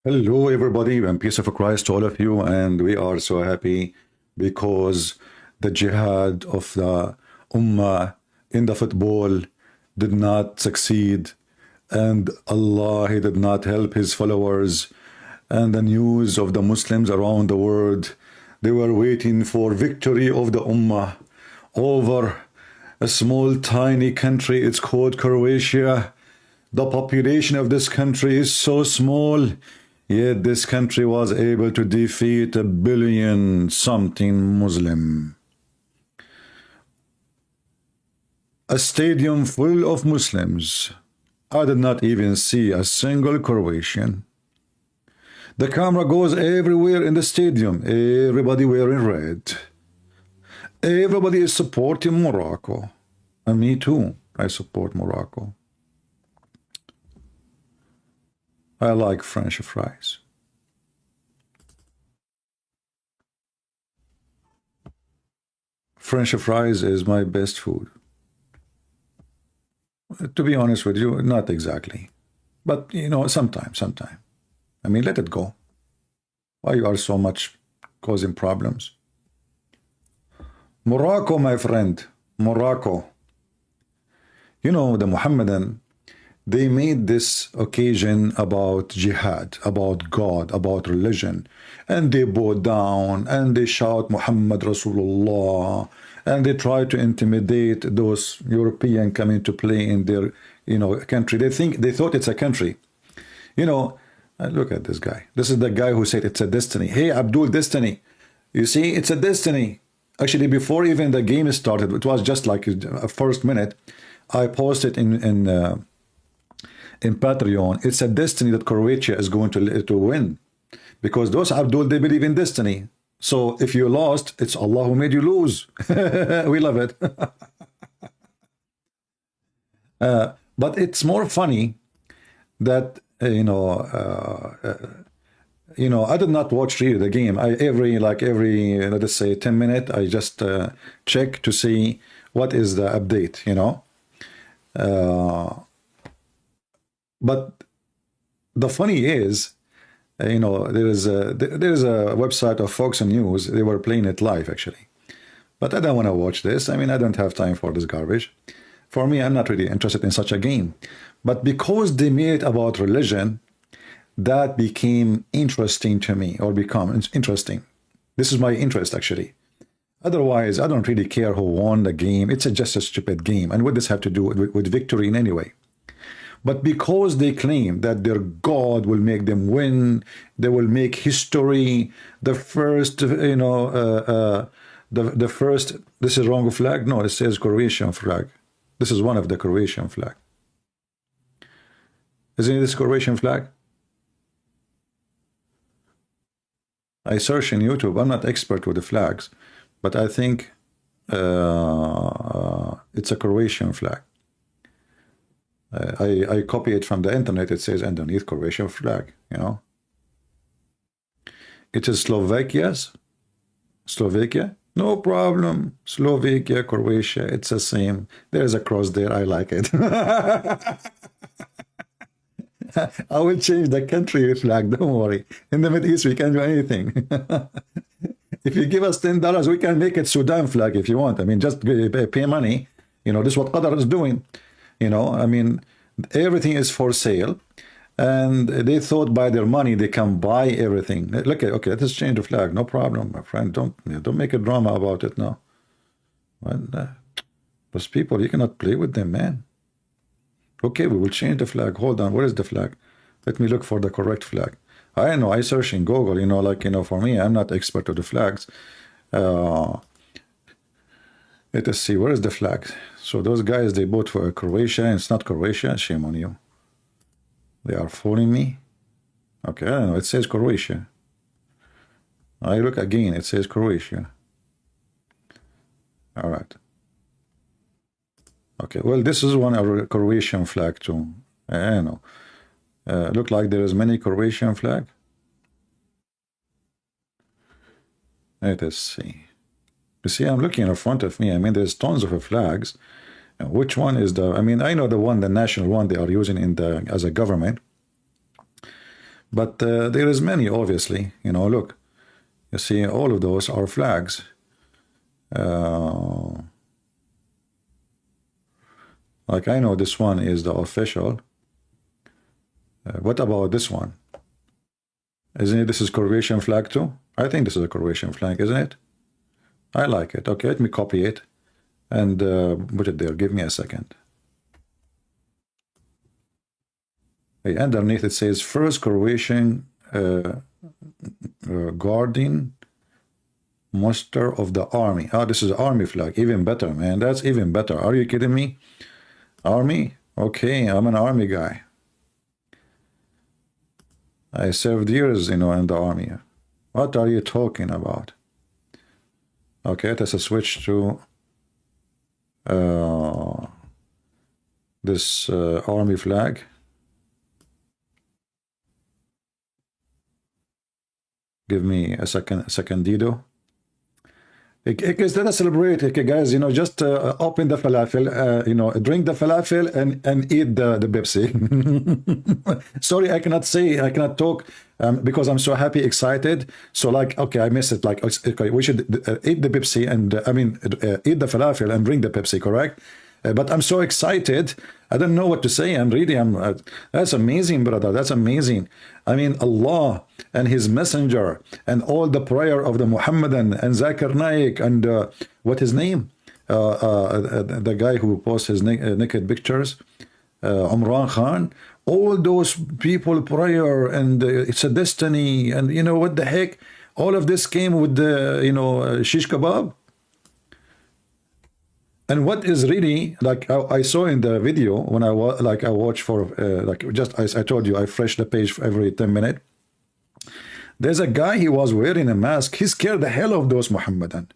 Hello, everybody, and peace of Christ to all of you. And we are so happy because the jihad of the Ummah in the football did not succeed, and Allah, He did not help His followers. And the news of the Muslims around the world, they were waiting for victory of the Ummah over a small, tiny country. It's called Croatia. The population of this country is so small. Yet this country was able to defeat 1 billion something Muslim. A stadium full of Muslims. I did not even see a single Croatian. The camera goes everywhere in the stadium. Everybody wearing red. Everybody is supporting Morocco. And me too. I support Morocco. I like French fries. French fries is my best food. To be honest with you, not exactly. But, you know, sometime. I mean, let it go. Why you are so much causing problems? Morocco, my friend. Morocco. You know, the Muhammadan, they made this occasion about jihad, about God, about religion, and they bow down and they shout Muhammad Rasulullah, and they try to intimidate those European coming to play in their, country. They thought it's a country. Look at this guy. This is the guy who said it's a destiny. Hey, Abdul, destiny. You see, it's a destiny. Actually, before even the game started, it was just like a first minute. I posted in Patreon, it's a destiny that Croatia is going to win, because those Abdul, they believe in destiny. So if you lost, it's Allah who made you lose. We love it. But it's more funny that I did not watch really the game. Every let's say 10 minutes, I just check to see what is the update. But the funny is, there is a website of Fox News. They were playing it live, actually. But I don't want to watch this. I mean, I don't have time for this garbage. For me, I'm not really interested in such a game. But because they made it about religion, that became interesting to me, or become interesting. This is my interest, actually. Otherwise, I don't really care who won the game. It's just a stupid game. And what does this have to do with victory in any way? But because they claim that their God will make them win, they will make history, the first, the first, this is wrong flag? No, it says Croatian flag. This is one of the Croatian flag. Isn't this Croatian flag? I search in YouTube. I'm not expert with the flags, but I think it's a Croatian flag. I copy it from the internet. It says underneath Croatian flag, It is Slovakia. No problem. Slovakia, Croatia, it's the same. There's a cross there. I like it. I will change the country flag. Don't worry. In the Middle East, we can do anything. If you give us $10, we can make it Sudan flag if you want. I mean, just pay money. This is what Qatar is doing. I mean, everything is for sale, and they thought by their money they can buy everything. Okay, let's change the flag. No problem, my friend. Don't make a drama about it now. Those people, you cannot play with them, man. Okay, we will change the flag. Hold on, where is the flag? Let me look for the correct flag. I know, I search in Google, for me, I'm not expert of the flags. Let us see, where is the flag? So those guys, they vote for Croatia, and it's not Croatia. Shame on you. They are fooling me. Okay, I don't know, it says Croatia. I look again, it says Croatia. All right. Okay, well, this is one of a Croatian flag too. I know. Look like there is many Croatian flag. Let us see. You see, I'm looking in front of me. I mean, there's tons of flags. Which one is the? I mean, I know the one, the national one they are using as a government. But there is many, obviously. You know, look, you see, all of those are flags. Like I know this one is the official. What about this one? Isn't it? This is Croatian flag too. I think this is a Croatian flag, isn't it? I like it. Okay, let me copy it and put it there. Give me a second. Okay, underneath it says first Croatian guardian muster of the army. Oh, this is army flag. Even better, man. That's even better. Are you kidding me? Army? Okay, I'm an army guy. I served years, you know, in the army. What are you talking about? Okay, let us switch to this army flag. Give me a second, Dido. Okay, let us celebrate, okay, guys. You know, just open the falafel, you know, drink the falafel and eat the Pepsi. Sorry, I cannot talk because I'm so happy, excited. So like, okay, I missed it. Like, okay, we should eat the Pepsi and eat the falafel and drink the Pepsi, correct? But I'm so excited. I don't know what to say. That's amazing, brother. That's amazing. I mean, Allah and His Messenger and all the prayer of the Muhammadan and drzakirnaik and what his name? The guy who posts his naked pictures, Umran Khan. All those people prayer and it's a destiny and you know what the heck? All of this came with the shish kebab. And what is really like I saw in the video when I watch for like just as I told you, I refresh the page every 10 minutes. There's a guy, he was wearing a mask. He scared the hell of those Muhammadan.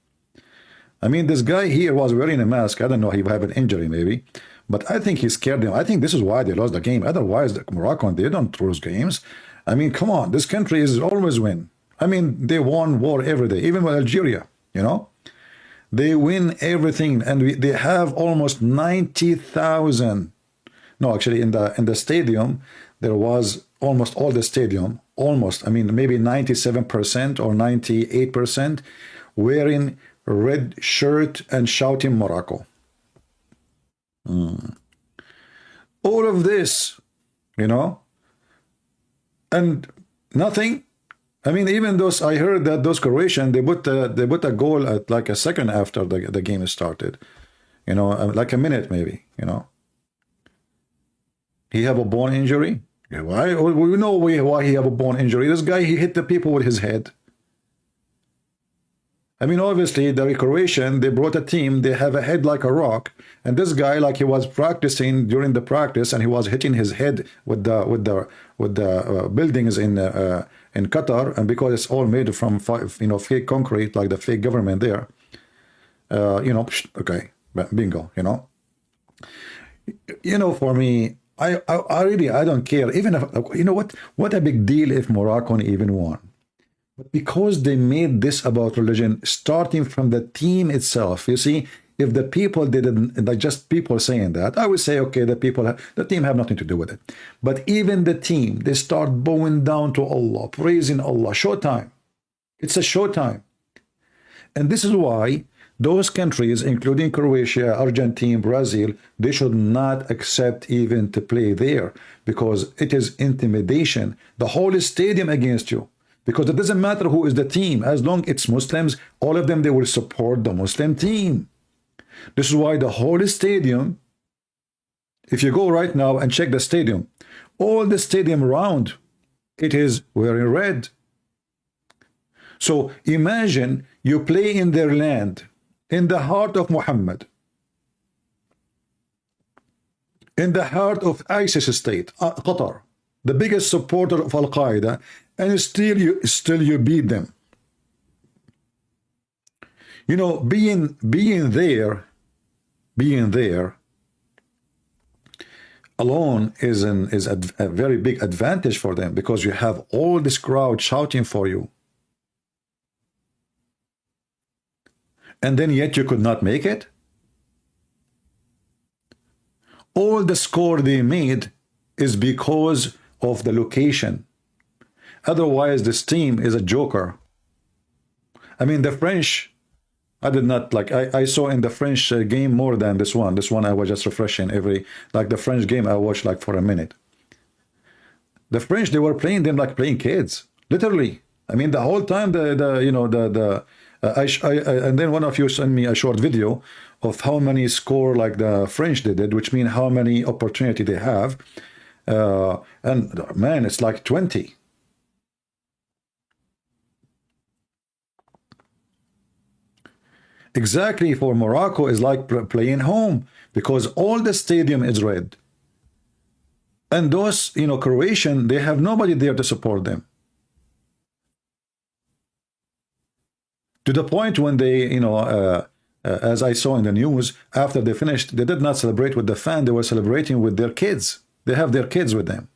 I mean, this guy here was wearing a mask. I don't know, he have an injury maybe, but I think he scared them. I think this is why they lost the game. Otherwise, the Moroccan, they don't lose games. I mean, come on, this country is always win. I mean, they won war every day, even with Algeria, you know. They win everything, and they have almost 90,000. No, actually, in the stadium, there was almost all the stadium, almost. I mean, maybe 97% or 98% wearing red shirt and shouting Morocco. All of this, you know, and nothing. I mean, even those, I heard that those Croatian, they put a goal at like a second after the game started, you know, like a minute maybe, you know. He have a bone injury. Why? We know why he have a bone injury. This guy, he hit the people with his head. I mean, obviously, the Croatian, they brought a team, they have a head like a rock, and this guy, like he was practicing during the practice, and he was hitting his head with the buildings in Qatar, and because it's all made from fake concrete, like the fake government there, you know, okay, bingo, you know. You know, for me, I really, I don't care, even if, you know what a big deal if Morocco even won. But because they made this about religion, starting from the team itself, you see, if the people didn't, like just people saying that, I would say, okay, the team have nothing to do with it. But even the team, they start bowing down to Allah, praising Allah, showtime. It's a showtime. And this is why those countries, including Croatia, Argentina, Brazil, they should not accept even to play there because it is intimidation. The whole stadium against you. Because it doesn't matter who is the team, as long as it's Muslims, all of them, they will support the Muslim team. This is why the whole stadium, if you go right now and check the stadium, all the stadium around, it is wearing red. So imagine you play in their land, in the heart of Muhammad, in the heart of ISIS state, Qatar, the biggest supporter of Al-Qaeda, and still you beat them. You know, being there alone is a very big advantage for them because you have all this crowd shouting for you, and then yet you could not make it. All the score they made is because of the location. Otherwise, this team is a joker. I mean, the French, I did not like, I saw in the French game more than this one. This one I was just refreshing every, like the French game I watched like for a minute. The French, they were playing them like playing kids, literally. I mean, the whole time, and then one of you sent me a short video of how many score like the French they did, which means how many opportunity they have. And man, it's like 20. Exactly, for Morocco is like playing home because all the stadium is red. And those, Croatian, they have nobody there to support them. To the point when they, as I saw in the news, after they finished, they did not celebrate with the fan, they were celebrating with their kids. They have their kids with them.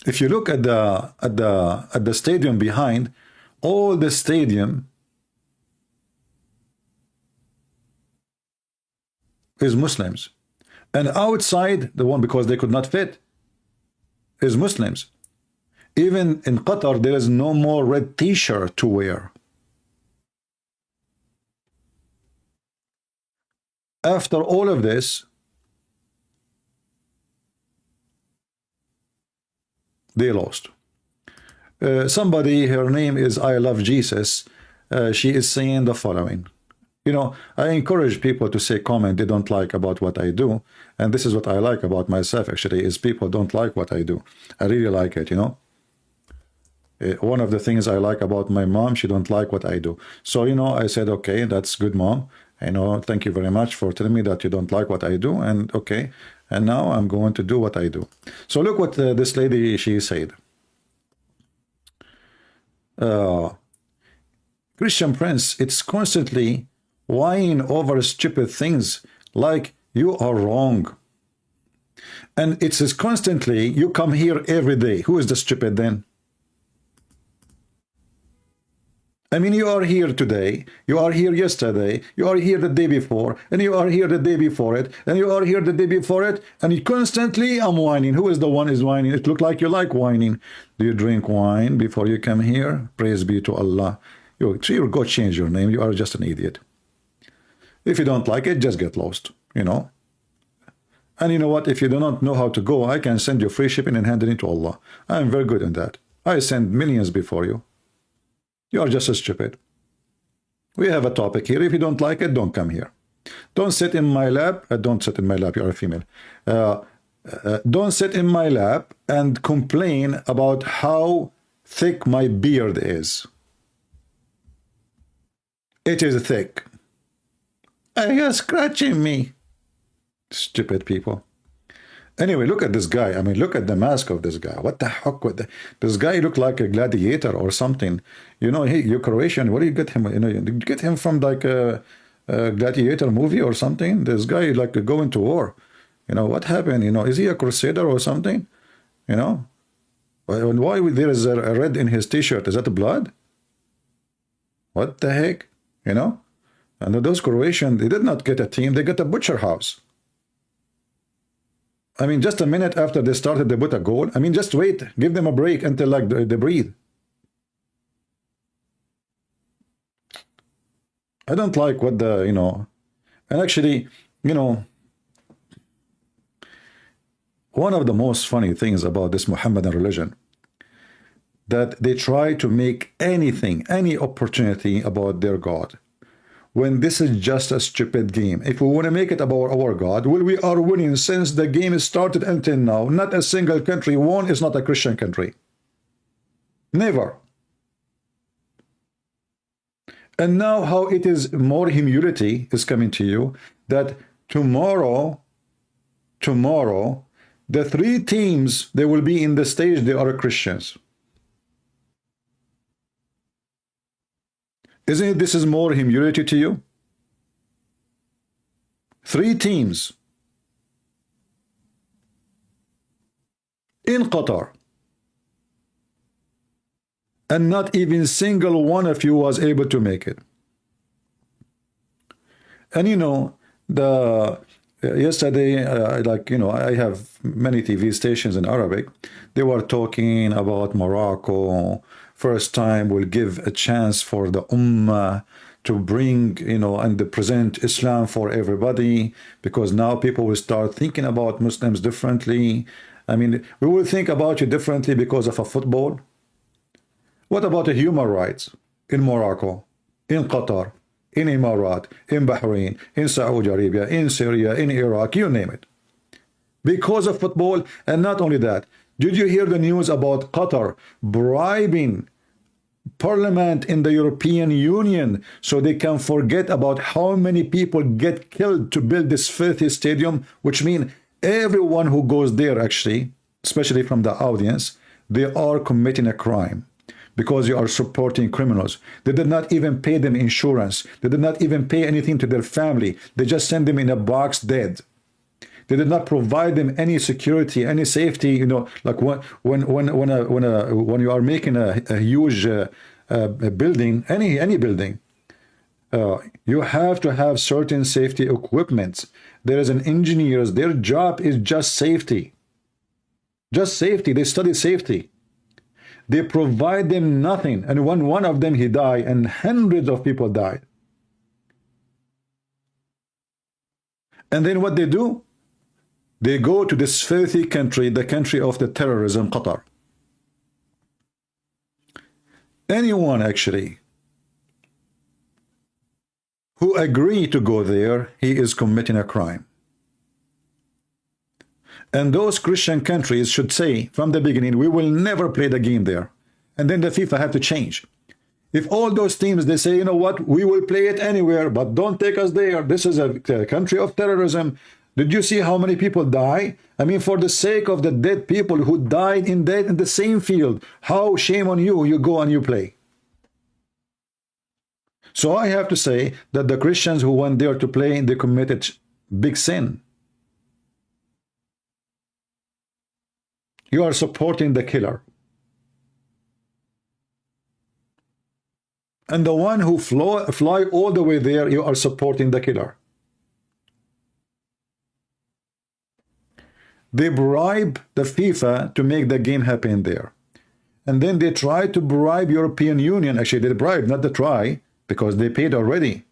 If you look at the stadium behind, all the stadium is Muslims, and outside the one, because they could not fit, is Muslims. Even in Qatar, there is no more red t-shirt to wear. After all of this, they lost. Somebody, her name is I Love Jesus, she is saying the following. I encourage people to say comment they don't like about what I do, and this is what I like about myself actually, is people don't like what I do. I really like it, One of the things I like about my mom, she don't like what I do. So, I said, okay, that's good, Mom. Thank you very much for telling me that you don't like what I do, and okay, and now I'm going to do what I do. So look what this lady, she said. Christian Prince, it's constantly whining over stupid things like you are wrong. And it's constantly, you come here every day. Who is the stupid then? I mean, you are here today, you are here yesterday, you are here the day before, and you are here the day before it, and you are here the day before it, and you constantly, I'm whining. Who is the one is whining? It looks like you like whining. Do you drink wine before you come here? Praise be to Allah. You go change your name. You are just an idiot. If you don't like it, just get lost, And you know what? If you do not know how to go, I can send you free shipping and hand it into Allah. I am very good in that. I sent millions before you. You are just as stupid. We have a topic here. If you don't like it, don't come here. Don't sit in my lap. Don't sit in my lap. You are a female. Don't sit in my lap and complain about how thick my beard is. It is thick. You're scratching me. Stupid people. Anyway, look at this guy. I mean, look at the mask of this guy. What the heck with this guy? Look like a gladiator or something. You're Croatian. Where do you get him? Did you get him from like a gladiator movie or something? This guy like going to war. What happened? Is he a crusader or something? Why there is a red in his t-shirt? Is that blood? What the heck? And those Croatians, they did not get a team. They got a butcher house. I mean, just a minute after they started, they put a goal. I mean, just wait. Give them a break until like they breathe. I don't like what the, and actually, one of the most funny things about this Muhammadan religion, that they try to make anything, any opportunity about their God, when this is just a stupid game. If we want to make it about our God, well, we are winning since the game started until now. Not a single country won is not a Christian country. Never. And now how it is more humility is coming to you, that tomorrow, the three teams, they will be in the stage, they are Christians. Isn't it this is more humility to you? Three teams in Qatar, and not even single one of you was able to make it. And Yesterday, like, you know, I have many TV stations in Arabic. They were talking about Morocco. First time will give a chance for the Ummah to bring, you know, and present Islam for everybody, because now people will start thinking about Muslims differently. I mean, we will think about you differently because of a football. What about the human rights in Morocco, in Qatar, in Emirat, in Bahrain, in Saudi Arabia, in Syria, in Iraq, you name it? Because of football. And not only that, did you hear the news about Qatar bribing parliament in the European Union so they can forget about how many people get killed to build this filthy stadium? Which means everyone who goes there, actually, especially from the audience, they are committing a crime, because you are supporting criminals. They did not even pay them insurance. They did not even pay anything to their family. They just send them in a box dead. They did not provide them any security, any safety. You know, like when you are making a huge building, any building, you have to have certain safety equipment. There is an engineers. Their job is just safety. Just safety. They study safety. They provide them nothing. And when one of them he died, and hundreds of people died. And then what they do? They go to this filthy country, the country of the terrorism, Qatar. Anyone actually who agree to go there, he is committing a crime. And those Christian countries should say from the beginning, we will never play the game there. And then the FIFA have to change. If all those teams, they say, you know what, we will play it anywhere, but don't take us there. This is a country of terrorism. Did you see how many people die? I mean, for the sake of the dead people who died in the same field, how shame on you, you go and you play. So I have to say that the Christians who went there to play, they committed big sin. You are supporting the killer. And the one who fly all the way there, you are supporting the killer. They bribe the FIFA to make the game happen there. And then they try to bribe European Union. Actually, they bribe, not the try, because they paid already.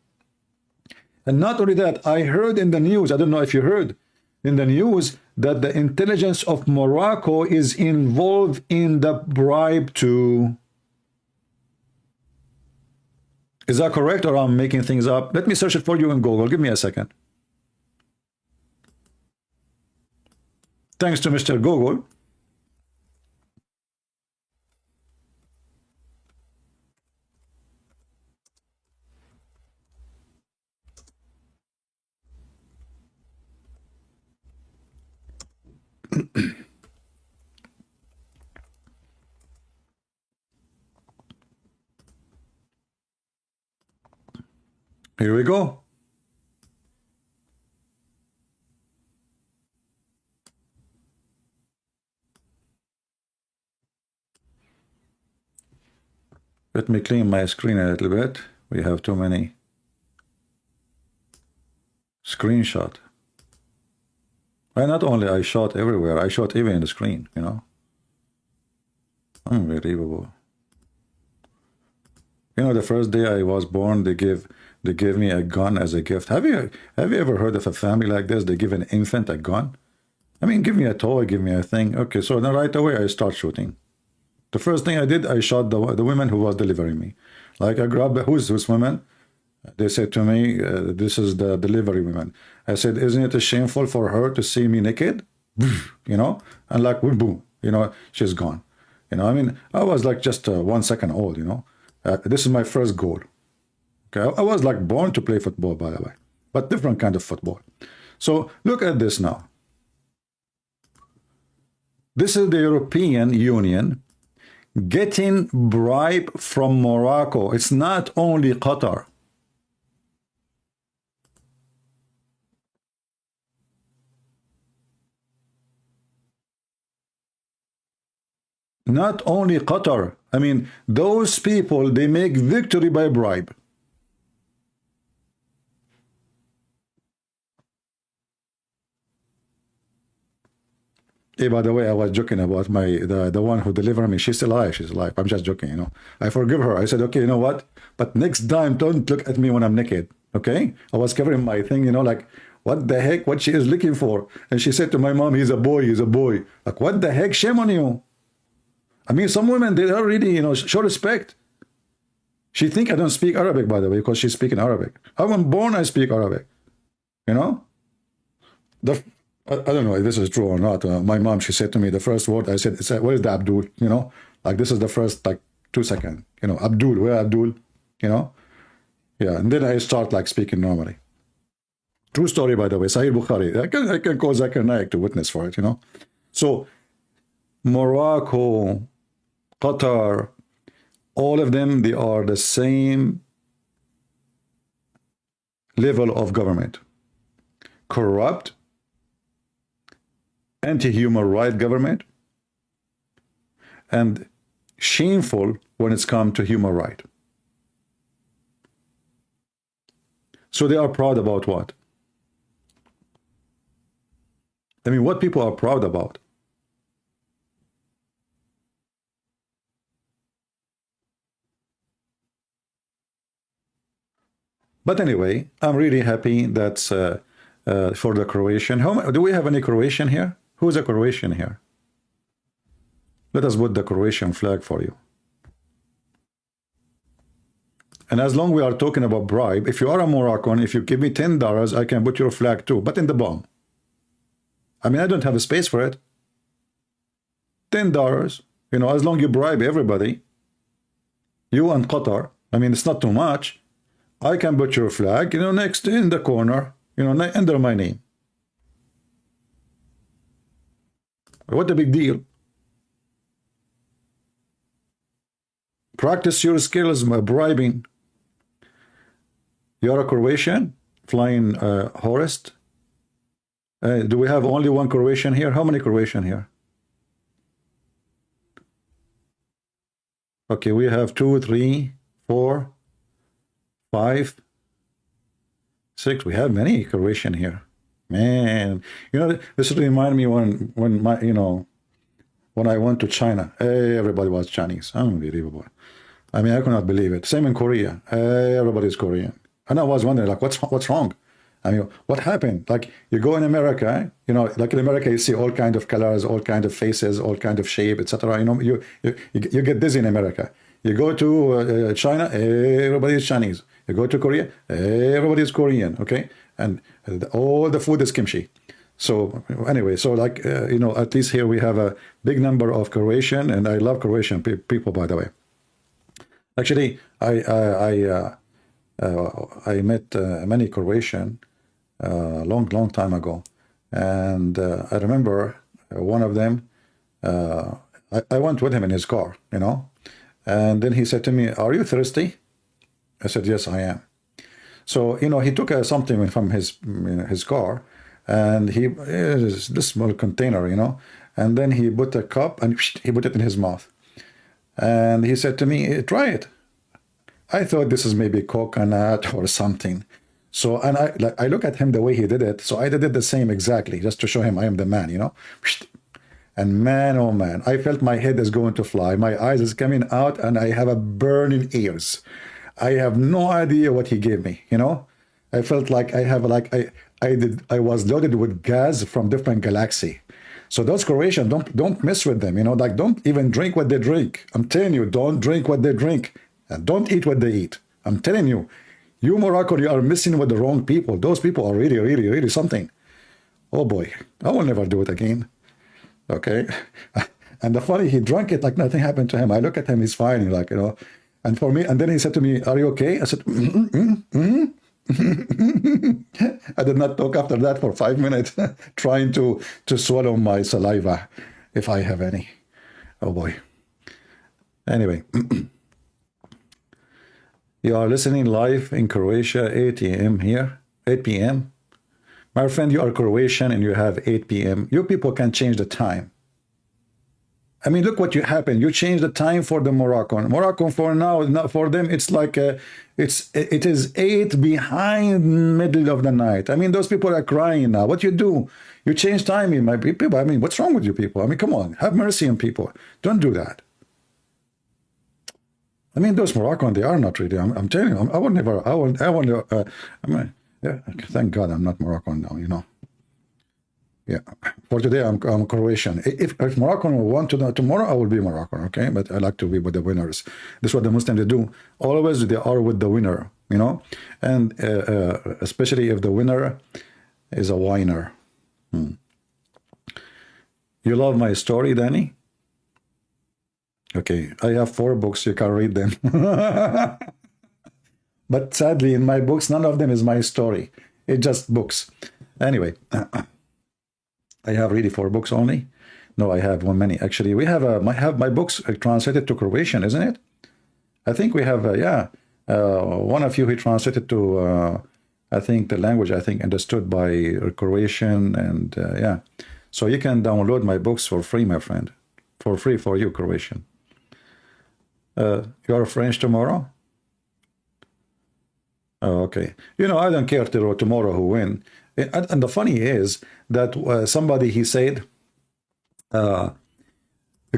And not only that, I heard in the news, I don't know if you heard, in the news, that the intelligence of Morocco is involved in the bribe too. Is that correct, or I'm making things up? Let me search it for you in Google. Give me a second. Thanks to Mr. Google. Here we go. Let me clean my screen a little bit. We have too many screenshot. And not only I shot everywhere, I shot even in the screen, you know. Unbelievable. You know, the first day I was born, they gave me a gun as a gift. Have you ever heard of a family like this? They give an infant a gun. I mean, give me a toy, give me a thing. Okay, so then right away I start shooting. The first thing I did, I shot the woman who was delivering me. Like I grabbed, who's this woman? They said to me, this is the delivery woman. I said, isn't it shameful for her to see me naked? You know, and like boom, you know, she's gone. You know, I mean, I was like just 1 second old. You know, this is my first goal. Okay, I was like born to play football, by the way, but different kind of football. So look at this now. This is the European Union getting bribe from Morocco. It's not only Qatar. Not only Qatar. I mean, those people, they make victory by bribe. Hey, by the way, I was joking about the one who delivered me. She's still alive. She's alive. I'm just joking, you know. I forgive her. I said, okay, you know what? But next time, don't look at me when I'm naked. Okay? I was covering my thing, you know, like, what the heck? What she is looking for? And she said to my mom, he's a boy. He's a boy. Like, what the heck? Shame on you. I mean, some women, they don't really, you know, show respect. She think I don't speak Arabic, by the way, because she's speaking Arabic. I was born, I speak Arabic. You know? I don't know if this is true or not. My mom, she said to me, the first word I said, where is the Abdul? You know, like this is the first like 2 seconds. You know, Abdul, where Abdul? You know, yeah. And then I start like speaking normally. True story, by the way. Sahih Bukhari. I can call Zakir Naik to witness for it. You know, so Morocco, Qatar, all of them, they are the same level of government. Corrupt, anti-human right government, and shameful when it's come to human right. So they are proud about what? I mean, what people are proud about? But anyway, I'm really happy that for the Croatian. Do we have any Croatian here? Who's a Croatian here? Let us put the Croatian flag for you. And as long we are talking about bribe, if you are a Moroccan, if you give me $10, I can put your flag too, but in the bomb. I mean, I don't have a space for it. $10, you know, as long you bribe everybody, you and Qatar, I mean, it's not too much. I can put your flag, you know, next in the corner, you know, under my name. What a big deal. Practice your skills by bribing. You're a Croatian, flying horse. Do we have only one Croatian here? How many Croatian here? Okay, we have 2, 3, 4, 5, 6. We have many Croatian here. Man, you know, this reminds me when my, you know, when I went to China, everybody was Chinese. Unbelievable. I mean, I could not believe it. Same in Korea. Everybody's Korean. And I was wondering, like, what's wrong? I mean, what happened? Like, you go in America, you know, like in America, you see all kind of colors, all kind of faces, all kind of shape, etc. You know, you get dizzy in America. You go to China, everybody is Chinese. You go to Korea, everybody is Korean, okay? And all the food is kimchi. So anyway, so like, you know, at least here we have a big number of Croatian, and I love Croatian people, by the way. Actually, I met many Croatian long time ago, and I remember one of them. I went with him in his car, you know, and then he said to me, "Are you thirsty?" I said, "Yes, I am." So you know, he took something from his car, and this small container, you know, and then he put a cup and he put it in his mouth. And he said to me, "Try it." I thought this is maybe coconut or something. So, and I look at him the way he did it. So I did it the same exactly, just to show him I am the man, you know. And man, oh man, I felt my head is going to fly. My eyes is coming out and I have a burning ears. I have no idea what he gave me, you know. I felt like I have like, I was loaded with gas from different galaxy. So those Croatians, don't mess with them, you know, like don't even drink what they drink. I'm telling you, don't drink what they drink. And don't eat what they eat. I'm telling you, you Morocco, you are messing with the wrong people. Those people are really something. Oh boy, I will never do it again. Okay. And the funny, he drank it like nothing happened to him. I look at him, he's fine, like, you know. And for me, and then he said to me, "Are you okay?" I said, I did not talk after that for 5 minutes, trying to swallow my saliva, if I have any. Oh boy. Anyway. You are listening live in Croatia, 8 a.m. here, 8 p.m. My friend, you are Croatian and you have 8 p.m. You people can change the time. I mean, look what you happened. You changed the time for the Moroccan. Moroccan for now, not for them. It's like it is 8 behind middle of the night. I mean, those people are crying now. What you do? You change timing, my people. I mean, what's wrong with you people? I mean, come on, have mercy on people. Don't do that. I mean, those Moroccan, they are not really. I'm telling you, I would never. I will. I mean, yeah, thank God I'm not Moroccan now. You know. Yeah, for today I'm Croatian. If Moroccan will want to know tomorrow, I will be Moroccan, okay? But I like to be with the winners. This is what the Muslims do. Always they are with the winner, you know? And especially if the winner is a whiner. You love my story, Danny? Okay, I have 4 books, you can read them. But sadly, in my books, none of them is my story. It's just books. Anyway. I have really 4 books only. No, I have many. Actually, we have my books translated to Croatian, isn't it? I think we have yeah. One of you he translated to I think the language I think understood by Croatian, and yeah. So you can download my books for free, my friend, for free for you, Croatian. You are French tomorrow? Oh, okay. You know, I don't care tomorrow who win. And the funny is that somebody, he said, the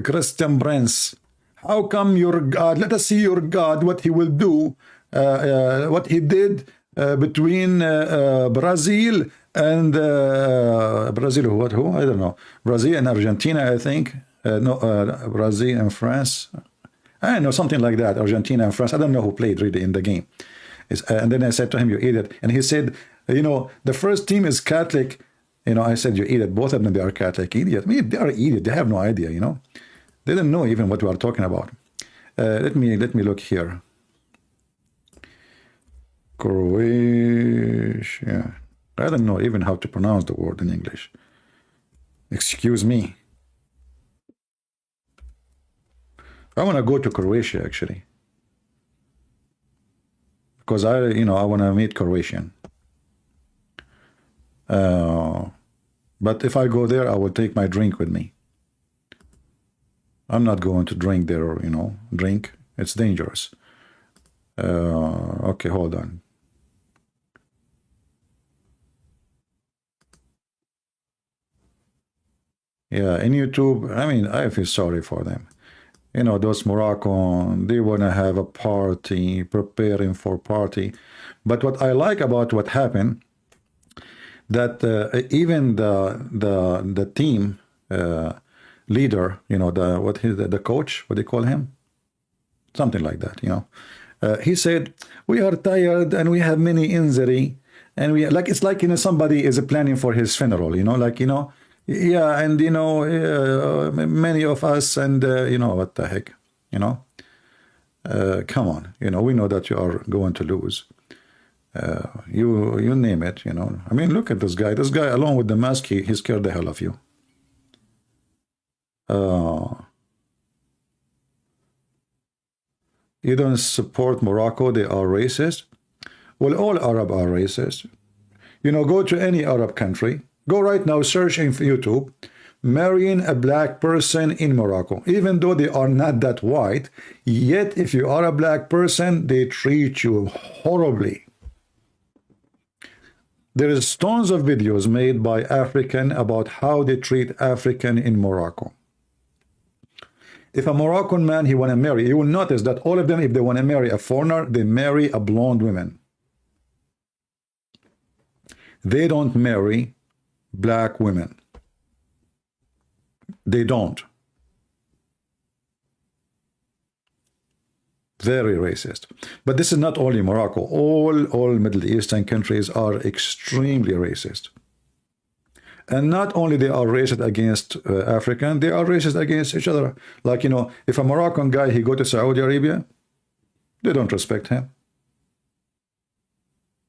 Christian Prince, how come your God, let us see your God, what he will do, what he did between Brazil and Brazil, who? I don't know. Brazil and Argentina, I think. No, Brazil and France. I don't know, something like that. Argentina and France. I don't know who played really in the game. And then I said to him, you idiot. And he said, you know, the first team is Catholic. You know, I said, you idiot. Both of them, they are Catholic. Idiot. I mean, they are idiot. They have no idea, you know. They don't know even what we are talking about. Let me look here. Croatia. I don't know even how to pronounce the word in English. Excuse me. I want to go to Croatia, actually. Because I want to meet Croatian. But if I go there, I will take my drink with me. I'm not going to drink there, you know, drink. It's dangerous. Okay, hold on. Yeah, in YouTube, I mean, I feel sorry for them. You know, those Moroccan, they want to have a party, preparing for party. But what I like about what happened, that even the team leader, you know, the coach, what do you call him? Something like that, you know. He said, we are tired and we have many injury. And we like, it's like, you know, somebody is planning for his funeral, you know, like, you know, yeah, and you know, many of us, and you know, what the heck, you know, come on, you know, we know that you are going to lose. You name it, you know. I mean, look at this guy. This guy, along with the mask, he scared the hell of you. You don't support Morocco? They are racist. Well, all Arab are racist. You know, go to any Arab country. Go right now, search in YouTube, marrying a black person in Morocco. Even though they are not that white, yet if you are a black person, they treat you horribly. There is tons of videos made by African about how they treat African in Morocco. If a Moroccan man, he want to marry, you will notice that all of them, if they want to marry a foreigner, they marry a blonde woman. They don't marry black women. They don't. Very racist. But this is not only Morocco. All Middle Eastern countries are extremely racist. And not only they are racist against African, they are racist against each other. Like, you know, if a Moroccan guy, he go to Saudi Arabia, they don't respect him.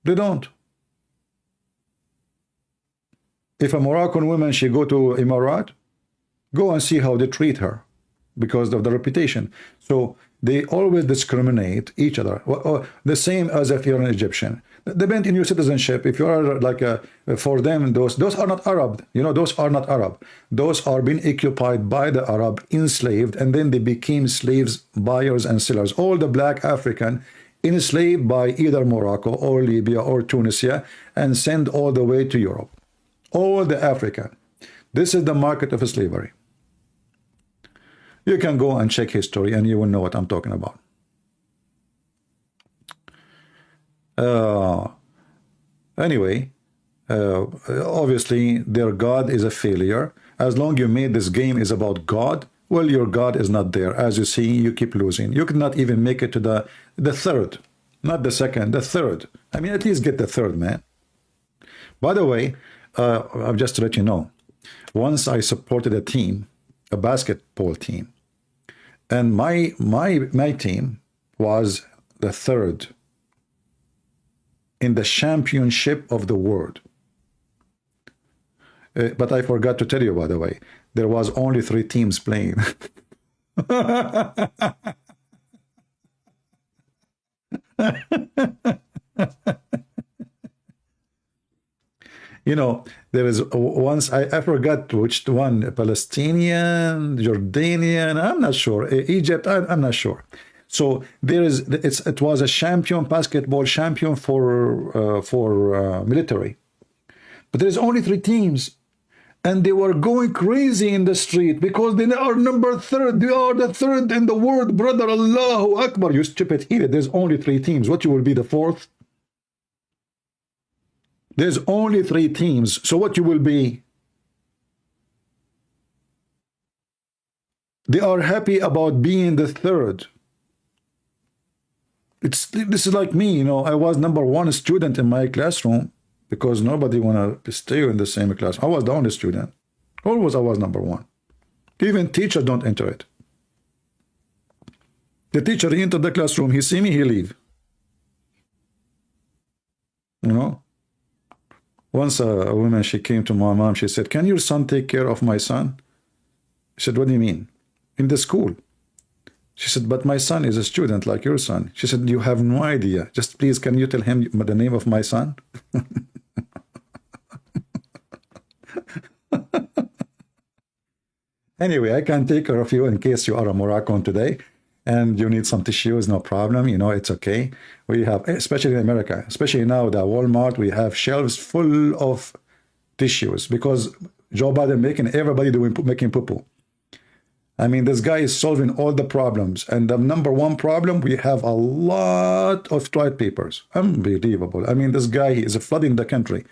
They don't. If a Moroccan woman, she go to Emirat, go and see how they treat her because of the reputation. So they always discriminate each other. The same as if you're an Egyptian. Depend in your citizenship. If you are like for them, those are not Arab. You know, those are not Arab. Those are being occupied by the Arab, enslaved, and then they became slaves, buyers and sellers. All the black African enslaved by either Morocco or Libya or Tunisia and sent all the way to Europe. All the African. This is the market of slavery. You can go and check history and you will know what I'm talking about. Anyway, obviously their God is a failure. As long you made this game is about God, well, your God is not there. As you see, you keep losing. You cannot even make it to the third, not the second, the third. I mean, at least get the third, man. By the way, I'll just to let you know, once I supported a team, a basketball team, and my team was the third in the championship of the world. But I forgot to tell you, by the way, there was only 3 teams playing. You know, there is once, I forgot which one, Palestinian, Jordanian, I'm not sure, Egypt, I'm not sure. So there is, it was a champion, basketball champion for military. But there's only 3 teams. And they were going crazy in the street because they are number 3rd. They are the 3rd in the world, brother. Allahu Akbar. You stupid idiot. There's only 3 teams. What, you will be the 4th? There's only 3 teams. So what you will be? They are happy about being the 3rd. This is like me, you know. I was number 1 student in my classroom because nobody want to stay in the same class. I was the only student. Always I was number 1. Even teachers don't enter it. The teacher, he entered the classroom, he see me, he leave. You know? Once a woman, she came to my mom, she said, can your son take care of my son? I said, what do you mean? In the school. She said, but my son is a student like your son. She said, you have no idea. Just please, can you tell him the name of my son? Anyway, I can take care of you in case you are a Moroccan today and you need some tissues, no problem. You know, it's okay. We have, especially in America, especially now, the Walmart, we have shelves full of tissues because Joe Biden making everybody making poo-poo. I mean, this guy is solving all the problems. And the number 1 problem, we have a lot of toilet papers. Unbelievable. I mean, this guy is flooding the country.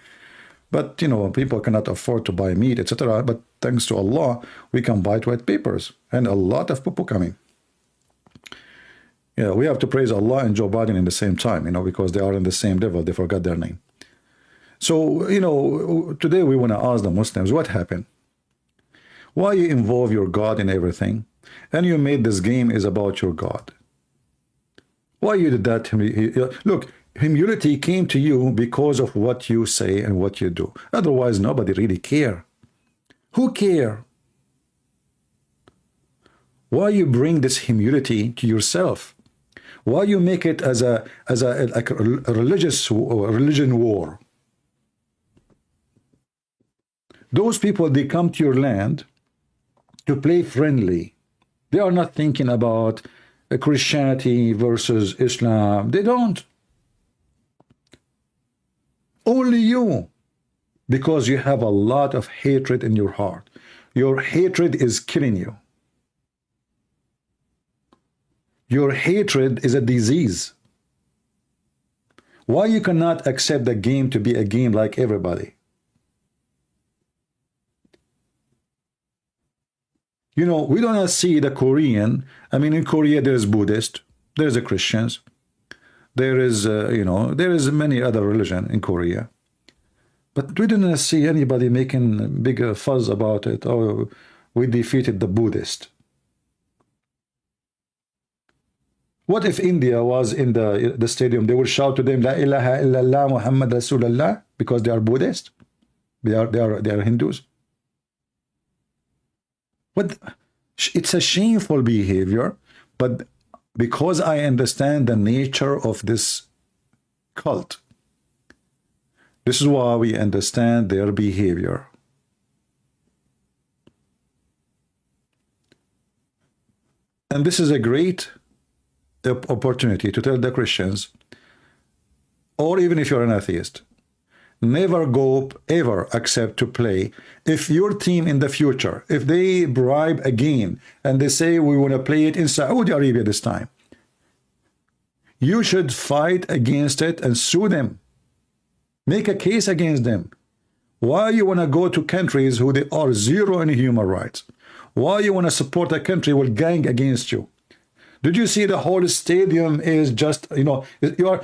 But, you know, people cannot afford to buy meat, etc. But thanks to Allah, we can buy toilet papers. And a lot of poo-poo coming. Yeah, we have to praise Allah and Joe Biden in the same time, you know, because they are in the same level. They forgot their name. So, you know, today we want to ask the Muslims, what happened? Why you involve your God in everything? And you made this game is about your God. Why you did that? Look, humility came to you because of what you say and what you do. Otherwise, nobody really care. Who care? Why you bring this humility to yourself? Why you make it as a religion war? Those people, they come to your land to play friendly. They are not thinking about Christianity versus Islam. They don't. Only you, because you have a lot of hatred in your heart. Your hatred is killing you. Your hatred is a disease. Why you cannot accept the game to be a game like everybody? You know, we don't see the Korean. I mean, in Korea, there's Buddhist, there's the Christians, there is, you know, there is many other religion in Korea. But we didn't see anybody making big fuzz about it. Oh, we defeated the Buddhist. What if India was in the stadium? They would shout to them, La ilaha illallah Muhammad Rasulullah, because they are Buddhist. They are Hindus. What? It's a shameful behavior, but because I understand the nature of this cult. This is why we understand their behavior. And this is a great opportunity to tell the Christians, or even if you're an atheist, never go ever accept to play. If your team in the future, if they bribe again and they say we want to play it in Saudi Arabia this time, you should fight against it and sue them. Make a case against them. Why you want to go to countries who they are zero in human rights? Why you want to support a country will gang against you? Did you see the whole stadium is just, you know,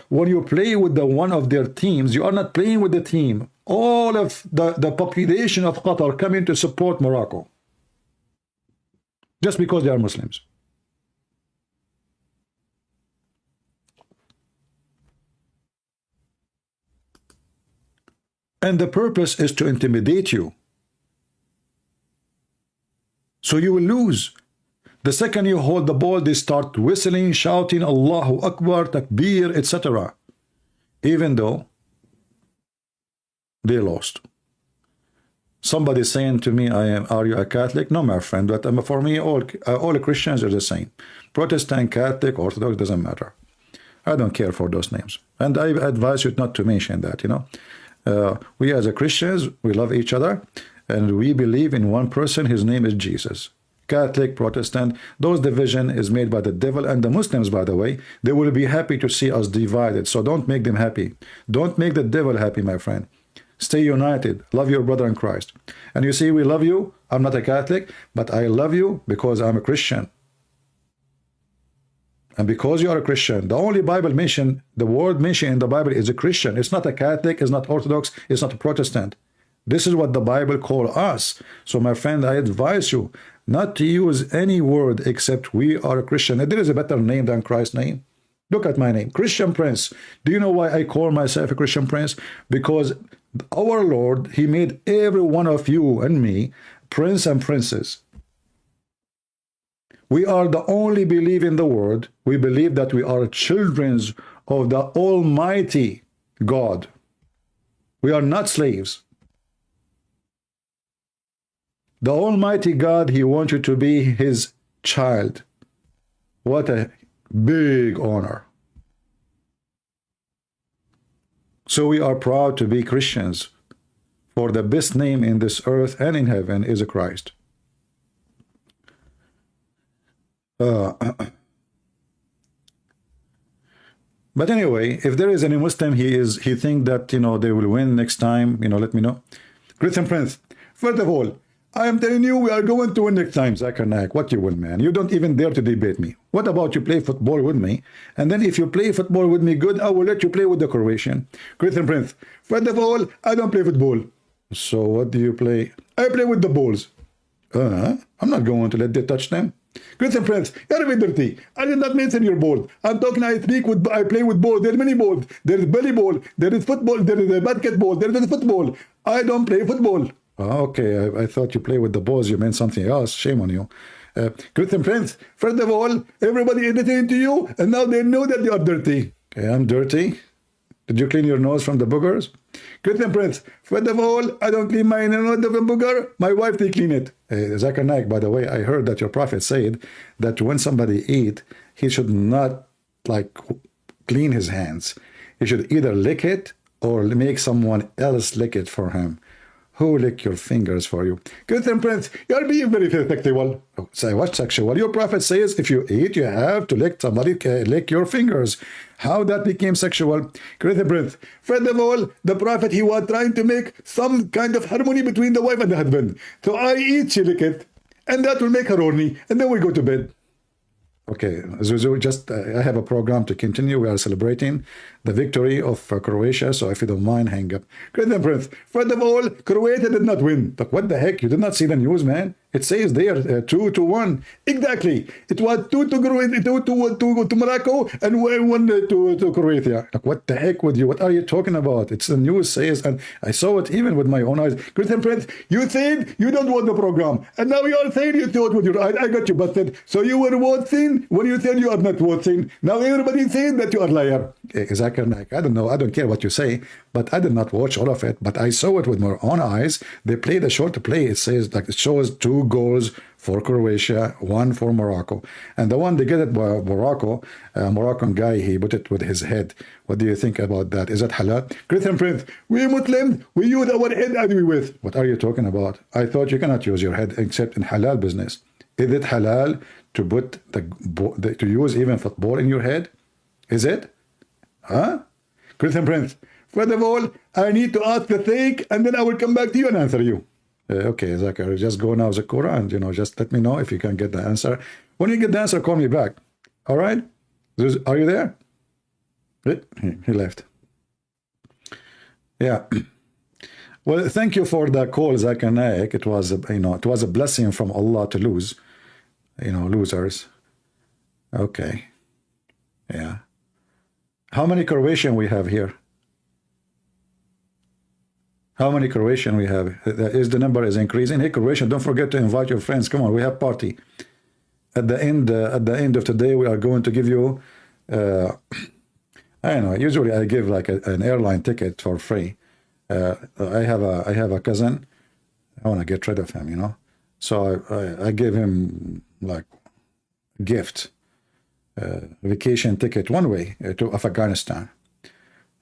when you play with the one of their teams, you are not playing with the team. All of the population of Qatar coming to support Morocco. Just because they are Muslims. And the purpose is to intimidate you. So you will lose. The second you hold the ball, they start whistling, shouting, Allahu Akbar, Takbir, etc. Even though they lost. Somebody saying to me, are you a Catholic? No, my friend, but for me, all Christians are the same. Protestant, Catholic, Orthodox, doesn't matter. I don't care for those names. And I advise you not to mention that, you know. We as a Christians, we love each other, and we believe in one person, his name is Jesus. Catholic, Protestant, those division is made by the devil, and the Muslims, by the way, they will be happy to see us divided, so don't make them happy. Don't make the devil happy, my friend. Stay united. Love your brother in Christ. And you see, we love you. I'm not a Catholic, but I love you because I'm a Christian. And because you are a Christian, the only Bible mention, the word mentioned in the Bible is a Christian. It's not a Catholic, it's not Orthodox, it's not a Protestant. This is what the Bible calls us. So my friend, I advise you not to use any word except we are a Christian. And there is a better name than Christ's name. Look at my name, Christian Prince. Do you know why I call myself a Christian Prince? Because our Lord, he made every one of you and me prince and princess. We are the only believe in the word. We believe that we are children of the Almighty God. We are not slaves. The Almighty God, he wants you to be his child. What a big honor. So we are proud to be Christians, for the best name in this earth and in heaven is a Christ. But anyway, if there is any Muslim, he think that, you know, they will win next time, you know, let me know. Christian Prince, first of all, I am telling you, we are going to win next time, drzakirnaik. What you will, man? You don't even dare to debate me. What about you play football with me? And then if you play football with me good, I will let you play with the Croatian. Christian Prince, first of all, I don't play football. So what do you play? I play with the balls. I'm not going to let they touch them. Christian Prince, you're very dirty. I did not mention your ball. I'm talking, I play with balls. There are many balls. There is volleyball. There is football. There is a basketball. There is football. I don't play football. Okay, I thought you play with the balls. You meant something else. Shame on you. Christian Prince, first of all, everybody is listening to you, and now they know that you are dirty. Okay, I'm dirty. Did you clean your nose from the boogers? Christian Prince, first of all, I don't clean my nose from the booger. My wife, they clean it. drzakirnaik, by the way, I heard that your prophet said that when somebody eat, he should not like clean his hands. He should either lick it or make someone else lick it for him. Who lick your fingers for you? Christian Prince, you're being very sexual. Oh, say what sexual? Your prophet says if you eat, you have to lick somebody, lick your fingers. How that became sexual? Christian Prince, first of all, the prophet, he was trying to make some kind of harmony between the wife and the husband. So I eat, she lick it, and that will make her horny, and then we go to bed. Okay, Zuzu, just I have a program to continue. We are celebrating the victory of Croatia. So if you don't mind, hang up. Great Prince. First of all, Croatia did not win. Like, what the heck? You did not see the news, man? It says there 2-1. Exactly. It was 2 to Croatia, 2 to Morocco, and 1 to Croatia. Like, what the heck with you? What are you talking about? It's the news says, and I saw it even with my own eyes. Great Prince, you said you don't want the program, and now you are saying you thought with your eyes. I got you busted. So you were watching when you said you are not watching. Now everybody saying that you are liar. drzakirnaik. I don't know. I don't care what you say, but I did not watch all of it. But I saw it with my own eyes. They played a short play. It says like it shows 2 goals for Croatia, 1 for Morocco, and the one they get it by Morocco, Moroccan guy, he put it with his head. What do you think about that? Is that halal? Christian Prince, we Muslims, we use our head and we with. What are you talking about? I thought you cannot use your head except in halal business. Is it halal to put to use even football in your head? Is it? Huh? Christian Prince, first of all, I need to ask the thing, and then I will come back to you and answer you. Okay, Zakir, just go now, Zakura, and just let me know if you can get the answer. When you get the answer, call me back. All right? Are you there? He left. Yeah. Well, thank you for the call, Zakir. It was, it was a blessing from Allah to lose, losers. Okay. Yeah. How many Croatian we have here? How many Croatian we have? Is the number is increasing? Hey, Croatian, don't forget to invite your friends. Come on, we have party. At the end of today, we are going to give you, I don't know. Usually, I give like an airline ticket for free. I have a cousin. I want to get rid of him, So I gave him like gift, vacation ticket one way to Afghanistan.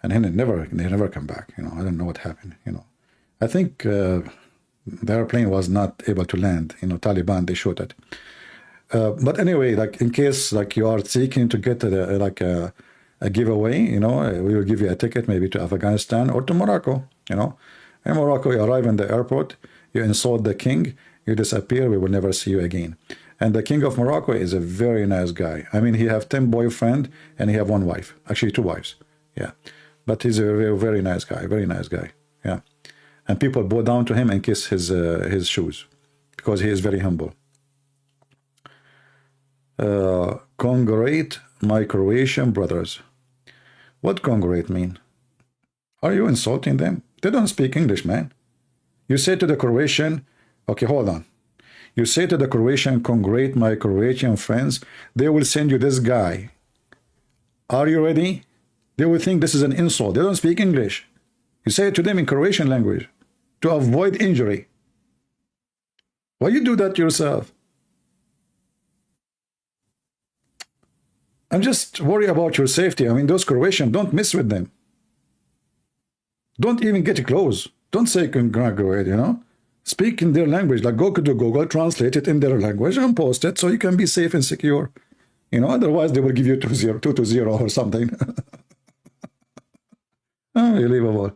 And he never come back. I don't know what happened. I think the airplane was not able to land. Taliban, they shot it. But anyway, like in case like you are seeking to get a giveaway, we will give you a ticket maybe to Afghanistan or to Morocco. In Morocco, you arrive in the airport, you insult the king, you disappear. We will never see you again. And the king of Morocco is a very nice guy. I mean, he have 10 boyfriends and he have 1 wife, actually 2 wives. Yeah. But he's a very, very nice guy, yeah. And people bow down to him and kiss his shoes because he is very humble. Congratulate my Croatian brothers. What congratulate mean? Are you insulting them? They don't speak English, man. You say to the Croatian, okay, hold on. You say to the Croatian, congratulate my Croatian friends. They will send you this guy. Are you ready? They will think this is an insult. They don't speak English. You say it to them in Croatian language to avoid injury. Why you do that yourself? I'm just worried about your safety. I mean, those Croatians, don't mess with them. Don't even get close. Don't say congratulate, Speak in their language. Like go to Google, translate it in their language and post it so you can be safe and secure. Otherwise they will give you 2-0 or something. Unbelievable.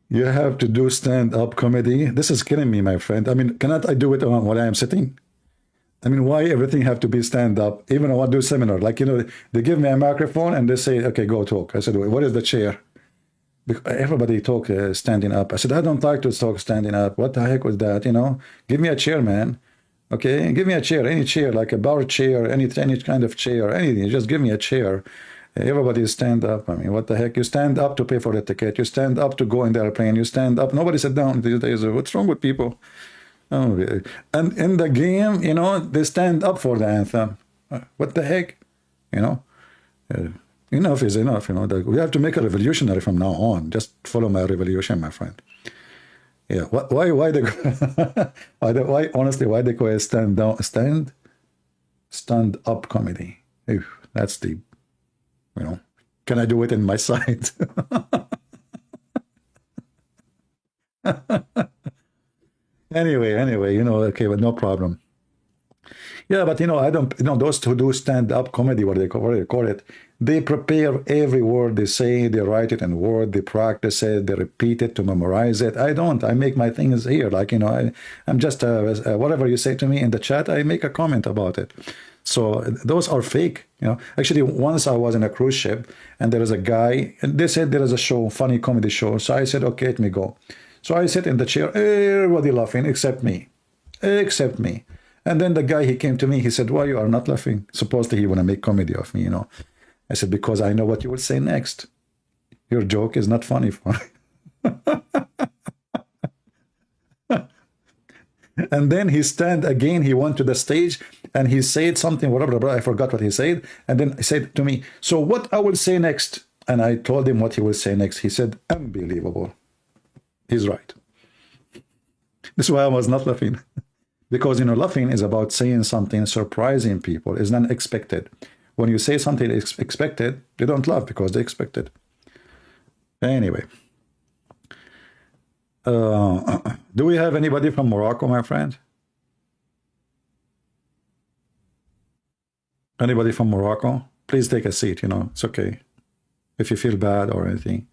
You have to do stand-up comedy. This is killing me, my friend. I mean, cannot I do it while I am sitting? I mean, why everything have to be stand-up? Even I want to do a seminar. Like, they give me a microphone and they say, okay, go talk. I said, what is the chair? Because everybody talk standing up. I said, I don't like to talk standing up. What the heck was that, Give me a chair, man. Okay, give me a chair, any chair, like a bar chair, any kind of chair, anything. Just give me a chair. Everybody stand up. I mean, what the heck? You stand up to pay for the ticket. You stand up to go in the airplane. You stand up. Nobody sat down these days. What's wrong with people? Oh, really? And in the game, they stand up for the anthem. What the heck? Enough is enough. We have to make a revolutionary from now on. Just follow my revolution, my friend. Yeah, why they why honestly why they call it stand up comedy? Ew, that's deep. Can I do it in my site? anyway, okay, but no problem. Yeah, but I don't, those who do stand-up comedy, what they call it, they prepare every word they say, they write it in Word, they practice it, they repeat it to memorize it. I don't. I make my things here. Like, I'm just, whatever you say to me in the chat, I make a comment about it. So those are fake. Actually, once I was in a cruise ship and there is a guy, and they said there is a show, funny comedy show. So I said, okay, let me go. So I sit in the chair, everybody laughing except me, except me. And then the guy, he came to me, he said, why you are not laughing? Supposedly he want to make comedy of me, I said, because I know what you will say next. Your joke is not funny for me. And then he stand again, he went to the stage and he said something, whatever, I forgot what he said. And then he said to me, so what I will say next? And I told him what he will say next. He said, unbelievable. He's right. This is why I was not laughing. Because, laughing is about saying something, surprising people, is unexpected. When you say something expected, they don't laugh because they expect it. Anyway. Do we have anybody from Morocco, my friend? Anybody from Morocco? Please take a seat, it's okay. If you feel bad or anything,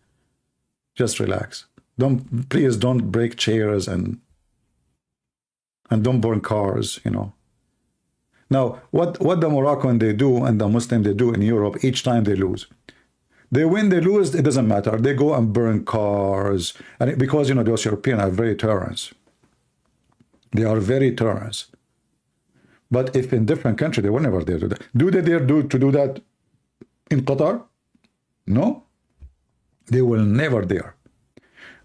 just relax. Please don't break chairs and don't burn cars, Now, what the Moroccan they do and the Muslim they do in Europe each time they lose. They win, they lose, it doesn't matter. They go and burn cars. And because, those Europeans are very tolerant. They are very tolerant. But if in different countries, they will never dare do that. Do they dare to do that in Qatar? No. They will never dare.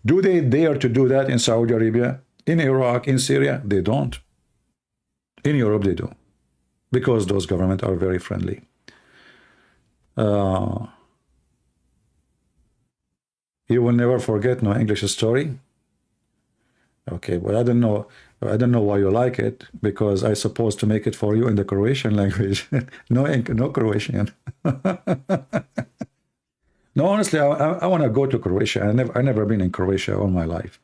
Do they dare to do that in Saudi Arabia, in Iraq, in Syria? They don't. In Europe, they do. Because those governments are very friendly. You will never forget no English story. Okay, well, I don't know why you like it, because I supposed to make it for you in the Croatian language. no Croatian. No, honestly, I want to go to Croatia. I never been in Croatia all my life.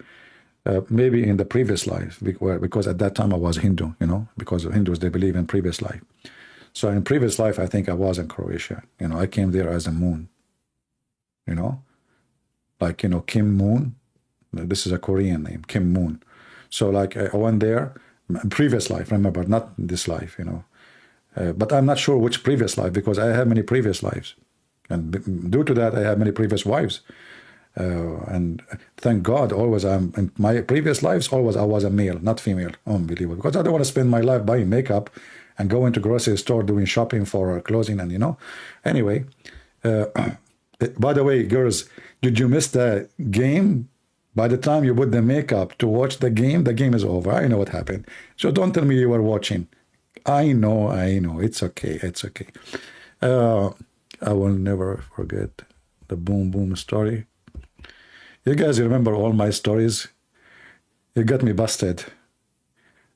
Maybe in the previous life, because at that time I was Hindu, because Hindus, they believe in previous life. So in previous life, I think I was in Croatia. I came there as a moon, like, Kim Moon. This is a Korean name, Kim Moon. So like I went there, previous life, remember, not this life, but I'm not sure which previous life, because I have many previous lives. And due to that, I have many previous wives. And thank God, always in my previous lives, always I was a male, not female. Unbelievable. Because I don't want to spend my life buying makeup and going to grocery store doing shopping for clothing and, Anyway, by the way, girls, did you miss the game? By the time you put the makeup to watch the game is over. I know what happened. So don't tell me you were watching. I know. It's okay. It's okay. I will never forget the boom boom story. You guys remember all my stories? You got me busted.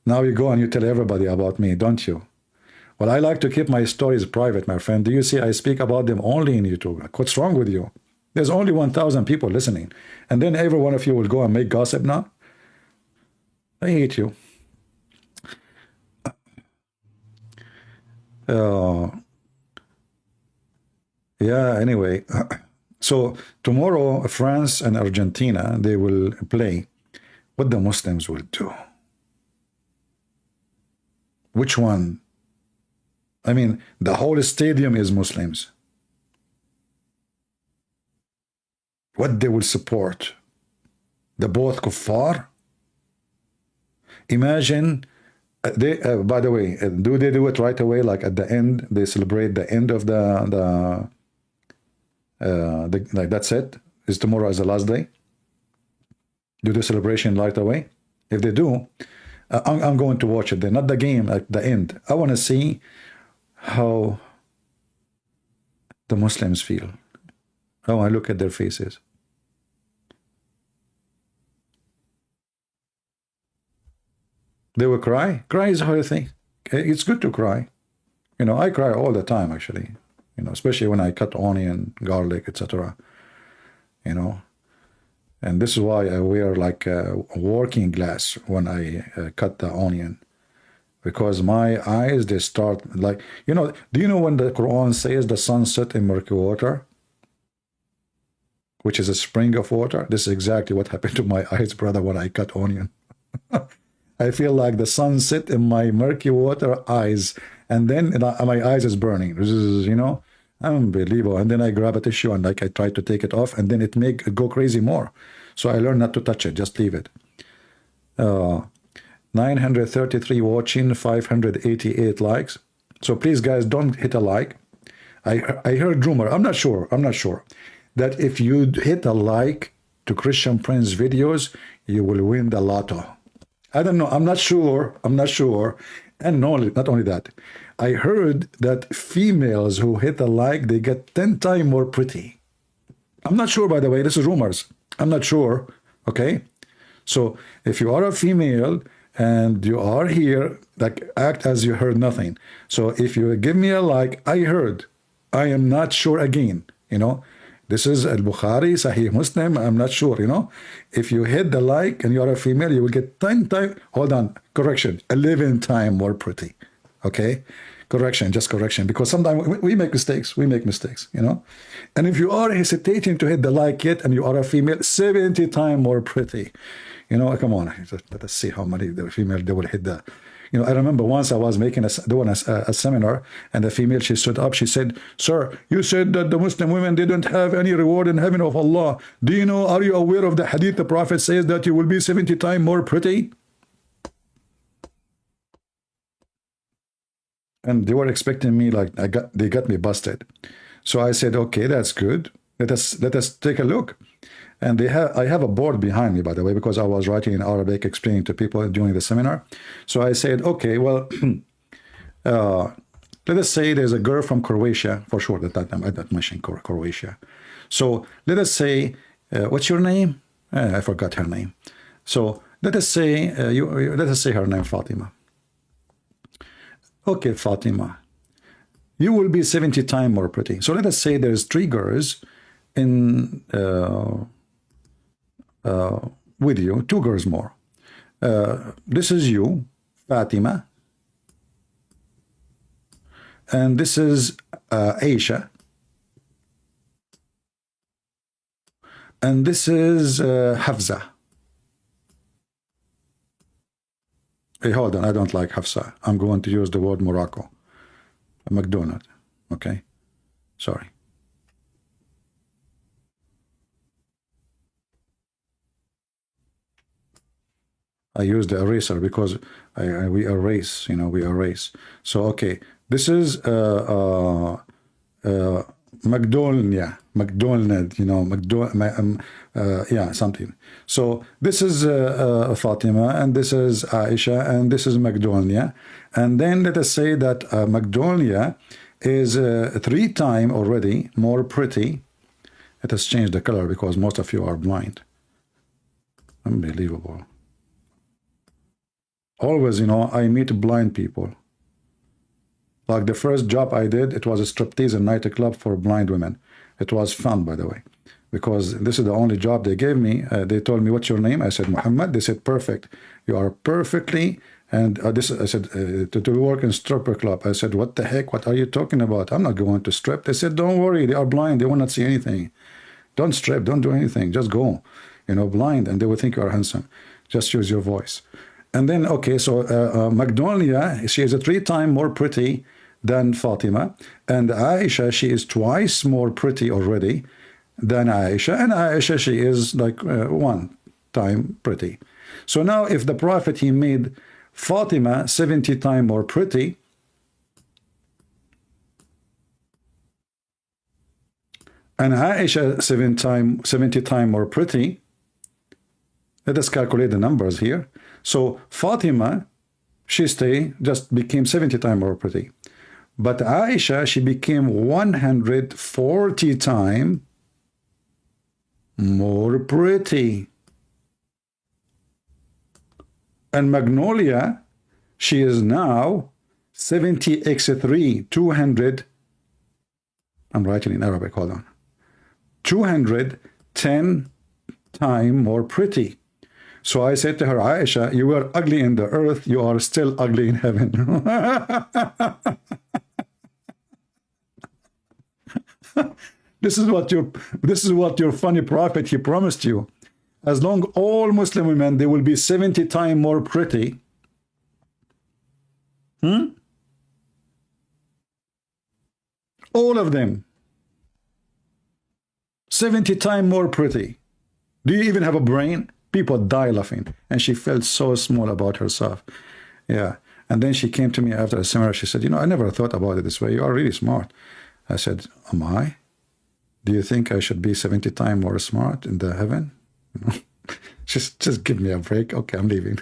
Now you go and you tell everybody about me, don't you? Well, I like to keep my stories private, my friend. Do you see I speak about them only in YouTube? What's wrong with you? There's only 1,000 people listening. And then every one of you will go and make gossip now? I hate you. Yeah, anyway. So tomorrow, France and Argentina, they will play. What the Muslims will do. Which one? I mean, the whole stadium is Muslims. What they will support? The both kuffar? Imagine, by the way, do they do it right away? Like at the end, they celebrate the end of like that's it? Is tomorrow is the last day? Do the celebration right away? If they do, I'm going to watch it then, not the game, like the end. I want to see how the Muslims feel. I want to look at their faces. They will cry. Cry is how you think. It's good to cry. I cry all the time, actually. Especially when I cut onion, garlic, etc. And this is why I wear like a working glass when I cut the onion. Because my eyes, they start like, do you know when the Quran says the sun set in murky water? Which is a spring of water? This is exactly what happened to my eyes, brother, when I cut onion. I feel like the sun set in my murky water eyes, and then my eyes is burning. This is, you know, unbelievable. And then I grab a tissue and like I try to take it off, and then it make it go crazy more. So I learned not to touch it, just leave it. 933 watching, 588 likes. So please, guys, don't hit a like. I heard rumor, I'm not sure, that if you hit a like to Christian Prince videos, you will win the lotto. I don't know, I'm not sure. And no, not only that, I heard that females who hit a like, they get 10 times more pretty. I'm not sure, by the way, this is rumors. I'm not sure, okay? So if you are a female and you are here, like, act as you heard nothing. So if you give me a like, I heard, I am not sure again, you know. This is Al-Bukhari, Sahih Muslim, I'm not sure, you know. If you hit the like and you are a female, you will get 10 times, hold on, correction, 11 times more pretty, okay? Correction, just correction, because sometimes we make mistakes, you know. And if you are hesitating to hit the like yet and you are a female, 70 times more pretty. You know, come on, let us see how many the female they will hit the. You know, I remember once I was doing a seminar, and the female, she stood up, she said, "Sir, you said that the Muslim women didn't have any reward in heaven of Allah. Do you know, are you aware of the hadith the Prophet says that you will be 70 times more pretty?" And they were expecting me, like, they got me busted. So I said, okay, that's good. Let us take a look. And I have a board behind me, by the way, because I was writing in Arabic, explaining to people during the seminar. So I said, okay, well, let us say there's a girl from Croatia, for sure, at that time I didn't mention Croatia. So let us say, what's your name? I forgot her name. So let us say, let us say her name, Fatima. Okay, Fatima, you will be 70 times more pretty. So let us say there's 3 girls in with you, 2 girls more. This is you, Fatima, and this is Aisha, and this is Hafsa. Hey, hold on, I don't like Hafsa. I'm going to use the word Morocco. McDonald, okay? Sorry. I use the eraser because we erase, you know, we erase. So, okay, this is McDonald, you know, yeah, something. So this is Fatima, and this is Aisha, and this is Magnolia. And then let us say that Magnolia is 3 times already more pretty. Let us change the color because most of you are blind. Unbelievable. Always, you know, I meet blind people. Like the first job I did, it was a striptease and nightclub for blind women. It was fun, by the way, because this is the only job they gave me. They told me, "What's your name?" I said, "Muhammad." They said, "Perfect. You are perfectly." And this, I said, to work in stripper club. I said, "What the heck? What are you talking about? I'm not going to strip." They said, "Don't worry. They are blind. They will not see anything. Don't strip. Don't do anything. Just go, you know, blind, and they will think you are handsome. Just use your voice." And then, okay, so Magnolia, she is 3 times more pretty than Fatima, and Aisha, she is twice more pretty already than Aisha, and Aisha, she is like 1 time pretty. So now if the Prophet, he made Fatima 70 times more pretty, and Aisha 70 times more pretty, let us calculate the numbers here. So Fatima, she just became 70 times more pretty. But Aisha, she became 140 times more pretty. And Magnolia, she is now 70x3, 200. I'm writing in Arabic, hold on. 210 times more pretty. So I said to her, "Aisha, you were ugly in the earth, you are still ugly in heaven." This is what your funny prophet, he promised you. As long all Muslim women, they will be 70 times more pretty. All of them. 70 times more pretty. Do you even have a brain? People die laughing. And she felt so small about herself. Yeah. And then she came to me after a seminar. She said, you know, I never thought about it this way. You are really smart. I said, am I? Do you think I should be 70 times more smart in the heaven? You know? Just give me a break. Okay, I'm leaving.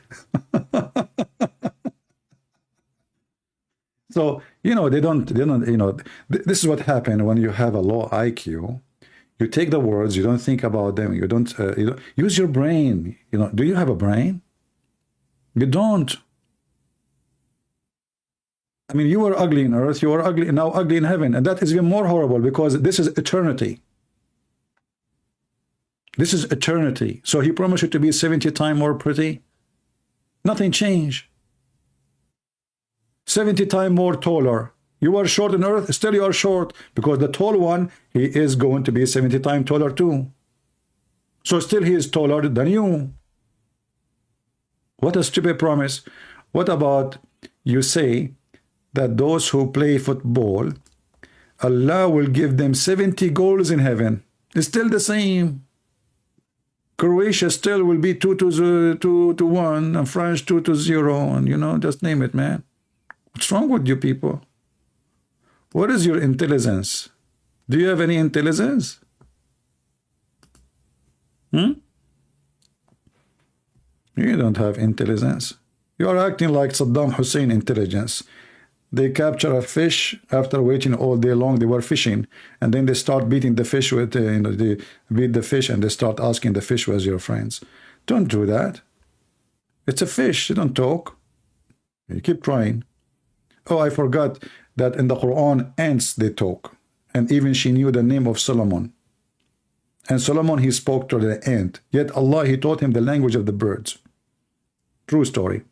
So, you know, they don't, you know, this is what happened when you have a low IQ. You take the words, you don't think about them, you don't use your brain. You know, do you have a brain? You don't. I mean, you were ugly in earth, you are ugly now, ugly in heaven, and that is even more horrible because this is eternity. This is eternity. So he promised you to be 70 times more pretty. Nothing changed. 70 times more taller. You are short on earth, still you are short, because the tall one, he is going to be 70 times taller too. So still he is taller than you. What a stupid promise. What about you say that those who play football, Allah will give them 70 goals in heaven? It's still the same. Croatia still will be 2-1, and France 2-0, and you know, just name it, man. What's wrong with you people? What is your intelligence? Do you have any intelligence? You don't have intelligence. You are acting like Saddam Hussein intelligence. They capture a fish after waiting all day long. They were fishing, and then they start beating the fish with, you know, they beat the fish and they start asking the fish, "Where's your friends?" Don't do that. It's a fish. You don't talk. You keep trying. Oh, I forgot that in the Quran, ants, they talk. And even she knew the name of Solomon. And Solomon, he spoke to the ant. Yet Allah, he taught him the language of the birds. True story.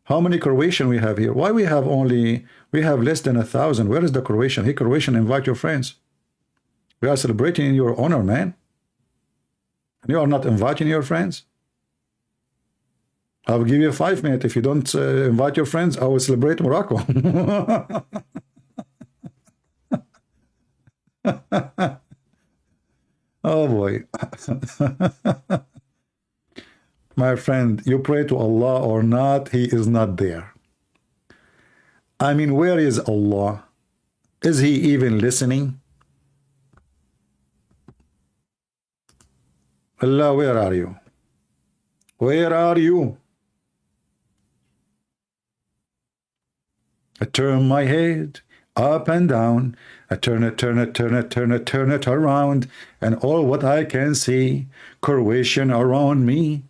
How many Croatian we have here? Why we have less than 1,000? Where is the Croatian? Hey, Croatian, invite your friends. We are celebrating in your honor, man. And you are not inviting your friends? I will give you 5 minutes. If you don't invite your friends, I will celebrate Morocco. Oh boy. My friend, you pray to Allah or not, He is not there. I mean, where is Allah? Is He even listening? Allah, where are you? Where are you? I turn my head up and down. I turn it around, and all what I can see, Croatian around me.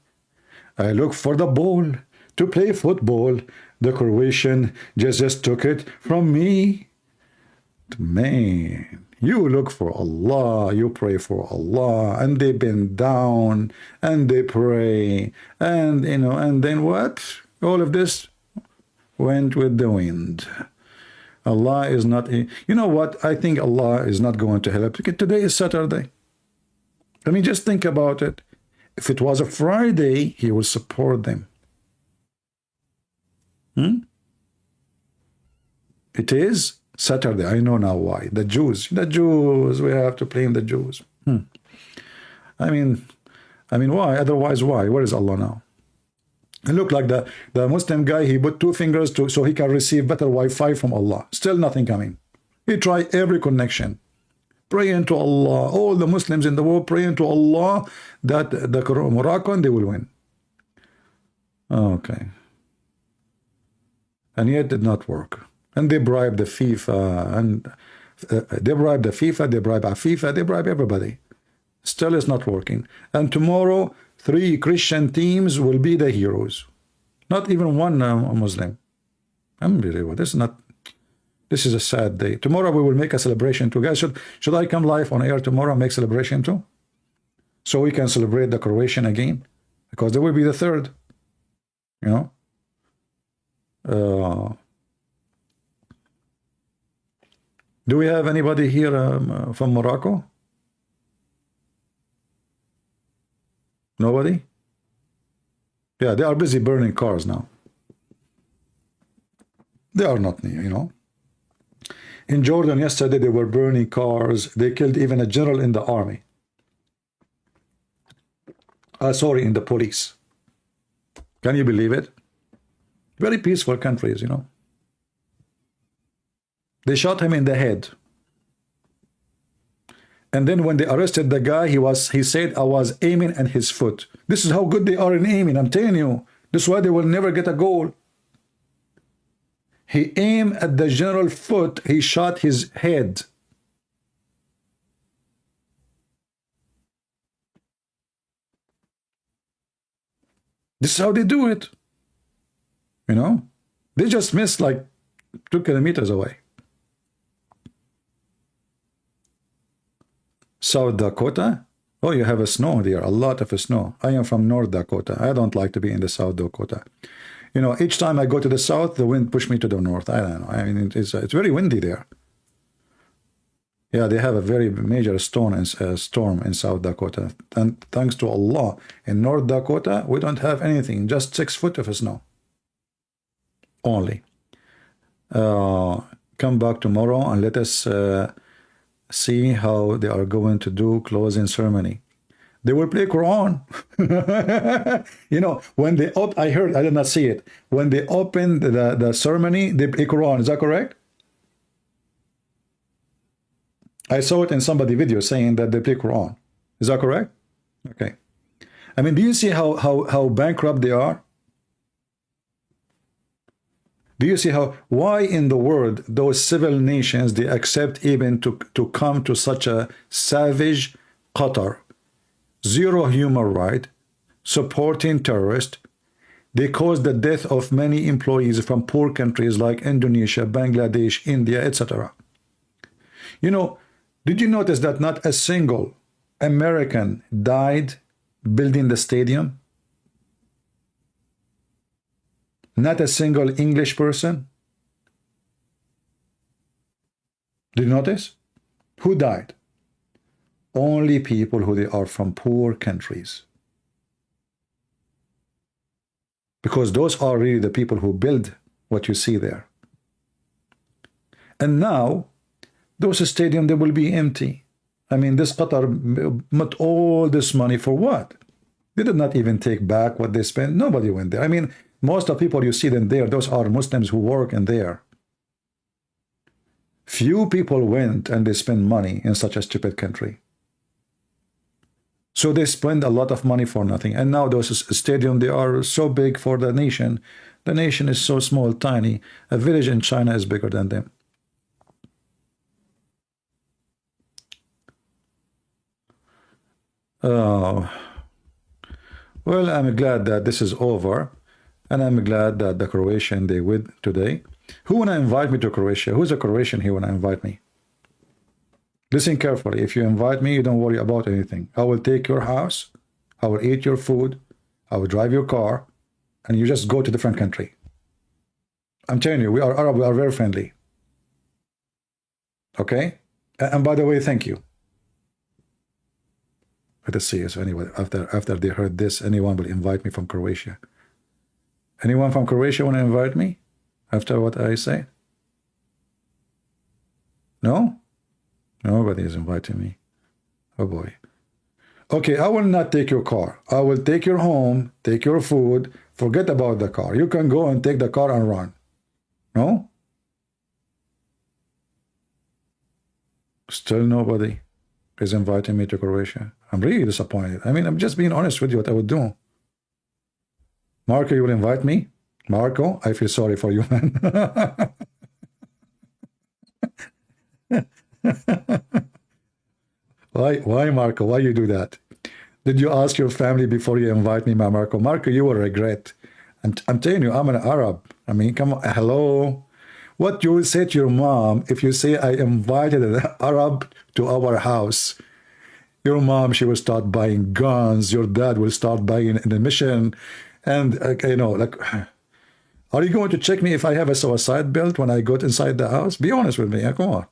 I look for the ball to play football. The Croatian just took it from me. Man, you look for Allah, you pray for Allah, and they bend down and they pray, and you know, and then what? All of this went with the wind. Allah is not a, you know what? I think Allah is not going to help. Today is Saturday. I mean, just think about it. If it was a Friday, He will support them. It is Saturday. I know now why. The Jews, we have to blame the Jews. I mean, why? Otherwise, why? Where is Allah now? It looked like the Muslim guy, he put 2 fingers so he can receive better Wi-Fi from Allah. Still nothing coming. He tried every connection. Praying to Allah. All the Muslims in the world praying to Allah that the Moroccan, they will win. Okay. And yet it did not work. And they bribed the FIFA, and they bribed the FIFA, they bribed FIFA, they bribed everybody. Still it's not working. And tomorrow, 3 Christian teams will be the heroes. Not even one Muslim. Unbelievable. This is a sad day. Tomorrow we will make a celebration too. Guys, should I come live on air tomorrow and make celebration too? So we can celebrate the Croatian again? Because they will be the 3rd. You know? Do we have anybody here from Morocco? Nobody? Yeah, they are busy burning cars now. They are not near, you know. In Jordan yesterday, they were burning cars. They killed even a general in the army. Sorry, in the police. Can you believe it? Very peaceful countries, you know. They shot him in the head. And then when they arrested the guy, he said, I was aiming at his foot. This is how good they are in aiming. I'm telling you. This is why they will never get a goal. He aimed at the general's foot. He shot his head. This is how they do it. You know? They just missed like 2 kilometers away. South Dakota? Oh, you have a snow there, a lot of snow. I am from North Dakota. I don't like to be in the South Dakota. You know, each time I go to the south, the wind pushes me to the north. I don't know. I mean, it's very windy there. Yeah, they have a very major storm in South Dakota. And thanks to Allah, in North Dakota, we don't have anything, just 6 foot of snow. Only. Come back tomorrow and let us see how they are going to do closing ceremony. They will play Quran. You know, when they I heard, I did not see it. When they open the ceremony, they play Quran. Is that correct? I saw it in somebody's video saying that they play Quran. Is that correct? Okay. I mean, do you see how bankrupt they are? Do you see why in the world those civil nations, they accept even to come to such a savage Qatar? Zero human right, supporting terrorists. They caused the death of many employees from poor countries like Indonesia, Bangladesh, India, etc. You know, did you notice that not a single American died building the stadium? Not a single English person? Did you notice? Who died? Only people who they are from poor countries. Because those are really the people who build what you see there. And now, those stadiums, they will be empty. I mean, this Qatar put all this money for what? They did not even take back what they spent. Nobody went there. I mean, most of the people you see them there, those are Muslims who work in there. Few people went and they spend money in such a stupid country. So they spend a lot of money for nothing. And now those stadiums, they are so big for the nation. The nation is so small, tiny. A village in China is bigger than them. Oh. Well, I'm glad that this is over. And I'm glad that the Croatian, they win today. Who wanna invite me to Croatia? Who's a Croatian here wanna invite me? Listen carefully. If you invite me, you don't worry about anything. I will take your house. I will eat your food. I will drive your car. And you just go to a different country. I'm telling you, we are Arab. We are very friendly. Okay? And by the way, thank you. Let us see. So anyway, after they heard this, anyone will invite me from Croatia. Anyone from Croatia want to invite me after what I say? No? Nobody is inviting me. Oh boy. Okay, I will not take your car. I will take your home, take your food. Forget about the car. You can go and take the car and run. No? Still nobody is inviting me to Croatia. I'm really disappointed. I mean, I'm just being honest with you what I would do. Marco, you will invite me? Marco, I feel sorry for you, man. Why, Marco? Why you do that? Did you ask your family before you invite me, Marco? Marco, you will regret. I'm telling you, I'm an Arab. I mean, come on, hello. What you will say to your mom if you say I invited an Arab to our house? Your mom, she will start buying guns. Your dad will start buying an emission. And, you know, like, are you going to check me if I have a suicide belt when I go inside the house? Be honest with me. Come on.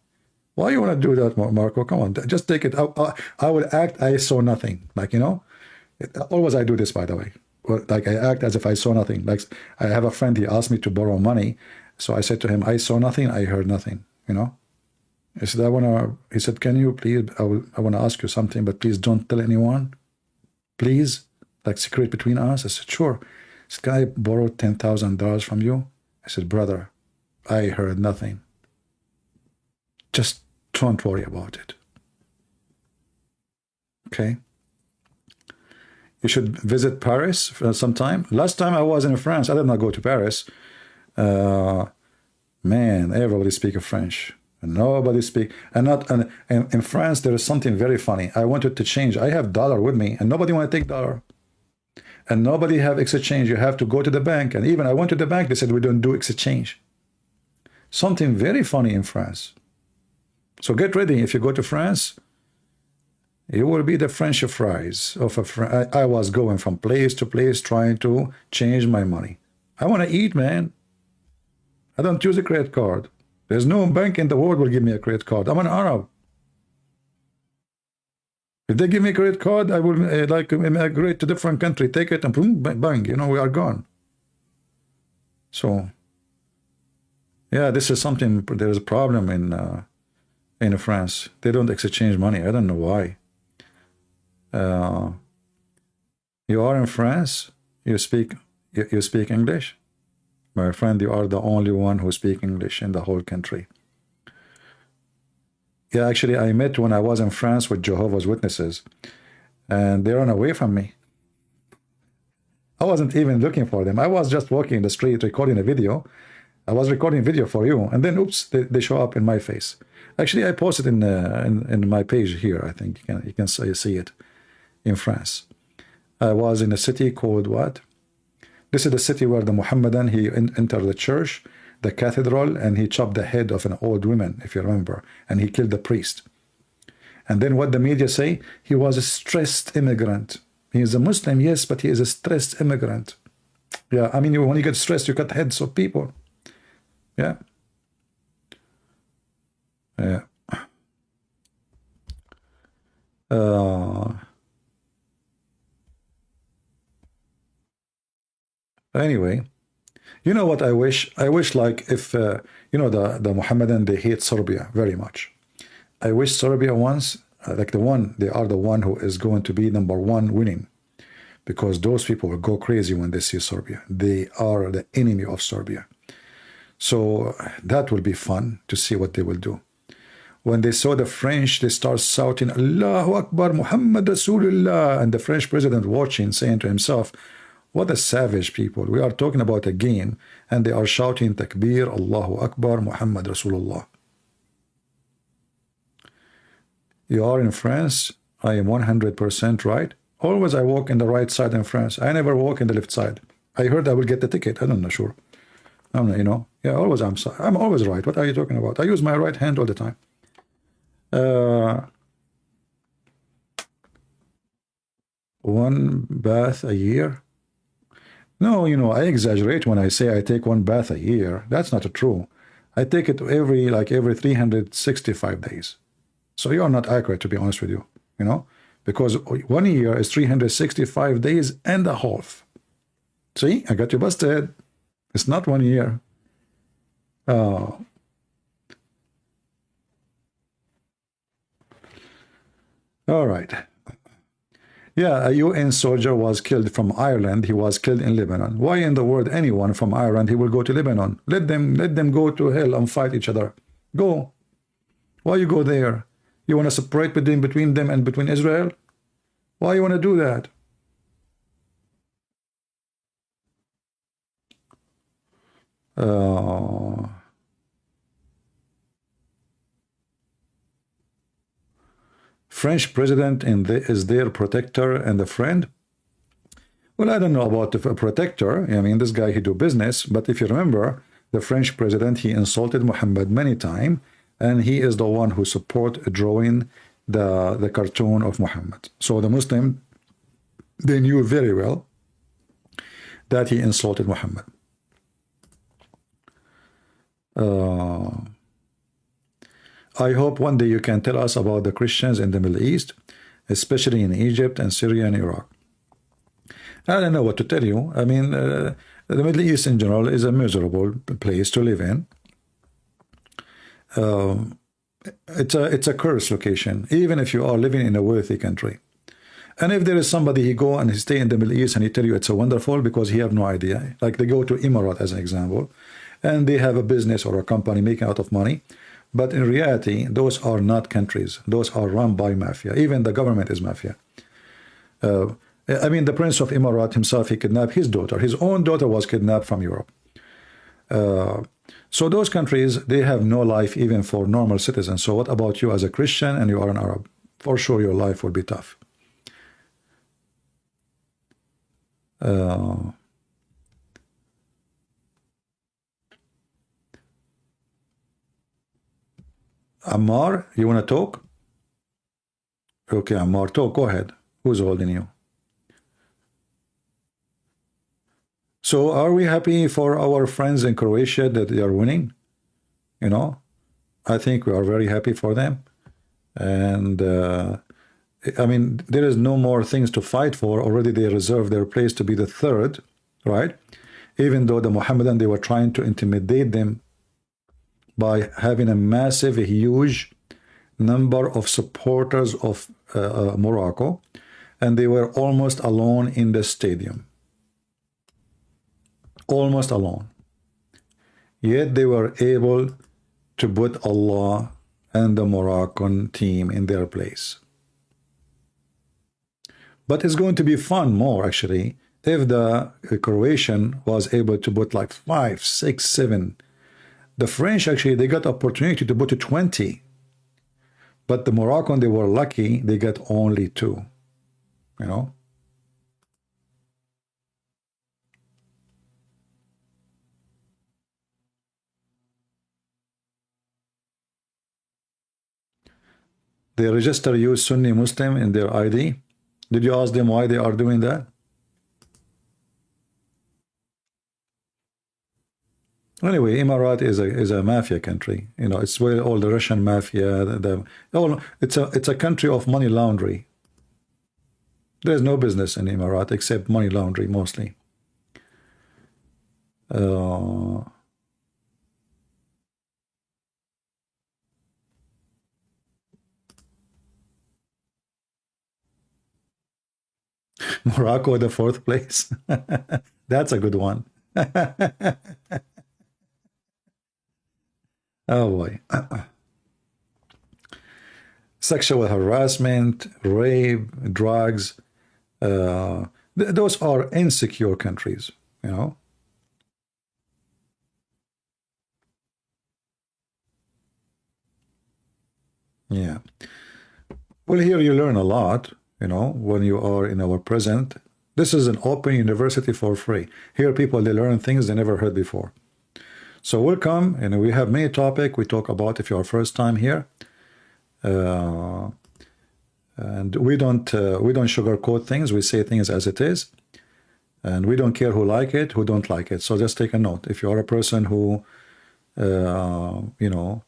Why you want to do that, Marco? Come on. Just take it. I will act I saw nothing. Like, you know, always I do this, by the way. Like, I act as if I saw nothing. Like, I have a friend, he asked me to borrow money. So I said to him, I saw nothing. I heard nothing, you know. He said, he said, can you please, I want to ask you something, but please don't tell anyone. Please, like secret between us. I said, sure. He said, can I borrow $10,000 from you? I said, brother, I heard nothing. Just don't worry about it. Okay? You should visit Paris sometime. Last time I was in France, I did not go to Paris. Man, everybody speaks French. Nobody speak, and not and in France there is something very funny. I wanted to change. I have dollar with me, and nobody want to take dollar, and nobody have exchange. You have to go to the bank, and even I went to the bank. They said we don't do exchange. Something very funny in France. So get ready. If you go to France, you will be the French fries of a. I was going from place to place trying to change my money. I want to eat, man. I don't use a credit card. There's no bank in the world will give me a credit card. I'm an Arab. If they give me a credit card, I will like immigrate to different country, take it, and boom, bang, you know, we are gone. So, yeah, this is something. There is a problem in France. They don't exchange money. I don't know why. You are in France. You speak English. My friend, you are the only one who speaks English in the whole country. Yeah, actually, I met when I was in France with Jehovah's Witnesses, and they ran away from me. I wasn't even looking for them. I was just walking in the street recording a video. I was recording a video for you, and then, oops, they show up in my face. Actually, I posted in my page here. I think you can see it in France. I was in a city called what? This is the city where the Muhammadan, he entered the church, the cathedral, and he chopped the head of an old woman, if you remember, and he killed the priest. And then what the media say? He was a stressed immigrant. He is a Muslim, yes, but he is a stressed immigrant. Yeah, I mean, when you get stressed, you cut heads of people. Yeah. Yeah. Anyway, you know what I wish? I wish like if, you know, the Mohammedan, they hate Serbia very much. I wish Serbia once, like they are the one who is going to be #1 winning. Because those people will go crazy when they see Serbia. They are the enemy of Serbia. So that will be fun to see what they will do. When they saw the French, they start shouting, Allahu Akbar, Muhammad Rasulullah. And the French president watching, saying to himself, what a savage people. We are talking about a game, and they are shouting Takbir, Allahu Akbar, Muhammad Rasulullah. You are in France. I am 100% right. Always I walk in the right side in France. I never walk in the left side. I heard I will get the ticket. I don't know, sure. I'm not, you know. Yeah, always I'm always right. What are you talking about? I use my right hand all the time. One bath a year? No, you know, I exaggerate when I say I take one bath a year. That's not true. I take it every 365 days. So you're not accurate, to be honest with you, you know, because 1 year is 365 days and a half. See, I got you busted. It's not 1 year. All right. Yeah, a UN soldier was killed from Ireland. He was killed in Lebanon. Why in the world anyone from Ireland, he will go to Lebanon? Let them go to hell and fight each other. Go. Why you go there? You want to separate between them and between Israel? Why you want to do that? French president is their protector and a friend? Well, I don't know about the protector. I mean, this guy, he do business. But if you remember, the French president, he insulted Muhammad many times. And he is the one who support drawing the cartoon of Muhammad. So the Muslim, they knew very well that he insulted Muhammad. I hope one day you can tell us about the Christians in the Middle East, especially in Egypt and Syria and Iraq. I don't know what to tell you. I mean, the Middle East in general is a miserable place to live in. it's a cursed location, even if you are living in a wealthy country. And if there is somebody, he go and he stay in the Middle East and he tell you it's a wonderful because he have no idea. Like they go to Emirat as an example, and they have a business or a company making out of money. But in reality, those are not countries. Those are run by mafia. Even the government is mafia. I mean, the Prince of Emirat himself, he kidnapped his daughter. His own daughter was kidnapped from Europe. So those countries, they have no life even for normal citizens. So what about you as a Christian and you are an Arab? For sure, your life will be tough. Ammar, you want to talk? Okay, Ammar, talk. Go ahead. Who's holding you? So are we happy for our friends in Croatia that they are winning? You know, I think we are very happy for them. And I mean, there is no more things to fight for. Already they reserved their place to be the third, right? Even though the Mohammedan, they were trying to intimidate them by having a massive, huge number of supporters of Morocco, and they were almost alone in the stadium. Almost alone. Yet they were able to put Allah and the Moroccan team in their place. But it's going to be fun more, actually, if the Croatian was able to put like 5, 6, 7. The French, actually, they got opportunity to put to 20. But the Moroccan, they were lucky, they got only 2, you know? They register you Sunni Muslim in their ID. Did you ask them why they are doing that? Anyway, Emirat is a mafia country. You know, it's where all the Russian mafia, it's a country of money laundry. There's no business in Emirat except money laundry mostly. Morocco, the 4th place. That's a good one. Oh boy. Sexual harassment, rape, drugs. Those are insecure countries, you know. Yeah. Well, here you learn a lot, you know, when you are in our present. This is an open university for free. Here people, they learn things they never heard before. So welcome, and we have many topics we talk about if you are first time here. And we don't sugarcoat things. We say things as it is, and we don't care who like it, who don't like it. So just take a note. If you are a person who, you know,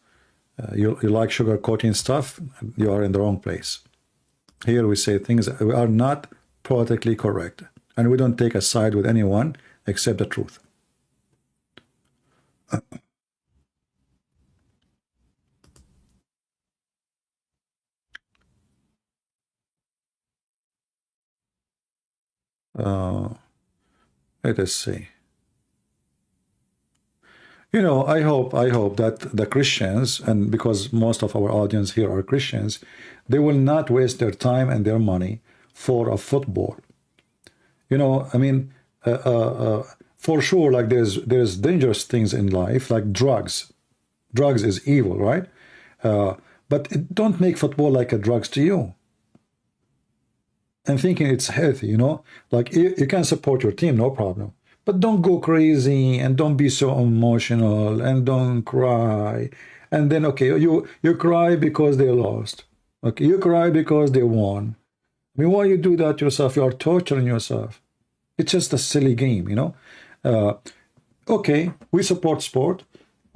you like sugarcoating stuff, you are in the wrong place. Here we say things we are not politically correct, and we don't take a side with anyone except the truth. Let us see. You know, I hope that the Christians, and because most of our audience here are Christians, they will not waste their time and their money for a football. You know, I mean, for sure, like there's dangerous things in life, like drugs. Drugs is evil, right? But don't make football like a drugs to you. And thinking it's healthy, you know, like you can support your team, no problem. But don't go crazy and don't be so emotional and don't cry. And then, okay, you cry because they lost. Okay, you cry because they won. I mean, why you do that yourself? You are torturing yourself. It's just a silly game, you know. Okay, we support sport.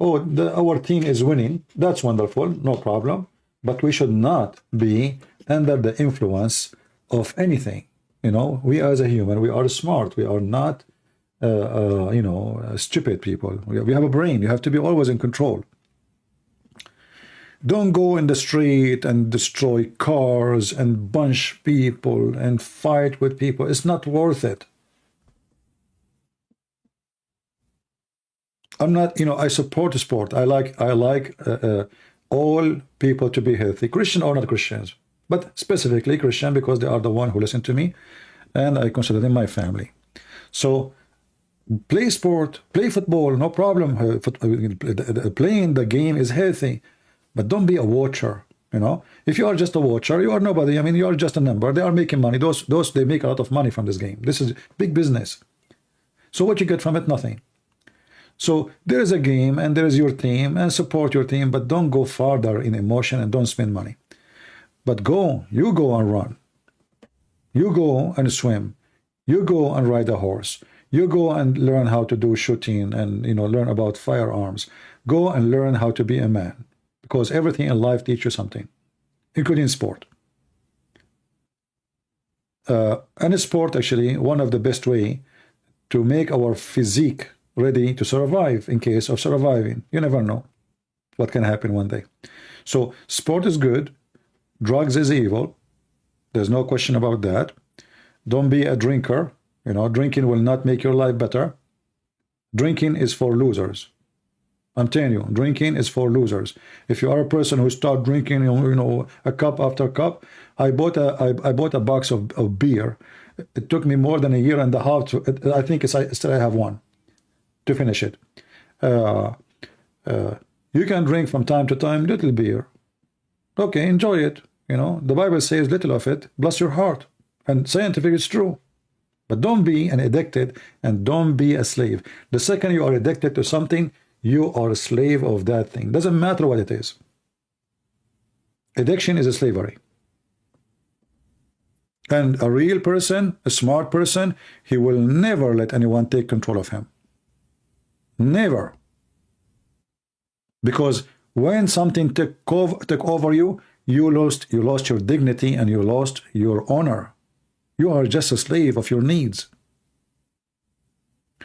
Oh, our team is winning. That's wonderful, no problem. But we should not be under the influence of anything. You know, we as a human, we are smart. We are not, you know, stupid people. We have a brain. You have to be always in control. Don't go in the street and destroy cars and bunch people and fight with people. It's not worth it. I'm not, I support sport. I like all people to be healthy, Christian or not Christians, but specifically Christian because they are the one who listen to me, and I consider them my family. So play sport, play football, no problem. Playing the game is healthy, but don't be a watcher. If you are just a watcher, you are nobody. I mean, you are just a number. They are making money. Those they make a lot of money from this game. This is big business. So what you get from it? Nothing. So there is a game and there is your team, and support your team, but don't go farther in emotion and don't spend money. But you go and run. You go and swim. You go and ride a horse. You go and learn how to do shooting and learn about firearms. Go and learn how to be a man, because everything in life teaches you something, including sport. And sport, actually, one of the best way to make our physique ready to survive in case of surviving. You never know what can happen one day. So sport is good. Drugs is evil. There's no question about that. Don't be a drinker. Drinking will not make your life better. Drinking is for losers. I'm telling you, drinking is for losers. If you are a person who start drinking, a cup after cup. I bought a box of beer. It took me more than a year and a half to. I think still I have one to finish it. You can drink from time to time little beer. Okay, enjoy it. The Bible says little of it, bless your heart. And scientific is true. But don't be an addicted and don't be a slave. The second you are addicted to something, you are a slave of that thing. Doesn't matter what it is. Addiction is a slavery. And a real person, a smart person, he will never let anyone take control of him. Never. Because when something took over you, you lost your dignity and you lost your honor. You are just a slave of your needs.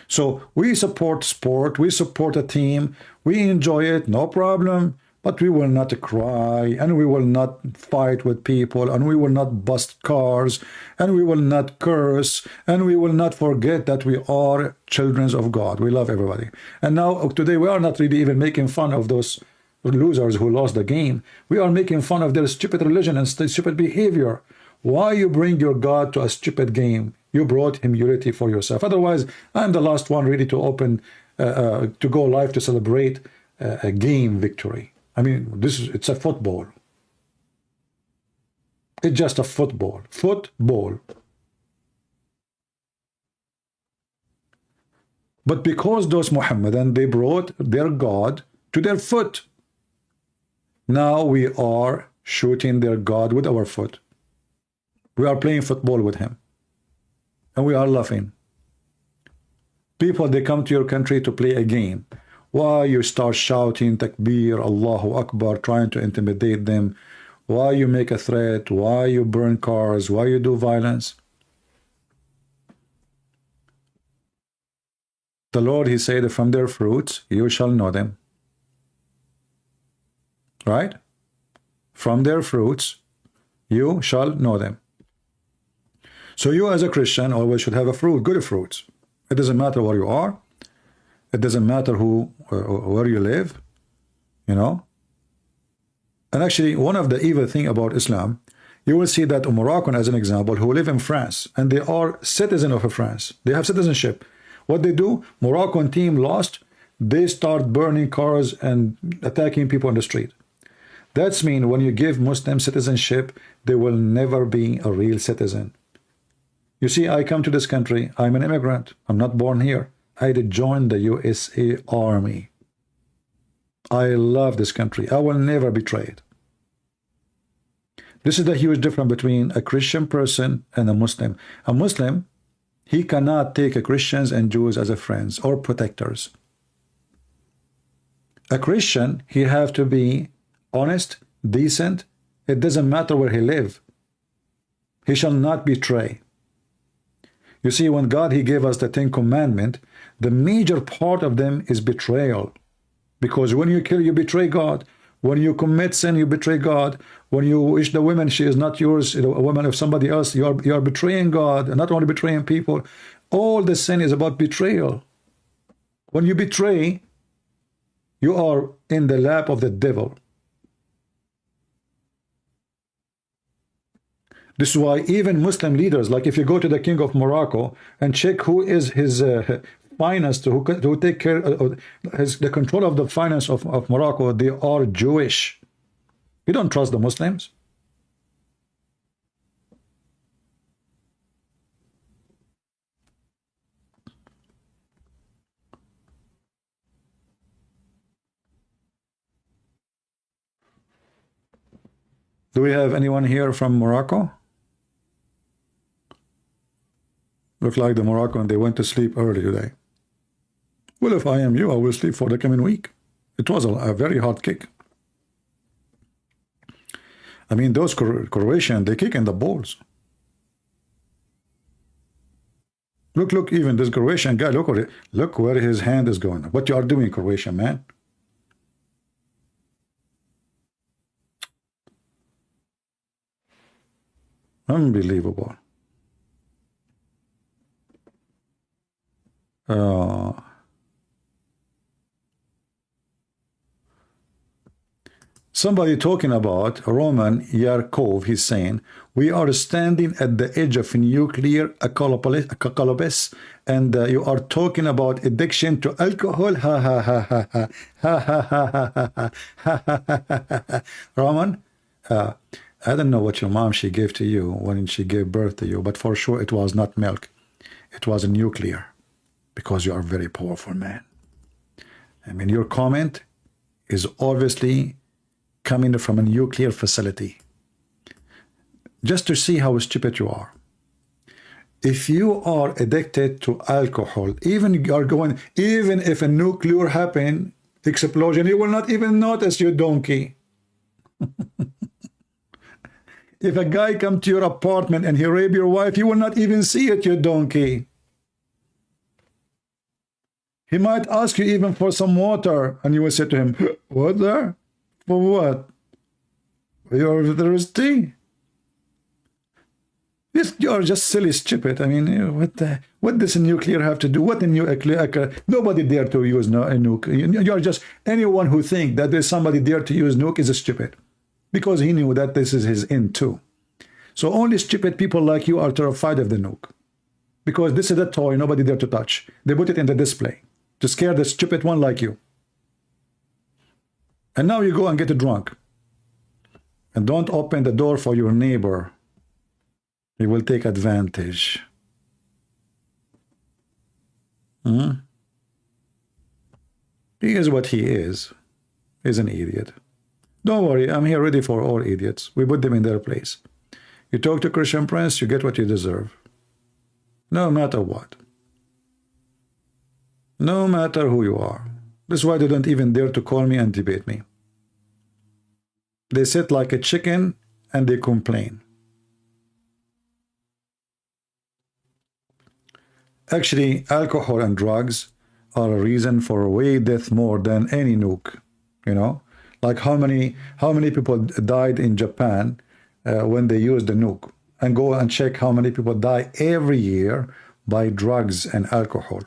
So we support sport, we support a team, we enjoy it, no problem, but we will not cry, and we will not fight with people, and we will not bust cars, and we will not curse, and we will not forget that we are children of God. We love everybody. And now today we are not really even making fun of those losers who lost the game. We are making fun of their stupid religion and stupid behavior. Why you bring your God to a stupid game? You brought him unity for yourself. Otherwise, I'm the last one ready to open, to go live to celebrate a game victory. I mean, it's a football. It's just a football. Football. But because those Muhammadan, they brought their God to their foot. Now we are shooting their God with our foot. We are playing football with him. And we are laughing. People, they come to your country to play a game. Why you start shouting Takbir, Allahu Akbar, trying to intimidate them? Why you make a threat? Why you burn cars? Why you do violence? The Lord, he said, from their fruits you shall know them. Right? From their fruits you shall know them. So you as a Christian always should have a fruit, good fruits. It doesn't matter where you are. It doesn't matter where you live, And actually, one of the evil thing about Islam, you will see that a Moroccan, as an example, who live in France, and they are citizen of France. They have citizenship. What they do, Moroccan team lost, they start burning cars and attacking people on the street. That's mean when you give Muslim citizenship, they will never be a real citizen. You see, I come to this country, I'm an immigrant, I'm not born here. I did join the USA Army. I love this country. I will never betray it. This is the huge difference between a Christian person and a Muslim. A Muslim, he cannot take Christians and Jews as a friends or protectors. A Christian, he have to be honest, decent. It doesn't matter where he live. He shall not betray. You see, when God, he gave us the 10 Commandments, the major part of them is betrayal. Because when you kill, you betray God. When you commit sin, you betray God. When you wish the woman she is not yours, a woman of somebody else, you are betraying God, and not only betraying people. All the sin is about betrayal. When you betray, you are in the lap of the devil. This is why even Muslim leaders, like if you go to the king of Morocco and check who is his finance, who take care of the control of the finance of Morocco, they are Jewish. You don't trust the Muslims? Do we have anyone here from Morocco? Look like the Moroccan, they went to sleep early today. Well, if I am you, I will sleep for the coming week. It was a very hard kick. I mean, those Croatian, they kick in the balls. Look, even this Croatian guy, look where his hand is going. What you are doing, Croatian man? Unbelievable. Somebody talking about Roman Yarkov, he's saying, we are standing at the edge of nuclear apocalypse, and you are talking about addiction to alcohol. Ha ha ha ha ha ha ha ha ha ha. Roman, I don't know what your mom she gave to you when she gave birth to you, but for sure it was not milk. It was a nuclear, because you are a very powerful man. I mean, your comment is obviously coming from a nuclear facility. Just to see how stupid you are. If you are addicted to alcohol, even if a nuclear explosion, you will not even notice, you donkey. If a guy come to your apartment and he rape your wife, you will not even see it, you donkey. He might ask you even for some water, and you will say to him, water? For what? You're thirsty? You are just silly, stupid. I mean, what does a nuclear have to do? What a nuclear? Nobody dare to use a nuke. You are just, anyone who think that there's somebody dare to use nuke is a stupid, because he knew that this is his end too. So only stupid people like you are terrified of the nuke, because this is a toy nobody dare to touch. They put it in the display to scare the stupid one like you. And now you go and get drunk. And don't open the door for your neighbor. He will take advantage. He is what he is. He's an idiot. Don't worry, I'm here ready for all idiots. We put them in their place. You talk to Christian Prince, you get what you deserve. No matter what. No matter who you are. That's why they don't even dare to call me and debate me. They sit like a chicken and they complain. Actually, alcohol and drugs are a reason for way death more than any nuke. You know, like how many people died in Japan when they used the nuke, and go and check how many people die every year by drugs and alcohol.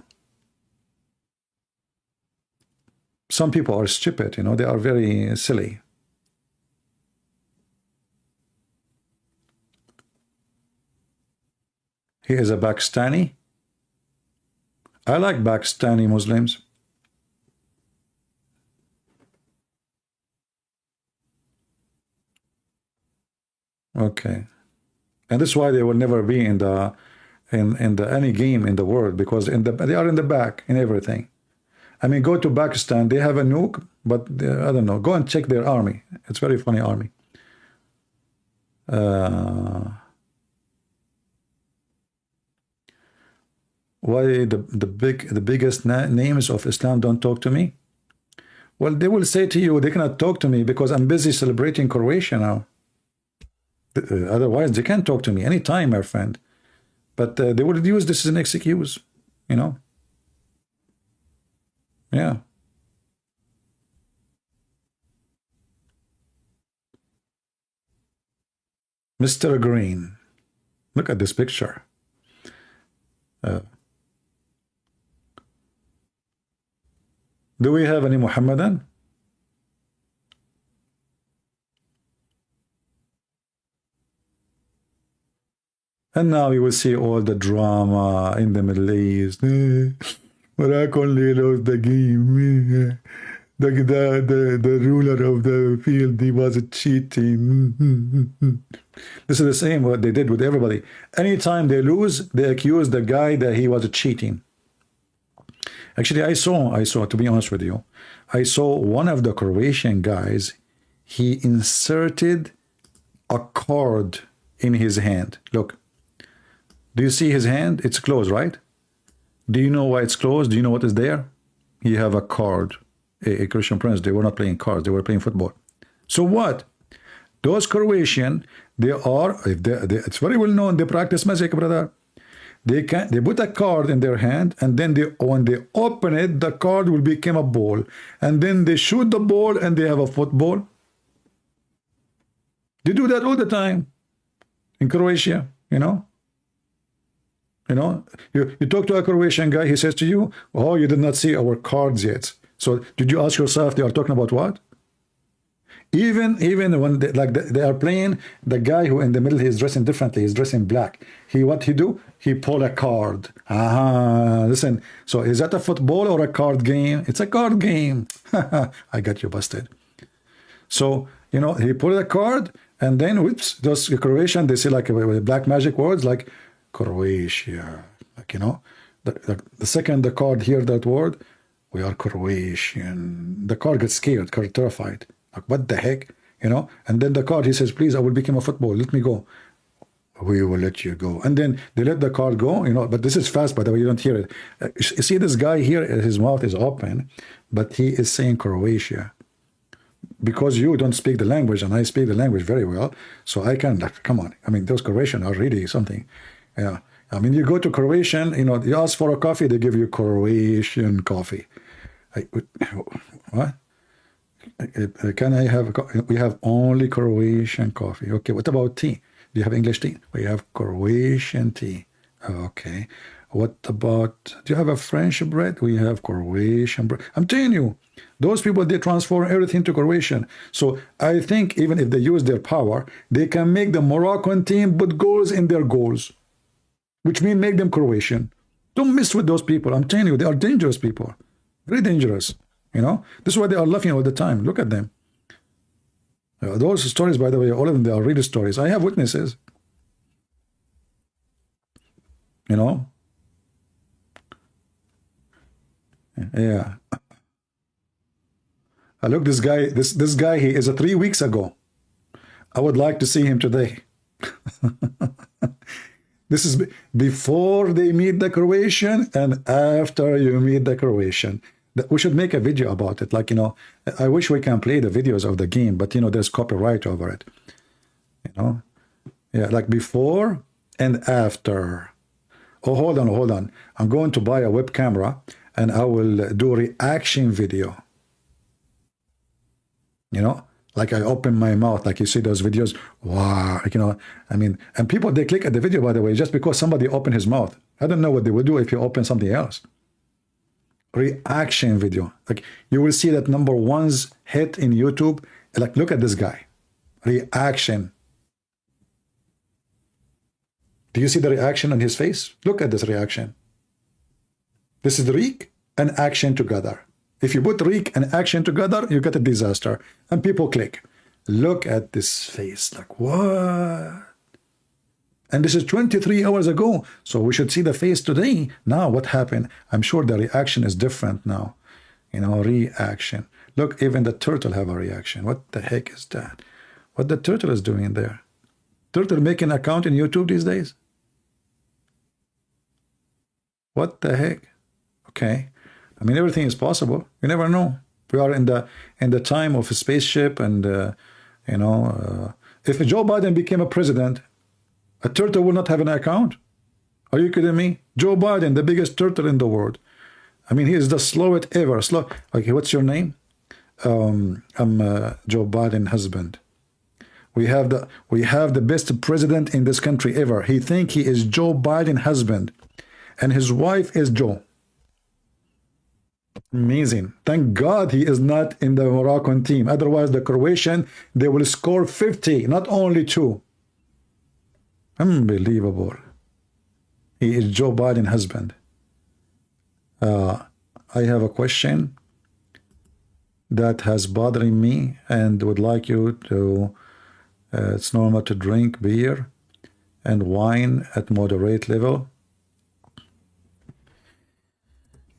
Some people are stupid, you know, they are very silly. He is a Pakistani. I like Pakistani Muslims. Okay. And this is why they will never be in the any game in the world, because they are in the back in everything. I mean, go to Pakistan, they have a nuke, but I don't know. Go and check their army. It's very funny army. Why the biggest names of Islam don't talk to me? Well, they will say to you, they cannot talk to me because I'm busy celebrating Croatia now. Otherwise, they can't talk to me anytime, my friend. But they would use this as an excuse, you know. Yeah. Mr. Green. Look at this picture. Do we have any Muhammadan? And now you will see all the drama in the Middle East. Iraq only lost the game. The ruler of the field, he was cheating. This is the same what they did with everybody. Anytime they lose, they accuse the guy that he was cheating. Actually, I saw, to be honest with you, I saw one of the Croatian guys, he inserted a card in his hand. Look. Do you see his hand? It's closed, right? Do you know why it's closed? Do you know what is there? You have a card. A Christian prince, they were not playing cards, they were playing football. So what? Those Croatian, it's very well known, they practice magic, brother. They put a card in their hand, and then when they open it, the card will become a ball. And then they shoot the ball and they have a football. They do that all the time in Croatia, you know. You talk to a Croatian guy, he says to you, oh, you did not see our cards yet. So did you ask yourself, they are talking about what? Even when they are playing, the guy who in the middle, he's dressing differently, he's dressing black. What he do? He pull a card. Listen, so is that a football or a card game? It's a card game. I got you busted. So, he pulled a card, and then, whoops, those Croatian, they say like black magic words like Croatia, the second the card hear that word, we are Croatian, the card gets scared, terrified, like what the heck, and then the card, he says, please, I will become a football, let me go. We will let you go. And then they let the card go, but this is fast, by the way, you don't hear it. You see this guy here, his mouth is open, but he is saying Croatia. Because you don't speak the language, and I speak the language very well, so I can, come on, those Croatian are really something. Yeah, you go to Croatian, you ask for a coffee, they give you Croatian coffee. What? Can I have we have only Croatian coffee. Okay, what about tea? Do you have English tea? We have Croatian tea. Okay. What about, do you have a French bread? We have Croatian bread. I'm telling you, those people, they transform everything to Croatian. So I think even if they use their power, they can make the Moroccan team put goals in their goals, which means make them Croatian. Don't mess with those people. I'm telling you, they are dangerous people. Very dangerous. This is why they are laughing all the time. Look at them. Those stories, by the way, all of them, they are real stories. I have witnesses. Yeah. Look, this guy, he is 3 weeks ago. I would like to see him today. This is before they meet the Croatian and after you meet the Croatian. We should make a video about it. I wish we can play the videos of the game, but there's copyright over it. Yeah, like before and after. Oh, hold on. I'm going to buy a web camera and I will do a reaction video. Like I open my mouth, like you see those videos. Wow, and people, they click at the video, by the way, just because somebody opened his mouth. I don't know what they would do if you open something else. Reaction video. Like you will see that #1's hit in YouTube. Like, look at this guy. Reaction. Do you see the reaction on his face? Look at this reaction. This is Reek and action together. If you put Reek and action together, you get a disaster. And people click. Look at this face. Like, what? And this is 23 hours ago. So we should see the face today. Now, what happened? I'm sure the reaction is different now. Reaction. Look, even the turtle have a reaction. What the heck is that? What the turtle is doing there? Turtle making an account in YouTube these days? What the heck? Okay. Everything is possible. You never know. We are in the time of a spaceship, and if Joe Biden became a president, a turtle will not have an account. Are you kidding me? Joe Biden, the biggest turtle in the world. He is the slowest ever. Okay, what's your name? I'm Joe Biden's husband. We have the best president in this country ever. He think he is Joe Biden husband, and his wife is Joe. Amazing. Thank God he is not in the Moroccan team. Otherwise, the Croatian, they will score 50, not only 2. Unbelievable. He is Joe Biden husband. I have a question that has bothering me and would like you to, it's normal to drink beer and wine at moderate level.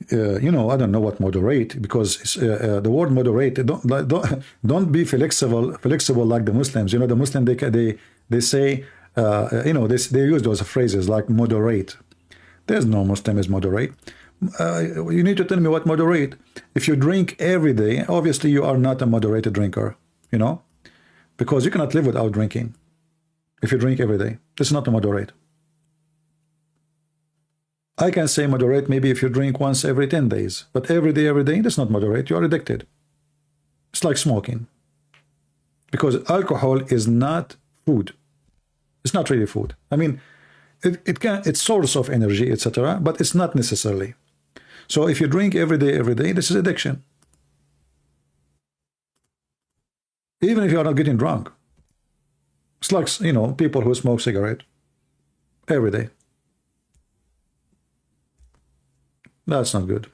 You know, I don't know what moderate, because the word moderate, don't be flexible like the Muslims. You know, the Muslim, they say, you know, they use those phrases like moderate. There's no Muslim is moderate. You need to tell me what moderate. If you drink every day, obviously you are not a moderated drinker, you know, because you cannot live without drinking. If you drink every day, it's not a moderate. I can say moderate maybe if you drink once every 10 days, but every day, that's not moderate. You are addicted. It's like smoking, because alcohol is not food. It's not really food. I mean, it's source of energy, etc., but it's not necessarily. So if you drink every day, this is addiction. Even if you are not getting drunk. It's like, you know, people who smoke cigarette every day. That's not good.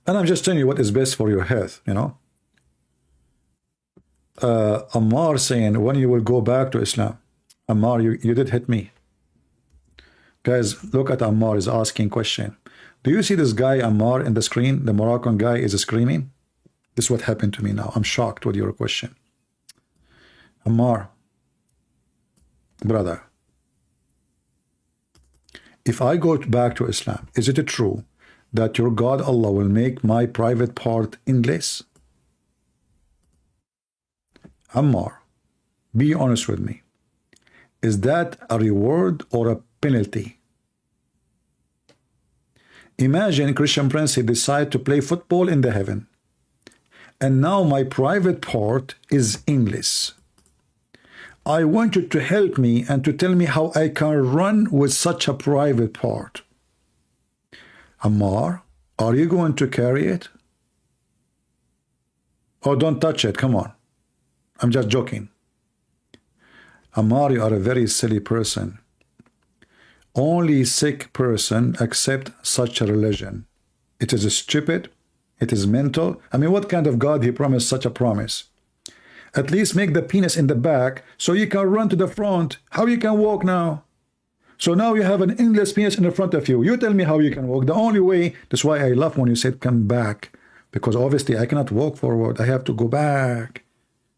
And I'm just telling you what is best for your health, you know. Ammar saying, when you will go back to Islam? Ammar, you did hit me. Guys, look at Ammar is asking question. Do you see this guy Ammar in the screen? The Moroccan guy is screaming. This is what happened to me now. I'm shocked with your question. Ammar, brother, if I go back to Islam, is it true that your God Allah will make my private part endless? Ammar, be honest with me. Is that a reward or a penalty? Imagine Christian Prince, he decide to play football in the heaven, and now my private part is endless. I want you to help me and to tell me how I can run with such a private part. Ammar, are you going to carry it? Oh, don't touch it, come on. I'm just joking. Ammar, you are a very silly person. Only sick person accept such a religion. It is stupid. It is mental. I mean, what kind of God he promised such a promise? At least make the penis in the back so you can run to the front. How you can walk now? So now you have an endless penis in the front of you. You tell me how you can walk. The only way, that's why I love when you said come back. Because obviously I cannot walk forward. I have to go back.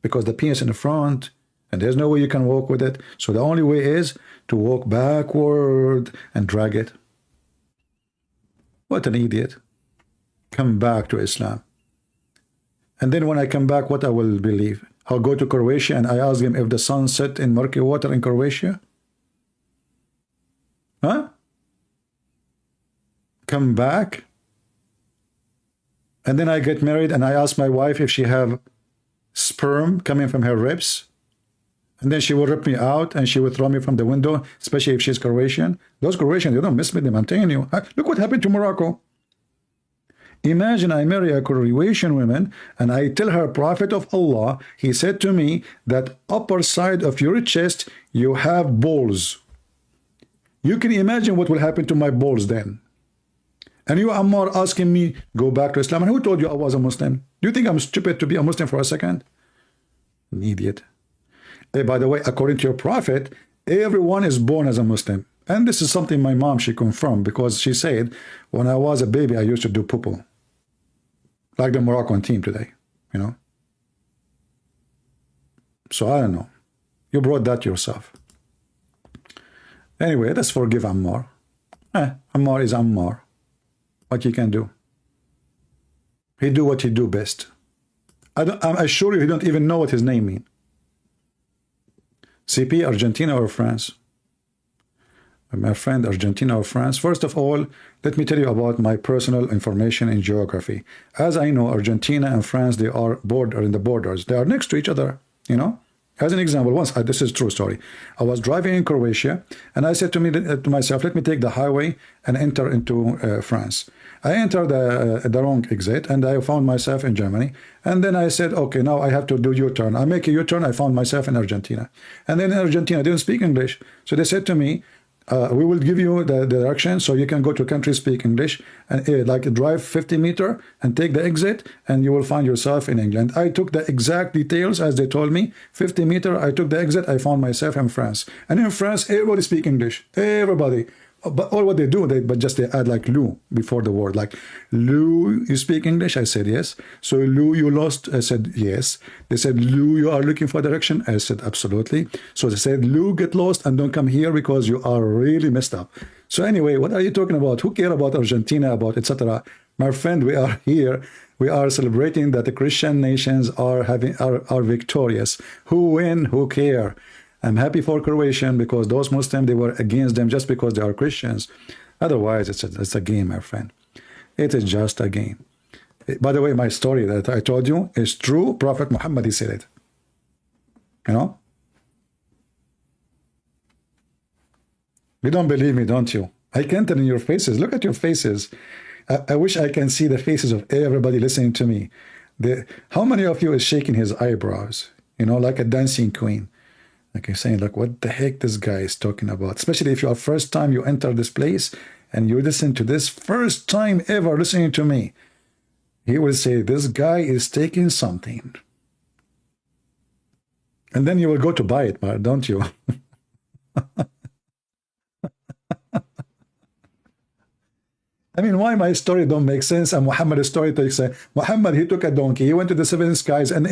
Because the penis in the front, and there's no way you can walk with it. So the only way is to walk backward and drag it. What an idiot. Come back to Islam. And then when I come back, what I will believe? I'll go to Croatia and I ask him if the sun set in murky water in Croatia. Huh? Come back. And then I get married and I ask my wife if she have sperm coming from her ribs. And then she will rip me out and she will throw me from the window, especially if she's Croatian. Those Croatians, they don't mess with them, I'm telling you. Look what happened to Morocco. Imagine I marry a Croatian woman and I tell her, Prophet of Allah, he said to me that upper side of your chest, you have balls. You can imagine what will happen to my balls then. And you, Ammar, asking me, go back to Islam. And who told you I was a Muslim? Do you think I'm stupid to be a Muslim for a second? An idiot. Hey, by the way, according to your prophet, everyone is born as a Muslim. And this is something my mom, she confirmed, because she said, when I was a baby, I used to do poo-poo. Like the Moroccan team today, you know. So I don't know. You brought that yourself. Anyway, let's forgive Ammar. Ammar is Ammar. What you can do. He do what he do best. I assure you, he don't even know what his name means. CP, Argentina or France? My friend, Argentina or France? First of all, let me tell you about my personal information in geography. As I know, Argentina and France, they are in the borders. They are next to each other. you know. As an example, once, this is a true story. I was driving in Croatia, and I said to myself, let me take the highway and enter into France. I entered the wrong exit, and I found myself in Germany. And then I said, okay, now I have to do U-turn. I make a U-turn, I found myself in Argentina. And then in Argentina, I didn't speak English. So they said to me, we will give you the direction so you can go to country speak English and like drive 50 meters and take the exit, and you will find yourself in England. I took the exact details as they told me. 50 meters, I took the exit, I found myself in France. And in France, everybody speak English. Everybody. But all what they do, they add like Lou before the word. Like, Lou, you speak English? I said yes. So, Lou, you lost? I said yes. They said, Lou, you are looking for direction? I said absolutely. So they said, Lou, get lost and don't come here because you are really messed up. So anyway, what are you talking about? Who care about Argentina, about etc.? My friend, we are here. We are celebrating that the Christian nations are victorious. Who win? Who care? I'm happy for Croatian because those Muslims, they were against them just because they are Christians. Otherwise, it's a game, my friend. It is just a game. By the way, my story that I told you is true. Prophet Muhammad, he said it. You know? You don't believe me, don't you? I can't tell in your faces. Look at your faces. I wish I can see the faces of everybody listening to me. How many of you is shaking his eyebrows? You know, like a dancing queen. Like you're saying, like, what the heck this guy is talking about? Especially if you are first time you enter this place and you listen to this, first time ever listening to me. He will say, this guy is taking something. And then you will go to buy it, don't you? I mean, why my story don't make sense and Muhammad's story takes sense? Muhammad, he took a donkey, he went to the seven skies, and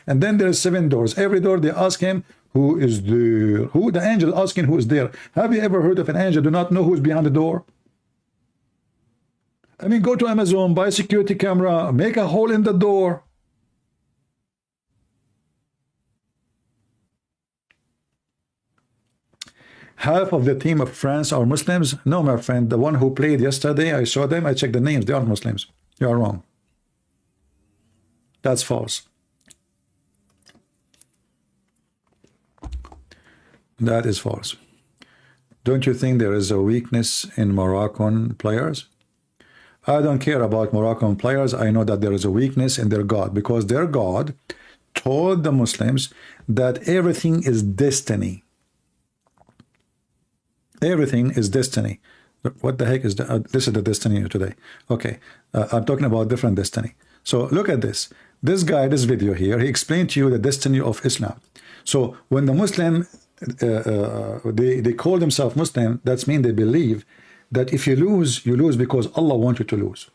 then there's seven doors. Every door they ask him, who is there? Who? The angel asking who is there. Have you ever heard of an angel do not know who's behind the door? I mean, go to Amazon, buy a security camera, make a hole in the door. Half of the team of France are Muslims? No, my friend. The one who played yesterday, I saw them, I checked the names. They aren't Muslims. You are wrong. That's false. That is false. Don't you think there is a weakness in Moroccan players? I don't care about Moroccan players. I know that there is a weakness in their God, because their God told the Muslims that everything is destiny. Everything is destiny. What the heck is that? This is the destiny today. Okay, I'm talking about different destiny. So look at this. This guy, this video here, he explained to you the destiny of Islam. So when the Muslim, they call themselves Muslim, that means they believe that if you lose because Allah wants you to lose.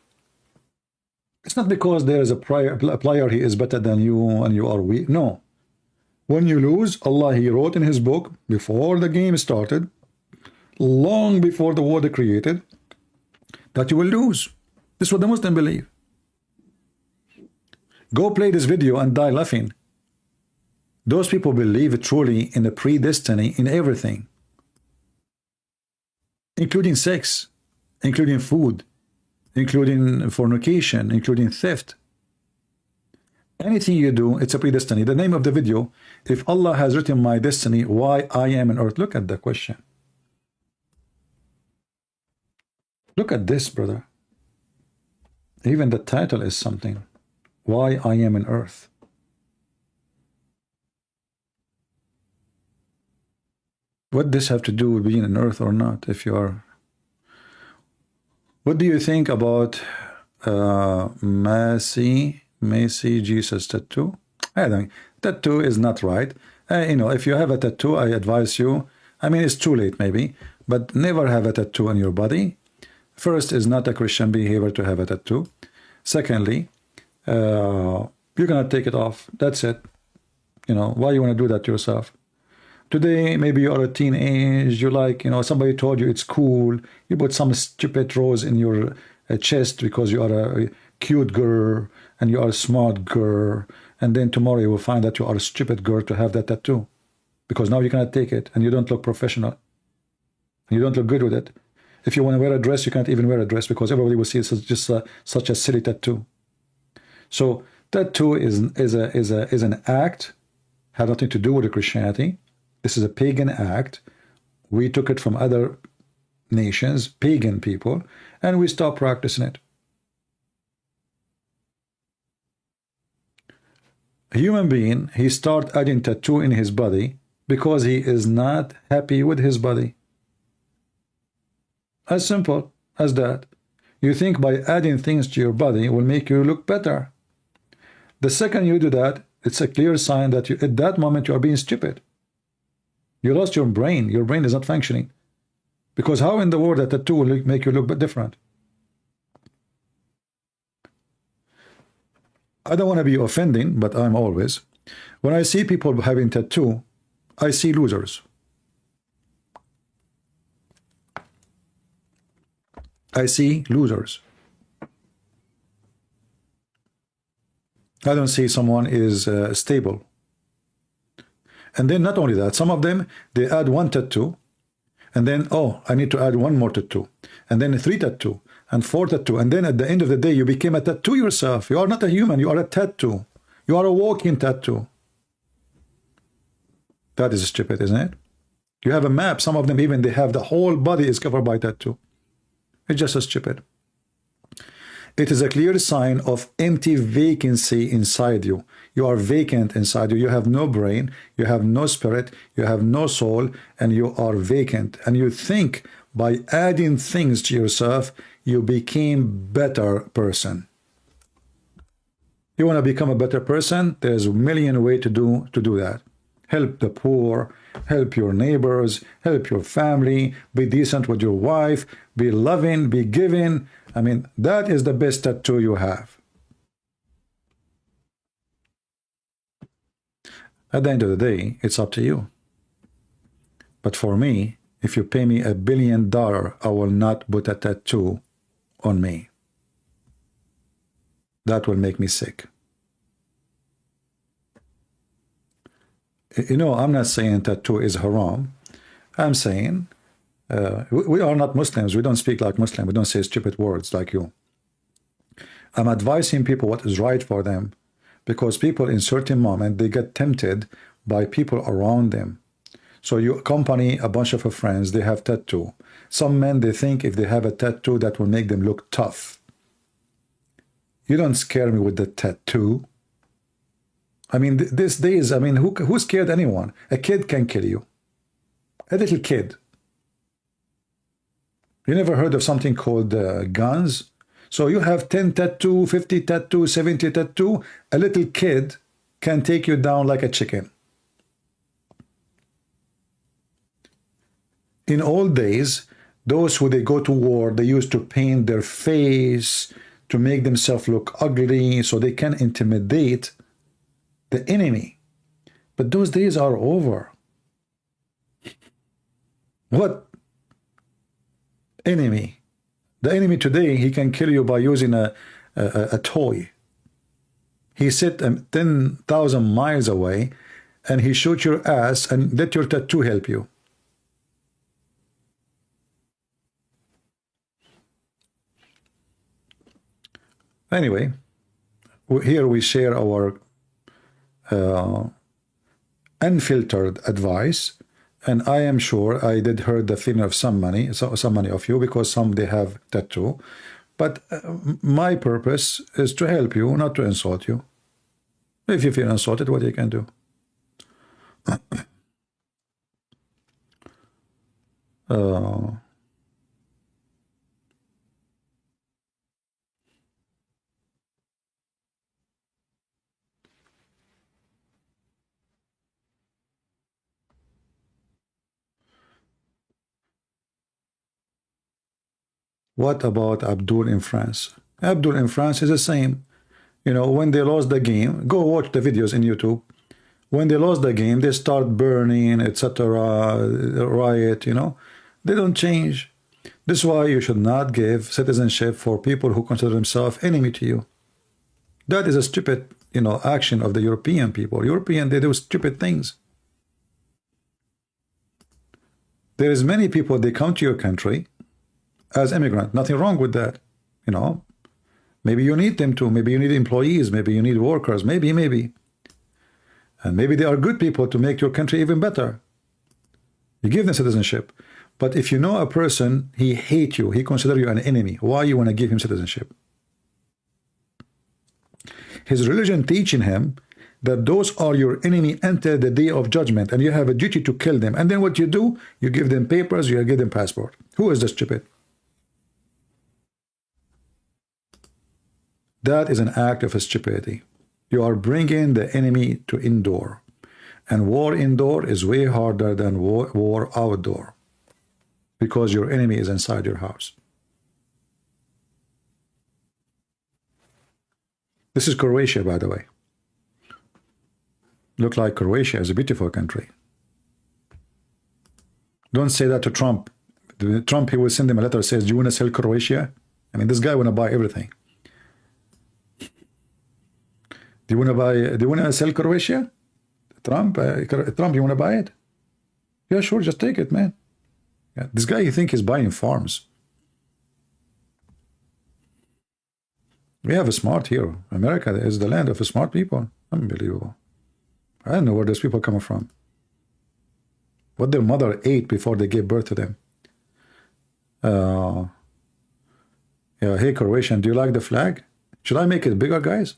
It's not because there is a player he is better than you and you are weak. No. When you lose, Allah, he wrote in his book before the game started, long before the world created, that you will lose. This is what the Muslims believe. Go play this video and die laughing. Those people believe truly in the predestiny in everything, including sex, including food, including fornication, including theft. Anything you do, it's a predestiny. The name of the video, if Allah has written my destiny, why I am on earth? Look at the question. Look at this, brother. Even the title is something. Why I am on earth. What does this have to do with being on earth or not? If you are, what do you think about Macy Jesus tattoo? I don't. Tattoo is not right. You know, if you have a tattoo, I advise you. I mean, it's too late maybe, but never have a tattoo on your body. First, is not a Christian behavior to have a tattoo. Secondly, you're gonna take it off. That's it. You know, why you want to do that to yourself? Today, maybe you are a teenage, you like, you know, somebody told you it's cool. You put some stupid rose in your chest because you are a cute girl and you are a smart girl. And then tomorrow you will find that you are a stupid girl to have that tattoo. Because now you cannot take it and you don't look professional. You don't look good with it. If you want to wear a dress, you can't even wear a dress because everybody will see it's just such a silly tattoo. So tattoo is an act had nothing to do with Christianity. This is a pagan act. We took it from other nations, pagan people, and we stopped practicing it. A human being, he start adding tattoo in his body because he is not happy with his body. As simple as that. You think by adding things to your body will make you look better. The second you do that, it's a clear sign that you, at that moment you are being stupid. You lost your brain. Your brain is not functioning. Because how in the world that tattoo will make you look different? I don't want to be offending, but I'm always. When I see people having tattoo, I see losers. I see losers. I don't see someone is stable. And then not only that, some of them, they add one tattoo, and then, oh, I need to add one more tattoo, and then 3 tattoo, and 4 tattoo, and then at the end of the day, you became a tattoo yourself. You are not a human, you are a tattoo. You are a walking tattoo. That is stupid, isn't it? You have a map. Some of them even, they have the whole body is covered by tattoo. It's just so stupid. It is a clear sign of empty vacancy inside you. You are vacant inside you. You have no brain, you have no spirit, you have no soul, and you are vacant. And you think by adding things to yourself, you became better person. You want to become a better person? There's a million ways to do that. Help the poor, help your neighbors, help your family, be decent with your wife, be loving, be giving. I mean, that is the best tattoo you have. At the end of the day, it's up to you. But for me, if you pay me $1 billion, I will not put a tattoo on me. That will make me sick. You know, I'm not saying tattoo is haram. I'm saying we are not Muslims. We don't speak like Muslims. We don't say stupid words like you. I'm advising people what is right for them, because people in certain moment, they get tempted by people around them. So you accompany a bunch of friends, they have tattoo. Some men, they think if they have a tattoo, that will make them look tough. You don't scare me with the tattoo. I mean, these days, I mean, who scared anyone? A kid can kill you. A little kid. You never heard of something called guns? So you have 10 tattoo, 50 tattoo, 70 tattoo. A little kid can take you down like a chicken. In old days, those who they go to war, they used to paint their face to make themselves look ugly so they can intimidate the enemy. But those days are over. What enemy? The enemy today, he can kill you by using a toy. He sits 10,000 miles away and he shoots your ass and let your tattoo help you. Anyway, here we share our unfiltered advice, and I am sure I did hurt the feeling of some many of you, because some they have tattoo, but my purpose is to help you, not to insult you. If you feel insulted, what you can do? What about Abdul in France? Abdul in France is the same. You know, when they lost the game, go watch the videos in YouTube. When they lost the game, they start burning, etc., riot, you know. They don't change. This is why you should not give citizenship for people who consider themselves enemy to you. That is a stupid, you know, action of the European people. European, they do stupid things. There is many people, they come to your country as immigrant. Nothing wrong with that, you know. Maybe you need them to. Maybe you need employees. Maybe you need workers. Maybe. And maybe they are good people to make your country even better. You give them citizenship. But if you know a person, he hate you, he consider you an enemy, why you want to give him citizenship? His religion teaching him that those are your enemy until the day of judgment, and you have a duty to kill them. And then what you do, you give them papers, you give them passport. Who is the stupid? That is an act of stupidity. You are bringing the enemy to indoor. And war indoor is way harder than war outdoor, because your enemy is inside your house. This is Croatia, by the way. Look like Croatia is a beautiful country. Don't say that to Trump. Trump, he will send him a letter that says, do you want to sell Croatia? I mean, this guy want to buy everything. Do you want to sell Croatia? Trump, you want to buy it? Yeah, sure, just take it, man. Yeah, this guy, you think he's buying farms. We have a smart here. America is the land of the smart people. Unbelievable. I don't know where those people come from. What their mother ate before they gave birth to them. Yeah, hey, Croatian, do you like the flag? Should I make it bigger, guys?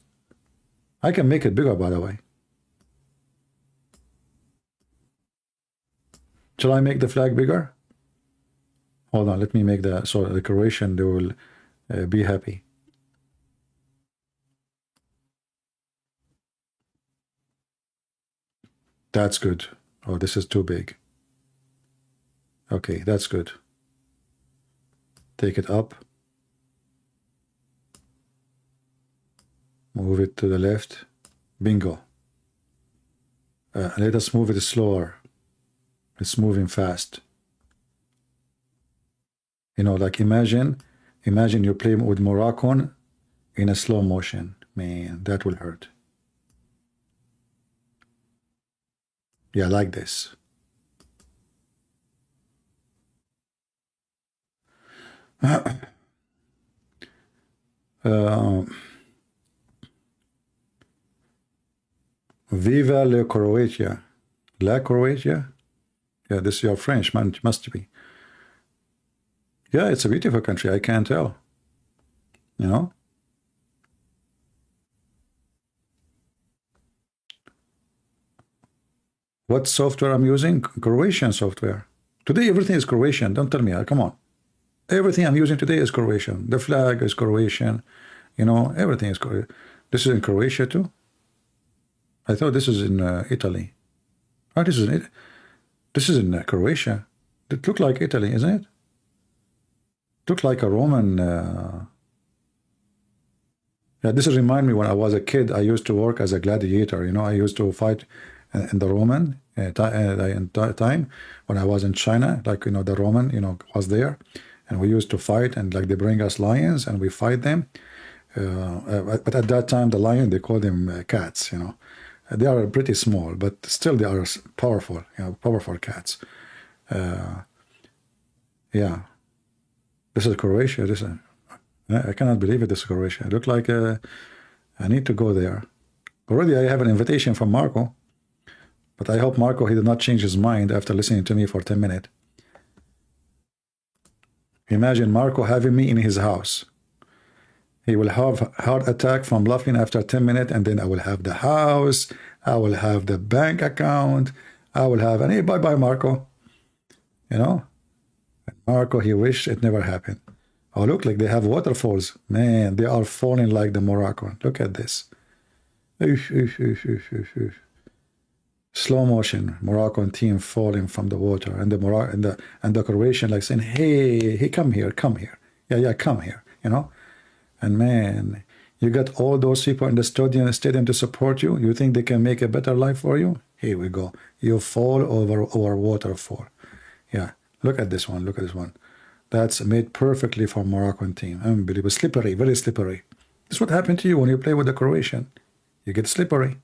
I can make it bigger, by the way. Shall I make the flag bigger? Hold on, let me make the, so the Croatian, they will be happy. That's good. Oh, this is too big. Okay, that's good. Take it up. Move it to the left. Bingo. Let us move it slower. It's moving fast. You know, like imagine you're playing with Moroccan in a slow motion. Man, that will hurt. Yeah, like this. Viva la Croatia. La Croatia? Yeah, this is your French, man, must be. Yeah, it's a beautiful country, I can't tell. You know? What software I'm using? Croatian software. Today everything is Croatian, don't tell me, come on. Everything I'm using today is Croatian. The flag is Croatian. You know, everything is Croatian. This is in Croatia too? I thought this is in Italy. Oh, this is in Croatia. It looked like Italy, isn't it? Looked like a Roman. Yeah, this remind me when I was a kid. I used to work as a gladiator. You know, I used to fight in the Roman time when I was in China. Like, you know, the Roman, you know, was there, and we used to fight, and like they bring us lions and we fight them. But at that time, the lion, they call them cats. You know. They are pretty small, but still they are powerful, you know, powerful cats. Yeah. This is Croatia. I cannot believe it. This is Croatia. It looked like I need to go there. Already I have an invitation from Marco, but I hope Marco, he did not change his mind after listening to me for 10 minutes. Imagine Marco having me in his house. He will have heart attack from laughing after 10 minutes, and then I will have the house, I will have the bank account, I will have, and hey, bye-bye, Marco. You know? And Marco, he wished it never happened. Oh, look, like they have waterfalls. Man, they are falling like the Moroccan. Look at this. Slow motion, Moroccan team falling from the water, and the Croatian like saying, hey, come here. Yeah, come here, you know? And man, you got all those people in the stadium to support you. You think they can make a better life for you? Here we go. You fall over our waterfall. Yeah, look at this one. Look at this one. That's made perfectly for Moroccan team. Unbelievable. Slippery, very slippery. This is what happened to you when you play with the Croatian. You get slippery,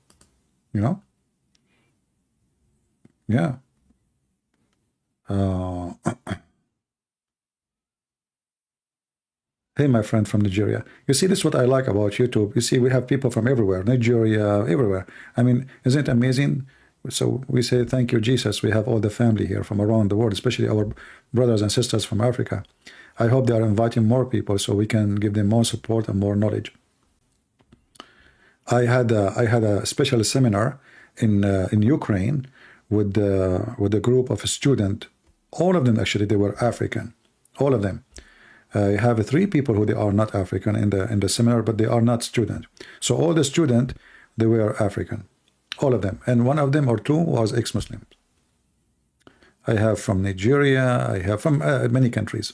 you know? Yeah. Hey, my friend from Nigeria. You see, this is what I like about YouTube. You see, we have people from everywhere, Nigeria, everywhere. I mean, isn't it amazing? So we say, thank you, Jesus. We have all the family here from around the world, especially our brothers and sisters from Africa. I hope they are inviting more people so we can give them more support and more knowledge. I had a special seminar in Ukraine with a group of students. All of them, actually, they were African. All of them. I have three people who they are not African in the seminar, but they are not student. So all the student, they were African, all of them, and one of them or two was ex-Muslim. I have from Nigeria. I have from many countries.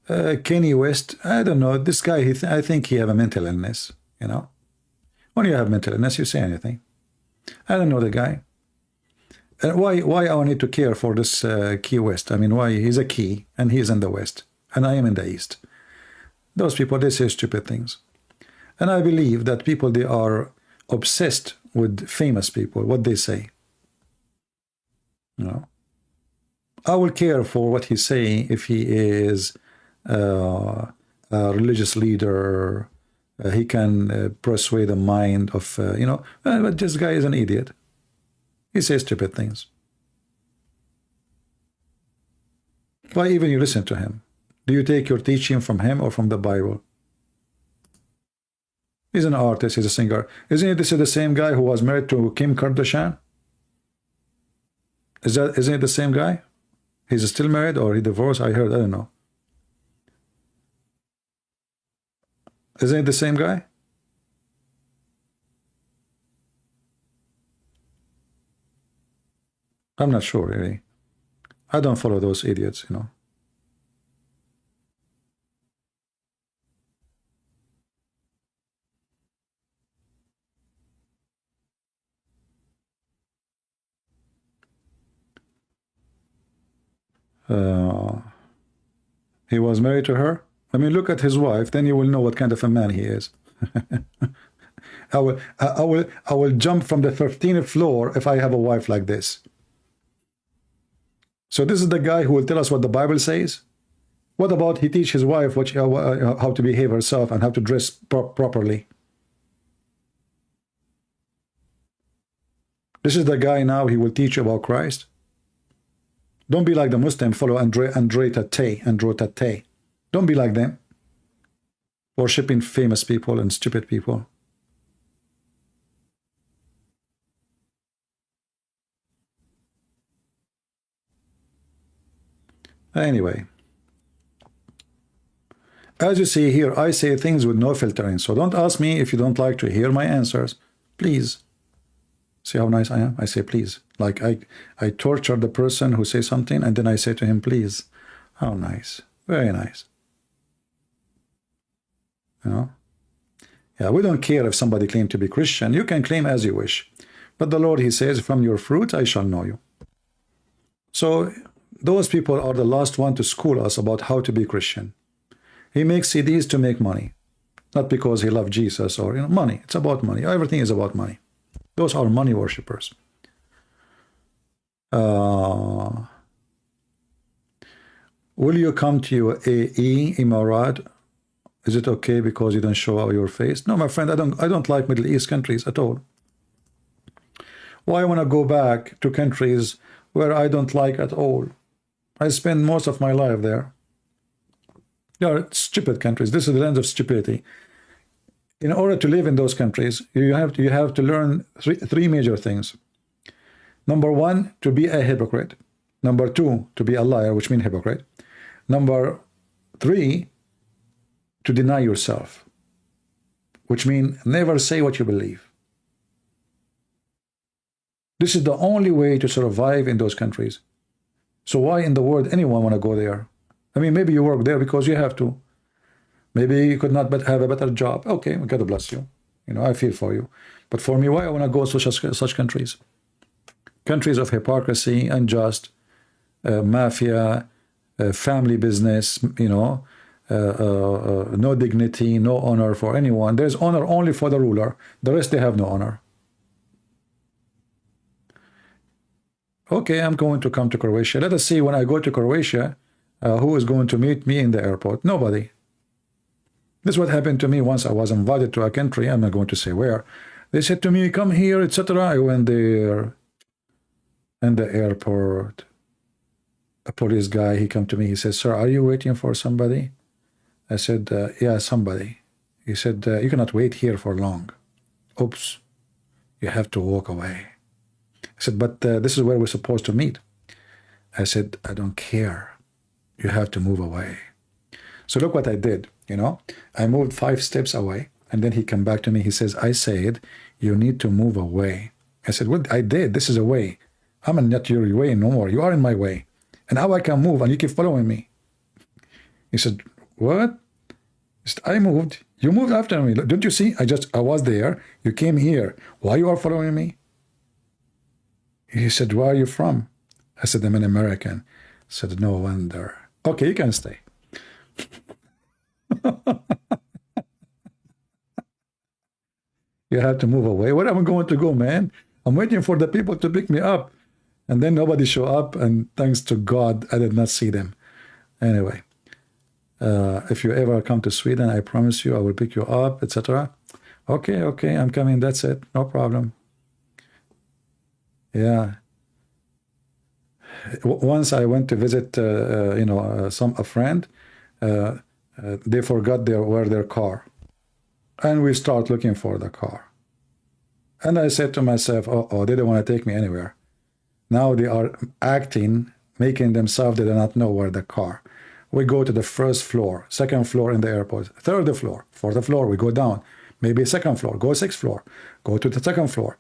Kanye West, I don't know. This guy, I think he have a mental illness. You know, when you have mental illness, you say anything. I don't know the guy. And why I need to care for this Key West? I mean, why he's a key and he's in the West and I am in the East. Those people, they say stupid things. And I believe that people, they are obsessed with famous people, what they say. You know, I will care for what he's saying if he is a religious leader. He can persuade the mind of, you know, but this guy is an idiot. He says stupid things. Why even you listen to him? Do you take your teaching from him or from the Bible? He's an artist, he's a singer. Isn't this the same guy who was married to Kim Kardashian? Isn't it the same guy? He's still married or he divorced? I heard, I don't know. Isn't it the same guy? I'm not sure, really. I don't follow those idiots, you know. He was married to her. I mean, look at his wife, then you will know what kind of a man he is. I will jump from the 13th floor if I have a wife like this. So this is the guy who will tell us what the Bible says. What about he teach his wife how to behave herself and how to dress properly? This is the guy now, he will teach you about Christ. Don't be like the Muslim, follow Andre Tate. Don't be like them. Worshipping famous people and stupid people. Anyway. As you see here, I say things with no filtering. So don't ask me if you don't like to hear my answers. Please. See how nice I am? I say please. Like I torture the person who says something and then I say to him, please. How nice. Very nice. You know? Yeah, we don't care if somebody claims to be Christian. You can claim as you wish. But the Lord, he says, from your fruit I shall know you. So those people are the last one to school us about how to be Christian. He makes CDs to make money. Not because he loved Jesus or, you know, money. It's about money. Everything is about money. Those are money worshippers. Will you come to your AE, Emirat? Is it okay because you don't show out your face? No, my friend, I don't like Middle East countries at all. Why I want to go back to countries where I don't like at all? I spend most of my life there. They are stupid countries. This is the land of stupidity. In order to live in those countries, you have to learn three major things. Number one, to be a hypocrite. Number two, to be a liar, which means hypocrite. Number three, to deny yourself, which means never say what you believe. This is the only way to survive in those countries. So why in the world anyone want to go there? I mean, maybe you work there because you have to. Maybe you could not have a better job. Okay, God bless you. You know, I feel for you. But for me, why I want to go to such countries? Countries of hypocrisy, unjust, mafia, family business, you know, no dignity, no honor for anyone. There's honor only for the ruler. The rest, they have no honor. Okay, I'm going to come to Croatia. Let us see when I go to Croatia, who is going to meet me in the airport? Nobody. This is what happened to me once. I was invited to a country. I'm not going to say where. They said to me, come here, etc. I went there. In the airport, a police guy, he come to me. He says, sir, are you waiting for somebody? I said, yeah, somebody. He said, you cannot wait here for long. Oops, you have to walk away. I said, but this is where we're supposed to meet. I said, I don't care. You have to move away. So look what I did, you know. I moved 5 steps away, and then he come back to me. He says, I said, you need to move away. I said, well, I did. This is a way. I'm not your way no more. You are in my way. And how I can move, and you keep following me. He said, what? He said, I moved. You moved after me. Don't you see? I was there. You came here. Why you are following me? He said, where are you from? I said, I'm an American. I said, no wonder. Okay, you can stay. You have to move away. Where am I going to go, man? I'm waiting for the people to pick me up. And then nobody show up, and thanks to God, I did not see them. Anyway, if you ever come to Sweden, I promise you I will pick you up, etc. Okay, okay, I'm coming. That's it. No problem. Yeah. Once I went to visit, a friend. They forgot their car, and we start looking for the car. And I said to myself, oh, they don't want to take me anywhere. Now they are acting, making themselves they do not know where the car. We go to the first floor, second floor in the airport, third floor, fourth floor, we go down. Maybe second floor, go sixth floor, go to the second floor.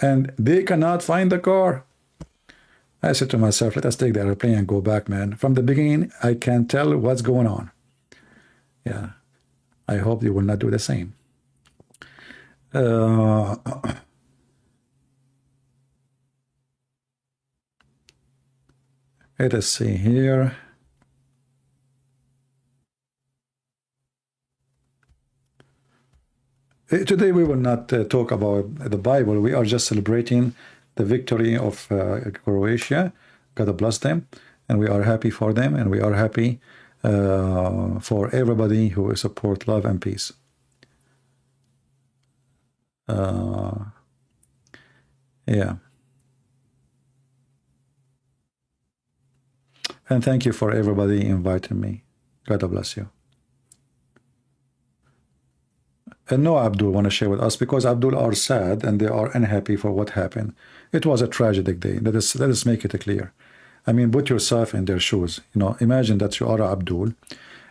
And they cannot find the car. I said to myself, let us take the airplane and go back, man. From the beginning, I can tell what's going on. Yeah, I hope you will not do the same. Let us see here. Today we will not talk about the Bible. We are just celebrating the victory of Croatia. God bless them, and we are happy for them, and we are happy for everybody who support love and peace. Yeah. And thank you for everybody inviting me. God bless you. And no Abdul want to share with us, because Abdul are sad and they are unhappy for what happened. It was a tragic day. Let us make it clear. I mean, put yourself in their shoes. You know, imagine that you are Abdul,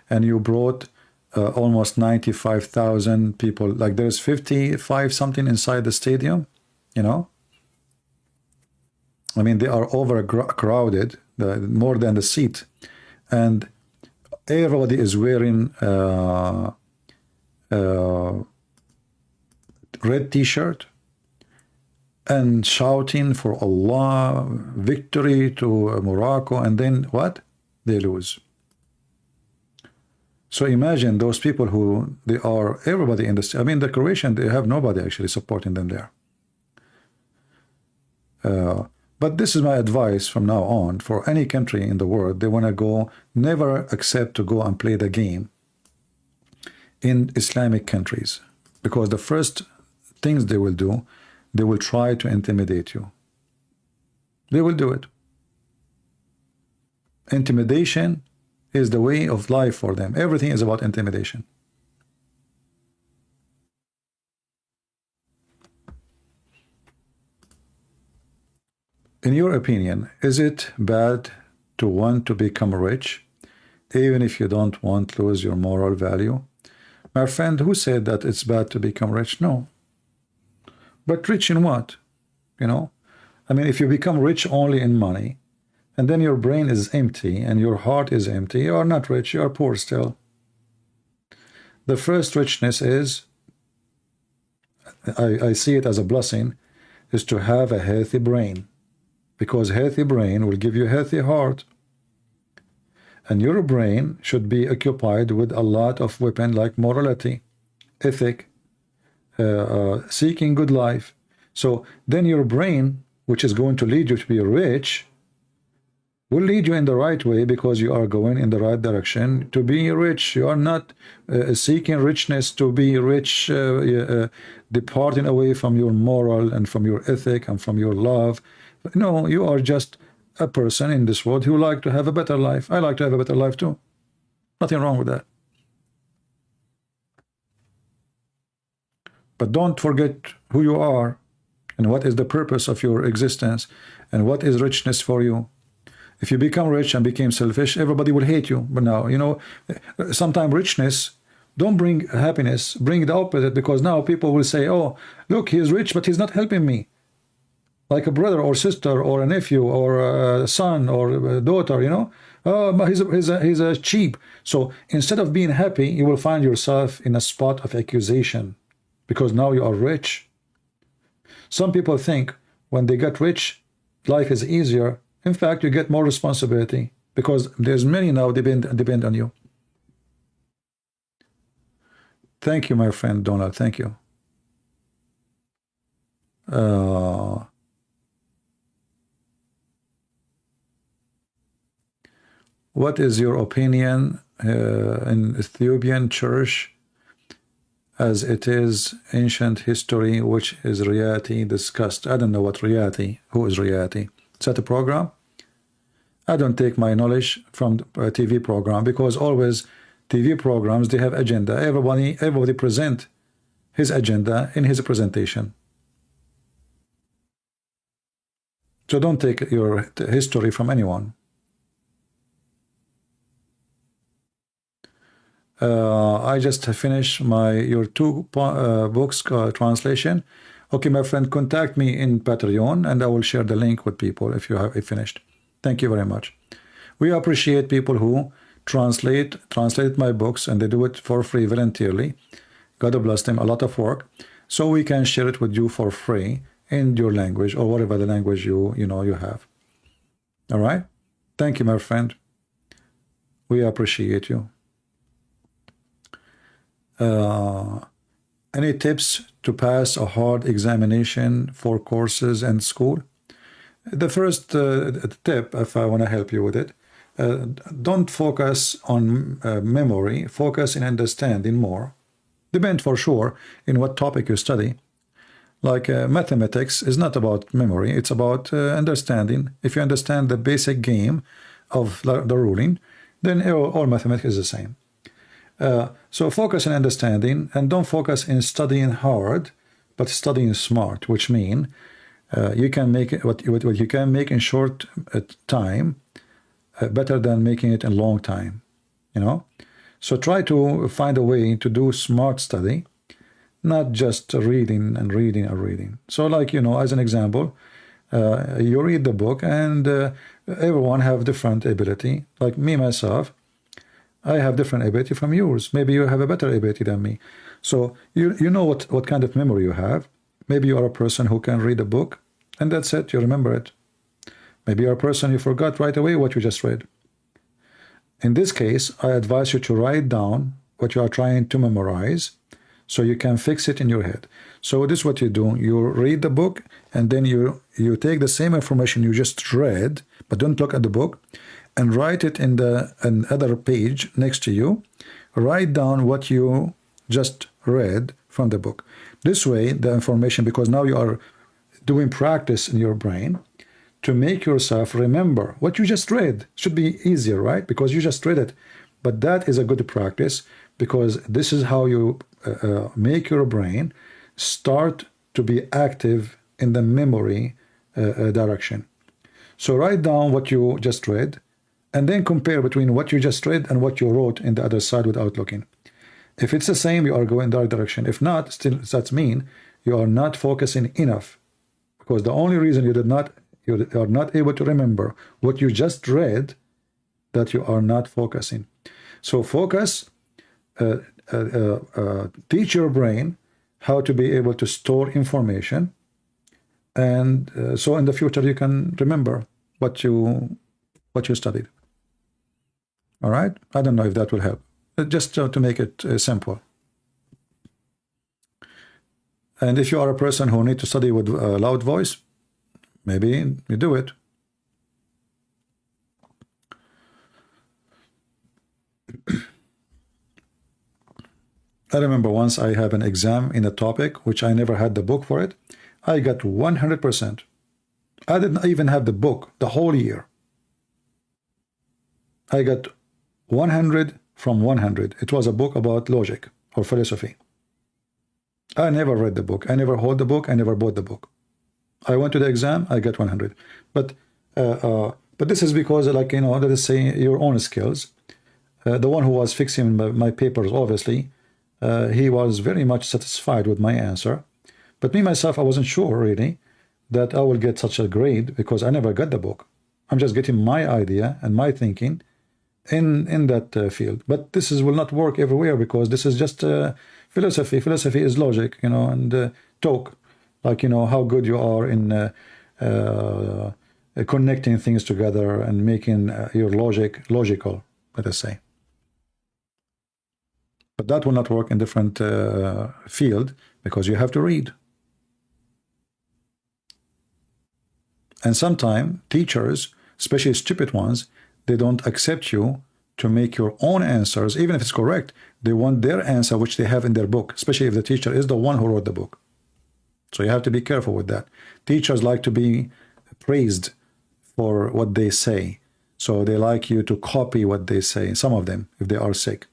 and you brought almost 95,000 people. Like there's 55 something inside the stadium. You know, I mean, they are overcrowded, more than the seat, and everybody is wearing red t-shirt and shouting for Allah, victory to Morocco, and then what? They lose. So imagine those people who they are, everybody in this, I mean, the Croatian, they have nobody actually supporting them there. But this is my advice from now on for any country in the world. They want to go, never accept to go and play the game in Islamic countries, because the first things they will do, they will try to intimidate you. They will do it. Intimidation is the way of life for them. Everything is about intimidation. In your opinion, is it bad to want to become rich, even if you don't want to lose your moral value? My friend, who said that it's bad to become rich? No. But rich in what? You know? I mean, if you become rich only in money, and then your brain is empty and your heart is empty, you are not rich, you are poor still. The first richness is, I see it as a blessing, is to have a healthy brain. Because healthy brain will give you a healthy heart. And your brain should be occupied with a lot of weapons like morality, ethic, seeking good life. So then your brain which is going to lead you to be rich, will lead you in the right way, because you are going in the right direction to be rich. You are not seeking richness to be rich, departing away from your moral and from your ethic and from your love. No, you are just a person in this world who like to have a better life. I like to have a better life too. Nothing wrong with that. But don't forget who you are and what is the purpose of your existence and what is richness for you. If you become rich and became selfish, everybody will hate you. But now, you know, sometimes richness don't bring happiness, bring the opposite, because now people will say, oh, look, he's rich, but he's not helping me. Like a brother or sister or a nephew or a son or a daughter, you know. Oh, but he's a cheap. So instead of being happy, you will find yourself in a spot of accusation, because now you are rich. Some people think when they get rich, life is easier. In fact, you get more responsibility, because there's many now depend on you. Thank you, my friend Donald. Thank you. What is your opinion in Ethiopian church, as it is ancient history, which is reality discussed? I don't know what reality. Who is reality? Is that a program? I don't take my knowledge from a TV program, because always TV programs, they have agenda. Everybody present his agenda in his presentation. So don't take your history from anyone. I just finished your two books translation. Okay, my friend, contact me in Patreon and I will share the link with people if you have it finished. Thank you very much. We appreciate people who translate my books, and they do it for free voluntarily. God bless them, a lot of work, so we can share it with you for free in your language or whatever the language you have. All right? Thank you, my friend. We appreciate you. Any tips to pass a hard examination for courses and school? The first tip, if I want to help you with it, don't focus on memory, focus in understanding more. Depend for sure in what topic you study. Like mathematics is not about memory, it's about understanding. If you understand the basic game of the ruling, then all mathematics is the same. So focus on understanding, and don't focus in studying hard, but studying smart, which means you can make it, what you can make in short time better than making it in long time, you know. So try to find a way to do smart study, not just reading and reading and reading. So like, you know, as an example, you read the book, and everyone have different ability. Like me, myself, I have different ability from yours. Maybe you have a better ability than me. So you know what kind of memory you have. Maybe you are a person who can read a book, and that's it, you remember it. Maybe you're a person you forgot right away what you just read. In this case, I advise you to write down what you are trying to memorize so you can fix it in your head. So this is what you do. You read the book, and then you take the same information you just read, but don't look at the book, and write it in another page next to you. Write down what you just read from the book. This way, the information, because now you are doing practice in your brain to make yourself remember what you just read. Should be easier, right? Because you just read it. But that is a good practice, because this is how you make your brain start to be active in the memory direction. So write down what you just read, and then compare between what you just read and what you wrote in the other side without looking. If it's the same, you are going in the right direction. If not, still that means you are not focusing enough, because the only reason you are not able to remember what you just read, that you are not focusing. So focus, teach your brain how to be able to store information, and so in the future you can remember what you studied. All right? I don't know if that will help. Just to make it simple. And if you are a person who need to study with a loud voice, maybe you do it. I remember once I have an exam in a topic which I never had the book for it. I got 100%. I didn't even have the book the whole year. I got 100 from 100. It was a book about logic or philosophy. I never read the book. I never hold the book. I never bought the book. I went to the exam. I got 100. But this is because, like, you know, let us say your own skills. The one who was fixing my papers, obviously, he was very much satisfied with my answer. But me, myself, I wasn't sure, really, that I will get such a grade because I never got the book. I'm just getting my idea and my thinking in that field. But this will not work everywhere because this is just philosophy. Philosophy is logic, you know, and talk, like, you know, how good you are in connecting things together and making your logic logical, let us say. But that will not work in different field because you have to read. And sometimes teachers, especially stupid ones, they don't accept you to make your own answers, even if it's correct. They want their answer, which they have in their book, especially if the teacher is the one who wrote the book. So you have to be careful with that. Teachers like to be praised for what they say. So they like you to copy what they say, some of them, if they are sick.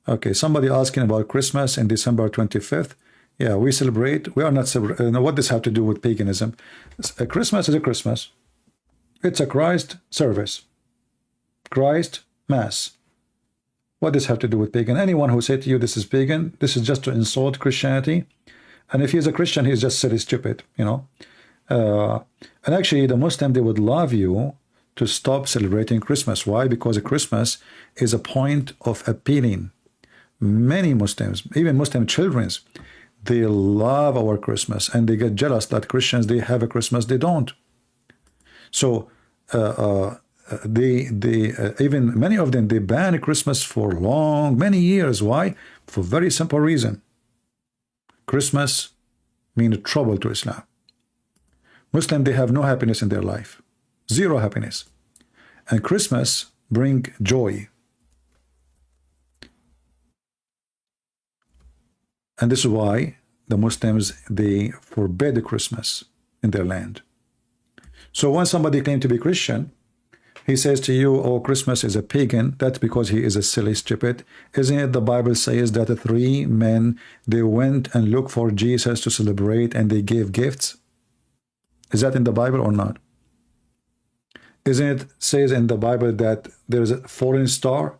Okay, somebody asking about Christmas in December 25th. Yeah, we celebrate. We are not celebrating. What does have to do with paganism? Christmas is a Christmas. It's a Christ service. Christ Mass. What does have to do with pagan? Anyone who said to you this is pagan, this is just to insult Christianity. And if he's a Christian, he's just silly stupid, you know. And actually, the Muslim, they would love you to stop celebrating Christmas. Why? Because Christmas is a point of appealing. Many Muslims, even Muslim children, they love our Christmas and they get jealous that Christians, they have a Christmas, they don't. So even many of them, they ban Christmas for many years. Why? For very simple reason. Christmas means trouble to Islam. Muslims, they have no happiness in their life. Zero happiness. And Christmas bring joy. And this is why the Muslims, they forbid Christmas in their land. So when somebody claims to be Christian, he says to you, oh, Christmas is a pagan. That's because he is a silly stupid. Isn't it the Bible says that the 3 men, they went and looked for Jesus to celebrate and they gave gifts? Is that in the Bible or not? Isn't it says in the Bible that there is a falling star?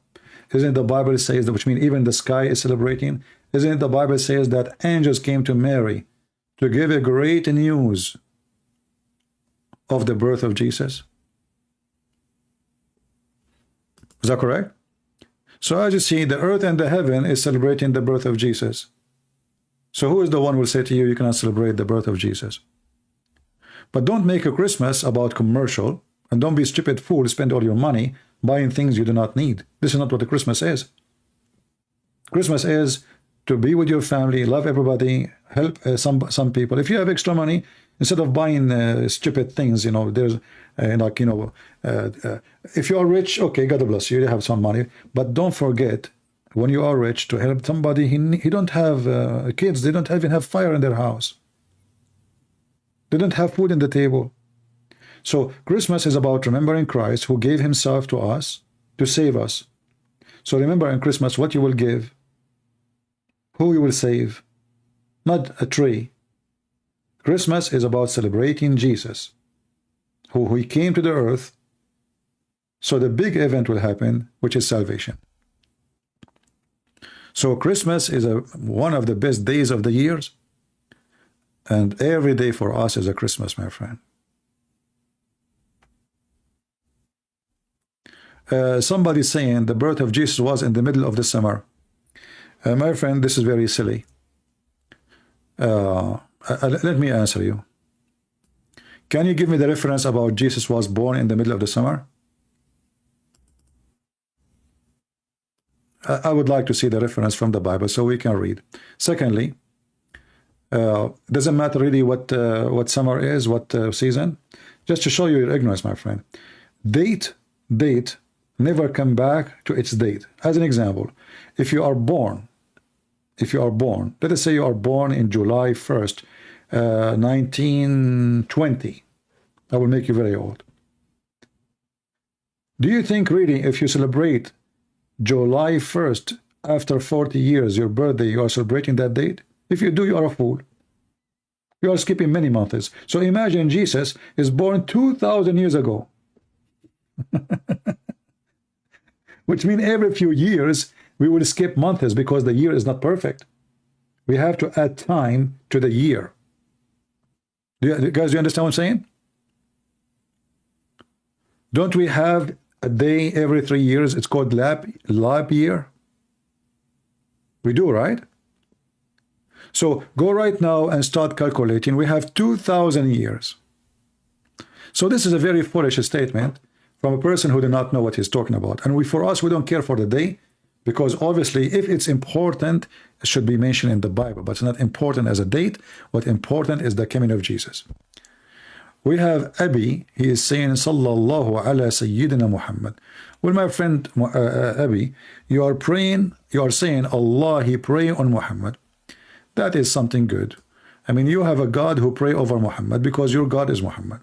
Isn't the Bible says that, which means even the sky is celebrating? Isn't it the Bible says that angels came to Mary to give a great news of the birth of Jesus? Is that correct? So as you see, the earth and the heaven is celebrating the birth of Jesus. So who is the one who will say to you, you cannot celebrate the birth of Jesus? But don't make a Christmas about commercial, and don't be a stupid fool, spend all your money buying things you do not need. This is not what the Christmas is. Christmas is to be with your family, love everybody, help some people. If you have extra money, instead of buying stupid things, you know, there's like, you know, if you are rich, okay, God bless you, you have some money, but don't forget when you are rich to help somebody. He don't have kids, they don't even have fire in their house, they don't have food on the table. So Christmas is about remembering Christ who gave himself to us to save us. So remember in Christmas what you will give, who you will save, not a tree. Christmas is about celebrating Jesus, who he came to the earth, so the big event will happen, which is salvation. So Christmas is one of the best days of the years, and every day for us is a Christmas, my friend. Somebody saying the birth of Jesus was in the middle of the summer. My friend, this is very silly. Let me answer you. Can you give me the reference about Jesus was born in the middle of the summer? I would like to see the reference from the Bible so we can read. Secondly, doesn't matter really what summer is, what season. Just to show you your ignorance, my friend. Date never come back to its date. As an example, if you are born, let us say you are born in July 1st, 1920. I will make you very old. Do you think really if you celebrate July 1st after 40 years, your birthday, you are celebrating that date? If you do, you are a fool. You are skipping many months. So imagine Jesus is born 2,000 years ago. Which means every few years we will skip months because the year is not perfect. We have to add time to the year. Guys, do you understand what I'm saying? Don't we have a day every 3 years? It's called lap year. We do, right? So go right now and start calculating. We have 2,000 years. So this is a very foolish statement from a person who did not know what he's talking about. And for us, we don't care for the day, because obviously if it's important, it should be mentioned in the Bible, but it's not important as a date. What's important is the coming of Jesus. We have Abi, he is saying, Sallallahu ala Sayyidina Muhammad. Well, my friend Abi, you are saying, Allah, he pray on Muhammad. That is something good. I mean, you have a God who pray over Muhammad because your God is Muhammad.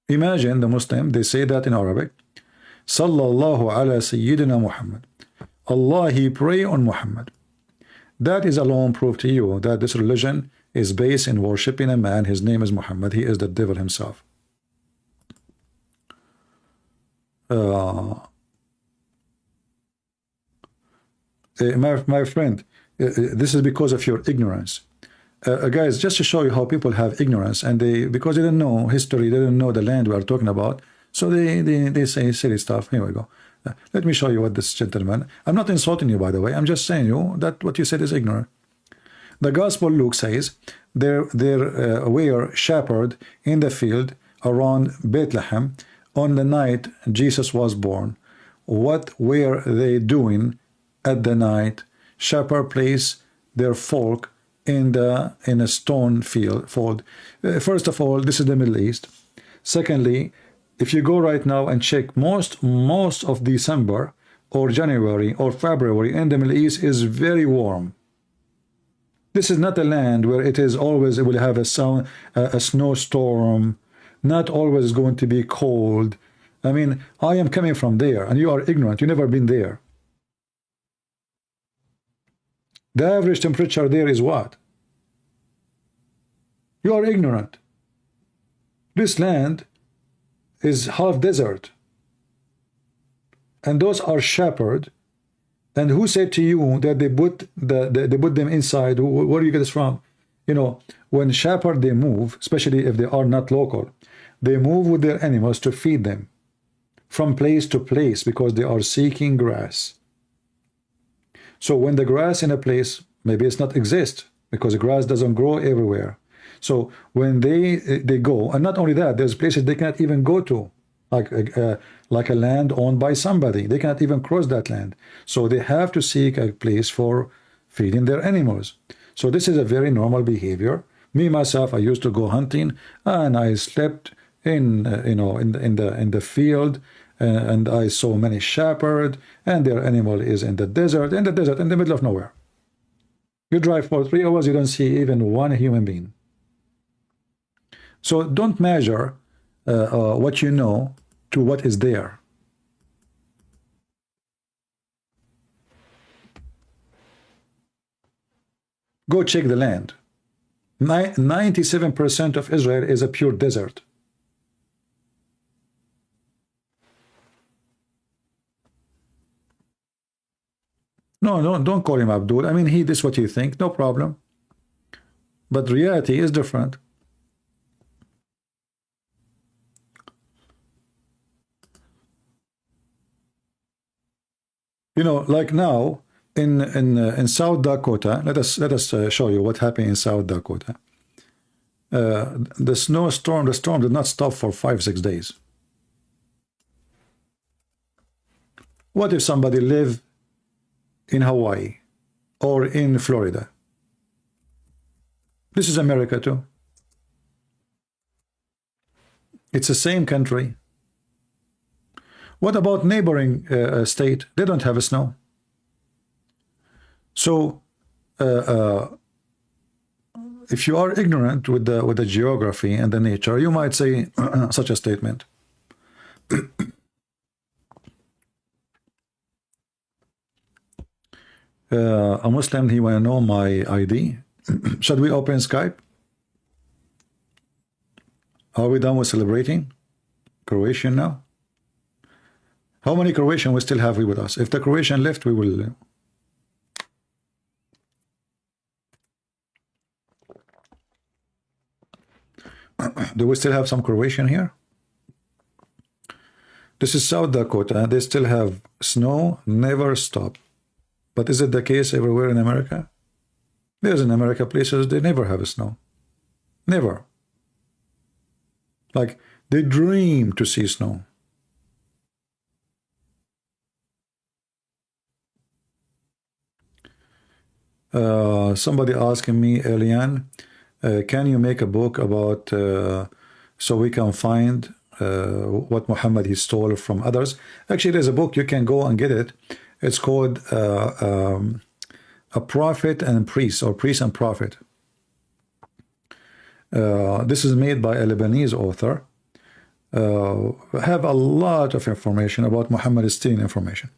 Imagine the Muslim, they say that in Arabic, Sallallahu ala Sayyidina Muhammad. Allah, he pray on Muhammad. That is alone proof to you that this religion is based in worshiping a man. His name is Muhammad. He is the devil himself. My friend, this is because of your ignorance. Guys, just to show you how people have ignorance, and because they don't know history, they don't know the land we are talking about, so they say silly stuff. Here we go. Let me show you what this gentleman. I'm not insulting you, by the way. I'm just saying you that what you said is ignorant. The Gospel Luke says there were shepherds in the field around Bethlehem on the night Jesus was born. What were they doing at the night? Shepherd place their flock in a stone fold. First of all, this is the Middle East. Secondly, if you go right now and check most of December or January or February in the Middle East is very warm. This is not a land where it is always, it will have a snowstorm, not always going to be cold. I mean, I am coming from there and you are ignorant. You've never been there. The average temperature there is what? You are ignorant. This land is half desert, and those are shepherds. And who said to you that they put them inside? Where do you get this from? You know, when shepherds they move, especially if they are not local, they move with their animals to feed them from place to place because they are seeking grass. So when the grass in a place, maybe it's not exist because the grass doesn't grow everywhere. So when they go, and not only that, there's places they cannot even go to, like a land owned by somebody. They cannot even cross that land. So they have to seek a place for feeding their animals. So this is a very normal behavior. Me myself, I used to go hunting, and I slept in in the field, and I saw many shepherds, and their animal is in the desert, in the middle of nowhere. You drive for 3 hours, you don't see even one human being. So don't measure what you know to what is there. Go check the land. 97% of Israel is a pure desert. No, don't call him Abdul. I mean, this is what you think, no problem. But reality is different. You know, like now in South Dakota, let us show you what happened in South Dakota. The storm did not stop for 5-6 days. What if somebody live in Hawaii or in Florida? This is America too. It's the same country. What about neighboring state? They don't have a snow. So if you are ignorant with the geography and the nature, you might say such a statement. A Muslim, he want to know my ID. Should we open Skype? Are we done with celebrating Croatian now? How many Croatian we still have with us? If the Croatian left, we will. Do we still have some Croatian here? This is South Dakota. They still have snow, never stop. But is it the case everywhere in America? There's in America places they never have snow. Never. Like they dream to see snow. Somebody asking me, Elian, can you make a book about so we can find what Muhammad he stole from others? Actually, there's a book, you can go and get it. It's called A Prophet and Priest, or Priest and Prophet. This is made by a Lebanese author. Have a lot of information about Muhammad stealing information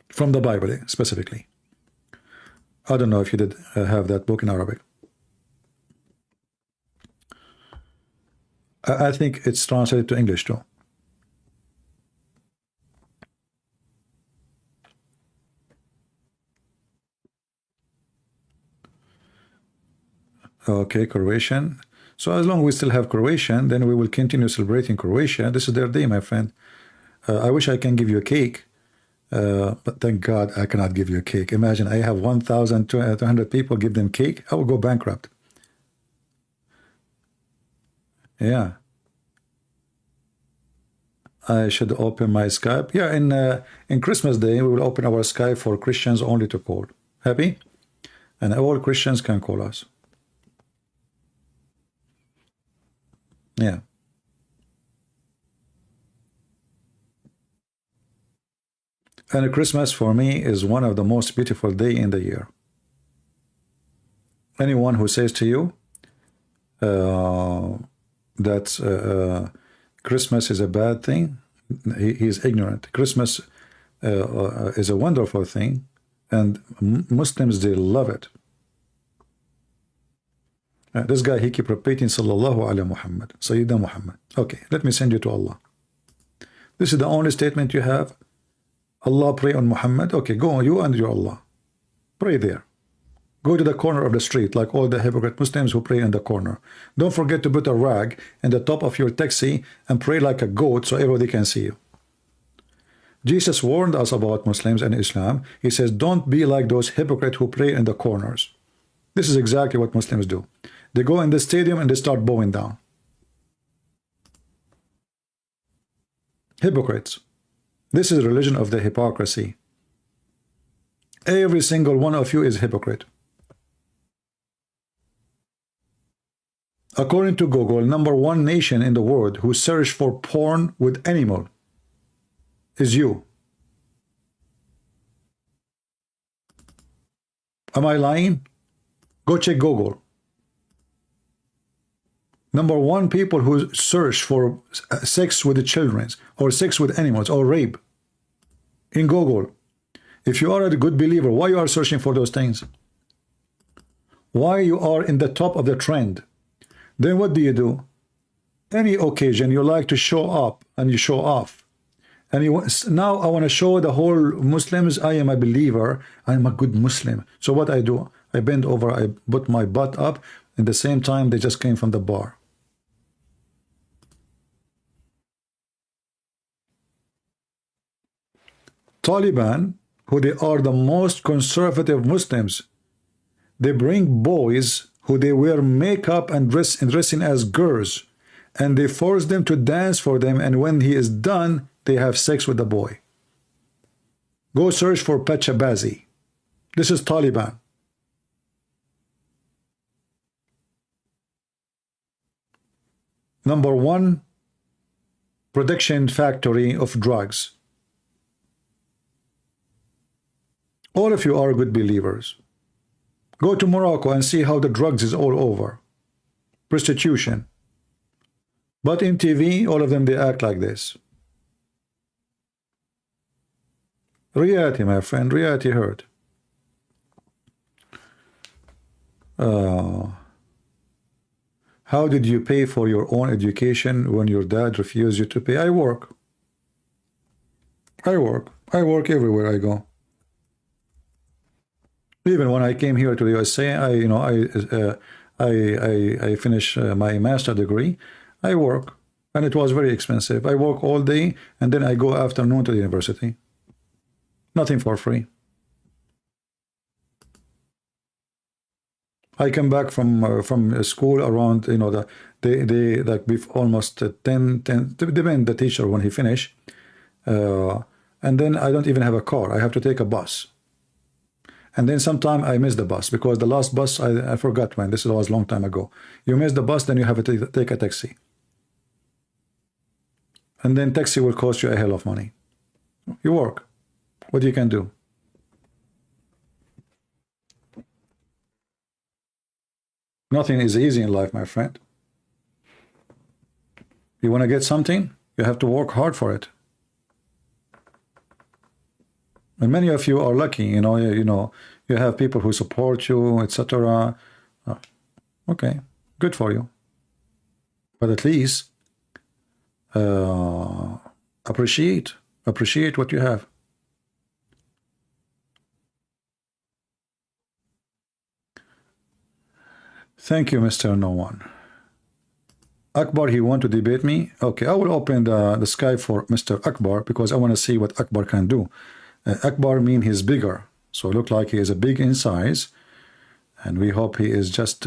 from the Bible specifically. I don't know if you did have that book in Arabic. I think it's translated to English too. Okay, Croatian. So as long as we still have Croatian, then we will continue celebrating Croatia. This is their day, my friend. I wish I can give you a cake, but thank God I cannot give you a cake. Imagine I have 1,200 people, give them cake, I will go bankrupt. Yeah. I should open my Skype. Yeah, in Christmas Day, we will open our Skype for Christians only to call. Happy? And all Christians can call us. Yeah. And Christmas for me is one of the most beautiful day in the year. Anyone who says to you that Christmas is a bad thing, he is ignorant. Christmas is a wonderful thing, and Muslims, they love it. This guy, he keep repeating Sallallahu Alaihi Muhammad, Sayyidina Muhammad. Okay, let me send you to Allah. This is the only statement you have. Allah, pray on Muhammad. Okay, go on, you and your Allah. Pray there. Go to the corner of the street like all the hypocrite Muslims who pray in the corner. Don't forget to put a rag in the top of your taxi and pray like a goat so everybody can see you. Jesus warned us about Muslims and Islam. He says, don't be like those hypocrites who pray in the corners. This is exactly what Muslims do. They go in the stadium and they start bowing down. Hypocrites. This is religion of the hypocrisy. Every single one of you is hypocrite. According to Google, #1 nation in the world who search for porn with animal is you. Am I lying? Go check Google. #1 people who search for sex with the children or sex with animals or rape in Google. If you are a good believer, why you are searching for those things? Why you are in the top of the trend? Then what do? Any occasion you like to show up and you show off. And now I want to show the whole Muslims I am a believer, I am a good Muslim. So what I do? I bend over, I put my butt up, and the same time they just came from the bar. Taliban, who they are the most conservative Muslims, they bring boys who they wear makeup and dressing as girls, and they force them to dance for them, and when he is done, they have sex with the boy. Go search for Pachabazi. This is Taliban. Number one production factory of drugs. All of you are good believers. Go to Morocco and see how the drugs is all over. Prostitution. But in TV, all of them, they act like this. Reality, my friend, reality hurt. How did you pay for your own education when your dad refused you to pay? I work. I work everywhere I go. Even when I came here to the USA, I finished my master degree. I work, and it was very expensive. I work all day, and then I go afternoon to the university. Nothing for free. I come back from school around, they like almost 10, depend the teacher when he finish, and then I don't even have a car. I have to take a bus, and then sometime I miss the bus because the last bus I forgot when. This was a long time ago. You miss the bus, then you have to take a taxi, and then taxi will cost you a hell of money. You work. What you can do? Nothing is easy in life, my friend. You want to get something, you have to work hard for it. And many of you are lucky, you have people who support you, etc. Okay, good for you. But at least appreciate what you have. Thank you, Mr. No One. Akbar, he want to debate me? Okay, I will open the Skype for Mr. Akbar because I want to see what Akbar can do. Akbar mean he's bigger, so look like he is a big in size, and we hope he is just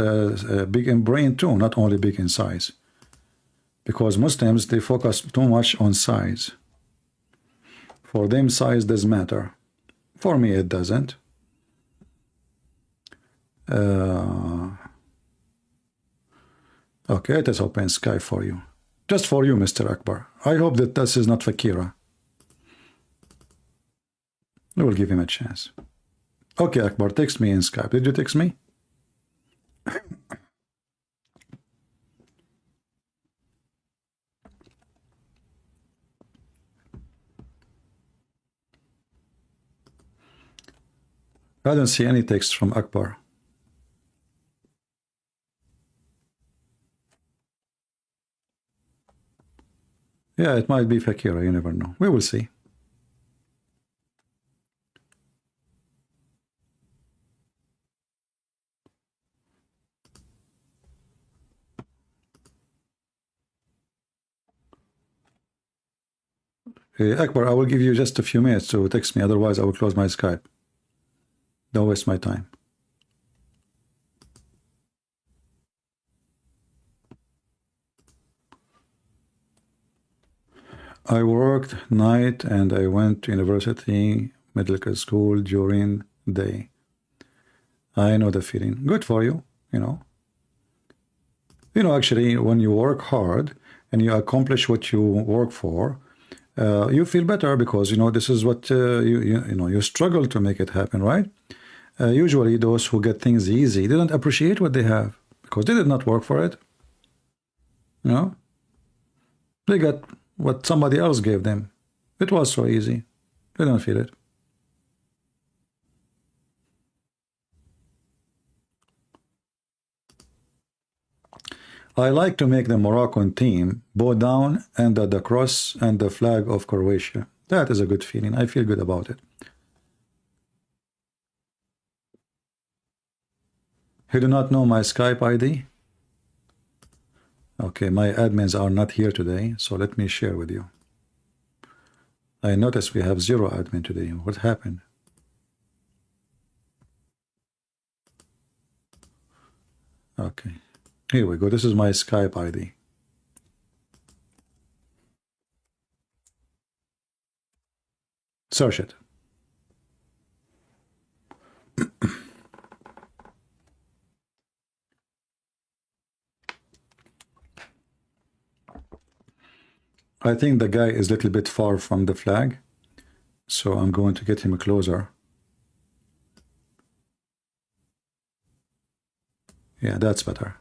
big in brain too, not only big in size. Because Muslims, they focus too much on size. For them, size does matter. For me, it doesn't. Okay, let us open Skype for you. Just for you, Mr. Akbar. I hope that this is not Fakira. We will give him a chance. Okay, Akbar, text me in Skype. Did you text me? I don't see any text from Akbar. Yeah, it might be Fakira, you never know. We will see. Akbar, I will give you just a few minutes to text me, otherwise I will close my Skype. Don't waste my time. I worked night and I went to university, medical school during day. I know the feeling. Good for you, actually, when you work hard and you accomplish what you work for, you feel better because, this is what you struggle to make it happen, right? Usually those who get things easy, they don't appreciate what they have because they did not work for it. They got what somebody else gave them. It was so easy. They don't feel it. I like to make the Moroccan team bow down under the cross and the flag of Croatia. That is a good feeling. I feel good about it. You do not know my Skype ID? Okay, my admins are not here today, so let me share with you. I notice we have 0 admin today. What happened? Okay, here we go. This is my Skype ID. Search it. I think the guy is a little bit far from the flag, so I'm going to get him closer. Yeah, that's better.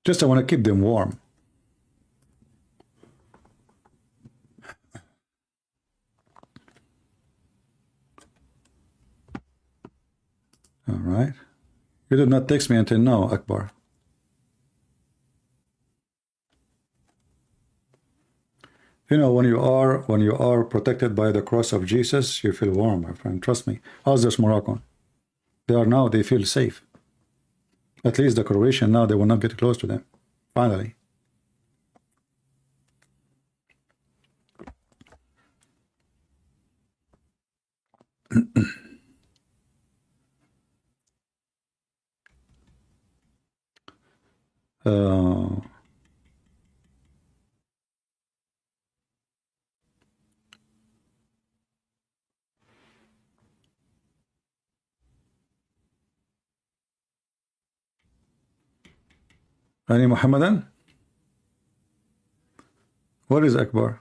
Just I want to keep them warm. All right. You did not text me until now, Akbar. You know, when you are protected by the cross of Jesus, you feel warm, my friend. Trust me. How's this Moroccan? They feel safe. At least the Croatian now, they will not get close to them. Finally. Any Muhammadan? What is Akbar?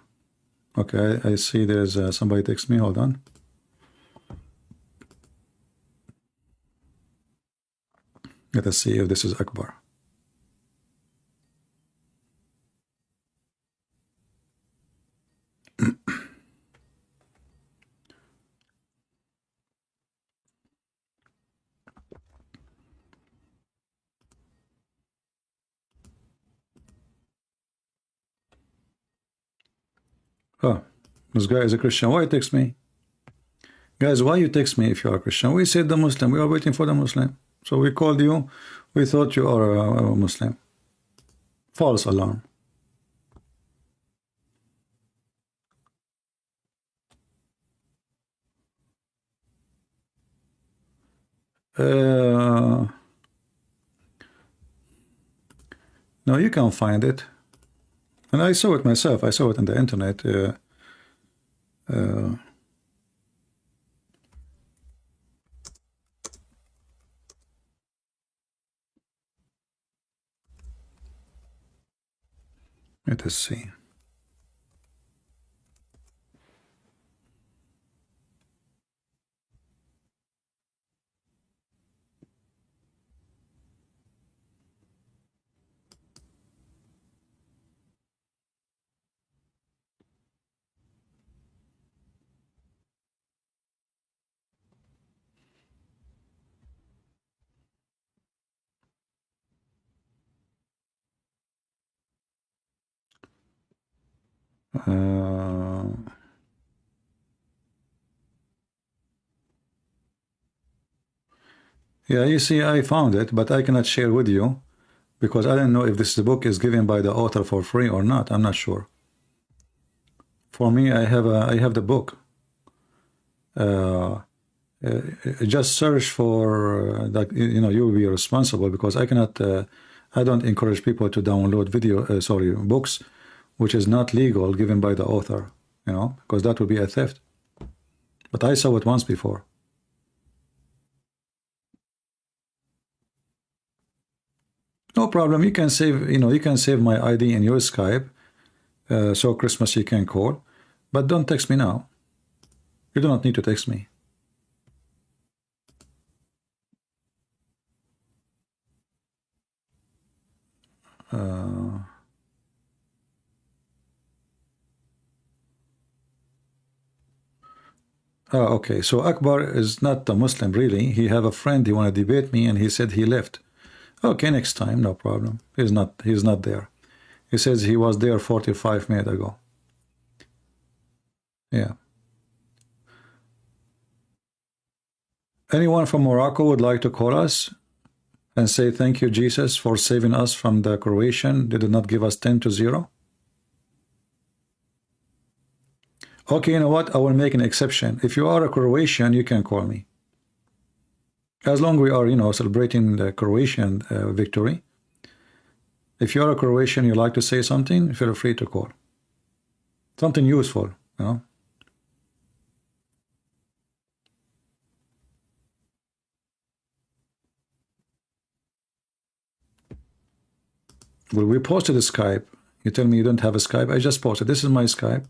Okay, I see there's somebody text me. Hold on. Let us see if this is Akbar. Oh, this guy is a Christian. Why you text me? Guys, why you text me if you are a Christian? We said the Muslim. We are waiting for the Muslim. So we called you. We thought you are a Muslim. False alarm. No, you can find it. And I saw it myself. I saw it on the internet. Let us see. Yeah, you see, I found it, but I cannot share with you because I don't know if this book is given by the author for free or not. I'm not sure. For me, I have the book. Just search for that. You know, you will be responsible because I cannot. I don't encourage people to download books, which is not legal, given by the author. You know, because that would be a theft. But I saw it once before. No problem. You can save. You know, you can save my ID in your Skype. So Christmas you can call, but don't text me now. You do not need to text me. Okay, so Akbar is not a Muslim really. He have a friend, he want to debate me, and he said he left. Okay, next time, no problem. He's not there. He says he was there 45 minutes ago. Yeah. Anyone from Morocco would like to call us and say thank you, Jesus, for saving us from the Croatian? They did not give us 10-0. Okay, you know what? I will make an exception. If you are a Croatian, you can call me. As long as we are, you know, celebrating the Croatian victory. If you're a Croatian, you like to say something, feel free to call. Something useful, you know. Well, we posted a Skype. You tell me you don't have a Skype. I just posted. This is my Skype.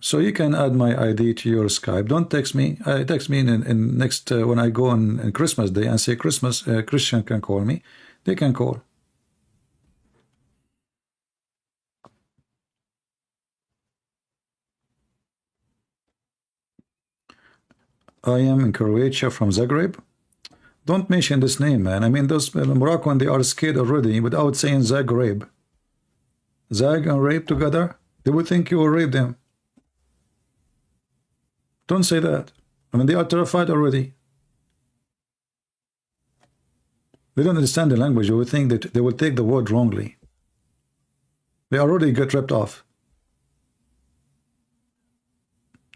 So you can add my ID to your Skype. Don't text me. Text me in next when I go on Christmas Day and say Christmas. Christian can call me. They can call. I am in Croatia from Zagreb. Don't mention this name, man. I mean, those Moroccan, they are scared already without saying Zagreb. Zag and rape together. They would think you will rape them. Don't say that. I mean, they are terrified already. They don't understand the language. You would think that they will take the word wrongly. They already get ripped off.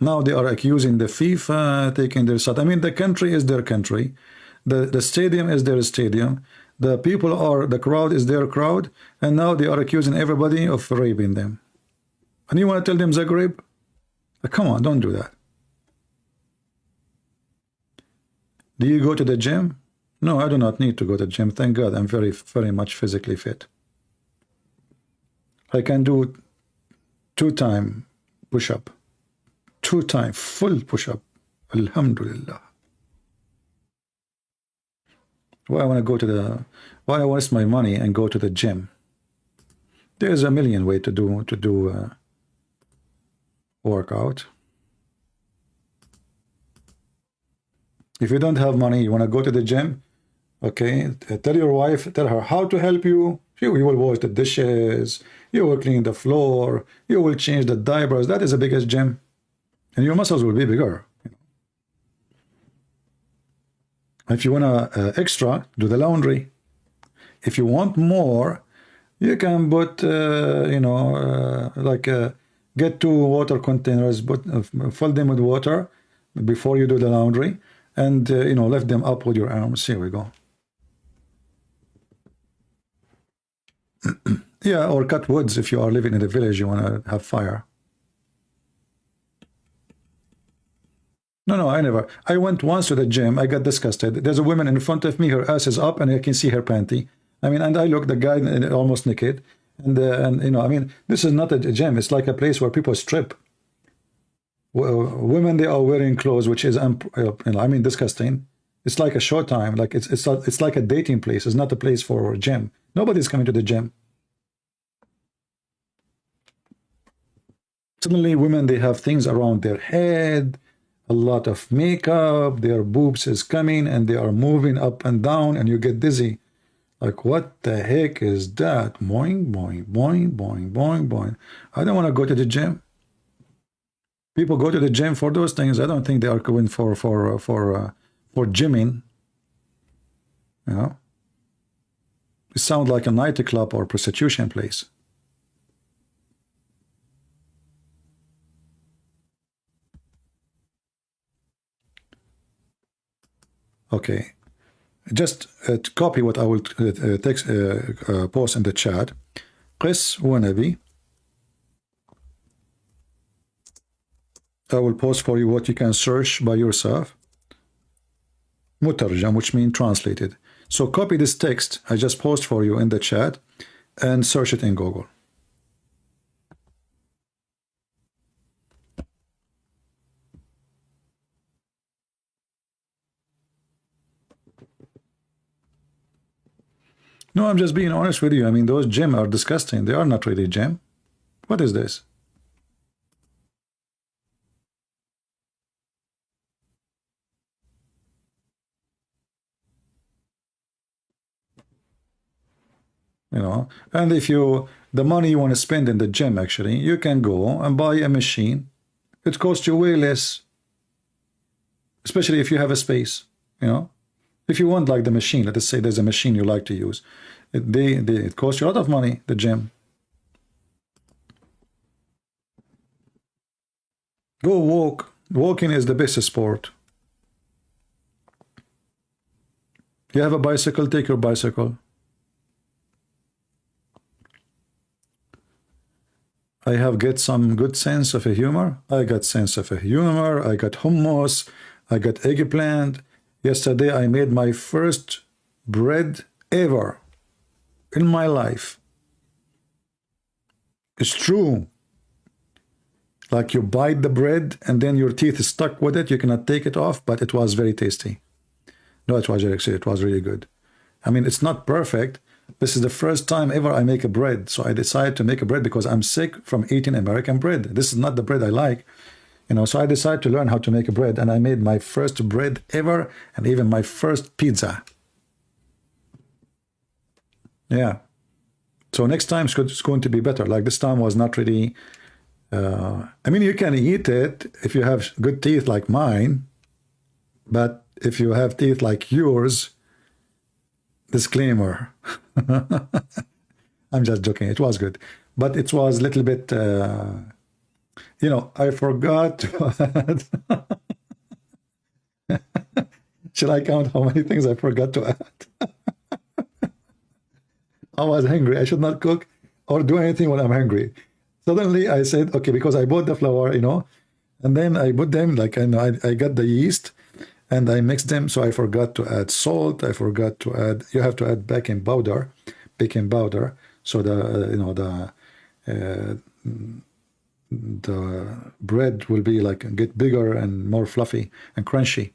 Now they are accusing the FIFA taking their side. I mean, the country is their country. The stadium is their stadium. The people are, the crowd is their crowd. And now they are accusing everybody of raping them. And you want to tell them Zagreb? Come on, don't do that. Do you go to the gym? No, I do not need to go to the gym. Thank God, I'm very, very much physically fit. I can do 2-time push-up. 2-time full push-up. Alhamdulillah. Why I want to go to the? Why I waste my money and go to the gym? There's a million ways to do workout. If you don't have money, you want to go to the gym, okay? Tell your wife, tell her how to help you. You will wash the dishes, you will clean the floor, you will change the diapers. That is the biggest gym. And your muscles will be bigger. If you want extra, do the laundry. If you want more, you can put, get 2 water containers, fill them with water before you do the laundry. And, lift them up with your arms. Here we go. Yeah, or cut woods if you are living in a village, you want to have fire. No, I never. I went once to the gym. I got disgusted. There's a woman in front of me. Her ass is up, and I can see her panty. I mean, and I look, the guy almost naked. And I mean, this is not a gym. It's like a place where people strip. Women, they are wearing clothes, which is, I mean, disgusting. It's like a short time. Like it's like a dating place. It's not a place for a gym. Nobody's coming to the gym. Suddenly, women, they have things around their head, a lot of makeup, their boobs is coming, and they are moving up and down, and you get dizzy. Like, what the heck is that? Boing, boing, boing, boing, boing, boing. I don't want to go to the gym. People go to the gym for those things. I don't think they are going for gymming. You know, it sounds like a nightclub or prostitution place. Okay, just copy what I will post in the chat. قس ونبي. I will post for you what you can search by yourself. مترجم, which means translated. So copy this text I just post for you in the chat and search it in Google. No, I'm just being honest with you. I mean, those gym are disgusting. They are not really gym. What is this? You know, and if you, the money you want to spend in the gym, actually, you can go and buy a machine. It costs you way less, especially if you have a space, you know. If you want like the machine, let us say there's a machine you like to use, it costs you a lot of money, the gym. Go walk. Walking is the best sport. You have a bicycle, take your bicycle. I have get some good sense of a humor. I got sense of a humor. I got hummus. I got eggplant. Yesterday I made my first bread ever. in my life. It's true. Like you bite the bread and then your teeth is stuck with it. You cannot take it off, but it was very tasty. No, it was actually, it was really good. I mean, it's not perfect. This is the first time ever I make a bread. So I decided to make a bread because I'm sick from eating American bread. This is not the bread I like. You know, so I decided to learn how to make a bread, and I made my first bread ever and even my first pizza. Yeah. So next time it's going to be better. Like this time was not really, I mean, you can eat it if you have good teeth like mine, but if you have teeth like yours, disclaimer. I'm just joking. It was good, but it was a little bit, you know, I forgot to add. Should I count how many things I forgot to add? I was hungry. I should not cook or do anything when I'm hungry. Suddenly I said, okay, because I bought the flour, you know, and then I put them, like, I got the yeast and I mixed them. So I forgot to add salt. I forgot to add, you have to add baking powder. So the, you know, the bread will be like, get bigger and more fluffy and crunchy.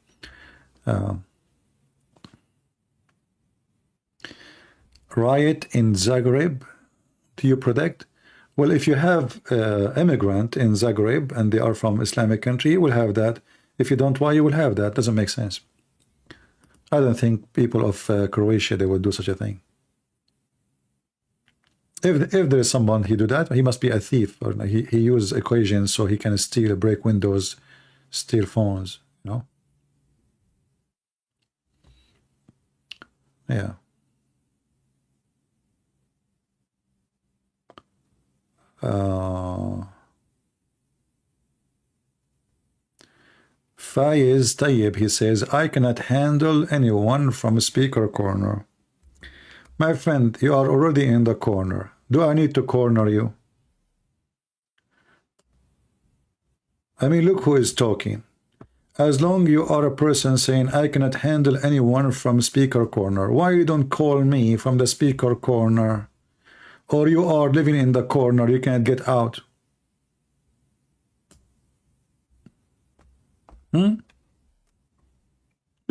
Riot in Zagreb, do you predict? Well, if you have immigrant in Zagreb and they are from Islamic country, you will have that. If you don't, why you will have that? Doesn't make sense. I don't think people of Croatia, they would do such a thing. If there is someone he do that, he must be a thief, or he uses equations so he can steal, break windows, steal phones, you know? Yeah. Faiz Tayyib, he says, I cannot handle anyone from a speaker corner. My friend, you are already in the corner. Do I need to corner you? I mean, look who is talking. As long you are a person saying, I cannot handle anyone from speaker corner, why you don't call me from the speaker corner? Or you are living in the corner, you can't get out. Let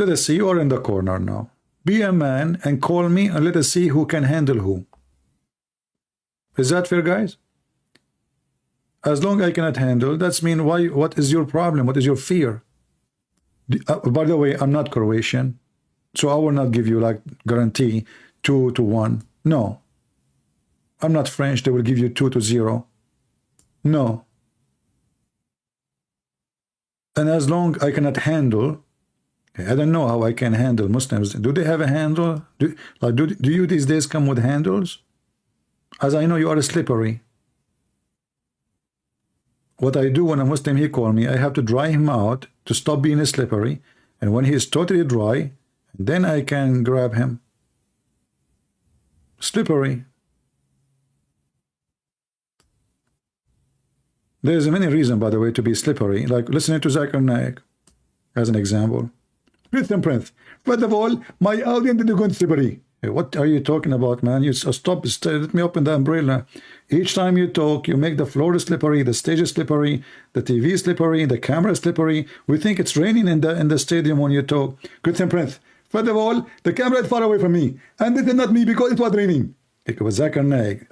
us see, you are in the corner now. Be a man and call me and let us see who can handle who. Is that fair, guys? As long I cannot handle, that's mean why? What is your problem? What is your fear? By the way, I'm not Croatian, so I will not give you like guarantee 2-1. No. I'm not French, they will give you 2-0. No. And as long I cannot handle, I don't know how I can handle Muslims. Do they have a handle? Do you these days come with handles? As I know, you are slippery. What I do when a Muslim, he call me, I have to dry him out to stop being slippery. And when he is totally dry, then I can grab him. Slippery. There's many reasons, by the way, to be slippery. Like listening to drzakirnaik, as an example. Listen, Prince. First of all, my audience is going slippery. What are you talking about, man? You stop, let me open the umbrella. Each time you talk, you make the floor slippery, the stage is slippery, the TV is slippery, the camera is slippery. We think it's raining in the stadium when you talk. Good Prince. First of all, the camera is far away from me, and this is not me because it was raining. It was drzakirnaik.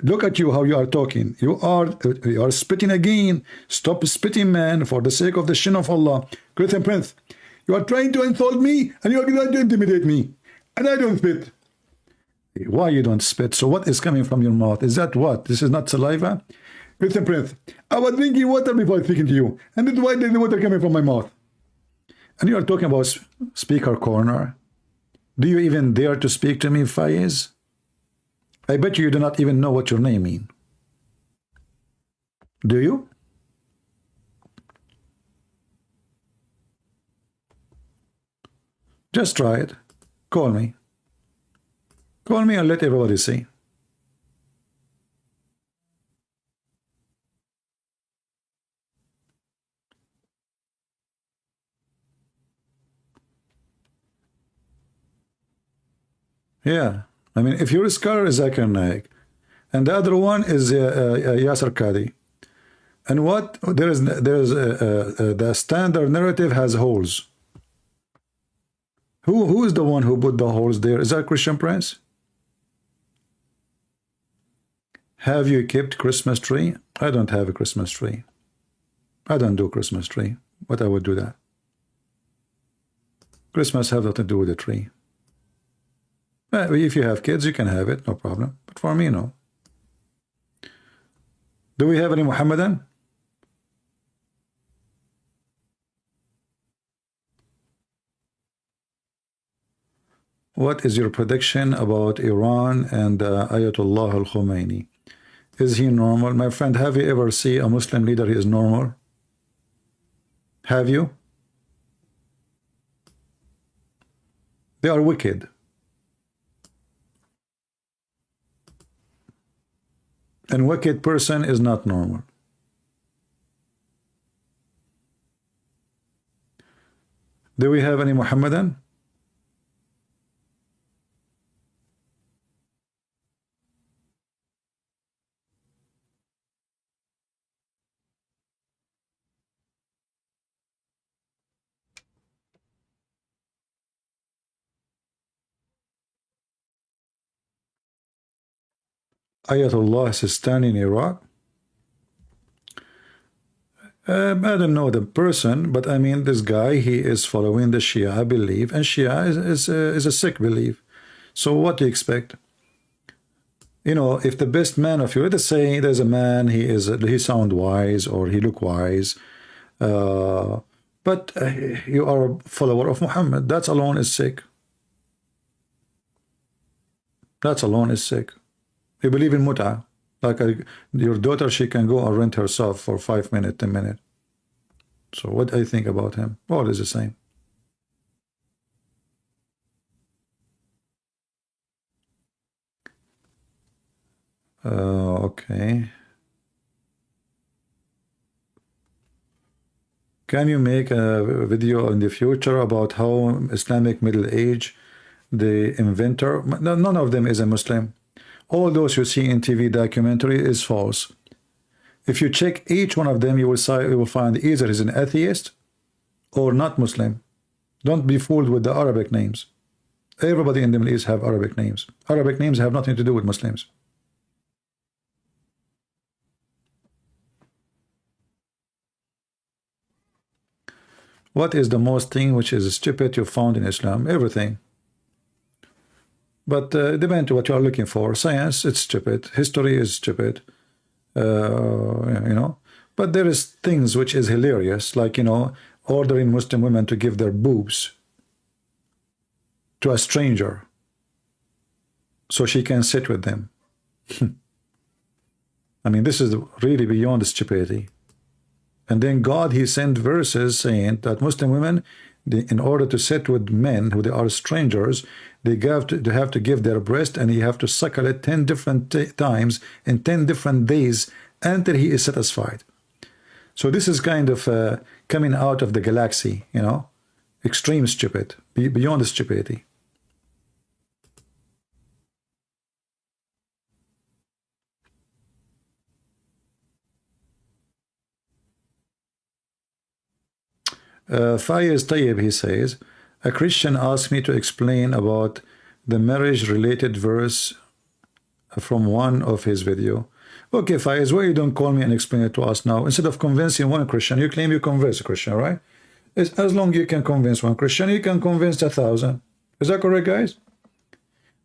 Look at you, how you are talking. You are spitting again. Stop spitting, man, for the sake of the shin of Allah. Good Prince. You are trying to insult me, and you are trying to intimidate me. And I don't spit. Why you don't spit? So what is coming from your mouth? Is that what? This is not saliva? Listen, Prince, I was drinking water before speaking to you. And that's why there's the water coming from my mouth. And you are talking about speaker corner. Do you even dare to speak to me, Faiz? I bet you do not even know what your name means. Do you? Just try it. Call me. Call me and let everybody see. Yeah, I mean, if your scholar is drzakirnaik, and the other one is Yasser Qadi, and what there's the standard narrative has holes. Who is the one who put the holes there? Is that Christian Prince? Have you kept Christmas tree? I don't have a Christmas tree. I don't do Christmas tree. But I would do that. Christmas have nothing to do with the tree. If you have kids, you can have it, no problem. But for me, no. Do we have any Muhammadan? What is your prediction about Iran and Ayatollah al-Khomeini? Is he normal? My friend, have you ever seen a Muslim leader who is normal? Have you? They are wicked. And wicked person is not normal. Do we have any Muhammadan? Ayatollah Sistani in Iraq? I don't know the person, but I mean this guy, he is following the Shia belief, and Shia is a sick belief. So what do you expect? You know, if the best man of you, let's say there's a man, he sound wise or he look wise, but you are a follower of Muhammad, that alone is sick. That alone is sick. You believe in mut'a, like your daughter, she can go and rent herself for 5 minutes, 10 minutes. So what do I think about him? All is the same. Okay. Can you make a video in the future about how Islamic Middle Age, the inventor, none of them is a Muslim. All those you see in TV documentary is false. If you check each one of them, you will find either he's an atheist or not Muslim. Don't be fooled with the Arabic names. Everybody in the Middle East have Arabic names. Arabic names have nothing to do with Muslims. What is the most thing which is stupid you found in Islam? Everything. But depends on what you are looking for. Science, it's stupid. History is stupid. You know. But there is things which is hilarious, like, you know, ordering Muslim women to give their boobs to a stranger so she can sit with them. I mean, this is really beyond stupidity. And then God, he sent verses saying that Muslim women, in order to sit with men who they are strangers, they have to give their breast, and you have to suckle it 10 different times in 10 different days until he is satisfied. So this is kind of coming out of the galaxy, you know, extreme stupid, beyond the stupidity. Fayez Tayyib, he says, a Christian asked me to explain about the marriage-related verse from one of his video. Okay, Fayez, why you don't call me and explain it to us now? Instead of convincing one Christian, you claim you convince a Christian, right? As long as you can convince one Christian, you can convince 1,000. Is that correct, guys?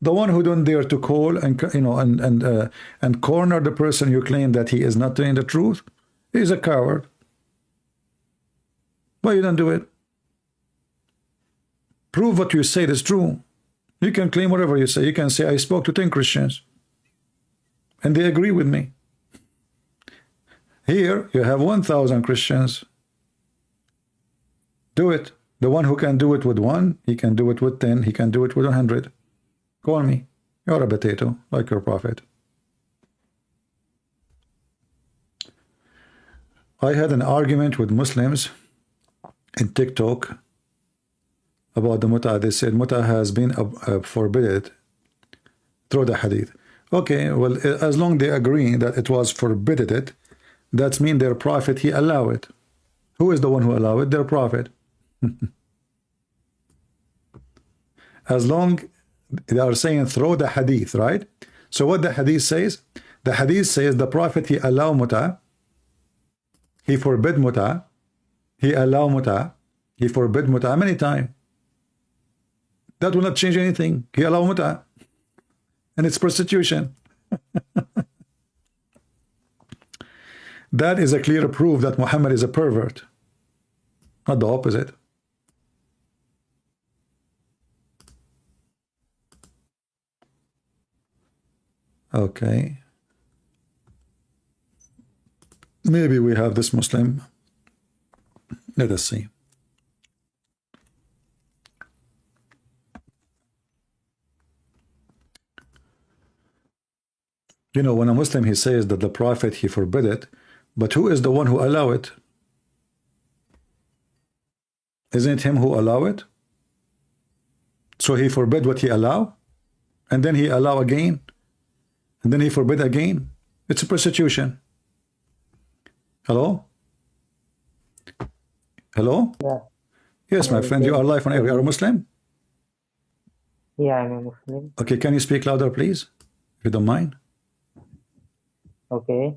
The one who don't dare to call and, you know, and corner the person you claim that he is not telling the truth, he's a coward. Why you don't do it? Prove what you say is true. You can claim whatever you say. You can say, I spoke to 10 Christians and they agree with me. Here you have 1,000 Christians. Do it. The one who can do it with 1, he can do it with 10, he can do it with 100. Call me. You're a potato, like your prophet. I had an argument with Muslims in TikTok about the mut'ah. They said mut'ah has been forbidden through the hadith. Okay, well, as long they agree that it was forbidden it, that means their prophet, he allow it. Who is the one who allow it? Their prophet. As long they are saying through the hadith, right? So what the hadith says? The hadith says the prophet, he allow muta, he forbid muta, he allow muta, he forbid muta many times. That will not change anything. He allow muta, and it's prostitution. That is a clear proof that Muhammad is a pervert, not the opposite. Okay. Maybe we have this Muslim. Let us see. You know, when a Muslim, he says that the prophet, he forbid it, but who is the one who allow it? Isn't it him who allow it? So he forbid what he allow, and then he allow again, and then he forbid again. It's a prostitution. Hello? Hello? Yeah. Yes, my friend, you are live on air. You are a Muslim? Yeah, I'm a Muslim. Okay, can you speak louder, please? If you don't mind. Okay.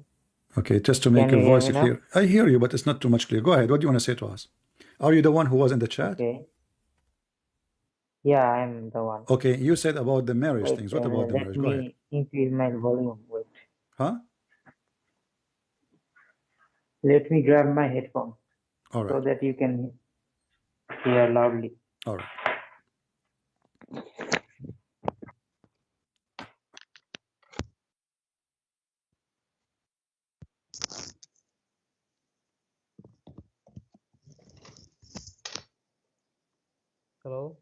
Okay, just to make Can your you hear voice me now? clear. I hear you, but it's not too much clear. Go ahead. What do you want to say to us? Are you the one who was in the chat? Okay. Yeah, I'm the one. Okay, you said about the marriage Wait, things. What about the let marriage? Go ahead. me increase my volume. Wait. Huh? Let me grab my headphone All so right. that you can hear loudly. All right. Hello?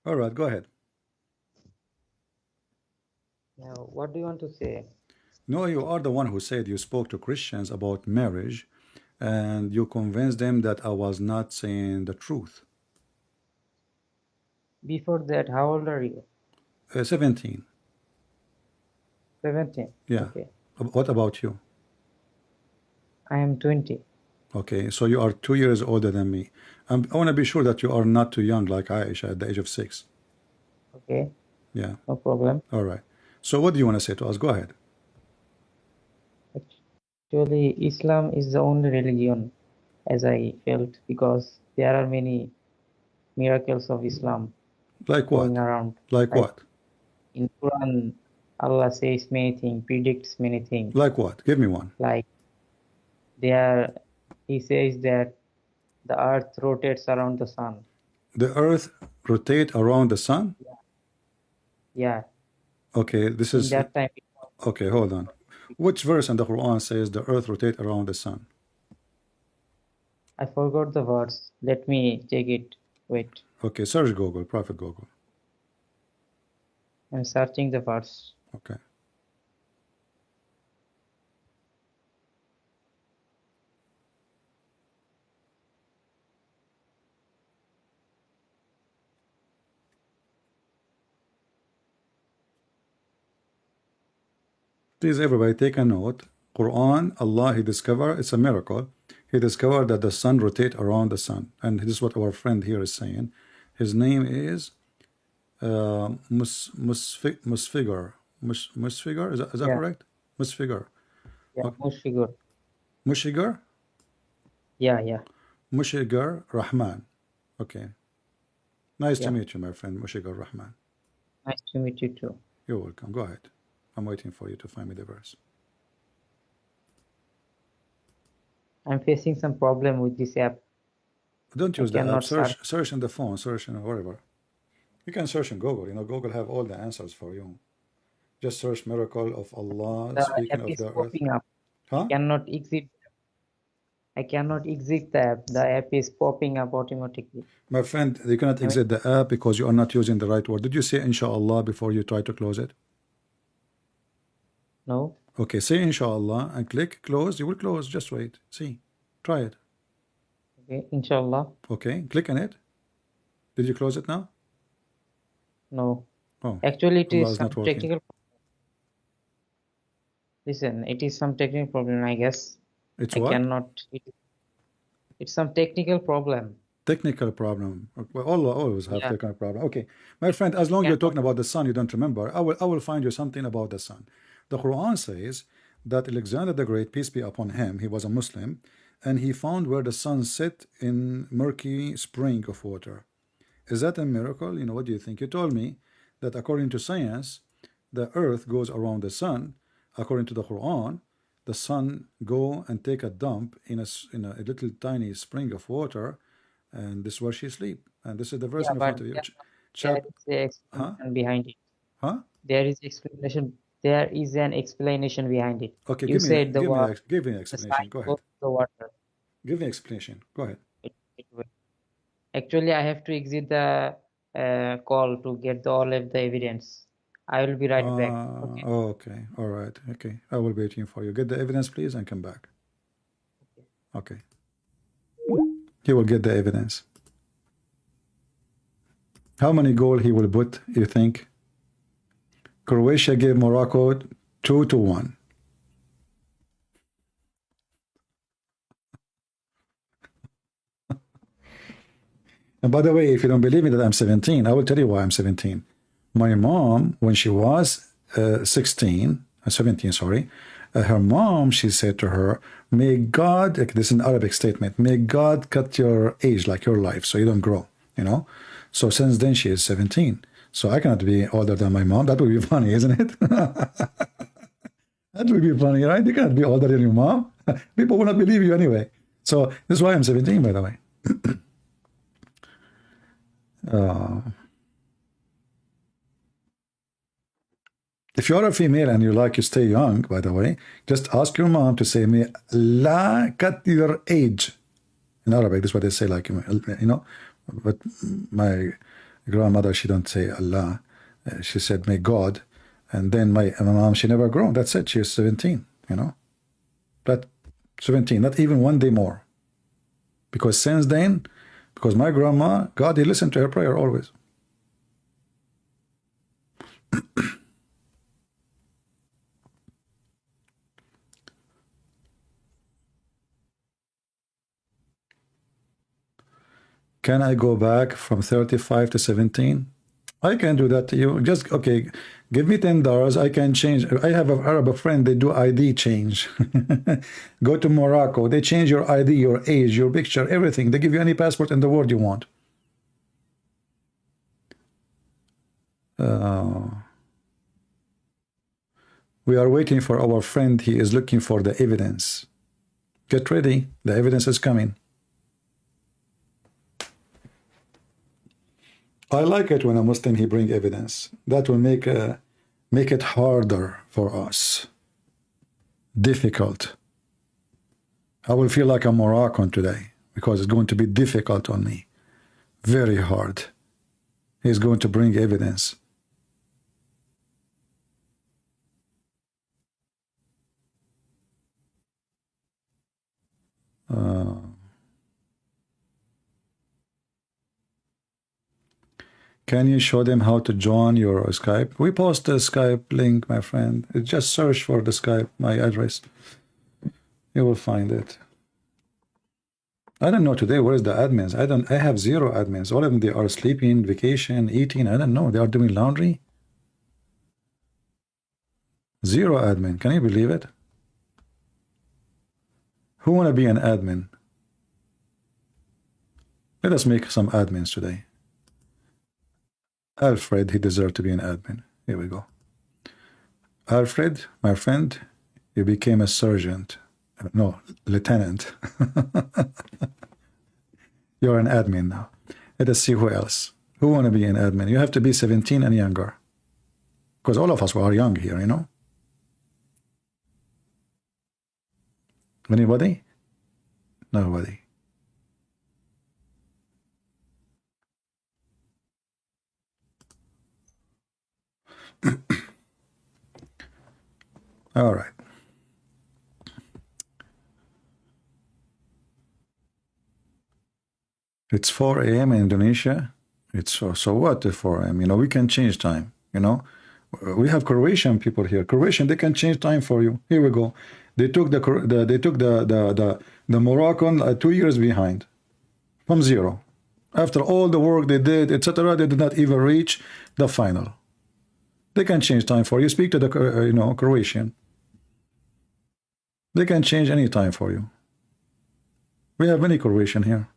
All right, go ahead. Now, what do you want to say? No, you are the one who said you spoke to Christians about marriage and you convinced them that I was not saying the truth. Before that, how old are you? 17. 17. Yeah. Okay. What about you? I am 20. Okay, so you are 2 years older than me. I want to be sure that you are not too young like Aisha at the age of 6. Okay. Yeah. No problem. All right. So what do you want to say to us? Go ahead. Actually, Islam is the only religion, as I felt, because there are many miracles of Islam Like going what? around. Like Like what? in Quran, Allah says many things, predicts many things. Like what? Give me one. Like there, he says that the earth rotates around the sun. The earth rotate around the sun? Yeah, Okay, this in is that time, okay, hold on. Which verse in the Quran says the earth rotate around the sun? I forgot the words. Let me check it. Wait, Okay, search Google, Prophet Google. I'm searching the verse. Okay. Please, everybody, take a note. Quran, Allah, He discovered, it's a miracle. He discovered that the sun rotate around the sun. And this is what our friend here is saying. His name is Musfigar. Musfigar? Is that Yeah, correct? Musfigar. yeah, Okay. Mushigur. Mushigar? Yeah, Mushigar Rahman. Okay. Nice to yeah. meet you, my friend, Mushigar Rahman. Nice to meet you too. You're welcome. Go ahead. I'm waiting for you to find me the verse. I'm facing some problem with this app. Don't I use the app. cannot search. Search in the phone. Search in wherever. You can search in Google. You know, Google have all the answers for you. Just search miracle of Allah The speaking app of is the earth. popping up. Huh? I cannot exit the app. The app is popping up automatically. My friend, you cannot exit the app because you are not using the right word. Did you say inshallah before you try to close it? No. Okay, say inshallah and click close. You will close. Just wait. See. Try it. Okay, inshallah. Okay, click on it. Did you close it now? No. Oh, Actually, it Allah is is some not working. technical. Listen, it is some technical problem, I guess. It's I what? cannot. It's some technical problem. Technical problem. Well, Allah always have Yeah, technical problem. Okay, my friend, as long you're cannot. talking about the sun, you don't remember. I will find you something about the sun. The Quran says that Alexander the Great, peace be upon him, he was a Muslim, and he found where the sun set in murky spring of water. Is that a miracle? You know, what do you think? You told me that according to science, the earth goes around the sun. According to the Quran, the sun go and take a dump in a little tiny spring of water, and this is where she sleep. And this is the verse Yeah, in but front of you. there Chap, is a huh? explanation behind it. Huh? There is explanation. There is an explanation behind it. Okay, You said give me give me an the explanation. sign Go goes ahead. to the water. Give me an explanation. Go ahead. It Actually, I have to exit the call to get all of the evidence. I will be right back. Okay. Okay. All right. Okay. I will be waiting for you. Get the evidence, please, and come back. Okay. He will get the evidence. How many goals he will put, you think? Croatia gave Morocco 2-1. And by the way, if you don't believe me that I'm 17, I will tell you why I'm 17. My mom, when she was 17, sorry, her mom, she said to her, may God, like, this is an Arabic statement, may God cut your age like your life so you don't grow, you know? So since then she is 17. So I cannot be older than my mom. That would be funny, isn't it? That would be funny, right? You cannot be older than your mom. People will not believe you anyway. So this is why I'm 17, by the way. If you're a female and you like to stay young, by the way, just ask your mom to say me la cut your age. In Arabic, that's what they say, like, you know. But my grandmother, she don't say Allah. She said, may God. And then my mom, she never grown. That's it. She is 17, you know. But 17, not even one day more. Because since then, because my grandma, God, he listened to her prayer always. Can I go back from 35 to 17? I can do that. You just, okay, give me $10. I can change. I have an Arab friend, they do ID change. Go to Morocco. They change your ID, your age, your picture, everything. They give you any passport in the world you want. We are waiting for our friend. He is looking for the evidence. Get ready. The evidence is coming. I like it when a Muslim he bring evidence. That will make it harder for us. Difficult. I will feel like a Moroccan today because it's going to be difficult on me. Very hard. He's going to bring evidence. Can you show them how to join your Skype? We post the Skype link, my friend. Just search for the Skype, my address. You will find it. I don't know today where's the admins. I have zero admins. All of them, they are sleeping, vacation, eating. I don't know. They are doing laundry. Zero admin. Can you believe it? Who want to be an admin? Let us make some admins today. Alfred, he deserved to be an admin. Here we go. Alfred, my friend, you became a sergeant. No, lieutenant. You're an admin now. Let us see who else. Who want to be an admin? You have to be 17 and younger. Because all of us are young here, you know? Anybody? Nobody. All right. It's 4 a.m. in Indonesia. It's so what at 4 a.m.? You know, we can change time. You know, we have Croatian people here. Croatian, they can change time for you. Here we go. They took the Moroccan 2 years behind from zero. After all the work they did, etc., they did not even reach the final. They can change time for you. Speak to the Croatian. They can change any time for you. We have many Croatian here.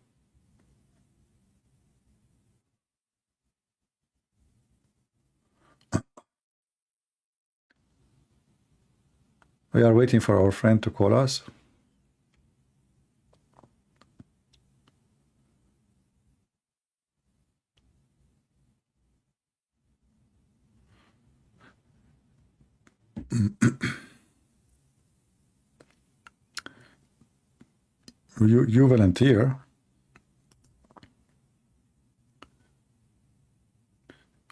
We are waiting for our friend to call us. You volunteer.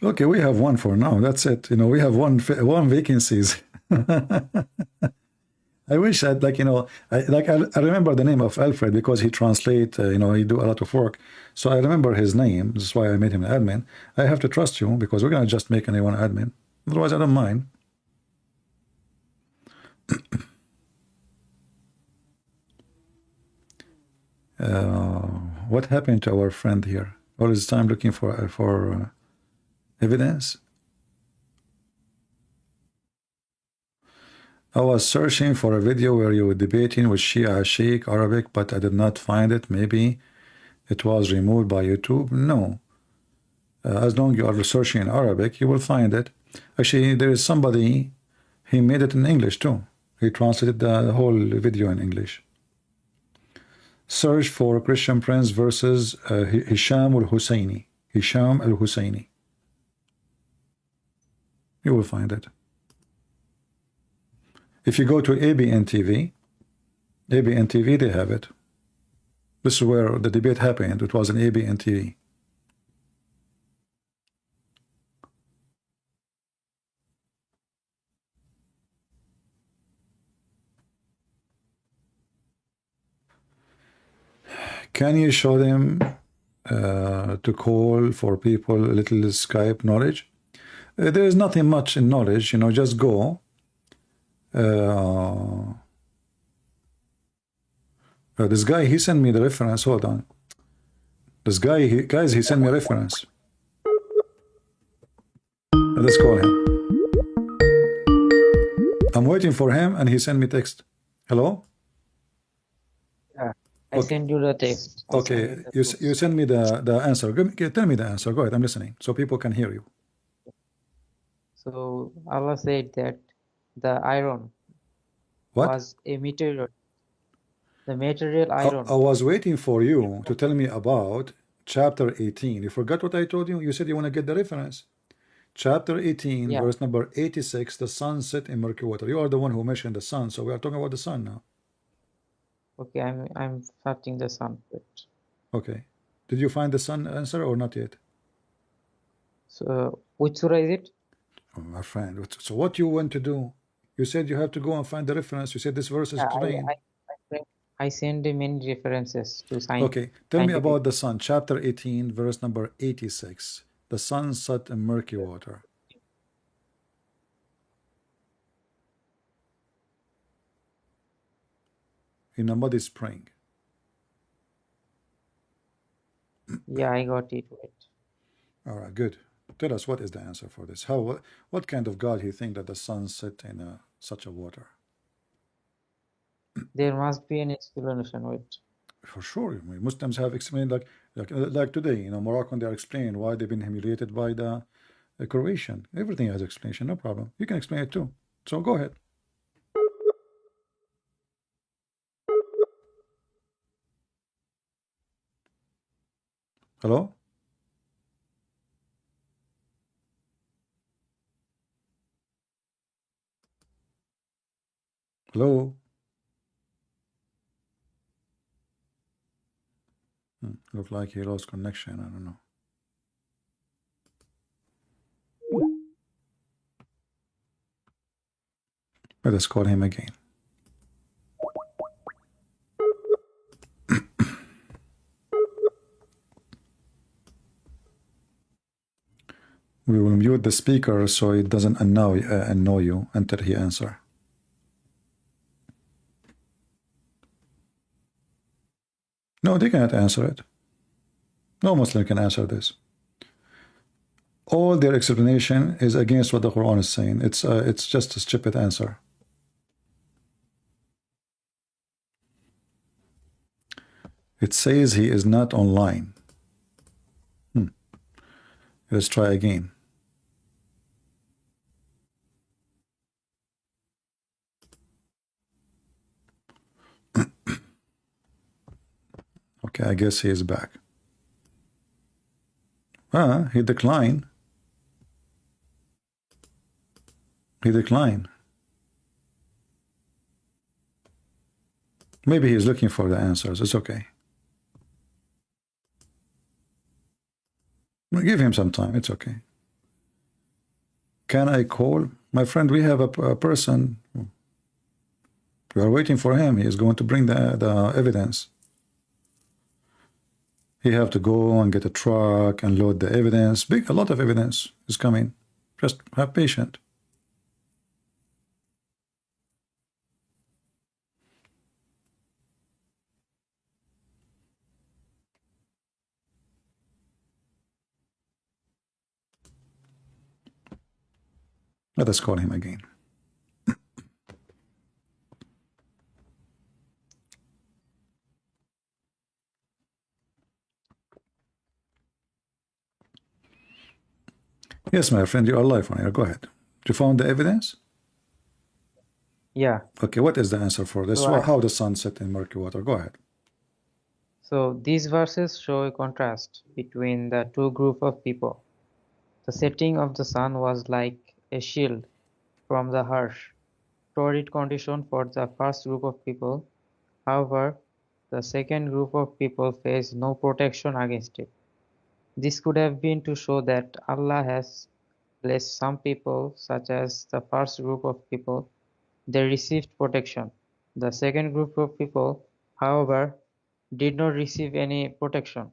Okay, we have one for now. That's it. You know, we have one vacancies. I wish I'd I remember the name of Alfred because he translate, he do a lot of work. So I remember his name. That's why I made him an admin. I have to trust you because we're gonna just make anyone admin. Otherwise, I don't mind. What happened to our friend here? All his time looking for evidence. I was searching for a video where you were debating with Shia Sheikh Arabic, but I did not find it. Maybe it was removed by YouTube. No. As long as you are searching in Arabic, you will find it. Actually, there is somebody, he made it in English too. He translated the whole video in English. Search for Christian Prince versus Hisham al-Husseini. Hisham al-Husseini. You will find it. If you go to ABN TV, they have it. This is where the debate happened. It was in ABN TV. Can you show them to call for people a little Skype knowledge? There is nothing much in knowledge, just go. This guy, he sent me the reference. Hold on. This guy, guys, he sent me a reference. Let's call him. I'm waiting for him, and he sent me text. Hello? Yeah, I sent you the text. Okay, you send me the answer. Tell me the answer. Go ahead, I'm listening, so people can hear you. So Allah said that the iron was a material. The material iron. I was waiting for you to tell me about chapter 18. You forgot what I told you? You said you want to get the reference. Chapter 18, Yeah. verse number 86, the sun set in murky water. You are the one who mentioned the sun, so we are talking about the sun now. Okay, I'm searching the sun. Okay. Did you find the sun answer or not yet? So which surah is it? Oh, my friend. So what you want to do? You said you have to go and find the reference. You said this verse is explained. I send many references to science. Okay, tell me about the sun. Chapter 18, verse number 86. The sun set in murky water. In a muddy spring. Yeah, I got it. Wait. All right, good. Tell us, what is the answer for this? What kind of God he think that the sun set in such a water? There must be an explanation. Wait. For sure, Muslims have explained like today. Moroccan, they are explaining why they've been humiliated by the Croatian. Everything has explanation, no problem. You can explain it too. So go ahead. Hello? Hello? Look like he lost connection. I don't know. Let us call him again. We will mute the speaker so it doesn't annoy you until he answer. No, they cannot answer it. No Muslim can answer this. All their explanation is against what the Quran is saying. It's just a stupid answer. It says he is not online. Let's try again. Okay, I guess he is back. He declined. He declined. Maybe he's looking for the answers. It's okay. We'll give him some time. It's okay. Can I call? My friend, we have a person. We are waiting for him. He is going to bring the evidence. He have to go and get a truck and load the evidence. A lot of evidence is coming. Just have patience. Let us call him again. Yes, my friend, you are live on here. Go ahead. You found the evidence? Yeah. Okay, what is the answer for this? So How the sun set in murky water? Go ahead. So these verses show a contrast between the two groups of people. The setting of the sun was like a shield from the harsh, torrid condition for the first group of people. However, the second group of people faced no protection against it. This could have been to show that Allah has blessed some people, such as the first group of people. They received protection. The second group of people, however, did not receive any protection.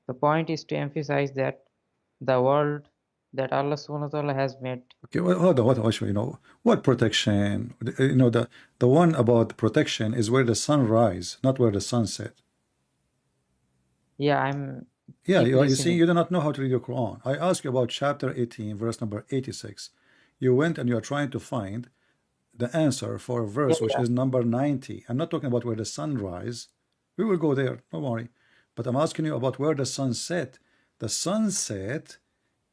The point is to emphasize that the world that Allah subhanahu wa ta'ala has made. Okay, well, hold on, what protection? The one about protection is where the sun rise, not where the sun set. Yeah, You see, you do not know how to read your Quran. I asked you about chapter 18, verse number 86. You went and you are trying to find the answer for a verse which is number 90. I'm not talking about where the sun rise. We will go there, don't worry. But I'm asking you about where the sun set. The sun set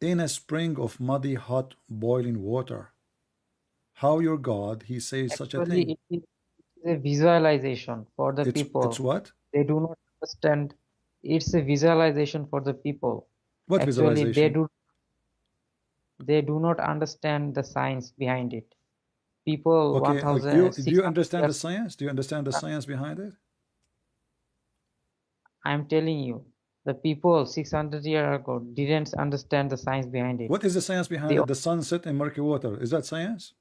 in a spring of muddy, hot, boiling water. How your God, he says such a thing? It is a visualization for the people. It's what? They do not understand. It's a visualization for the people. What visualization? They do not understand the science behind it. People, okay, 1,600 do you understand the science? Do you understand the science behind it? I'm telling you, the people 600 years ago didn't understand the science behind it. What is the science behind it? The sun set in murky water. Is that science?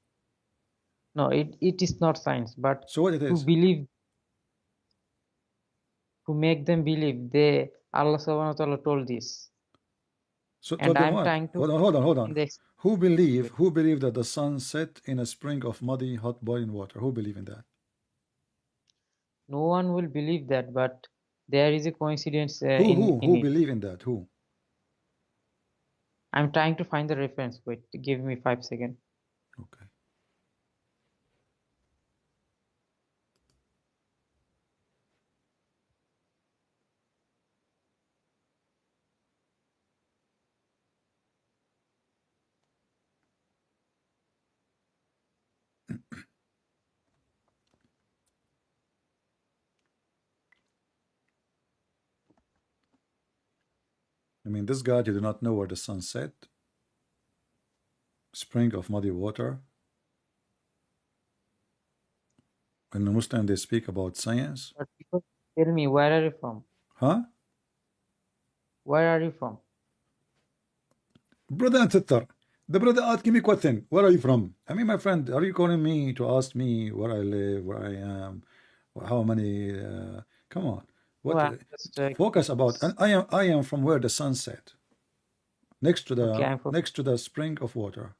No, it is not science, but so what it is? To make them believe, Allah subhanahu wa ta'ala told this. So and I'm what? Trying to hold on. Who believe that the sun set in a spring of muddy, hot, boiling water? Who believe in that? No one will believe that, but there is a coincidence. Who believe in that? Who? I'm trying to find the reference. Wait, give me 5 seconds. Okay. I mean, this God, you do not know where the sun set. Spring of muddy water. When the Muslim they speak about science. But people tell me, where are you from? Huh? Where are you from? Brother and sister, the brother asking me question. Where are you from? I mean, my friend, are you calling me to ask me where I live, where I am, how many? Come on. What? Focus about. And I am from where the sun set. next to Okay, the I'm for next to the spring of water.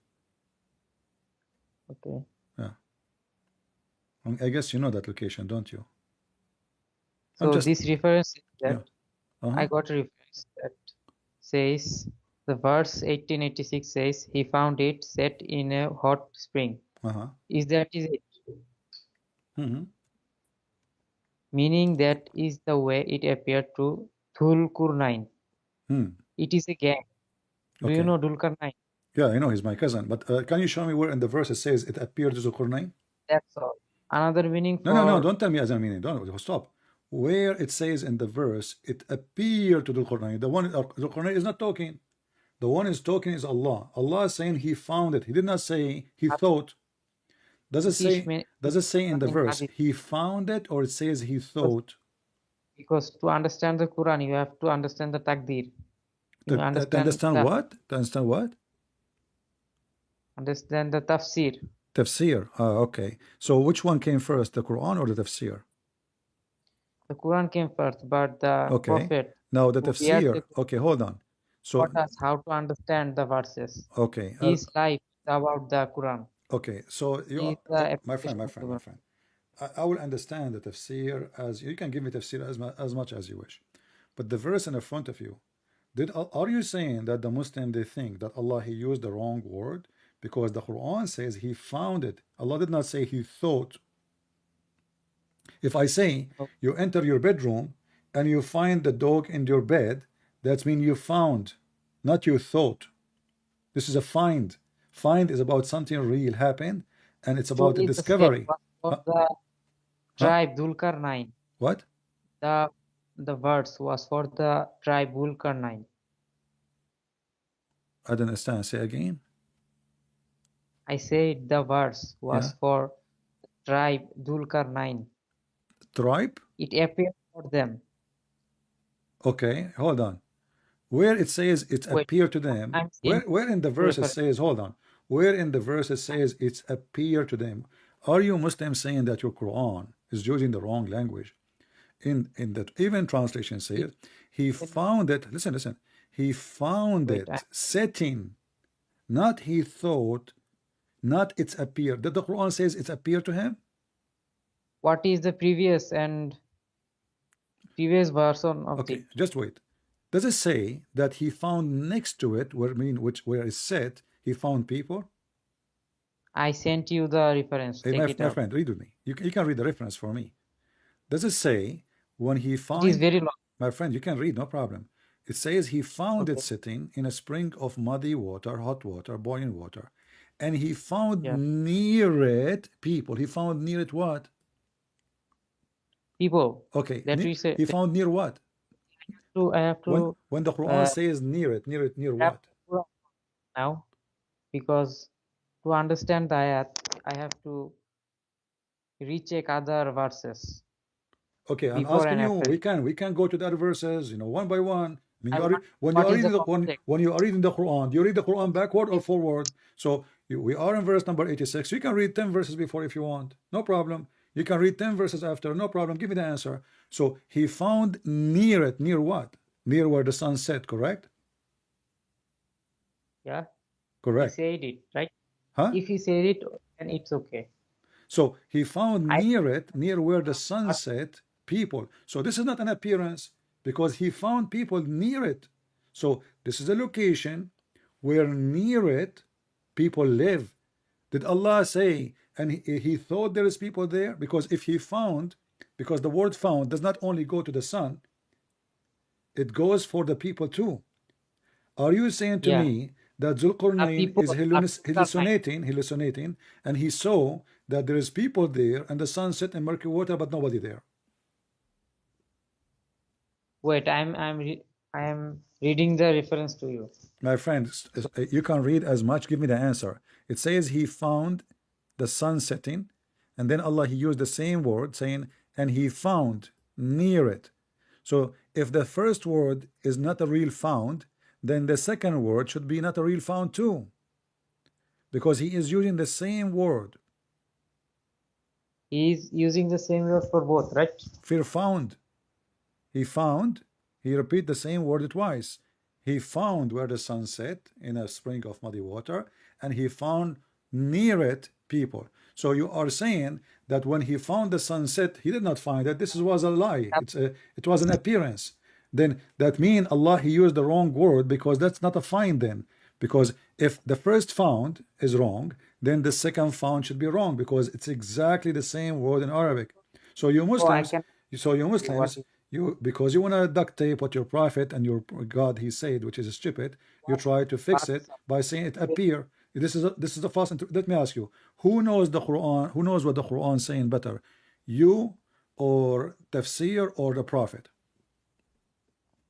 okay. Yeah, I guess you know that location, don't you? I'm So just this reference is that yeah. Uh-huh. I got a reference that says the verse 1886 says he found it set in a hot spring. Uh-huh. Is it? Mm-hmm. Meaning that is the way it appeared to Dhulqarnain. Hmm. It is a gang. Do you Okay. know Dhulqarnain? Yeah, I know he's my cousin, but can you show me where in the verse it says it appeared to Zulkarnain? That's all. Another meaning No, no, no, for don't tell me as I mean it. Don't stop. Where it says in the verse it appeared to Zulkarnain. The one Zulkarnain is not talking. The one is talking is Allah. Allah is saying he found it. He did not say he thought. Does it British say men does it say in the in verse Hadith. he found it or it says he thought? Because to understand the Quran, you have to understand the Takdir. You To understand what? To understand what? understand the Tafsir. Tafsir. Okay. So which one came first, the Quran or the Tafsir? The Quran came first, but the Okay. Prophet Now the who bears the tafsir. Quran Okay, hold on. taught So us how to understand the verses. okay, His life is about the Quran. okay. So you, He is the my friend, application my of the friend, my Quran. friend. I will understand the tafsir as you can give me tafsir as much as you wish, but the verse in front of you. Are you saying that the Muslim they think that Allah he used the wrong word because the Quran says he found it? Allah did not say he thought. If I say No, you enter your bedroom and you find the dog in your bed, that means you found, not you thought. This is a find. Find is about something real happened, and it's about a actually, the step discovery. was for Huh? the Huh? tribe Dhulqarnain. What? The the verse was for the tribe Dhulqarnain. I don't understand. Say again. I said the verse Yeah. was for tribe Dhulqarnain. Tribe. It appeared for them. Okay. Hold on. Where it says it Wait, appeared to them. I'm saying Where in the verse it reference. says? Hold on. Where in the verse it says it's appeared to them? Are you Muslims saying that your Quran is using the wrong language? In that even translation It, says he found it. Listen, listen. He found wait, it setting, not he thought, not it's appeared. That the Quran says it's appeared to him. what is the previous version of Okay, it? just wait. Does it say that he found next to it, where where it's set, he found people? I sent you the reference. Hey, Check it my out. friend, read with me. You can read the reference for me. Does it say when he It is find, very long. my friend, you can read, no problem. It says he found it Okay. sitting in a spring of muddy water, hot water, boiling water. And he found Yeah. near it people. He found near it what? People Okay, that we say he found near what? I have to When the Quran uh, says near it, near wrap what? the Quran now because to understand the ayat, I have to recheck other verses Okay, I'm before asking and you. after. We can go to the other verses, one by one. I mean, I want when you what are is the reading context? when you are reading the Quran, do you read the Quran backward or forward? So we are in verse number 86. You can read 10 verses before if you want, no problem. You can read 10 verses after, no problem. Give me the answer. So he found near it, near what? Near where the sun set, correct? Yeah, he Correct. said it right. Huh? If he said it, then it's okay. So he found I near it, near where the sun set, people. So this is not an appearance because he found people near it. So this is a location where near it people live. Did Allah say, and he thought there is people there? Because if he found, because the word found does not only go to the sun, it goes for the people too. Are you saying to yeah. me that The Zulqarnain people is are Dhulqarnain. hallucinating, and he saw that there is people there and the sun set in murky water, but nobody there? Wait, I am reading the reference to you. My friends, you can read as much. Give me the answer. It says he found the sun setting, and then Allah he used the same word saying, and he found near it. So if the first word is not a real found, then the second word should be not a real found too, because he is using the same word. He is using the same word for both, right? Fear found. He found. He repeat the same word twice. He found where the sun set in a spring of muddy water, and he found near it people. So you are saying that when he found the sunset, he did not find it. This was a lie. It was an appearance. Then that means Allah he used the wrong word, because that's not a find then. Because if the first found is wrong, then the second found should be wrong, because it's exactly the same word in Arabic. So you So I Muslims, can so you see what Muslims, is you, because you want to duct tape what your prophet and your God he said, which is stupid, you try to fix what it by saying it appear. This is a false. Let me ask you, who knows the Quran? Who knows what the Quran is saying better, you or tafsir or the prophet?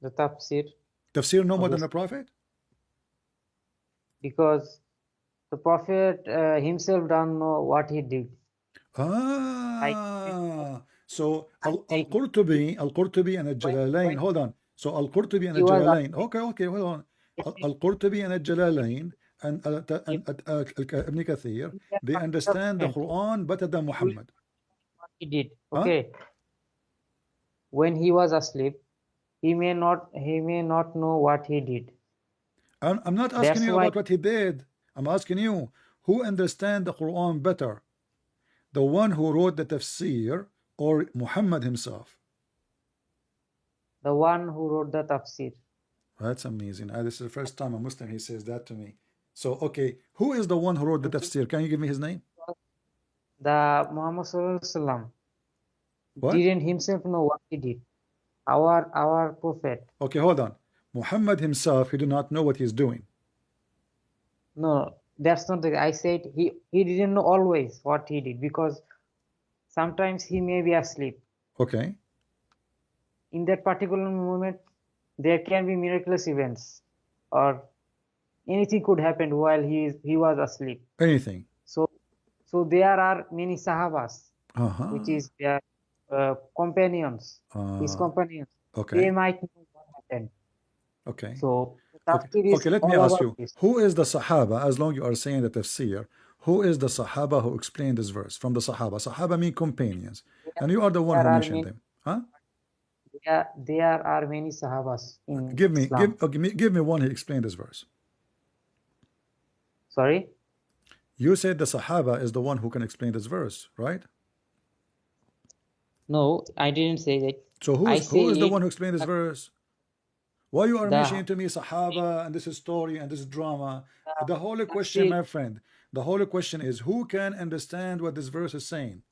the tafsir Tafsir no more than the obviously, prophet. because the Prophet himself don't know what he did. Like So I'm saying, Al-Qurtubi and Al-Jalalain. when Hold on. So Al-Qurtubi and he was Al-Jalalain. asleep, Okay, hold on. he Al-Qurtubi and Al-Jalalain and he Ibn Kathir, can they understand the understand Quran better than Muhammad. what he did. Huh? Okay, when he was asleep, he may not know what he did. I'm not asking That's you why about what he did. I'm asking you, who understand the Quran better? The one who wrote the tafsir or Muhammad himself? the one who wrote the tafsir, That's amazing. This is the first time a Muslim he says that to me. So, okay, who is the one who wrote the tafsir? Can you give me his name? the Muhammad Sallallahu Alaihi Wasallam What? didn't himself know what he did. Our prophet, Okay, hold on. Muhammad himself, he do not know what he's doing. no, that's not the. I said he didn't know always what he did, because sometimes he may be asleep. Okay. In that particular moment, there can be miraculous events, or anything could happen while he was asleep. Anything. So there are many Sahabas, which Uh-huh. is their companions, his Uh, companions. They okay. might know what happened. Okay. So the Okay. tafsir is Okay, let me all ask about you. this. Who is the Sahaba, as long you are saying the tafsir, who is the Sahaba who explained this verse from the Sahaba? Sahaba mean companions. And you are the one There who are mentioned many. them. Huh? There are many Sahabas in Give me, Islam. give me one who explained this verse. Sorry? You said the Sahaba is the one who can explain this verse, right? No, I didn't say that. So I who is the say one it who explained this verse? Why you are the mentioning to me Sahaba and this is story and this is drama? The whole question, tafsir, my friend, the whole question is who can understand what this verse is saying?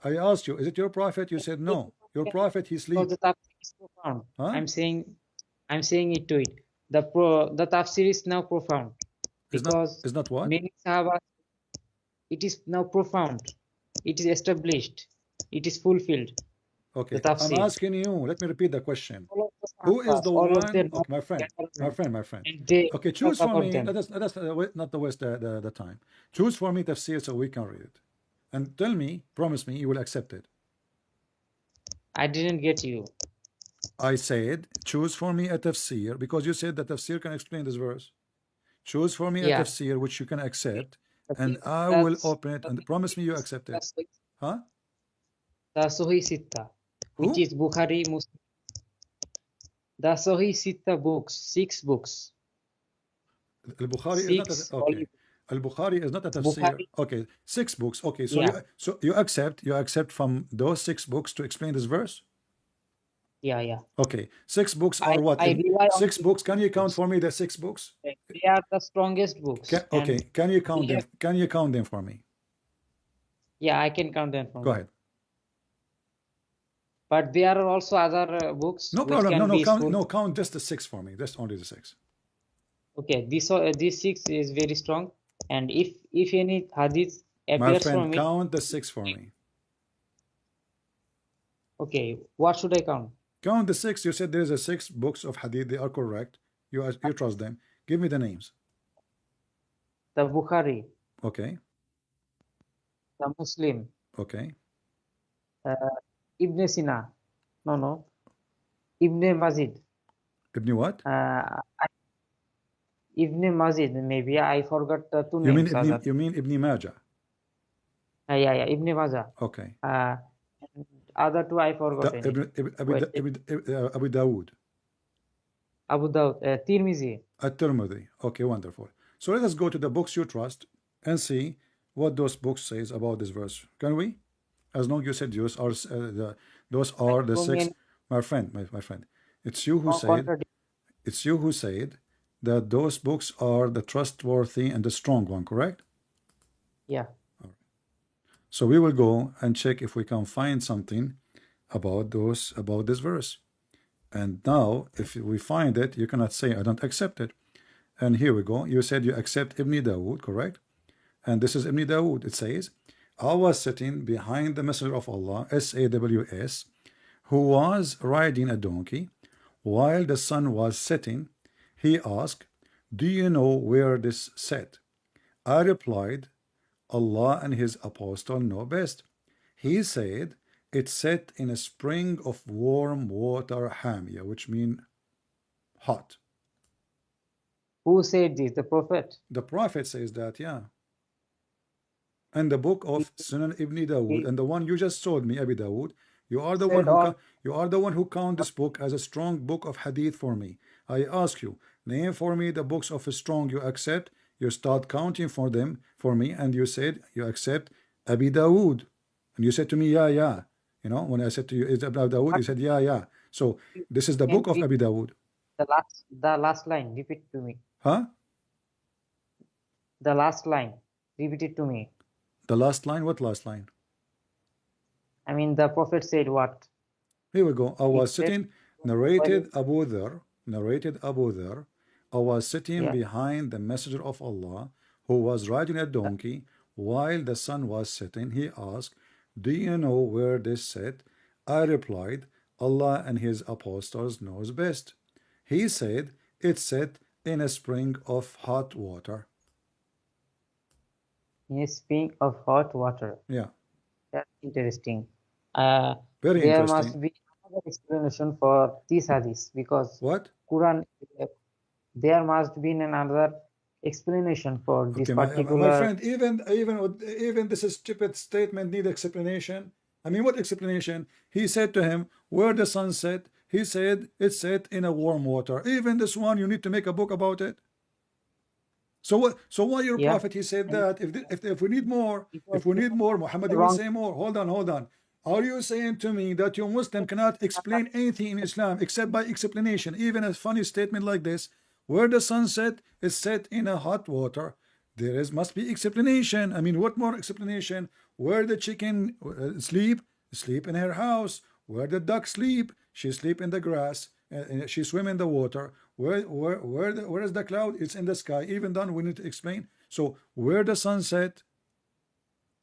I asked you, is it your prophet? You said no. Your prophet, he because sleep. the tafsir is profound. Huh? I'm saying it to it. The tafsir is now profound, because Is not what? many Sahabas, it is now profound. It is established. It is fulfilled. The Okay, I'm tafsir. asking you. Let me repeat the question. All of the Who is Sahabas, the all of one? them Okay, gathered my friend. and they Okay, talk choose for about me. them. Let us not to waste the time. Choose for me tafsir so we can read it, and tell me, promise me, you will accept it. I didn't get you. I said, choose for me a tafsir because you said that tafsir can explain this verse. Choose for me a Yeah. tafsir which you can accept, and Okay. I will That's open it the and thing promise me you is accept it. Huh? the Sahih Sitta, which Who? is Bukhari Muslim. The Sahih Sitta books, 6 books, Al-Bukhari is not a, 6 okay. volumes. Al-Bukhari is not a tafsir. Bukhari, Okay, 6 books. Okay, so yeah, you accept from those 6 books to explain this verse. yeah. Okay, 6 books I are what? I rely on Six these books. Can you count books. for me the 6 books? Like, they are the strongest books, Okay, and can you count they them? have. Can you count them for me? Yeah, I can count them from Go you. ahead. But there are also other books No which problem. can be Count. useful. No, count just the 6 for me. Just only the 6. Okay, this 6 is very strong, and if any hadith My appears friend, from it, count the 6 for me. okay, what should I count? Count the 6. You said there is a 6 books of hadith. They are correct. You trust them. Give me the names. The Bukhari, Okay. the Muslim, Okay. uh, Ibn Sina, no, Ibn Mazid, Ibn what? uh, Ibn Mazid, maybe I forgot the two You mean names. Other, Ibn Majah? yeah, Ibn Majah. Okay. Uh, and other two I Da, forgotten it. Ibn, Ibn, Wait, Ibn, Ibn, Abu Dawood. Abu Dawud, Tirmizi. At-Tirmidhi. Okay, wonderful. So let us go to the books you trust and see what those books says about this verse. Can we? As long as you said those are the So six. many My friend, my friend, it's you who said contradict. it's you who said that those books are the trustworthy and the strong one, correct? Yeah. So we will go and check if we can find something about this verse. And now, if we find it, you cannot say I don't accept it. And here we go. You said you accept Ibn Dawood, correct? And this is Ibn Dawood. It says, I was sitting behind the Messenger of Allah, SAWS, who was riding a donkey. While the sun was setting, he asked, do you know where this set? I replied, Allah and his apostle know best. He said, it's set in a spring of warm water, hamia, which means hot. Who said this? The Prophet. The Prophet says that, yeah. And the book He, of Sunan Ibn Dawood, he and the one you just told me, Abi Dawood, you are the one said who all. count this book as a strong book of hadith for me. I ask you, name for me the books of a strong you accept. You start counting for them for me, and you said you accept Abi Dawood, and you said to me, yeah, yeah. You know, when I said to you, it's Abi Dawood, you What said, yeah, yeah. So this is the can book of read Abi Dawood, the last line? Repeat to me. huh? The last line. Repeat it to me. The last line. What last line? I mean, the Prophet said what? Here we go. I He was said, sitting, narrated Abu Dhar. I was sitting yeah. behind the Messenger of Allah, who was riding a donkey while the sun was setting. He asked, do you know where this set? I replied, Allah and his apostles knows best. He said, it's set in a spring of hot water. In a spring of hot water. Yeah, That's interesting. Uh, very there must interesting. be another explanation for this hadith because What? Quran. There must be another explanation for this Okay, my particular. friend, even this stupid statement need explanation. I mean, what explanation? He said to him, where the sun set, he said, it's set in a warm water. Even this one, you need to make a book about it. So what? So why your Yeah, prophet? He said and that if we need more, it was Muhammad he will wrong. say more. Hold on. Are you saying to me that your Muslim cannot explain anything in Islam except by explanation? Even a funny statement like this, where the sun set is set in a hot water. There must be explanation. I mean, what more explanation? Where the chicken sleep in her house. Where the duck sleep, she sleep in the grass. She swim in the water. Where is the cloud? It's in the sky. Even then, we need to explain. So where the sun set?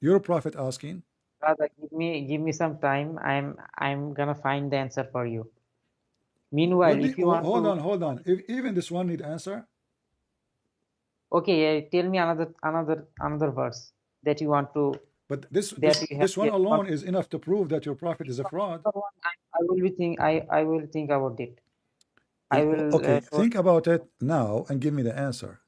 Your prophet asking. Rather, give me some time. I'm gonna find the answer for you. Meanwhile, if you want to, Hold on. If even this one need answer. okay, tell me another verse that you want to But this that this you have this one yet. alone is enough to prove that your prophet is a fraud. Another one, I will think about it. I will Okay, think about it now and give me the answer.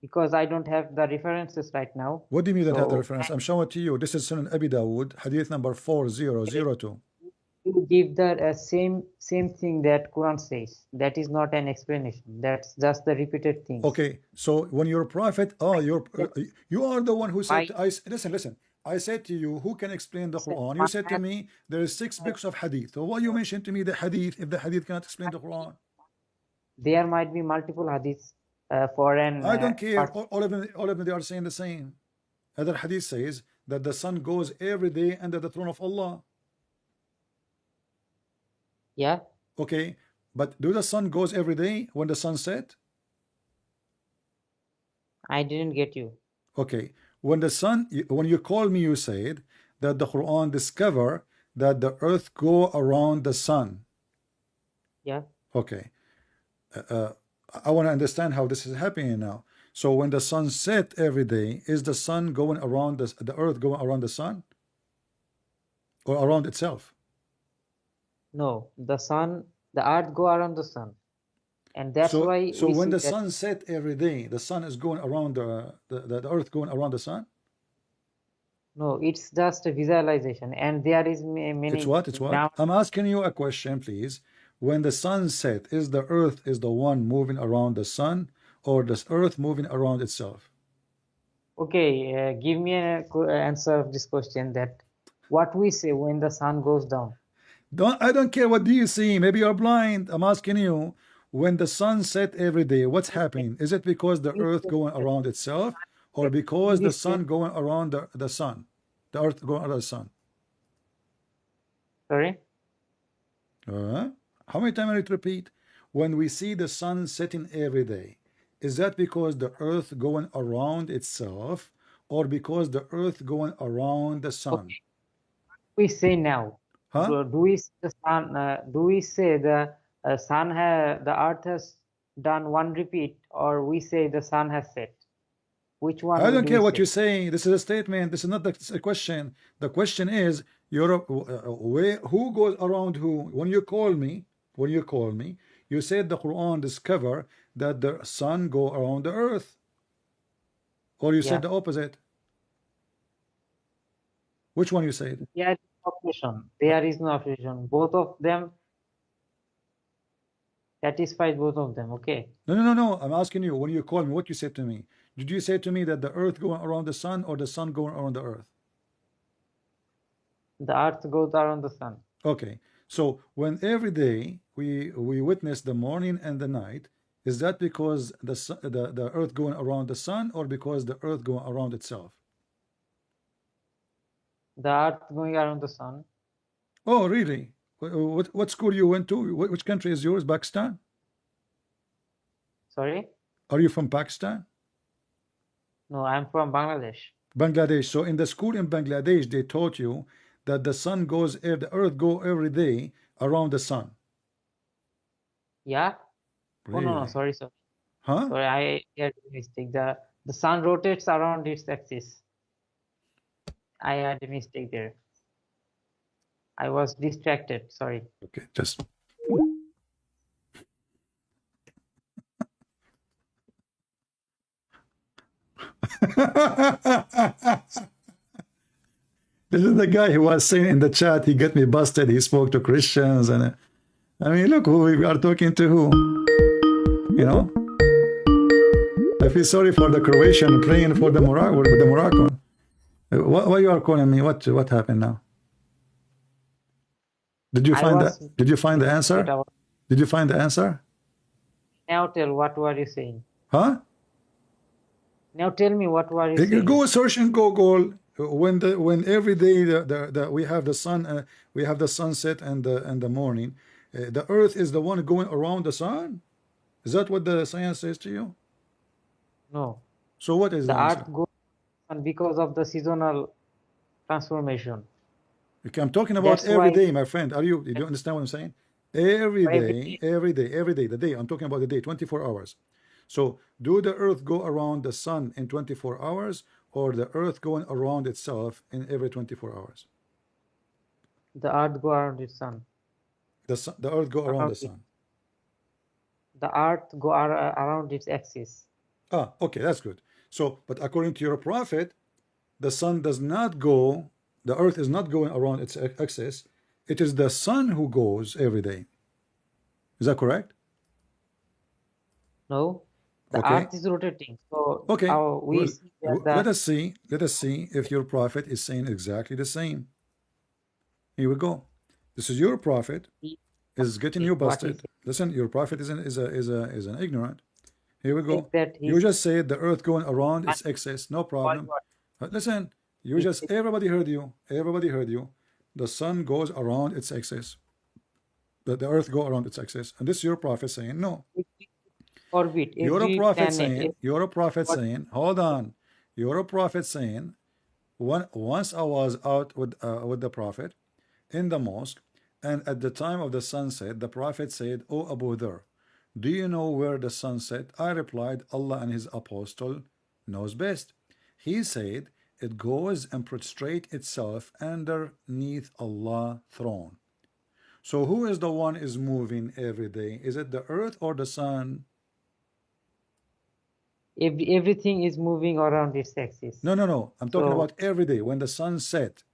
because I don't have the references right now. What do you mean you don't have the So reference? I'm showing it to you. This is Sunan Abi Dawood, hadith number 4002. you give the same thing that Quran says. That is not an explanation. That's just the repeated things. Okay, so when your prophet, you are the one who said, My listen. I said to you, who can explain the listen, Quran? You my said to me, there is 6 books of hadith. So why you mentioned to me the hadith if the hadith cannot explain the Quran? there might be multiple hadiths for an I don't care. part. All of them, they are saying the same. Other hadith says that the sun goes every day under the throne of Allah. Yeah, Okay, but do the sun goes every day when the sun set? I didn't get you. Okay, when you call me, you said that the Quran discover that the earth go around the sun. Yeah, Okay, I want to understand how this is happening now. So when the sun set every day, is the sun going around the earth going around the sun or around itself? no, the earth go around the sun, and that's So why so we when see the that. sun set every day, the sun is going around the earth going around the sun. No, it's just a visualization, and there is It's many what? It's what? ground. I'm asking you a question, please. when the sun set, is the earth is the one moving around the sun, or the earth moving around itself? Okay, give me an answer of this question, that what we say when the sun goes down. I don't care what do you see. Maybe you're blind. I'm asking you, when the sun set every day, what's happening? Is it because the We earth say going that around itself, or in because the this sun sense, going around the sun? The earth going around the sun. sorry, Uh, how many times I need to repeat? When we see the sun setting every day, is that because the earth going around itself, or because the earth going around the sun? okay, we say now. Huh? Do we say the sun? Do we say the the earth has done one repeat, or we say the sun has set? Which I one don't do we care what you're say? saying. This is a statement. This is not the question. The question is, who goes around who? When you call me, you said the Quran discover that the sun go around the earth, or you said Yeah, the opposite. Which one you said? there is no opposition. There is no opposition. Both of them satisfies both of them. Okay, No, no, no, no. I'm asking you, when you call me, what you said to me? Did you say to me that the earth going around the sun, or the sun going around the earth? the earth goes around the sun. Okay. So when every day we witness the morning and the night, is that because the earth going around the sun, or because the earth going around itself? The earth going around the sun. Oh, really? What school you went to? Which country is yours? Pakistan? Sorry, Are you from Pakistan? no, I'm from Bangladesh. Bangladesh. So in the school in Bangladesh, they taught you that the sun goes, the earth go every day around the sun. Yeah. Oh no, no, Really? sorry, sorry. Huh? Sorry, I had a mistake. The sun rotates around its axis. I had a mistake there. I was distracted. Sorry. Okay, just this is the guy who was saying in the chat, he got me busted. He spoke to Christians, and I mean, look who we are talking to. Who, you know? I feel sorry for the Croatian praying for the Moroccan. Why you are calling me? What happened now? Did you I find that? was Did you find the that answer? I was, Did you find the answer? now tell what were you saying? Huh? Now tell me what were you saying? Go search in Google. When every day we have the sun, we have the sunset and the morning. The Earth is the one going around the sun. Is that what the science says to you? No. So what is the The answer? earth goes on because of the seasonal transformation. Okay, I'm talking about That's every why day, my friend. Do you understand what I'm saying? Every every day, day every day, every day, the day. I'm talking about the day, 24 hours. So do the Earth go around the sun in 24 hours, or the Earth going around itself in every 24 hours? the earth go around its sun. The Earth go around Around the it. sun. The earth go around its axis. Ah, okay, that's good. So, but according to your prophet, the sun does not go, the Earth is not going around its axis. It is the sun who goes every day. Is that correct? No, the Okay. earth is rotating. So Okay. we Well, see that let us see. Let us see if your prophet is saying exactly the same. Here we go. This is your prophet is getting you what he busted. said Listen, your prophet is an ignorant. Here we is go. that You he's just said the earth going around its axis, no problem. Listen, he said everybody heard you. Everybody heard you. The sun goes around its axis. The earth go around its axis. And this is your prophet saying, no. every orbit, You're a every prophet planet, saying, you're a prophet what saying, hold on. You're a prophet saying, once I was out with the prophet in the mosque, and at the time of the sunset, the prophet said, "O Abu Dhar, do you know where the sun set?" I replied, "Allah and his apostle knows best." He said, "It goes and prostrate itself underneath Allah's throne." So who is the one is moving every day? Is it the earth or the sun? everything is moving around its axis. No, no, no. I'm talking So about every day when the sun set.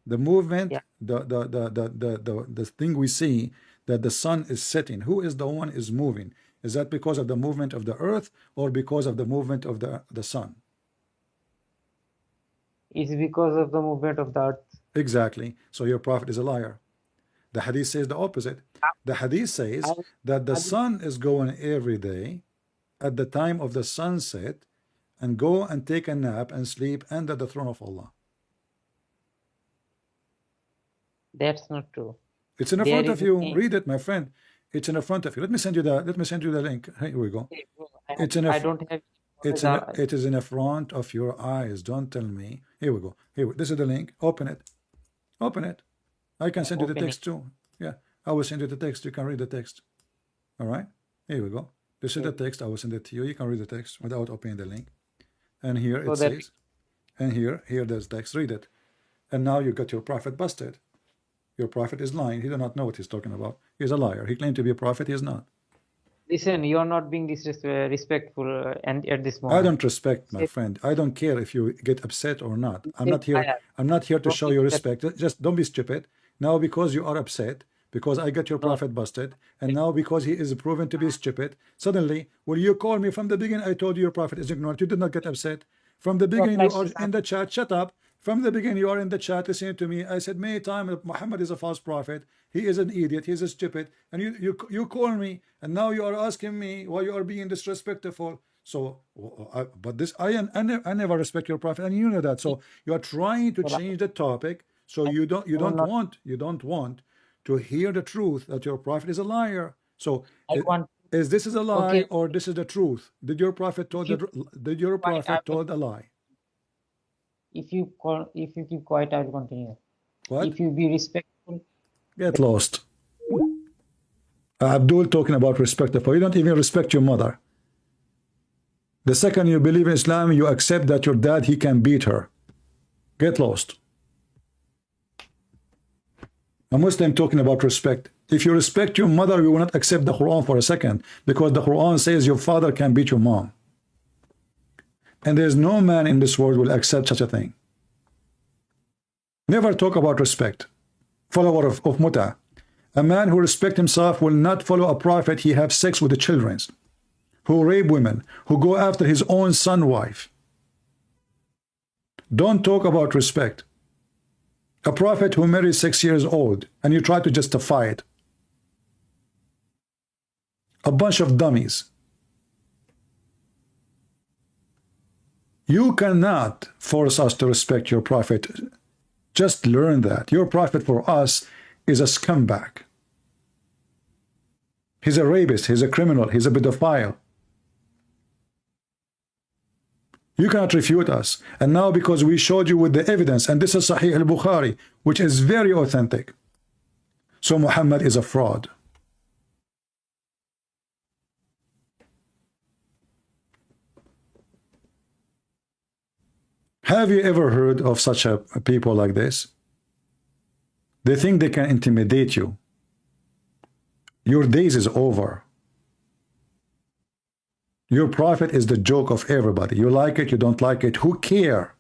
The movement, yeah, the thing we see, that the sun is setting? Who is the one is moving? Is that because of the movement of the earth or because of the movement of the sun? It's because of the movement of the earth. Exactly. So your prophet is a liar. The hadith says the opposite. The hadith says I, that the I, sun is going every day at the time of the sunset and go and take a nap and sleep under the throne of Allah. that's not true. It's in the There front is of a you. thing. Read it, my friend. It's in the front of you. Let me send you the link. Here we go. Okay, bro, It's in a I don't have it is in the front of your eyes. Don't tell me. Here we go. This is the link. Open it. Open it. I can send you the opening. text too. Yeah, I will send you the text. You can read the text. All right. Here we go. This is the text. I will send it to you. You can read the text without opening the link. And here So it that says, and here there's text. Read it. And now you got your prophet busted. Your prophet is lying. He does not know what he's talking about. He's a liar. He claimed to be a prophet. He is not. listen, you're not being respectful and at this I moment. don't respect, my friend. I don't care if you get upset or not. I'm not here. I'm not here to Don't show be you upset. respect. Just don't be stupid. Now because you are upset, because I got your No. prophet busted, and now because he is proven to be stupid, suddenly, will you call me from the beginning? I told you your prophet is ignorant. You did not get upset. From the beginning, you are in the chat. Shut up. From the beginning, you are in the chat listening to me. I said many times that Muhammad is a false prophet. He is an idiot. He is a stupid. And you call me, and now you are asking me why you are being disrespectful. So, but this I never respect your prophet, and you know that. So you are trying to change the topic. So you don't want to hear the truth that your prophet is a liar. So is this is a lie Okay, or this is the truth? Did your prophet told did your prophet told a lie? if you keep quiet, I will continue. What? If you be respectful, Get lost. Abdul talking about respectful. You don't even respect your mother. The second you believe in Islam, you accept that your dad, he can beat her. Get lost. A Muslim talking about respect. If you respect your mother, you will not accept the Quran for a second, because the Quran says your father can beat your mom. And there's no man in this world will accept such a thing. Never talk about respect. Follower of Muta. A man who respects himself will not follow a prophet. He have sex with the children, who rape women, who go after his own son wife. Don't talk about respect. A prophet who married 6 years old, and you try to justify it. A bunch of dummies. You cannot force us to respect your prophet. Just learn that. Your prophet for us is a scumbag. He's a rapist, he's a criminal, he's a pedophile. You cannot refute us. And now because we showed you with the evidence, and this is Sahih al-Bukhari, which is very authentic. So Muhammad is a fraud. Have you ever heard of such a people like this? They think they can intimidate you. Your days is over. Your prophet is the joke of everybody. You like it, you don't like it, who care?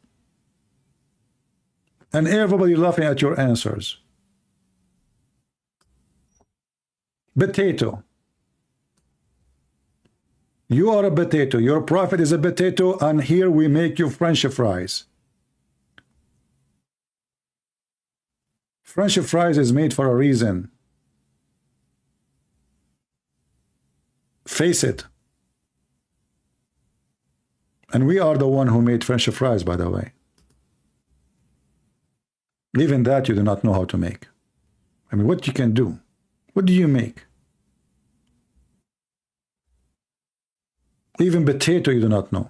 And everybody laughing at your answers. Potato. You are a potato. Your prophet is a potato, and here we make you French fries. French fries is made for a reason. Face it. And we are the one who made French fries, by the way. Even that you do not know how to make. I mean, what you can do? What do you make? Even potato you do not know.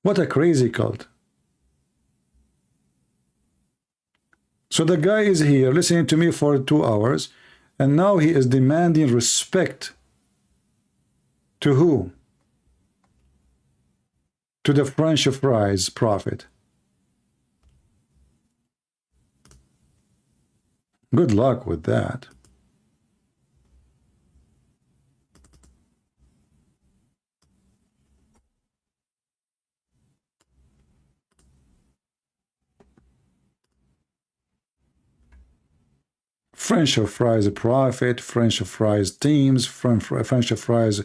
What a crazy cult. So the guy is here listening to me for 2 hours, and now he is demanding respect. To who? To the French fries prophet. Good luck with that. French fries profit, French fries teams, French fries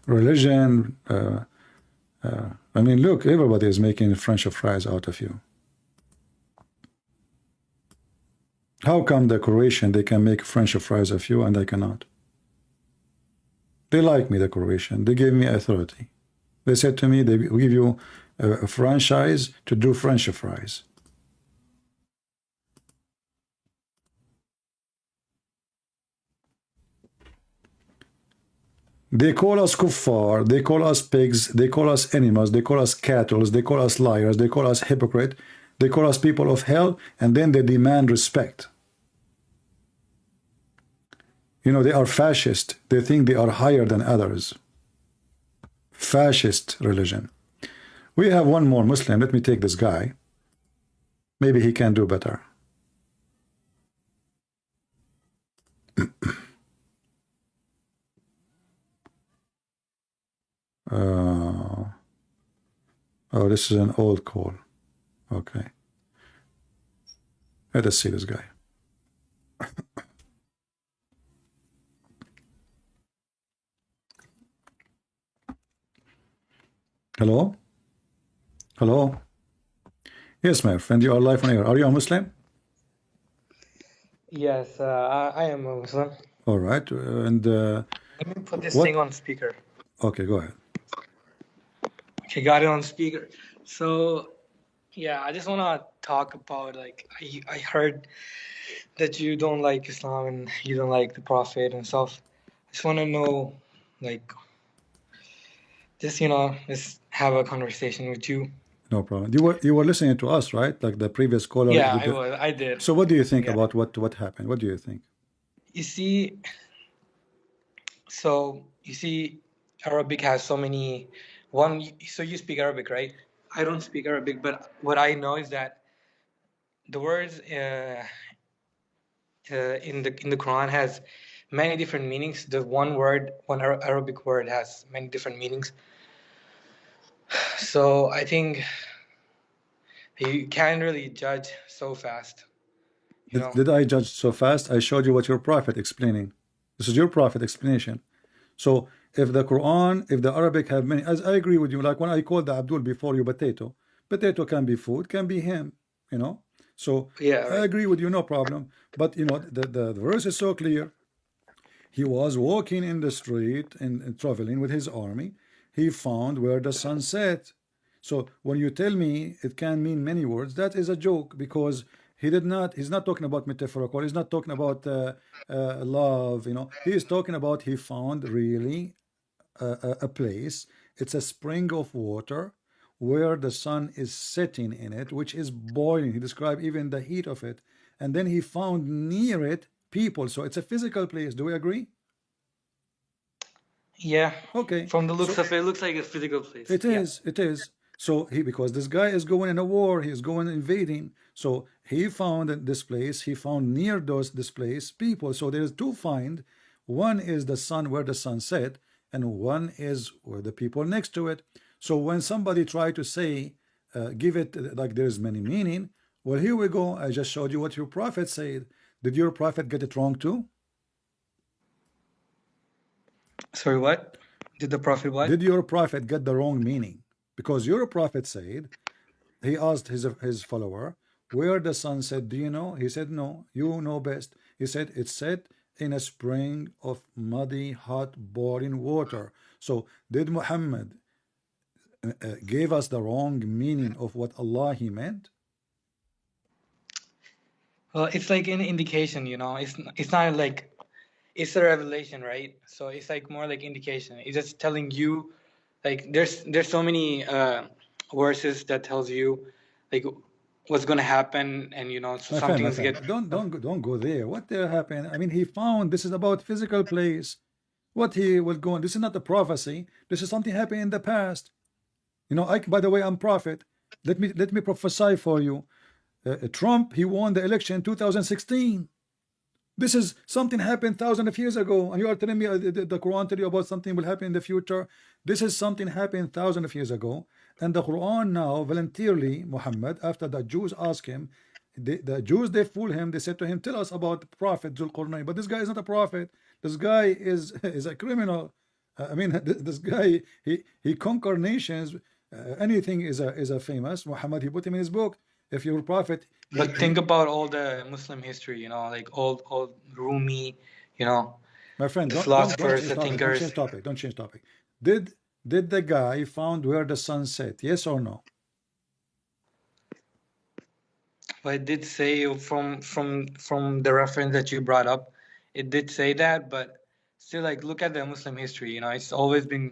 religion. I mean, look, everybody is making French fries out of you. How come the Croatian, they can make French fries of you and I cannot? They like me, the Croatian. They gave me authority. They said to me, they give you a franchise to do French fries. They call us kuffar, they call us pigs, they call us animals, they call us cattle, they call us liars, they call us hypocrite, they call us people of hell, and then they demand respect. You know, they are fascist. They think they are higher than others. Fascist religion. We have one more Muslim. Let me take this guy. Maybe he can do better. Oh, this is an old call. Okay. Let us see this guy. Hello? Hello? Yes, my friend, you are live on air. Are you a Muslim? Yes, I am a Muslim. All right. And Let me put this what? thing on speaker. Okay, go ahead. Okay, got it on speaker. So, yeah, I just want to talk about, like, I heard that you don't like Islam and you don't like the Prophet and stuff. I just want to know, like, just, just have a conversation with you. No problem. You were listening to us, right? Like the previous caller. Yeah, I did. So what do you think Yeah. about what happened? What do you think? You see, Arabic has so many. So you speak Arabic, right? I don't speak Arabic, but what I know is that the words in the Quran has many different meanings. The one Arabic word has many different meanings. So I think you can't really judge so fast. Did I judge so fast? I showed you what your prophet explaining. This is your prophet explanation. So if the Quran, if the Arabic have many, as I agree with you, like when I called the Abdul before you potato can be food, can be him, you know. So Yeah, right. I agree with you, no problem. But you know, the verse is so clear. He was walking in the street and traveling with his army. He found where the sun set. So when you tell me it can mean many words, that is a joke, because he's not talking about metaphorical, he's not talking about love, you know. He is talking about he found really a place. It's a spring of water where the sun is setting in it, which is boiling. He described even the heat of it. And then he found near it people. So it's a physical place. Do we agree? Yeah. Okay. From the looks of it, it looks like a physical place. It is. It is. So because this guy is going in a war, he is going invading. So he found this place. He found near this place people. So there's two find. One is the sun, where the sun set, and one is where the people next to it. So when somebody try to say, give it like there's many meaning, well, here we go. I just showed you what your prophet said. Did your prophet get it wrong too? Sorry, what? Did the prophet what? Did your prophet get the wrong meaning? Because your prophet said, he asked his follower, where the sun set, do you know? He said, no, you know best. He said, it's set in a spring of muddy, hot, boiling water. So did Muhammad gave us the wrong meaning of what Allah he meant? Well, it's like an indication, It's not like it's a revelation, right? So it's like more like indication. It's just telling you, like there's so many verses that tells you like what's gonna happen, and so My some friend, things get. don't go there. What there happened? I mean, he found this is about physical place. What he will go on. This is not a prophecy. This is something happened in the past. You know, by the way, I'm prophet. Let me prophesy for you. Trump, he won the election in 2016. This is something happened thousands of years ago, and you are telling me the Quran tell you about something will happen in the future. This is something happened thousands of years ago, and the Quran now voluntarily, Muhammad, after the Jews asked him, The Jews, they fool him. They said to him, tell us about the prophet Zulqarnain. But this guy is not a prophet. This guy is is a criminal. I mean, this guy, he conquer nations. Anything is a famous. Muhammad, he put him in his book. If you're a prophet, But think about all the Muslim history, you know, like old Rumi, you know, my friend, the don't philosophers, change the topic. Don't thinkers. change topic. Don't change topic. Did the guy found where the sun set? Yes or no? But it did say from the reference that you brought up, it did say that. But still, like, look at the Muslim history. You know, it's always been,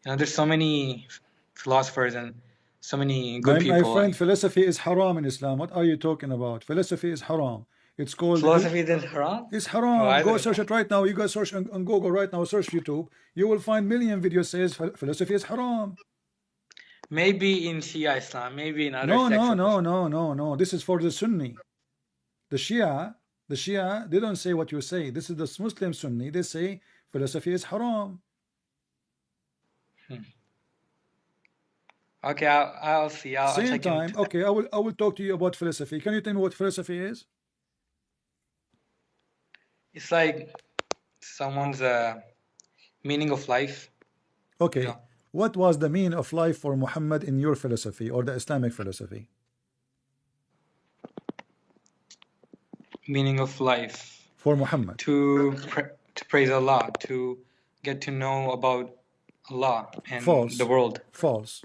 you know, there's so many philosophers and so many good My people. friend, Like, philosophy is haram in Islam. What are you talking about? Philosophy is haram. It's called philosophy is haram. It's Oh, haram. I Go didn't search know. it right now. You guys search on Google right now. Search YouTube. You will find million videos says philosophy is haram. Maybe in Shia Islam, maybe in other No, sects no, of no, Islam. no, no, no. This is for the Sunni. The Shia, they don't say what you say. This is the Muslim Sunni. They say philosophy is haram. Okay, I'll see. I'll Same check time, into that. okay, I will talk to you about philosophy. Can you tell me what philosophy is? It's like someone's meaning of life. Okay, You know, what was the meaning of life for Muhammad in your philosophy or the Islamic philosophy? meaning of life. For Muhammad. To praise Allah, to get to know about Allah and False. the world. False.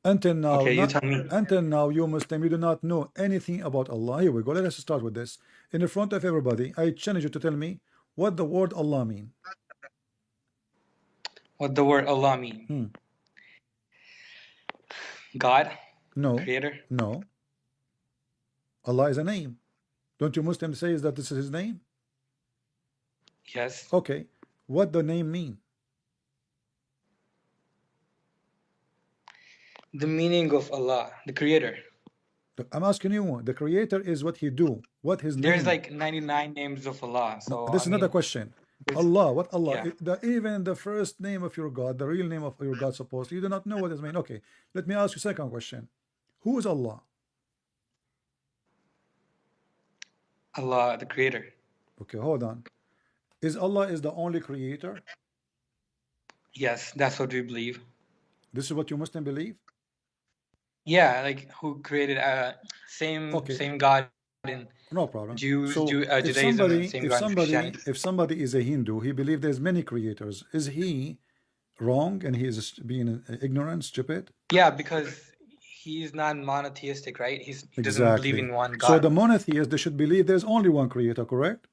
Until now, Okay, you tell me. until now, you Muslim, you do not know anything about Allah. Here we go. Let us start with this. In the front of everybody, I challenge you to tell me what the word Allah mean. What the word Allah mean? God? No. Creator? No. Allah is a name. Don't you Muslims say that this is his name? Yes. Okay. What the name mean? The meaning of Allah, the creator. I'm asking you, the creator is what he do. What his name? There's like 99 names of Allah. So This is I not a mean, question. Allah, what Allah? Yeah. Even the first name of your God, the real name of your God, supposedly, you do not know what it means. Okay, let me ask you second question. Who is Allah? Allah, the creator. Okay, hold on. Is Allah is the only creator? Yes, that's what we believe. This is what you Muslim believe? Yeah, like who created same God in No problem. Jews, So if Judaism, and same God in Christianity. if somebody is a Hindu, he believes there's many creators. Is he wrong and he is being ignorant, stupid? Yeah, because he's not monotheistic, right? He doesn't believe in one God. So the monotheists, they should believe there's only one creator, correct?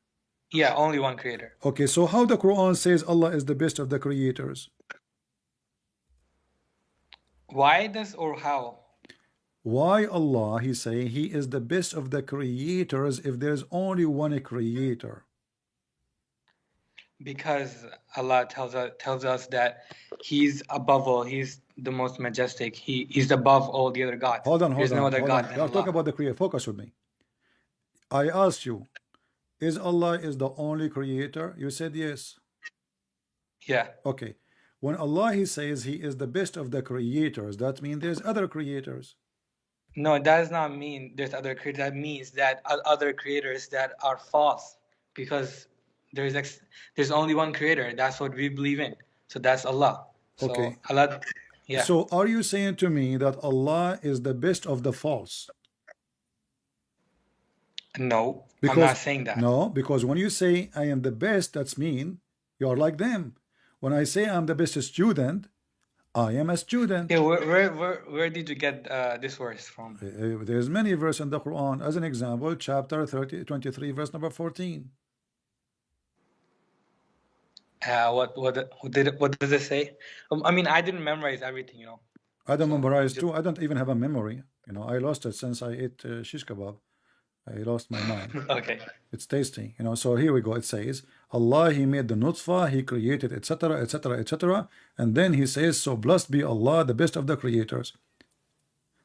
Yeah, only one creator. Okay, so how the Quran says Allah is the best of the creators? Why does or how? Why Allah, he's saying he is the best of the creators if there's only one creator? Because Allah tells us that He's above all. He's the most majestic. He's above all the other gods. Hold on. There's no other God than I'll talk Allah. about the creator. Focus with me. I asked you, is Allah is the only creator? You said yes. Yeah. Okay. When Allah he says he is the best of the creators, that means there's other creators. No, it does not mean there's other creators. That means that other creators that are false, because there's only one creator. That's what we believe in. So that's Allah. So Okay. Allah, yeah. So are you saying to me that Allah is the best of the false? No, I'm not saying that. No, because when you say I am the best, that's mean you're like them. When I say I'm the best student, I am a student. Yeah, where did you get this verse from? There's many verses in the Quran. As an example, chapter 23, verse number 14. What does it say? I mean, I didn't memorize everything, you know. I don't memorize too. I don't even have a memory. You know, I lost it since I ate shish kebab. I lost my mind. Okay. It's tasty, you know. So here we go. It says, Allah, He made the nutfa, He created, etc., etc., etc. And then He says, so blessed be Allah, the best of the creators.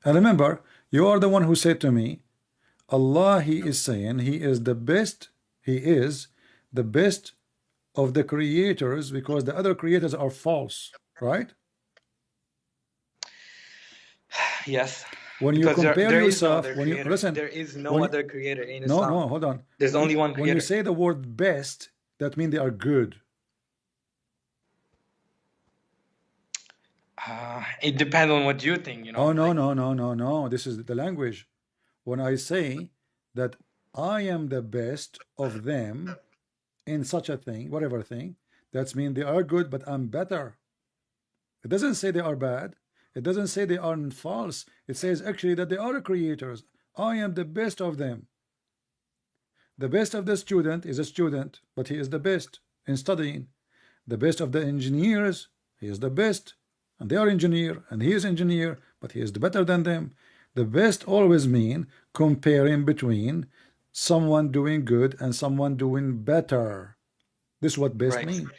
And remember, you are the one who said to me, Allah, He is saying He is the best. He is the best of the creators because the other creators are false, right? Yes. when you Because compare there is no yourself, other when you creator. listen, There is no when other creator in no, Islam. no, hold on. There's only one When you creator. say the word best, that means they are good. It depends on what you think, you know. Oh no, Like, no, no, no, no. This is the language. When I say that I am the best of them in such a thing, whatever thing, that's mean they are good, but I'm better. It doesn't say they are bad. It doesn't say they are false. It says actually that they are creators. I am the best of them. The best of the student is a student, but he is the best in studying. The best of the engineers, he is the best, and they are engineer, and he is engineer, but he is better than them. The best always mean comparing between someone doing good and someone doing better. This is what best right. mean.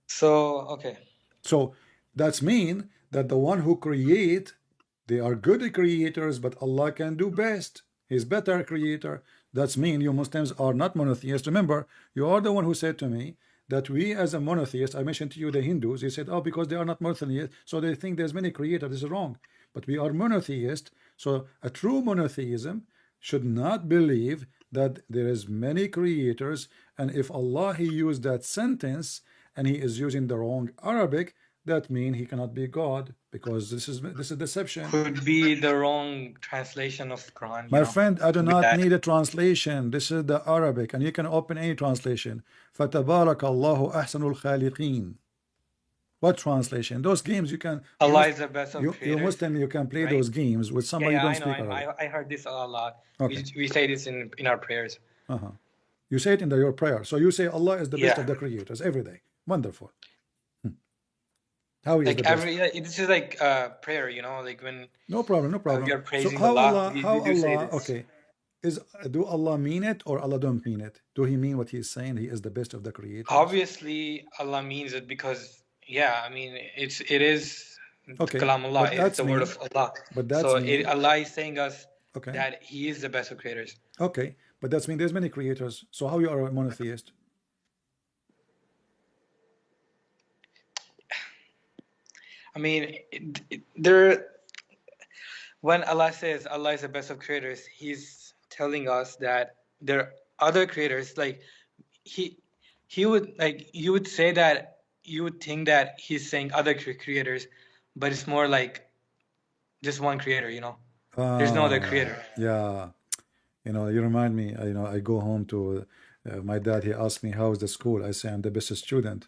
So, okay. So that's mean that the one who create, they are good creators, but Allah can do best. He's better creator. That's mean you Muslims are not monotheists. Remember, you are the one who said to me that we as a monotheist, I mentioned to you the Hindus, you said, oh, because they are not monotheists, so they think there's many creators. This is wrong. But we are monotheist. So a true monotheism should not believe that there is many creators, and if Allah he used that sentence and he is using the wrong Arabic, that means he cannot be God, because this is deception. Could be the wrong translation of Quran, you My know, friend, I do with not that. need a translation. This is the Arabic, and you can open any translation. فَتَبَارَكَ اللَّهُ أَحْسَنُ الْخَالِقِينَ. What translation? Those games you can. Allah is the best of You creators, Muslim, you can play right? those games with Yeah, somebody yeah, who don't I know. speak Arabic. I heard this a lot. Okay. We say this in our prayers. You say it in your prayer. So you say Allah is the best Yeah. of the creators every day. Wonderful. How he is the Like best? this is like prayer, you know, like when No problem, no problem. we are So praising how Allah, Allah, how we do say Allah, this. okay, do Allah mean it or Allah don't mean it? Do he mean what he's saying? He is the best of the creators? Obviously, Allah means it because, yeah, I mean, it is Okay, Kalamullah, but it's that's the word of Allah. But that's So mean. Allah is saying us Okay. that He is the best of creators. Okay, but that's mean there's many creators. So how you are a monotheist? I mean, when Allah says Allah is the best of creators, He's telling us that there are other creators. Like He would, like, you would say that, you would think that He's saying other creators, but it's more like just one creator, you know. There's no other creator. Yeah, you remind me. I go home to my dad. He asked me how's the school. I say I'm the best student.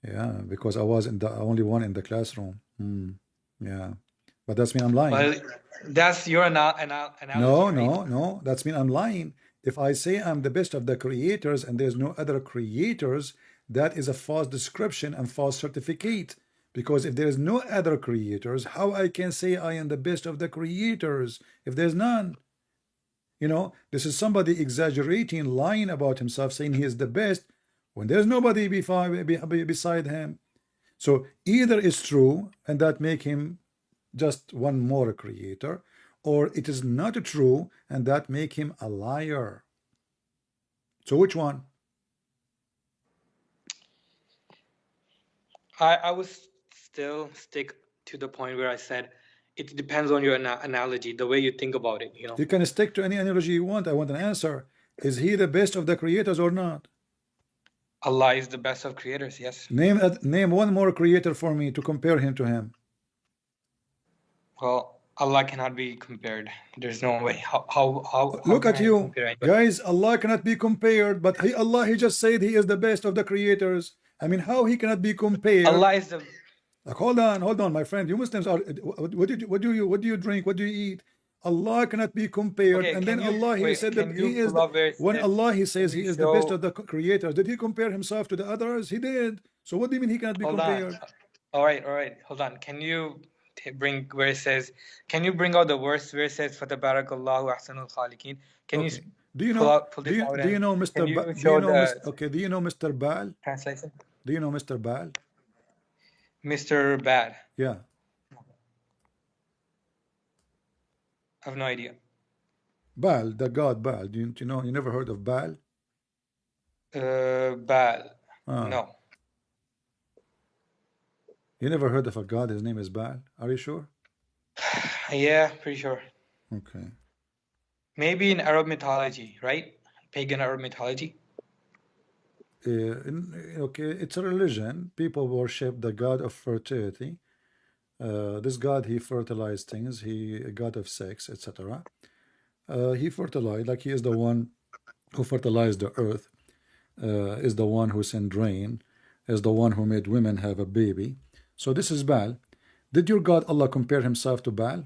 Yeah, because I was the only one in the classroom. Yeah, but that's mean I'm lying. Well, that's your analogy, No, right? no. That's mean I'm lying. If I say I'm the best of the creators and there's no other creators, that is a false description and false certificate. Because if there is no other creators, how I can say I am the best of the creators if there's none? This is somebody exaggerating, lying about himself, saying he is the best when there's nobody beside him. So either it's true and that make him just one more creator, or it is not true and that make him a liar. So which one? I would still stick to the point where I said it depends on your analogy, the way you think about it, You can stick to any analogy you want. I want an answer. Is he the best of the creators or not? Allah is the best of creators, yes. Name one more creator for me to compare him to him. Well, Allah cannot be compared. There's no way. How Look at you compare guys. Allah cannot be compared, but Allah he just said he is the best of the creators. I mean, how he cannot be compared? Allah is the. Like, hold on, my friend. You Muslims are. What do you drink? What do you eat? Allah cannot be compared. Okay, and then Allah he said that he is when Allah he says he is the best of the creators. Did he compare himself to the others? He did. So what do you mean he cannot be compared? All right. Hold on. Can you bring where it says? Can you bring out the verse where it says "Fatabarakallahu ahsanul khaliqin"? Can you? Do you know? Do you know Mr. Do you know Mr. Baal? Translation. Do you know Mr. Baal? Mr. Bad. Yeah. I have no idea. Baal, the god Baal. Do you know? You never heard of Baal? Baal. No. You never heard of a god? His name is Baal. Are you sure? Yeah, pretty sure. Okay. Maybe in Arab mythology, right? Pagan Arab mythology. Okay, it's a religion. People worship the god of fertility. This god, he fertilized things. He a god of sex, etc. He fertilized, like he is the one who fertilized the earth. Is the one who sent rain. Is the one who made women have a baby. So this is Baal. Did your God Allah compare himself to Baal?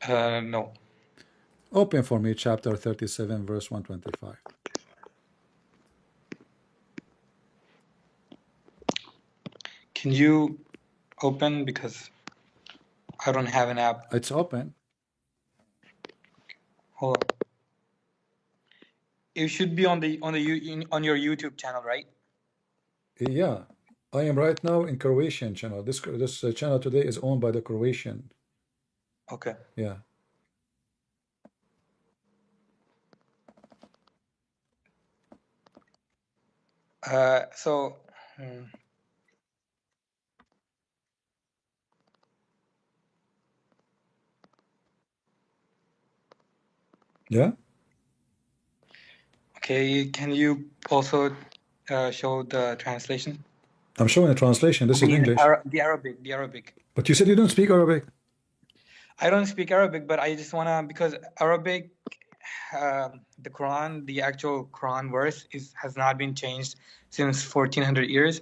No. Open for me chapter 37 verse 125. Can you open, because I don't have an app. It's open. Hold on. It should be on on your YouTube channel, right? Yeah, I am right now in Croatian channel. This channel today is owned by the Croatian. Okay. Yeah. So. Yeah. Okay. Can you also show the translation? I'm showing a translation. This is in English. The Arabic. But you said you don't speak Arabic. I don't speak Arabic, but I just wanna, because Arabic, the Quran, the actual Quran verse has not been changed since 1400 years.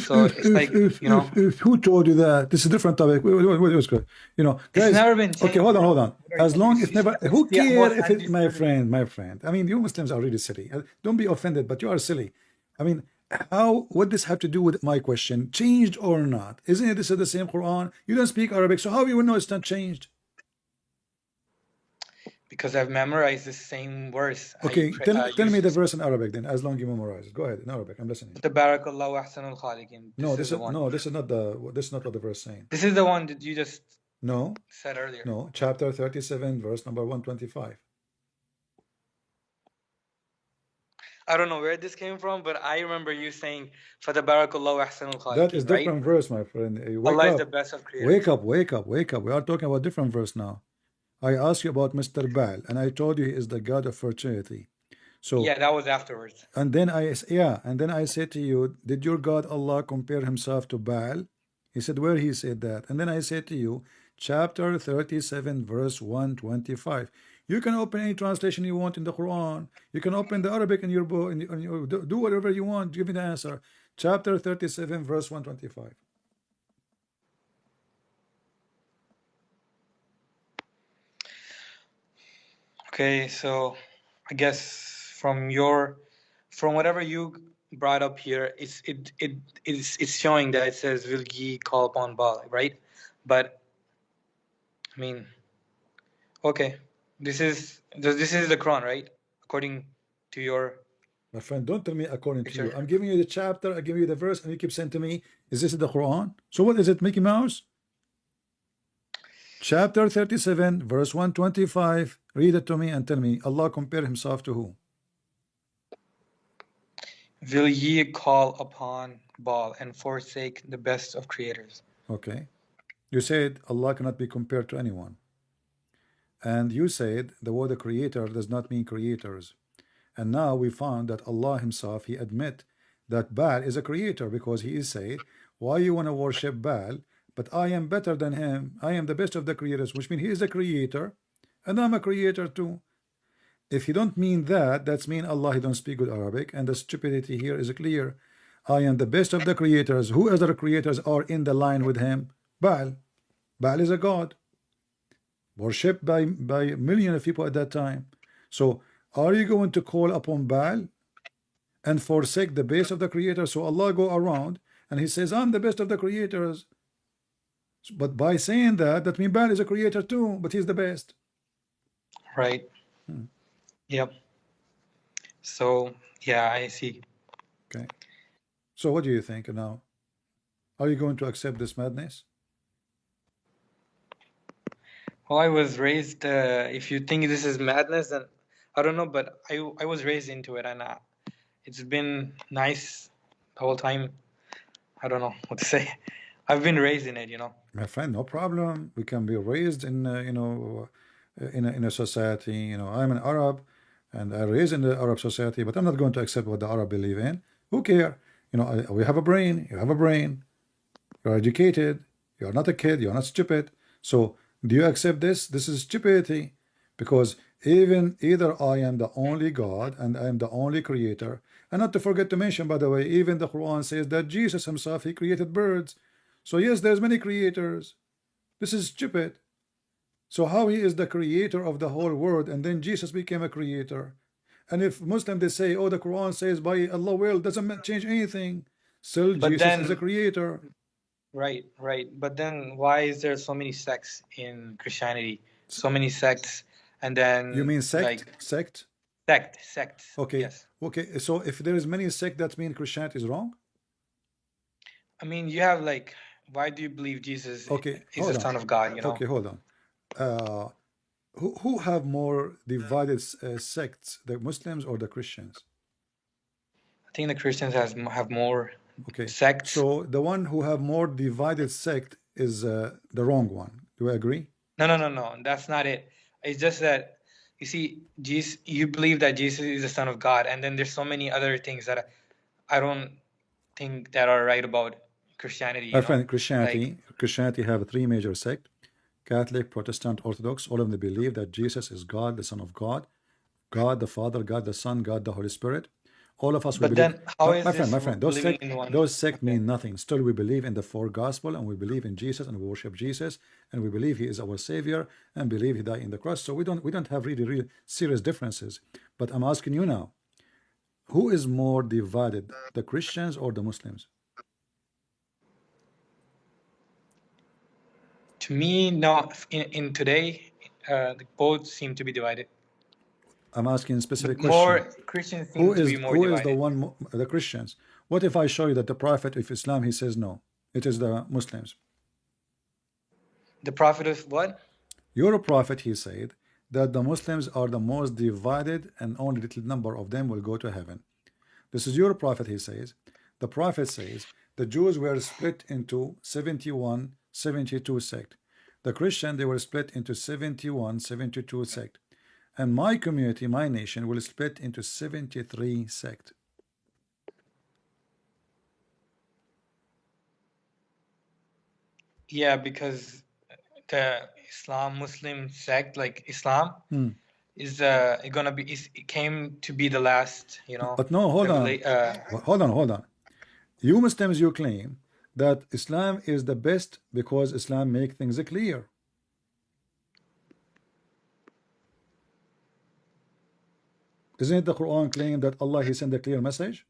So it's like, you know. Who told you that? This is a different topic. What's good? You know, guys. It's never been changed. Okay, hold on. As long as never, who cares if it's my my friend? I mean, you Muslims are really silly. Don't be offended, but you are silly. I mean, what does have to do with my question? Changed or not? Isn't it this is the same Quran? You don't speak Arabic, so how you will know it's not changed? Because I've memorized the same verse. Okay, tell me the verse in Arabic then, as long as you memorize it. Go ahead in Arabic. I'm listening. Tabarakallahu ahsanul khaliqin. No, this is not what the verse is saying. This is the one that you just said earlier. No, chapter 37, verse number 125. I don't know where this came from, but I remember you saying Fatabarakallahu ahsanul khaliqin. That is different verse, my friend. Wake Allah up. is the best of creators. Wake up. We are talking about different verse now. I asked you about Mr. Baal, and I told you he is the god of fertility. So yeah, that was afterwards. And then I said to you, did your God Allah compare himself to Baal? He said, where he said that? And then I said to you, chapter 37, verse 125. You can open any translation you want in the Quran. You can open the Arabic in your book, do whatever you want. Give me the answer. Chapter 37, verse 125. Okay, so I guess from whatever you brought up here, it's showing that it says will ye call upon Baal, right? But I mean, okay, this is the Quran, right? According to your. My friend, don't tell me according to you. I'm giving you the chapter, I give you the verse, and you keep saying to me, is this the Quran? So what is it, Mickey Mouse? Chapter 37, verse 125. Read it to me and tell me, Allah compared himself to who? Will ye call upon Baal and forsake the best of creators? Okay. You said Allah cannot be compared to anyone. And you said the word creator does not mean creators. And now we found that Allah himself, he admit that Baal is a creator, because he is said, why you want to worship Baal? But I am better than him. I am the best of the creators, which means he is a creator and I'm a creator too. If you don't mean that, that's mean Allah, he don't speak good Arabic, and the stupidity here is clear. I am the best of the creators. Who other creators are in the line with him? Baal. Baal is a god, worshipped by millions of people at that time. So are you going to call upon Baal and forsake the base of the creator? So Allah go around and he says, I'm the best of the creators. But by saying that, that means Baal is a creator too, but he's the best. Right. Yep. So yeah, I see. Okay. So what do you think now? Are you going to accept this madness? Well, I was raised, if you think this is madness, then I don't know, but I was raised into it, and it's been nice the whole time. I don't know what to say. I've been raised in it, you know. My friend, no problem. We can be raised in, in a society. I'm an Arab, and I raised in the Arab society, but I'm not going to accept what the Arab believe in. Who care? We have a brain. You have a brain. You're educated. You're not a kid. You're not stupid. So, do you accept this? This is stupidity, because either I am the only God and I am the only creator, and not to forget to mention, by the way, even the Quran says that Jesus himself, he created birds. So yes, there's many creators. This is stupid. So how he is the creator of the whole world, and then Jesus became a creator? And if Muslim they say, oh, the Quran says by Allah will, doesn't change anything. Still, But Jesus is a then, creator. right, right. But then why is there so many sects in Christianity? So many sects, and You then mean sect? like Sect? sects. Okay. Yes. Okay. So if there is many sect, that means Christianity is wrong? I mean, you have like, why do you believe Jesus Okay. is the Hold on. Son of God, you know? Okay. Hold on. Uh, who have more divided sects, the Muslims or the Christians? I think the Christians have more Okay, sects. so the one who have more divided sect is the wrong one. Do I agree? No. That's not it. It's just that you see, Jesus, you believe that Jesus is the Son of God, and then there's so many other things that I don't think that are right about Christianity. My You know, friend, like Christianity have three major sects: Catholic, Protestant, Orthodox. All of them believe that Jesus is God, the Son of God, God the Father, God the Son, God the Holy Spirit. All of us we but believe. then how is My this friend, believing in one? those sect Okay. mean nothing. Still, we believe in the four gospel, and we believe in Jesus, and we worship Jesus, and we believe He is our Savior, and believe He died in the cross. So we don't have really real serious differences. But I'm asking you now, who is more divided, the Christians or the Muslims? To me, no. In today, both seem to be divided. I'm asking a specific More question. Christians Who seem to be is more who is the divided. one, the Christians? What if I show you that the Prophet of Islam, he says no, it is the Muslims? The prophet of what? Your Prophet, he said that the Muslims are the most divided and only little number of them will go to heaven. This is your Prophet, he says. The Prophet says the Jews were split into 71, 72 sect. The Christian, they were split into 71, 72 sect. And my community, my nation, will split into 73 sect. Yeah, because the Islam Muslim sect, like Islam, is gonna be it came to be the last, you know, But no, hold on. Hold on. You Muslims, you claim that Islam is the best because Islam make things clear. Isn't it the Quran claim that Allah he sent a clear message?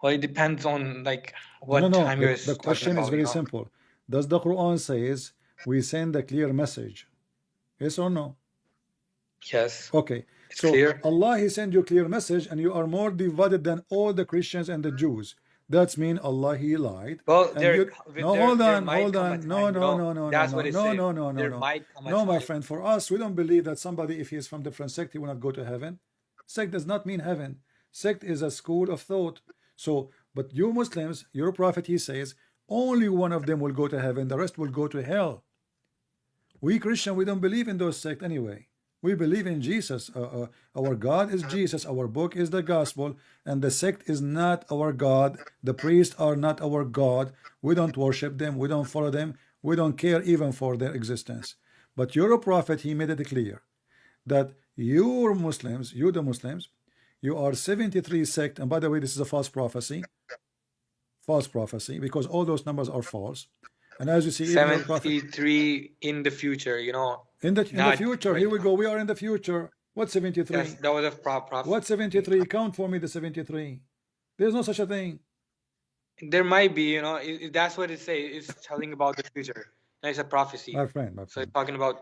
well, it depends on like No, what time you're the talking question is about, you very know. simple. Does the Quran says we send a clear message? Yes or no? Yes, Okay. it's So clear. Allah he sent you a clear message and you are more divided than all the Christians and the Jews. That's mean Allah he lied. Well, And you no there might hold come a on. No, time, you no, know. no, no, no, That's no, what it no, says. no, no, no, There no. might come a No, my time. friend, for us, we don't believe that somebody, if he is from different sect, he will not go to heaven. Sect does not mean heaven. Sect is a school of thought. So, but you Muslims, your prophet, he says, only one of them will go to heaven, the rest will go to hell. We Christian, we don't believe in those sects anyway. We believe in Jesus. Our God is Jesus. Our book is the gospel, and the sect is not our God. The priests are not our God. We don't worship them. We don't follow them. We don't care even for their existence. But your prophet, he made it clear that you Muslims, you the Muslims, you are 73 sect. And by the way, this is a false prophecy, because all those numbers are false. And as you see, even your prophet 73 in the future, you know. in the Not future, right here we now. go. We are in the future. What 73? Yes, that was a prophet. What 73? Count for me the 73. There's no such a thing. There might be, you know, that's what it says. It's telling about the future. No, it's a prophecy. My friend, So it's talking about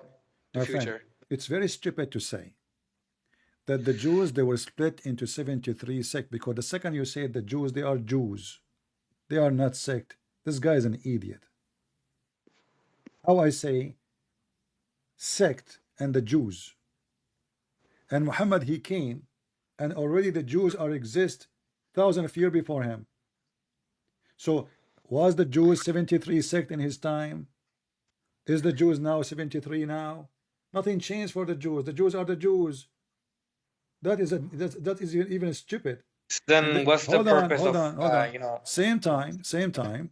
the my friend, future. it's very stupid to say that the Jews, they were split into 73 sect, because the second you say the Jews, they are Jews. They are not sect. This guy is an idiot. How I say sect and the Jews. And Muhammad, he came, and already the Jews are exist thousands of years before him. So was the Jews 73 sect in his time? Is the Jews now 73 now? Nothing changed for the Jews. The Jews are the Jews. That is even stupid. And Then what's the hold on, purpose hold of on, hold on. you know? Same time.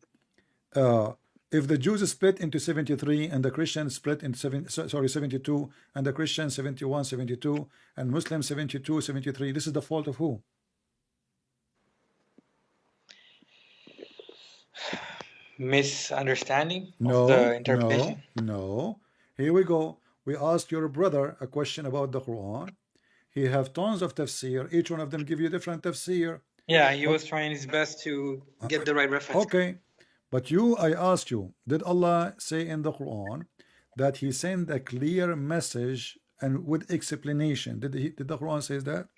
If the Jews split into 73 and the Christians split into 72 and the Christians 71, 72 and Muslims 72, 73, this is the fault of who? Misunderstanding of the No, interpretation. no. Here we go. We asked your brother a question about the Quran. He have tons of tafsir. Each one of them give you different tafsir. Yeah, he was trying his best to get the right reference. Okay. But I asked you, did Allah say in the Quran that He sent a clear message and with explanation? Did the Quran says that?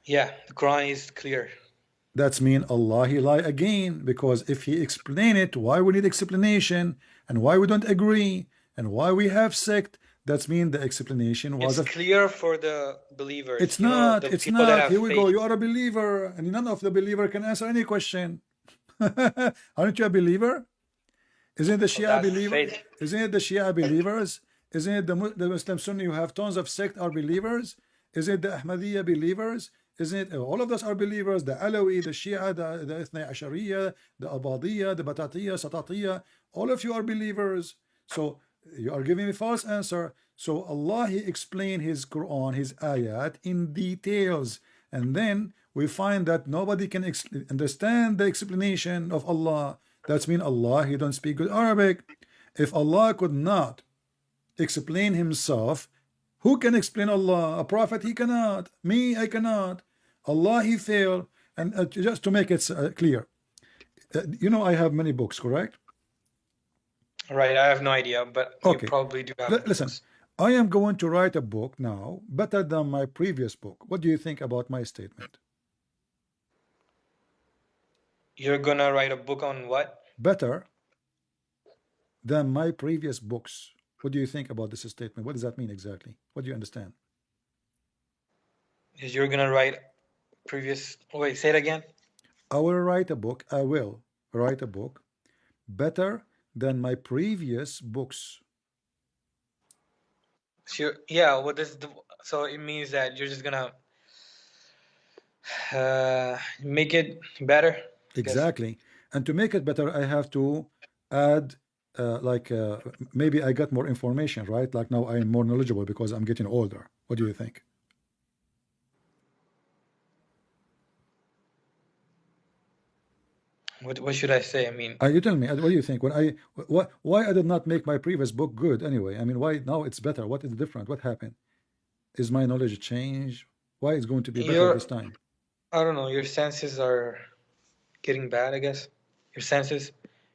Yeah, the Quran is clear. That's mean Allah He lie again, because if He explain it, why we need explanation and why we don't agree and why we have sect? That's mean the explanation was It's clear for the believers. It's you know, not. the It's people that not. have Here we go. faith. You are a believer, and none of the believer can answer any question. Aren't you a believer? Isn't it the Shia that's believer? faith. Isn't it the Shia believers? Isn't it the Muslim Sunni? You have tons of sect are believers. Isn't it the Ahmadiyya believers? Isn't it all of us are believers? The Alawi, the Shia, the Ithnai Ashariya, the Abadiyya, the Batatiyya, Satatiyya. All of you are believers. So you are giving me false answer. So Allah He explained His Quran, His ayat in details, and then we find that nobody can understand the explanation of Allah. That's mean Allah He don't speak good Arabic. If Allah could not explain Himself, who can explain Allah? A prophet He cannot. Me I cannot. Allah He failed. And just to make it clear, you know I have many books, correct? Right, I have no idea, but Okay. you probably do have Listen, books. I am going to write a book now better than my previous book. What do you think about my statement? You're gonna write a book on what? Better than my previous books. What do you think about this statement? What does that mean exactly? What do you understand? Is you're gonna write previous... Wait, say it again. I will write a book better than my previous books. So, yeah, what is the... So it means that you're just gonna make it better? Exactly. And to make it better, I have to add maybe I got more information, right? Like now I am more knowledgeable because I'm getting older. What do you think? What should I say? I mean, You tell me. What do you think? Why I did not make my previous book good anyway? I mean, why now it's better? What is different? What happened? Is my knowledge changed? Why it's going to be better this time? I don't know. Your senses are getting bad, I guess. Your senses,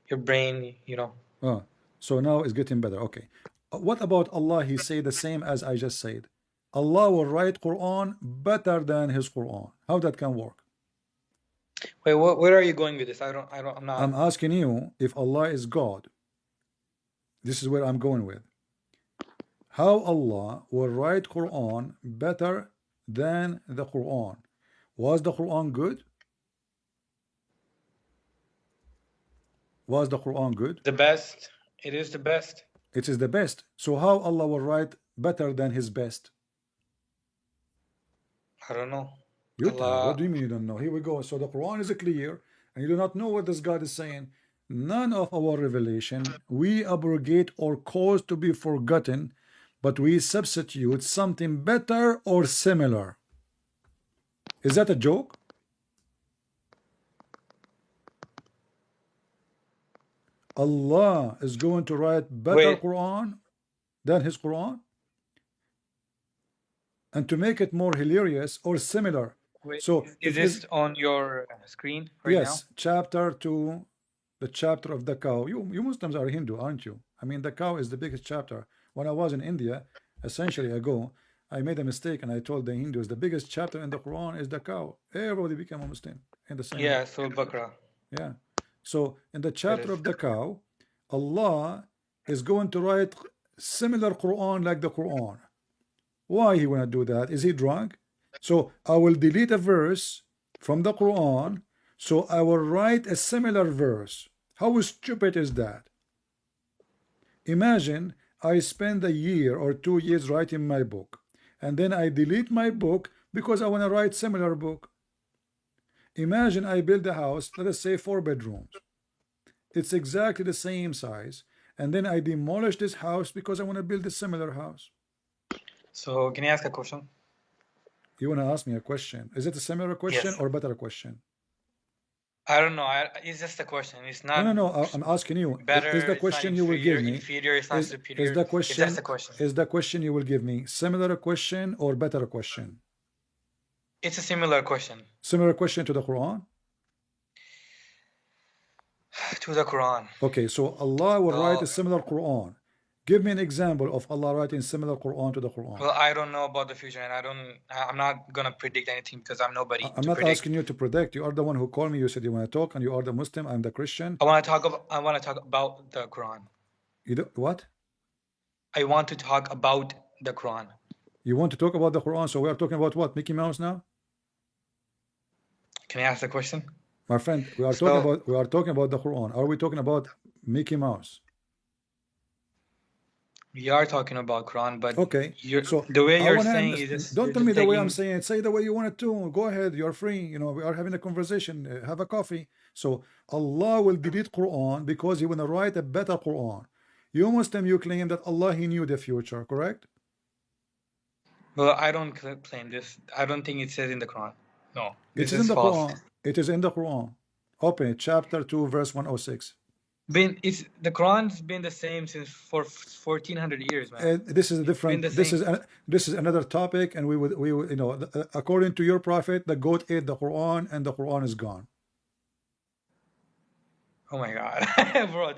your brain, you know. Oh, so now it's getting better. Okay. What about Allah? He say the same as I just said. Allah will write Quran better than His Quran. How that can work? Wait, where are you going with this? I'm not. I'm asking you if Allah is God. This is where I'm going with. How Allah will write Quran better than the Quran. Was the Quran good? Was the Quran good? The best. It is the best. It is the best. So how Allah will write better than His best? I don't know. You tell. What do you mean you don't know? Here we go. So the Quran is clear, and you do not know what this God is saying. None of our revelation we abrogate or cause to be forgotten, but we substitute something better or similar. Is that a joke? Allah is going to write better Quran than His Quran? And to make it more hilarious or similar. Wait, so is this on your screen right yes, now? chapter 2, the chapter of the cow. You Muslims are Hindu, aren't you? I mean, the cow is the biggest chapter. When I was in India, a century ago, I made a mistake and I told the Hindus the biggest chapter in the Quran is the cow. Everybody became a Muslim in the same way. Yeah, Surah Baqarah. Yeah. So in the chapter of the cow, Allah is going to write similar Quran like the Quran. Why He wanna do that? Is He drunk? So I will delete a verse from the Quran So I will write a similar verse. How stupid is that? Imagine I spend a year or 2 years writing my book, and then I delete my book because I want to write similar book. Imagine I build a house, let us say 4 bedrooms. It's exactly the same size, and then I demolish this house because I want to build a similar house. So can I ask a question? You want to ask me a question? Is it a similar question Yes. or better question? I don't know. It's just a question. It's not No. I'm asking you. better. Is the It's not question you will give me? inferior. It's not Is superior. the It's question? just a question. Is the question you will give me similar question or better question? It's a similar question. Similar question to the Quran. To the Quran. Okay, so Allah will write a similar Quran. Give me an example of Allah writing similar Quran to the Quran. Well, I don't know about the future, and I'm not gonna predict anything because I'm nobody. I'm not asking you to predict. You are the one who called me. You said you want to talk, and you are the Muslim. I'm the Christian. I want to talk about the Quran. You do what? I want to talk about the Quran. You want to talk about the Quran? So we are talking about what? Mickey Mouse now? Can I ask the question? My friend, we are talking about the Quran. Are we talking about Mickey Mouse? We are talking about Quran, but okay. So the way you're saying is just, don't tell me the way I'm saying it. Say the way you want it to. Go ahead. You're free. You know, we are having a conversation. Have a coffee. So Allah will delete Quran because He want to write a better Quran. You Muslim, you claim that Allah He knew the future, correct? Well, I don't claim this. I don't think it says in the Quran. No, it is in the false. Quran. It is in the Quran. Open it, chapter 2, verse 106. The Quran's been the same since for 1400 years, man. This is a different. This is another topic, and we would you know, according to your prophet, the goat ate the Quran, and the Quran is gone. Oh my God, bro!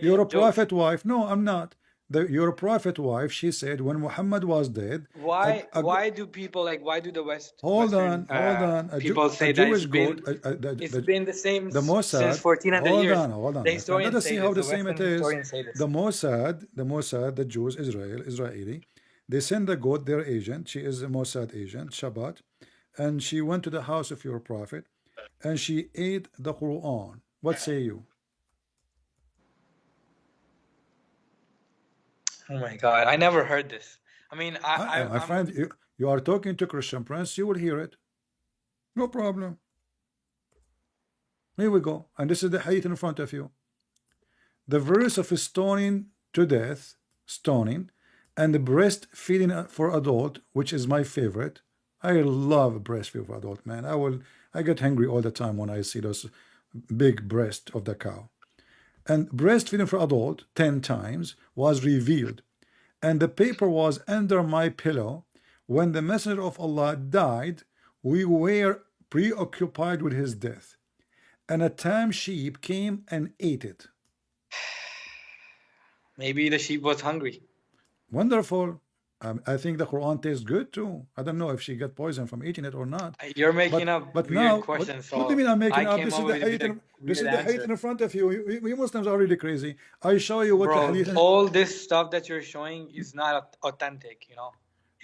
You're a prophet wife. No, I'm not. Your prophet wife, she said when Muhammad was dead. Why do people why do the West? Hold on. People say that it's been the same since 1400 years. Hold on. Let us see how the same it is. The Mossad, the Jews, Israeli, they send the goat, their agent. She is a Mossad agent, Shabbat, and she went to the house of your prophet, and she ate the Quran. What say you? Oh my God, I never heard this. I mean, my friend, you are talking to Christian Prince, you will hear it. No problem. Here we go. And this is the hadith in front of you. The verse of stoning to death, stoning, and the breastfeeding for adult, which is my favorite. I love breastfeeding for adult, man. I get hungry all the time when I see those big breasts of the cow. And breastfeeding for adult 10 times was revealed, and the paper was under my pillow. When the messenger of Allah died, we were preoccupied with his death, and a tame sheep came and ate it. Maybe the sheep was hungry. Wonderful. I think the Quran tastes good too. I don't know if she got poisoned from eating it or not. You're making up weird questions. What do you mean I'm making up? This is the hadith in front of you. We Muslims are really crazy. I show you what the hadith. All this stuff that you're showing is not authentic. You know.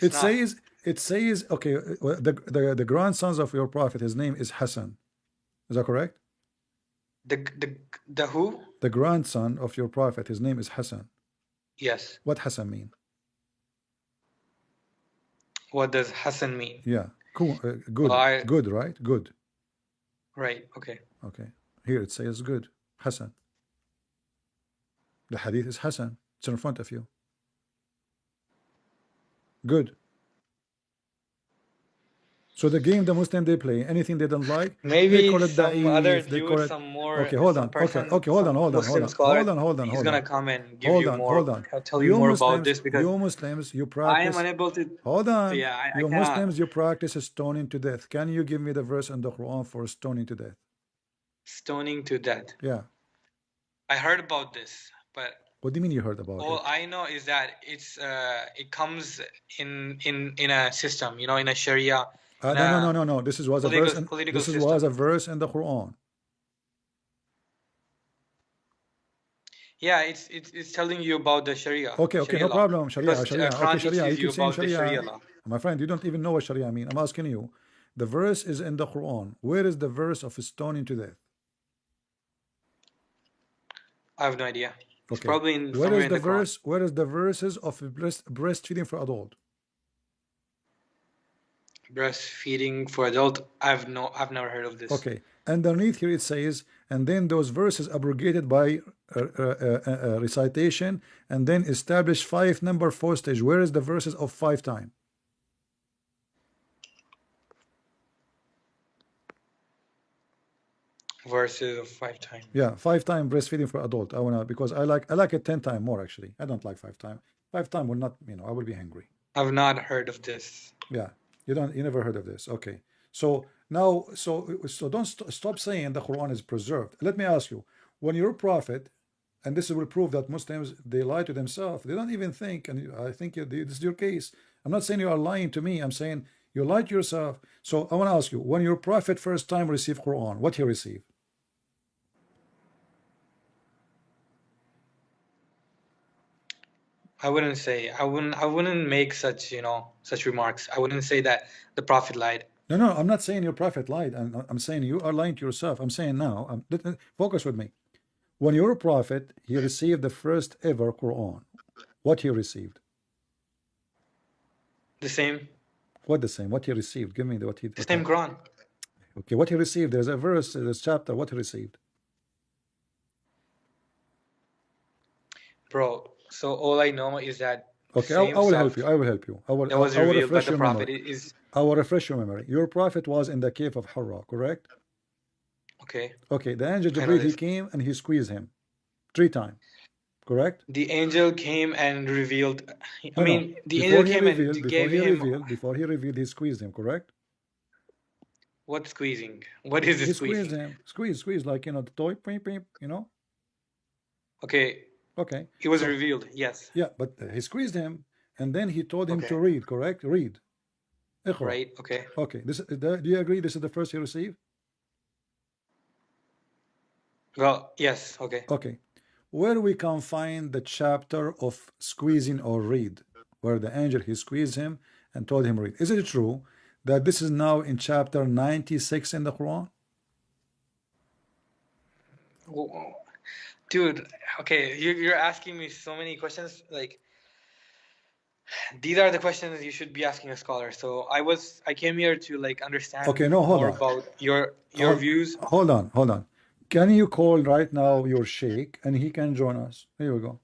It says. Okay. The grandsons of your prophet. His name is Hassan. Is that correct? The who? The grandson of your prophet. His name is Hassan. Yes. What Hassan mean? What does Hassan mean? Yeah, cool. Good. Good, right? Good. Right. Okay. Okay. Here it says good. Hassan. The hadith is Hassan. It's in front of you. Good. So the game the Muslim they play, anything they don't like, maybe they call it some other dude, some more. Okay, hold on. Okay, hold on. He's gonna come and give you more. Tell you more about this because you Muslims, you practice. I am unable to. Hold on. Yeah, you Muslims, you practice stoning to death. Can you give me the verse in the Quran for stoning to death? Stoning to death. Yeah. I heard about this, but. What do you mean you heard about it? All I know is that it comes in a system, you know, in a Sharia. No. This was a verse. This was a verse in the Quran. Yeah, it's telling you about the Sharia. Okay, Sharia no problem. Sharia. Okay, Sharia. You keep saying Sharia. My friend, you don't even know what Sharia mean. I'm asking you. The verse is in the Quran. Where is the verse of stoning to death? I have no idea. It's Okay. probably Where somewhere is in the the Quran. verse? Where is the verses of breastfeeding for adult? Breastfeeding for adult. I've never heard of this. Okay. Underneath here it says, and then those verses abrogated by recitation, and then establish 5 number 4 stage. Where is the verses of 5 time? Verses of 5 times. Yeah, 5 time breastfeeding for adult. I wanna, because I like it 10 time more actually. I don't like 5 time. 5 time will not, I will be hungry. I've not heard of this. Yeah, you never heard of this. Okay, so now, so don't stop saying the Quran is preserved. Let me ask you, when your prophet, and this will prove that Muslims, they lie to themselves. They don't even think, and I think this is your case. I'm not saying you are lying to me. I'm saying you lie to yourself. So I want to ask you, when your prophet first time received Quran, what he received? I wouldn't make such, such remarks. I wouldn't say that the Prophet lied. No, I'm not saying your prophet lied. I'm saying you are lying to yourself. I'm saying now, focus with me. When your prophet, he received the first ever Quran, what he received? The same. What the same? What he received? Give me what he. The same Quran. Okay, what he received. There's a verse, there's a chapter. What he received? Bro, so all I know is that. Okay, I will help you. I will help you. I will refresh your memory. I will refresh your memory. Your prophet was in the cave of Hira, correct? Okay. Okay, the angel Jibreel, he came and he squeezed him 3 times, correct? The angel came and revealed. The angel came and gave him. Before he revealed, he squeezed him, correct? What squeezing? What is this squeezing? He squeezed him. Squeeze, like, the toy, Okay. Okay. He was revealed, yes. Yeah, but he squeezed him, and then he told him to read, correct? Read. Iqra. Right, okay. Okay, do you agree this is the first he received? Well, yes, okay. Okay. Where we can find the chapter of squeezing or read, where the angel, he squeezed him and told him read. Is it true that this is now in chapter 96 in the Quran? Dude, okay, you're asking me so many questions. Like, these are the questions you should be asking a scholar. So I came here to understand more about your views. Hold on. Can you call right now your sheikh and he can join us? Here we go.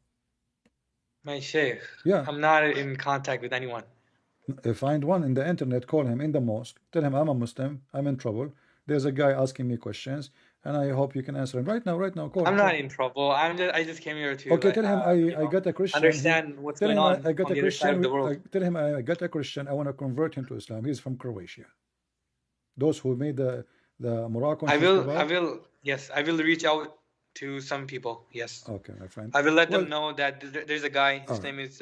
My sheikh? Yeah. I'm not in contact with anyone. Find one in the internet, call him in the mosque, tell him I'm a Muslim, I'm in trouble. There's a guy asking me questions, and I hope you can answer him right now. Call. I'm not in trouble. I just came here to. Okay, tell him I got a Christian. Understand what's going on. I got a Christian. Tell him I got a Christian. I want to convert him to Islam. He's from Croatia. Those who made the Moroccan. I will. Yes, I will reach out to some people. Yes. Okay, my friend. I will let them know that there's a guy. His name is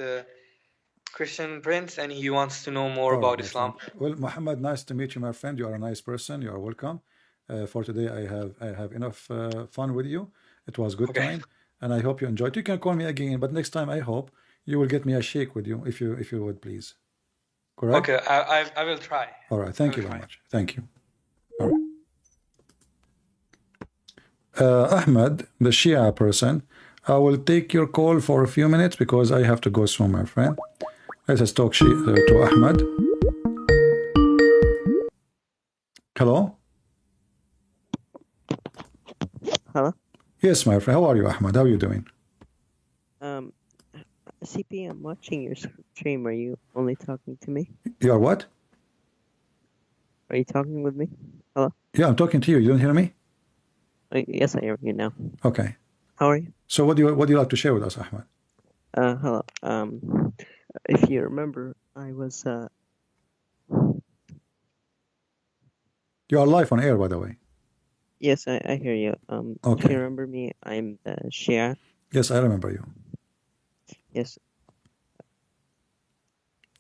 Christian Prince, and he wants to know more about Islam. Well, Muhammad, nice to meet you, my friend. You are a nice person. You are welcome. For today, I have enough fun with you. It was good time, and I hope you enjoyed. You can call me again, but next time I hope you will get me a sheikh with you, if you would please. Correct? Okay, I will try. All right. Thank you very much. Thank you. All right. Ahmed, the Shia person, I will take your call for a few minutes because I have to go soon, my friend. Let us talk to Ahmed. Hello? Hello? Yes, my friend. How are you, Ahmed? How are you doing? CP, I'm watching your stream. Are you only talking to me? You are what? Are you talking with me? Hello? Yeah, I'm talking to you. You don't hear me? Yes, I hear you now. Okay. How are you? So what do you like to share with us, Ahmed? Hello. If you remember, I was You are live on air, by the way. Yes, I hear you. Okay. If you remember me, I'm the Shia. Yes, I remember you. Yes.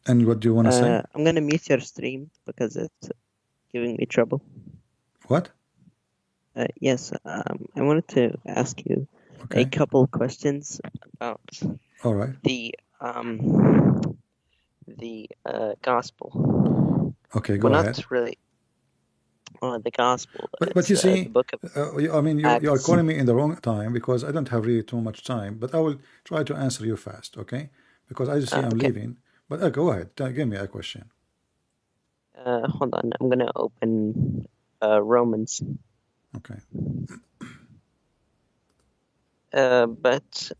And what do you want to say? I'm gonna mute your stream because it's giving me trouble. What? Yes. I wanted to ask you a couple questions about all right. the gospel. Okay, go ahead. Not really. the gospel. But It's you the see, book of I mean, you are Acts. calling me in the wrong time because I don't have really too much time. But I will try to answer you fast, okay? Because I see I'm Okay. leaving. But go ahead, give me a question. Hold on. I'm gonna open Romans. Okay. But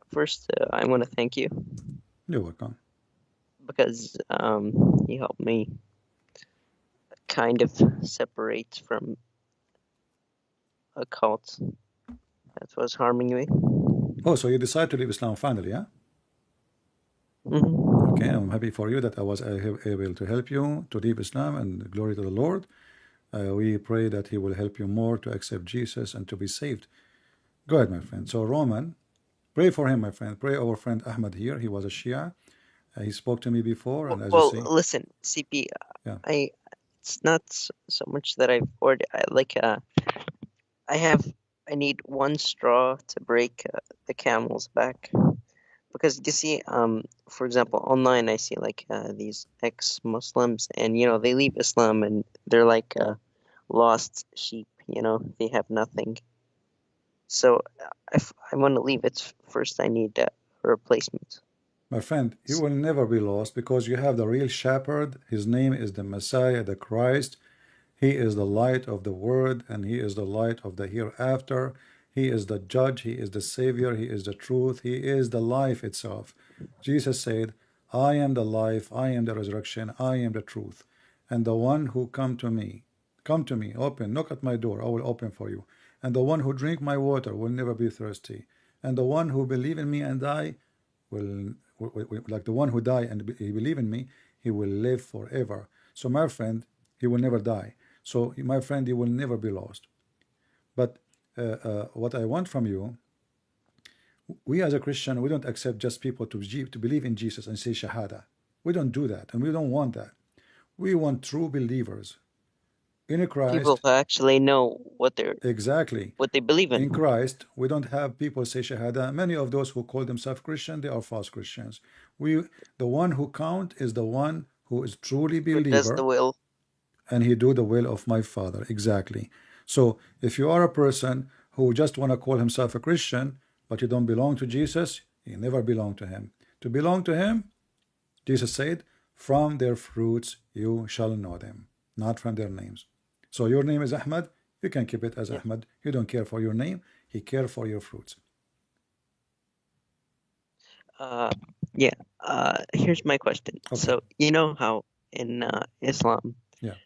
first, I want to thank you You're welcome. because you helped me kind of separate from a cult that was harming me. Oh, so you decided to leave Islam finally, yeah? Hmm. Okay, I'm happy for you that I was able to help you to leave Islam, and glory to the Lord. We pray that He will help you more to accept Jesus and to be saved. Go ahead, my friend. So Roman, pray for him, my friend. Pray our friend Ahmad here. He was a Shia. He spoke to me before, and as you Well, see, listen, CP. yeah. It's not so much that I've already. I need one straw to break the camel's back. Because you see, for example, online I see like these ex-Muslims, and they leave Islam and they're like lost sheep. They have nothing. So if I want to leave it first, I need a replacement. My friend, you will never be lost because you have the real shepherd. His name is the Messiah, the Christ. He is the light of the world, and He is the light of the hereafter. He is the judge, He is the Savior, He is the truth, He is the life itself. Jesus said, I am the life, I am the resurrection, I am the truth. And the one who come to me, open, knock at my door, I will open for you. And the one who drink my water will never be thirsty. And the one who believe in me and die will like the one who die and he believe in me, he will live forever. So my friend, he will never die. So my friend, you will never be lost. But what I want from you, we as a Christian, we don't accept just people to believe in Jesus and say Shahada. We don't do that, and we don't want that. We want true believers in People Christ. who actually know what Exactly. they believe In in. Christ, we don't have people say Shahada. Many of those who call themselves Christian, they are false Christians. The one who count is the one who is truly Who does the believer, will? and he do the will of my Father. Exactly. So if you are a person who just want to call himself a Christian, but you don't belong to Jesus, you never belong to Him. To belong to Him, Jesus said, from their fruits you shall know them, not from their names. So your name is Ahmad, you can keep it as Yeah. Ahmad. You don't care for your name, He care for your fruits. Yeah. Here's my question. Okay. So you know how in Islam, Yeah.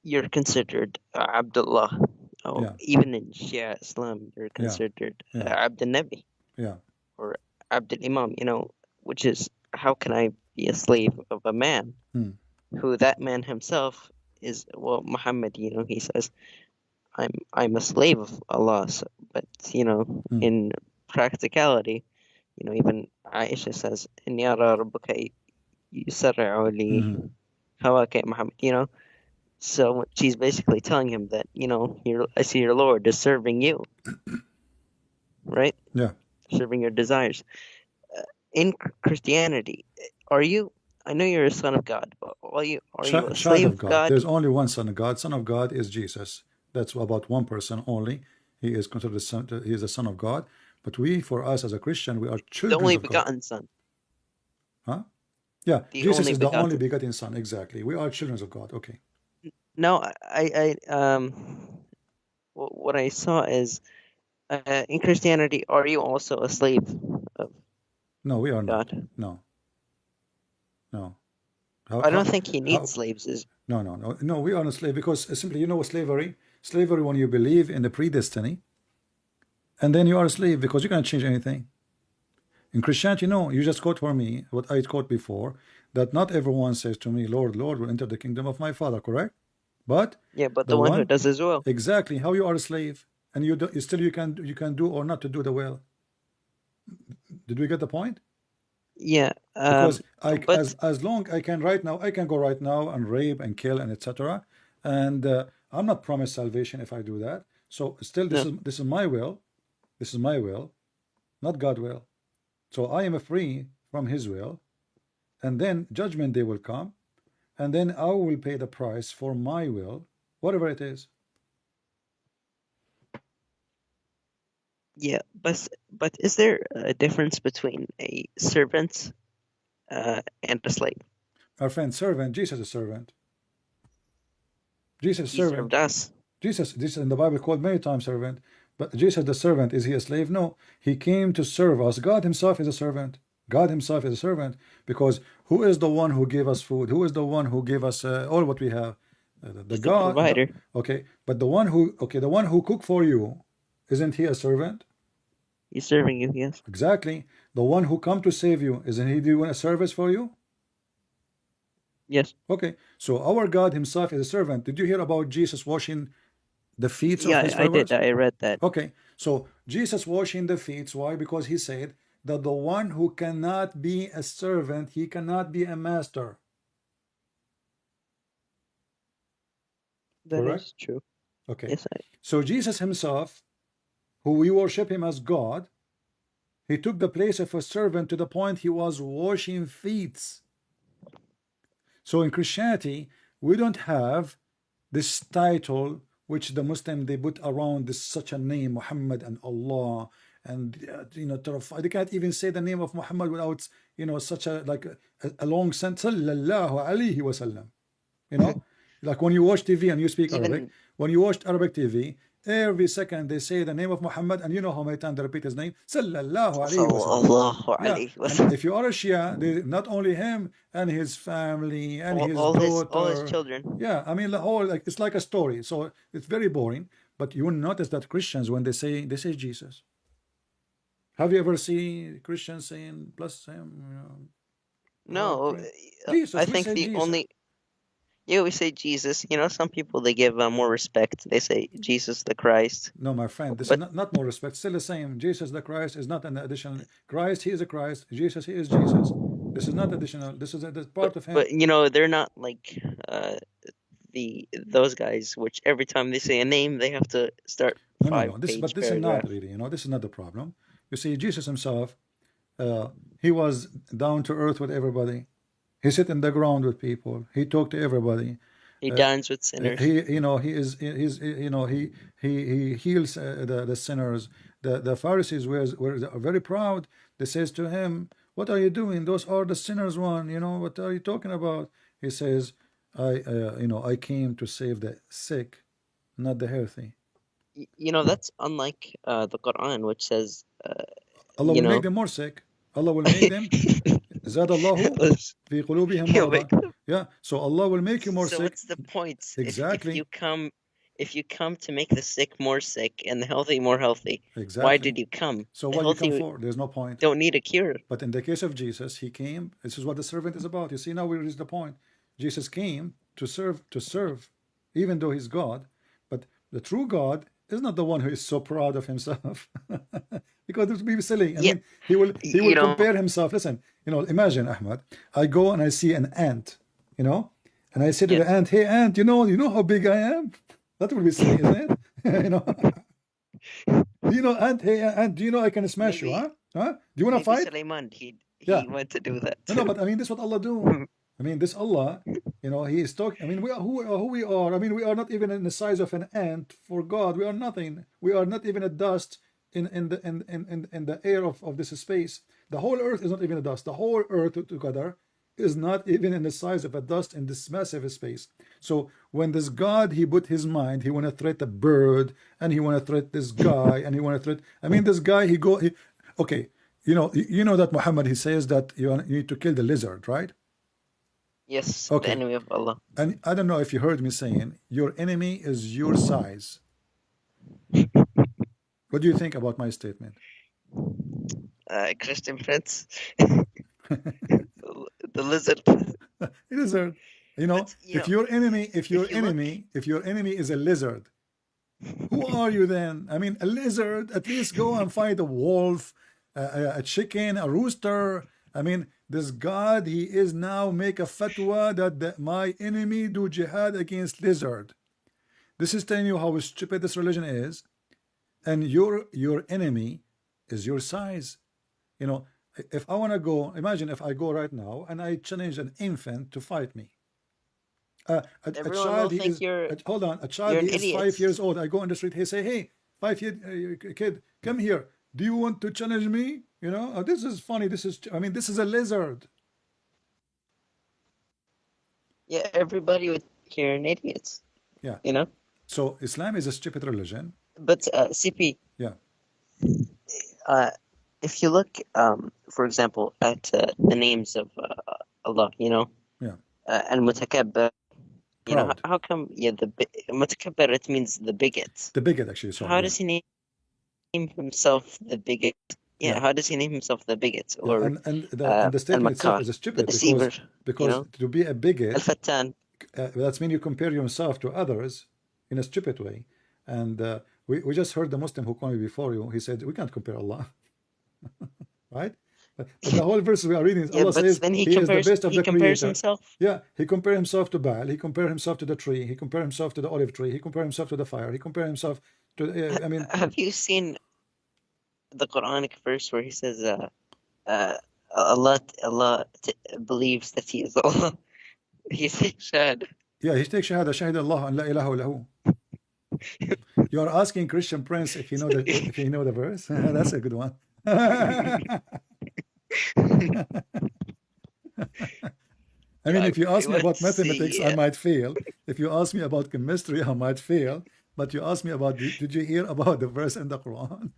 You're considered Abdullah. Oh, Yeah. even in Shia Islam, you're Yeah. considered Yeah. Abdul Nabi Yeah. or Abdul Imam. Which is, how can I be a slave of a man who that man himself is? Well, Muhammad, he says, I'm a slave of Allah. So, but in practicality, even Aisha says, "Inni ara rabbuka yusarri'u li hawaka Muhammad." So she's basically telling him that, I see your Lord is serving you, right? Yeah. Serving your desires. In Christianity, I know you're a son of God, but are you a Child slave of of God. God? There's only one Son of God. Son of God is Jesus. That's about one person only. He is considered he is the Son of God. But for us as a Christian, we are The children only of God. begotten Son. Huh? Yeah, The Jesus only is the only begotten. begotten Son. Exactly. We are children of God. Okay. No, what I saw is, in Christianity, are you also a slave of No, we are not. God? No. No. I don't think he needs slaves. No, we are not slave because simply, you know what slavery? Slavery when you believe in the predestiny, and then you are a slave because you can't change anything. In Christianity, no, you just quote for me what I quote before, that not everyone says to me, Lord, Lord, will enter the kingdom of my Father, correct? But Yeah, but the the one who one, does his will. exactly, how you are a slave, and you can do or not to do the will. Did we get the point? Yeah, Because but as long I can right now, I can go right now and rape and kill and etc. And I'm not promised salvation if I do that. So still, no. this is my will. This is my will, not God's will. So I am free from His will, and then judgment day will come, and then I will pay the price for my will, whatever it is. Yeah, but is there a difference between a servant and a slave? Our friend, servant, Jesus is servant. Jesus He servant. served us. Jesus in the Bible called many times servant, but Jesus the servant, is he a slave? No, he came to serve us. God himself is a servant. God himself is a servant, because who is the one who gave us food? Who is the one who gave us all what we have? The He's the God. provider. Okay, but the one who cook for you, isn't he a servant? He's serving you, yes. Exactly. The one who come to save you, isn't he doing a service for you? Yes. Okay, so our God himself is a servant. Did you hear about Jesus washing the feet of his Yeah, I did. followers? I read that. Okay, so Jesus washing the feet. Why? Because he said that the one who cannot be a servant, he cannot be a master. That Correct? is true. Okay. Yes, So Jesus himself, who we worship him as God, he took the place of a servant to the point he was washing feet. So in Christianity, we don't have this title which the Muslim they put around this such a name, Muhammad and Allah, and terrify. They can't even say the name of Muhammad without such a like a long sentence. Sallallahu alayhi wasallam. Like when you watch TV and you speak even Arabic, when you watch Arabic TV, every second they say the name of Muhammad, and you know how many times they repeat his name, Sallallahu alayhi wasallam. Sallallahu Yeah, alayhi and wasallam. if you are a Shia, not only him and his family and his all daughter, his children. yeah, I mean the whole like it's like a story. So it's very boring. But you will notice that Christians, when they say Jesus. Have you ever seen Christians saying bless him? No, Jesus, I we think say the Jesus. only we say Jesus. Some people they give more respect. They say Jesus the Christ. No, my friend, this But is not more respect. Still the same. Jesus the Christ is not an additional. Christ, he is a Christ. Jesus, he is Jesus. This is not additional. This is a part of him. but they're not like those guys, which every time they say a name, they have to start No. five-page This is paragraph. not really. This is not the problem. You see, Jesus himself, he was down to earth with everybody. He sit in the ground with people. He talked to everybody. He dines with sinners. He heals the sinners. The Pharisees were very proud. They says to him, "What are you doing? Those are the sinners one. What are you talking about?" He says, I came to save the sick, not the healthy." That's unlike the Quran, which says, Allah will make them more sick. Allah will make them. زاد الله في قلوبهم مرضا. Yeah, so Allah will make you more so sick. what's the point? Exactly. If you come to make the sick more sick and the healthy more healthy, Exactly. why did you come? So the what you come healthy for? There's no point. don't need a cure. But in the case of Jesus, he came. This is what the servant is about. You see, now we reach the point. Jesus came to serve, even though he's God. But the true God is not the one who is so proud of himself, because it would be silly. I mean, he will compare himself. Listen, imagine, Ahmad, I go and I see an ant, and I say to the ant, "Hey, ant, you know how big I am?" That would be silly, isn't it? Ant, hey, ant, do you know I can smash you, huh? Do you want to fight? Sulaiman, he went to do that. No, but I mean, this is what Allah do. I mean, this Allah, He is talking. I mean, who we are. I mean, we are not even in the size of an ant for God. We are nothing. We are not even a dust in the air of this space. The whole earth is not even a dust. The whole earth together is not even in the size of a dust in this massive space. So when this God, he put his mind, he want to threat a bird, and he want to threat this guy, and he want to threat. I mean, this guy, okay. You know that Muhammad, he says that you need to kill the lizard, right? Yes, okay. The enemy of Allah. And I don't know if you heard me saying, your enemy is your size. What do you think about my statement? Christian Prince. The lizard. Lizard. If your enemy is a lizard, who are you then? I mean, a lizard, at least go and find a wolf, a chicken, a rooster. I mean, this God, he is now make a fatwa that my enemy do jihad against lizard. This is telling you how stupid this religion is. And your enemy is your size. If I want to go, imagine if I go right now and I challenge an infant to fight me. A Everyone child, will he think is, hold on, a child, you're he an is idiot. 5 years old. I go on the street, he say, hey, 5 year kid, come here. Do you want to challenge me? You know, this is funny. This is, I mean, this is a lizard. Yeah, everybody would think you're an idiot. Yeah. You know. So Islam is a stupid religion. But CP, Yeah. if you look, for example, at the names of Allah, you know, Yeah. al-Mutakabbar, you know, Proud. how come, yeah, Mutakabbar, it means the bigot. The bigot, actually, sorry. How Yeah. does he name himself the bigot? Yeah, Yeah. how does he name himself the bigot? Yeah, Or and the statement itself al-Makkar, is the stupid deceiver, because you know? to be a bigot, Al-Fattan. that's mean you compare yourself to others in a stupid way. And we just heard the Muslim who called me before you. He said we can't compare Allah, right? But the whole verse we are reading, Yeah, Allah but says then He is the best of the compares Creator. himself. Yeah, He compared Himself to Baal. He compared Himself to the tree. He compared Himself to the olive tree. He compared Himself to the fire. He compared Himself to. I mean, Have you seen the Quranic verse where he says, Allah believes that he is Allah? He says shahad. yeah, he takes shahada, shahid Allah an la ilaha illahu. You are asking Christian Prince if you know the verse. That's a good one. I mean, if you ask me about mathematics, I might fail. If you ask me about chemistry, I might fail. But you ask me about, did you hear about the verse in the Quran?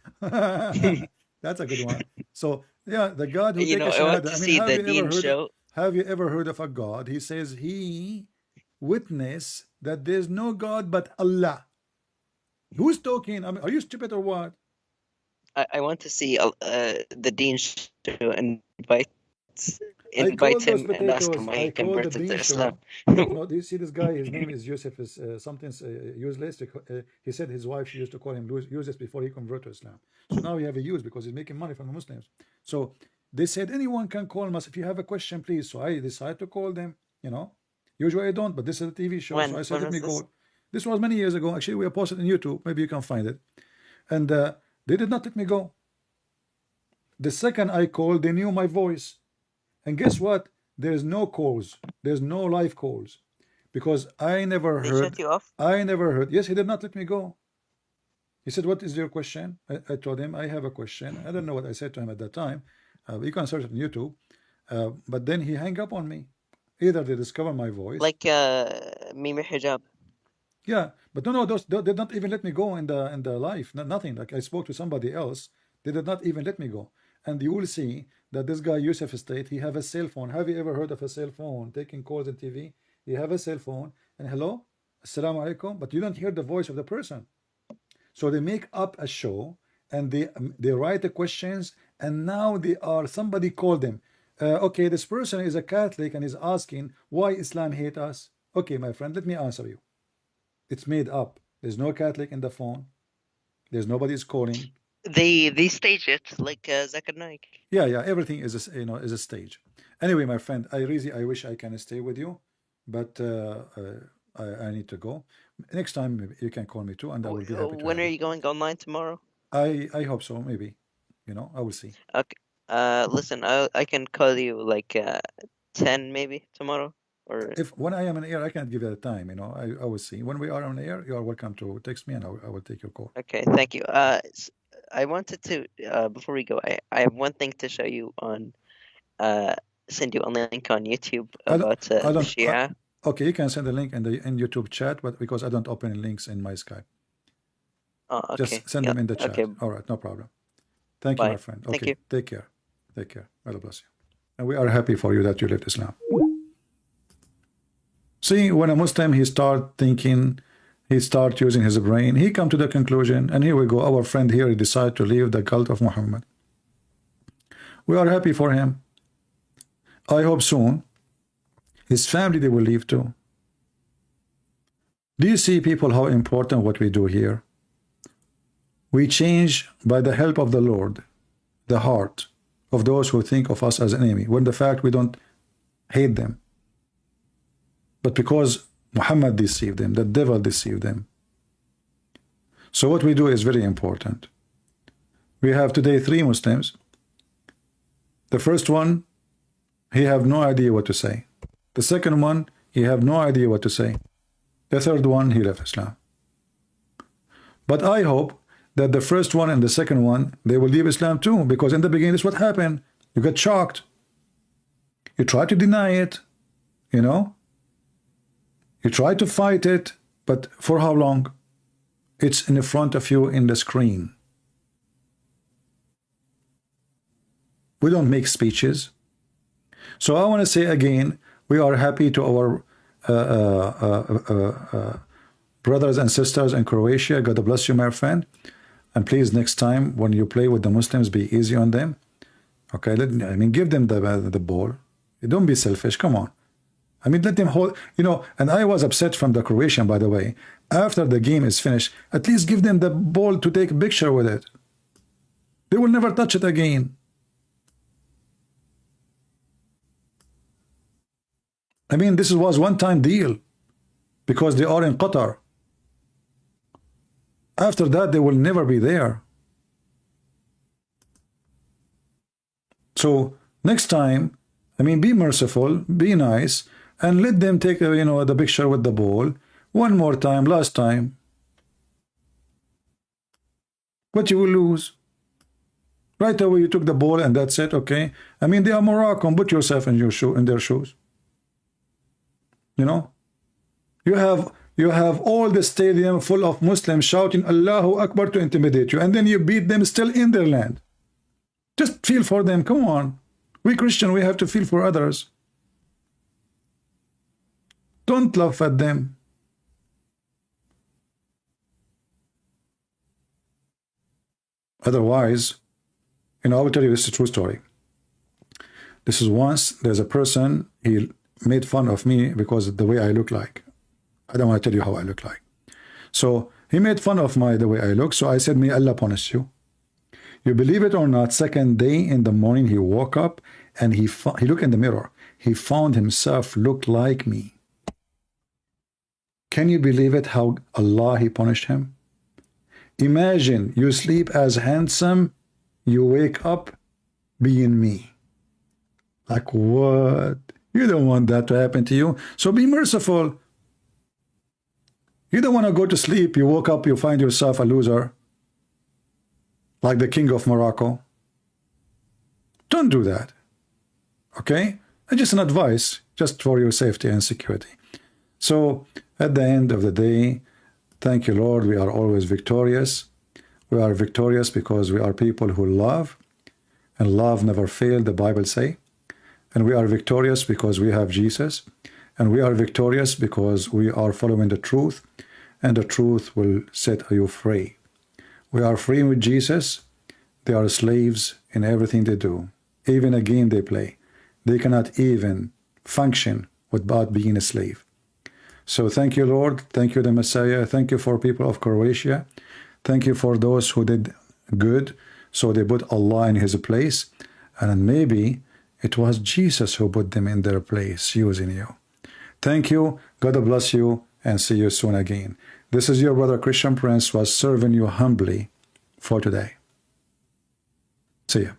That's a good one. So, yeah, the God who You take know, a I want shahada. to I mean, see the Deen show. have you ever heard of a God? He says he witness that there's no God but Allah. Who's talking? I mean, are you stupid or what? I want to see the Deen show and invite I call him those and ask potatoes. him why I he call the converted to Dean Islam. show. Look, no, do you see this guy? His name is Yusuf. Is something's useless. He said his wife used to call him useless before he converted to Islam. So now we have a use because he's making money from the Muslims. So they said anyone can call us if you have a question, please. So I decided to call them. You know, usually I don't, but this is a TV show, so I said let me go. This was many years ago. Actually, we posted on YouTube. Maybe you can find it. And they did not let me go. The second I called, they knew my voice. And guess what? There's no calls. There's no live calls. Because I never heard. They shut you off? I never heard. Yes, he did not let me go. He said, what is your question? I told him, I have a question. I don't know what I said to him at that time. You can search it on YouTube. But then he hung up on me. Either they discover my voice. Like Mimi Hijab. Yeah, but no, those they did not even let me go in the live. Nothing. Like I spoke to somebody else. They did not even let me go. And you will see that this guy Yusuf State, he have a cell phone. Have you ever heard of a cell phone taking calls on TV? He have a cell phone and hello, assalamu alaikum, but you don't hear the voice of the person. So they make up a show and they write the questions, and now somebody called them. Okay, this person is a Catholic and is asking why Islam hate us. Okay, my friend, let me answer you. It's made up. There's no Catholic in the phone. There's nobody's calling. They stage it like drzakirnaik. Yeah, everything is a stage. Anyway, my friend, I wish I can stay with you, but I need to go. Next time you can call me too, and I will be happy to. When are you going online tomorrow? I hope so. Maybe, I will see. Okay. Listen, I can call you like 10 maybe tomorrow. Or when I am on air, I can't give you the time. I will see. When we are on air, you are welcome to text me, and I will take your call. Okay, thank you. I wanted to before we go, I have one thing to show you on send you a link on YouTube about the Shia. Okay, you can send the link in YouTube chat, but because I don't open links in my Skype. Oh, okay. Just send them in the chat. Okay. All right, no problem. Thank you, my friend. Okay, thank you. Take care. Take care. God bless you. And we are happy for you that you left Islam. See, when a Muslim, he start thinking, he start using his brain, he come to the conclusion, and here we go, our friend here, he decide to leave the cult of Muhammad. We are happy for him. I hope soon his family, they will leave too. Do you see, people, how important what we do here? We change, by the help of the Lord, the heart of those who think of us as an enemy, when the fact we don't hate them. But because Muhammad deceived them, the devil deceived them. So what we do is very important. We have today 3 Muslims. The first one, he have no idea what to say. The second one, He have no idea what to say. The third one, he left Islam. But I hope that the first one and the second one, they will leave Islam too, because in the beginning, this is what happened. You get shocked. You try to deny it, you know. You try to fight it, but for how long? It's in front of you in the screen. We don't make speeches. So I want to say again, we are happy to our brothers and sisters in Croatia. God bless you, my friend. And please, next time when you play with the Muslims, be easy on them. Okay, I mean, give them the ball. Don't be selfish. Come on. I mean, let them hold, you know. And I was upset from the Croatian, by the way. After the game is finished, at least give them the ball to take a picture with it. They will never touch it again. I mean, this was one-time deal because they are in Qatar. After that, they will never be there. So next time, I mean, be merciful, be nice, and let them take, you know, the picture with the ball one more time, last time. But you will lose. Right away, you took the ball and that's it, okay? I mean, they are Moroccan. Put yourself in their shoes. You know, you have all the stadium full of Muslims shouting Allahu Akbar to intimidate you, and then you beat them still in their land. Just feel for them. Come on, we Christian, we have to feel for others. Don't laugh at them. Otherwise, you know, I will tell you this is a true story. This is once there's a person, he made fun of me because of the way I look like. I don't want to tell you how I look like. So he made fun of the way I look. So I said, may Allah punish you. You believe it or not, second day in the morning, he woke up and he looked in the mirror. He found himself look like me. Can you believe it, how Allah, he punished him? Imagine you sleep as handsome, you wake up being me. Like what? You don't want that to happen to you. So be merciful. You don't want to go to sleep. You woke up, you find yourself a loser. Like the king of Morocco. Don't do that. Okay? It's just an advice, just for your safety and security. So, at the end of the day, thank you, Lord, we are always victorious. We are victorious because we are people who love. And love never fails, the Bible says. And we are victorious because we have Jesus. And we are victorious because we are following the truth. And the truth will set you free. We are free with Jesus. They are slaves in everything they do. Even a game they play. They cannot even function without being a slave. So thank you, Lord. Thank you, the Messiah. Thank you for people of Croatia. Thank you for those who did good. So they put Allah in his place. And maybe it was Jesus who put them in their place, using you. Thank you. God bless you, and see you soon again. This is your brother Christian Prince, was serving you humbly for today. See ya.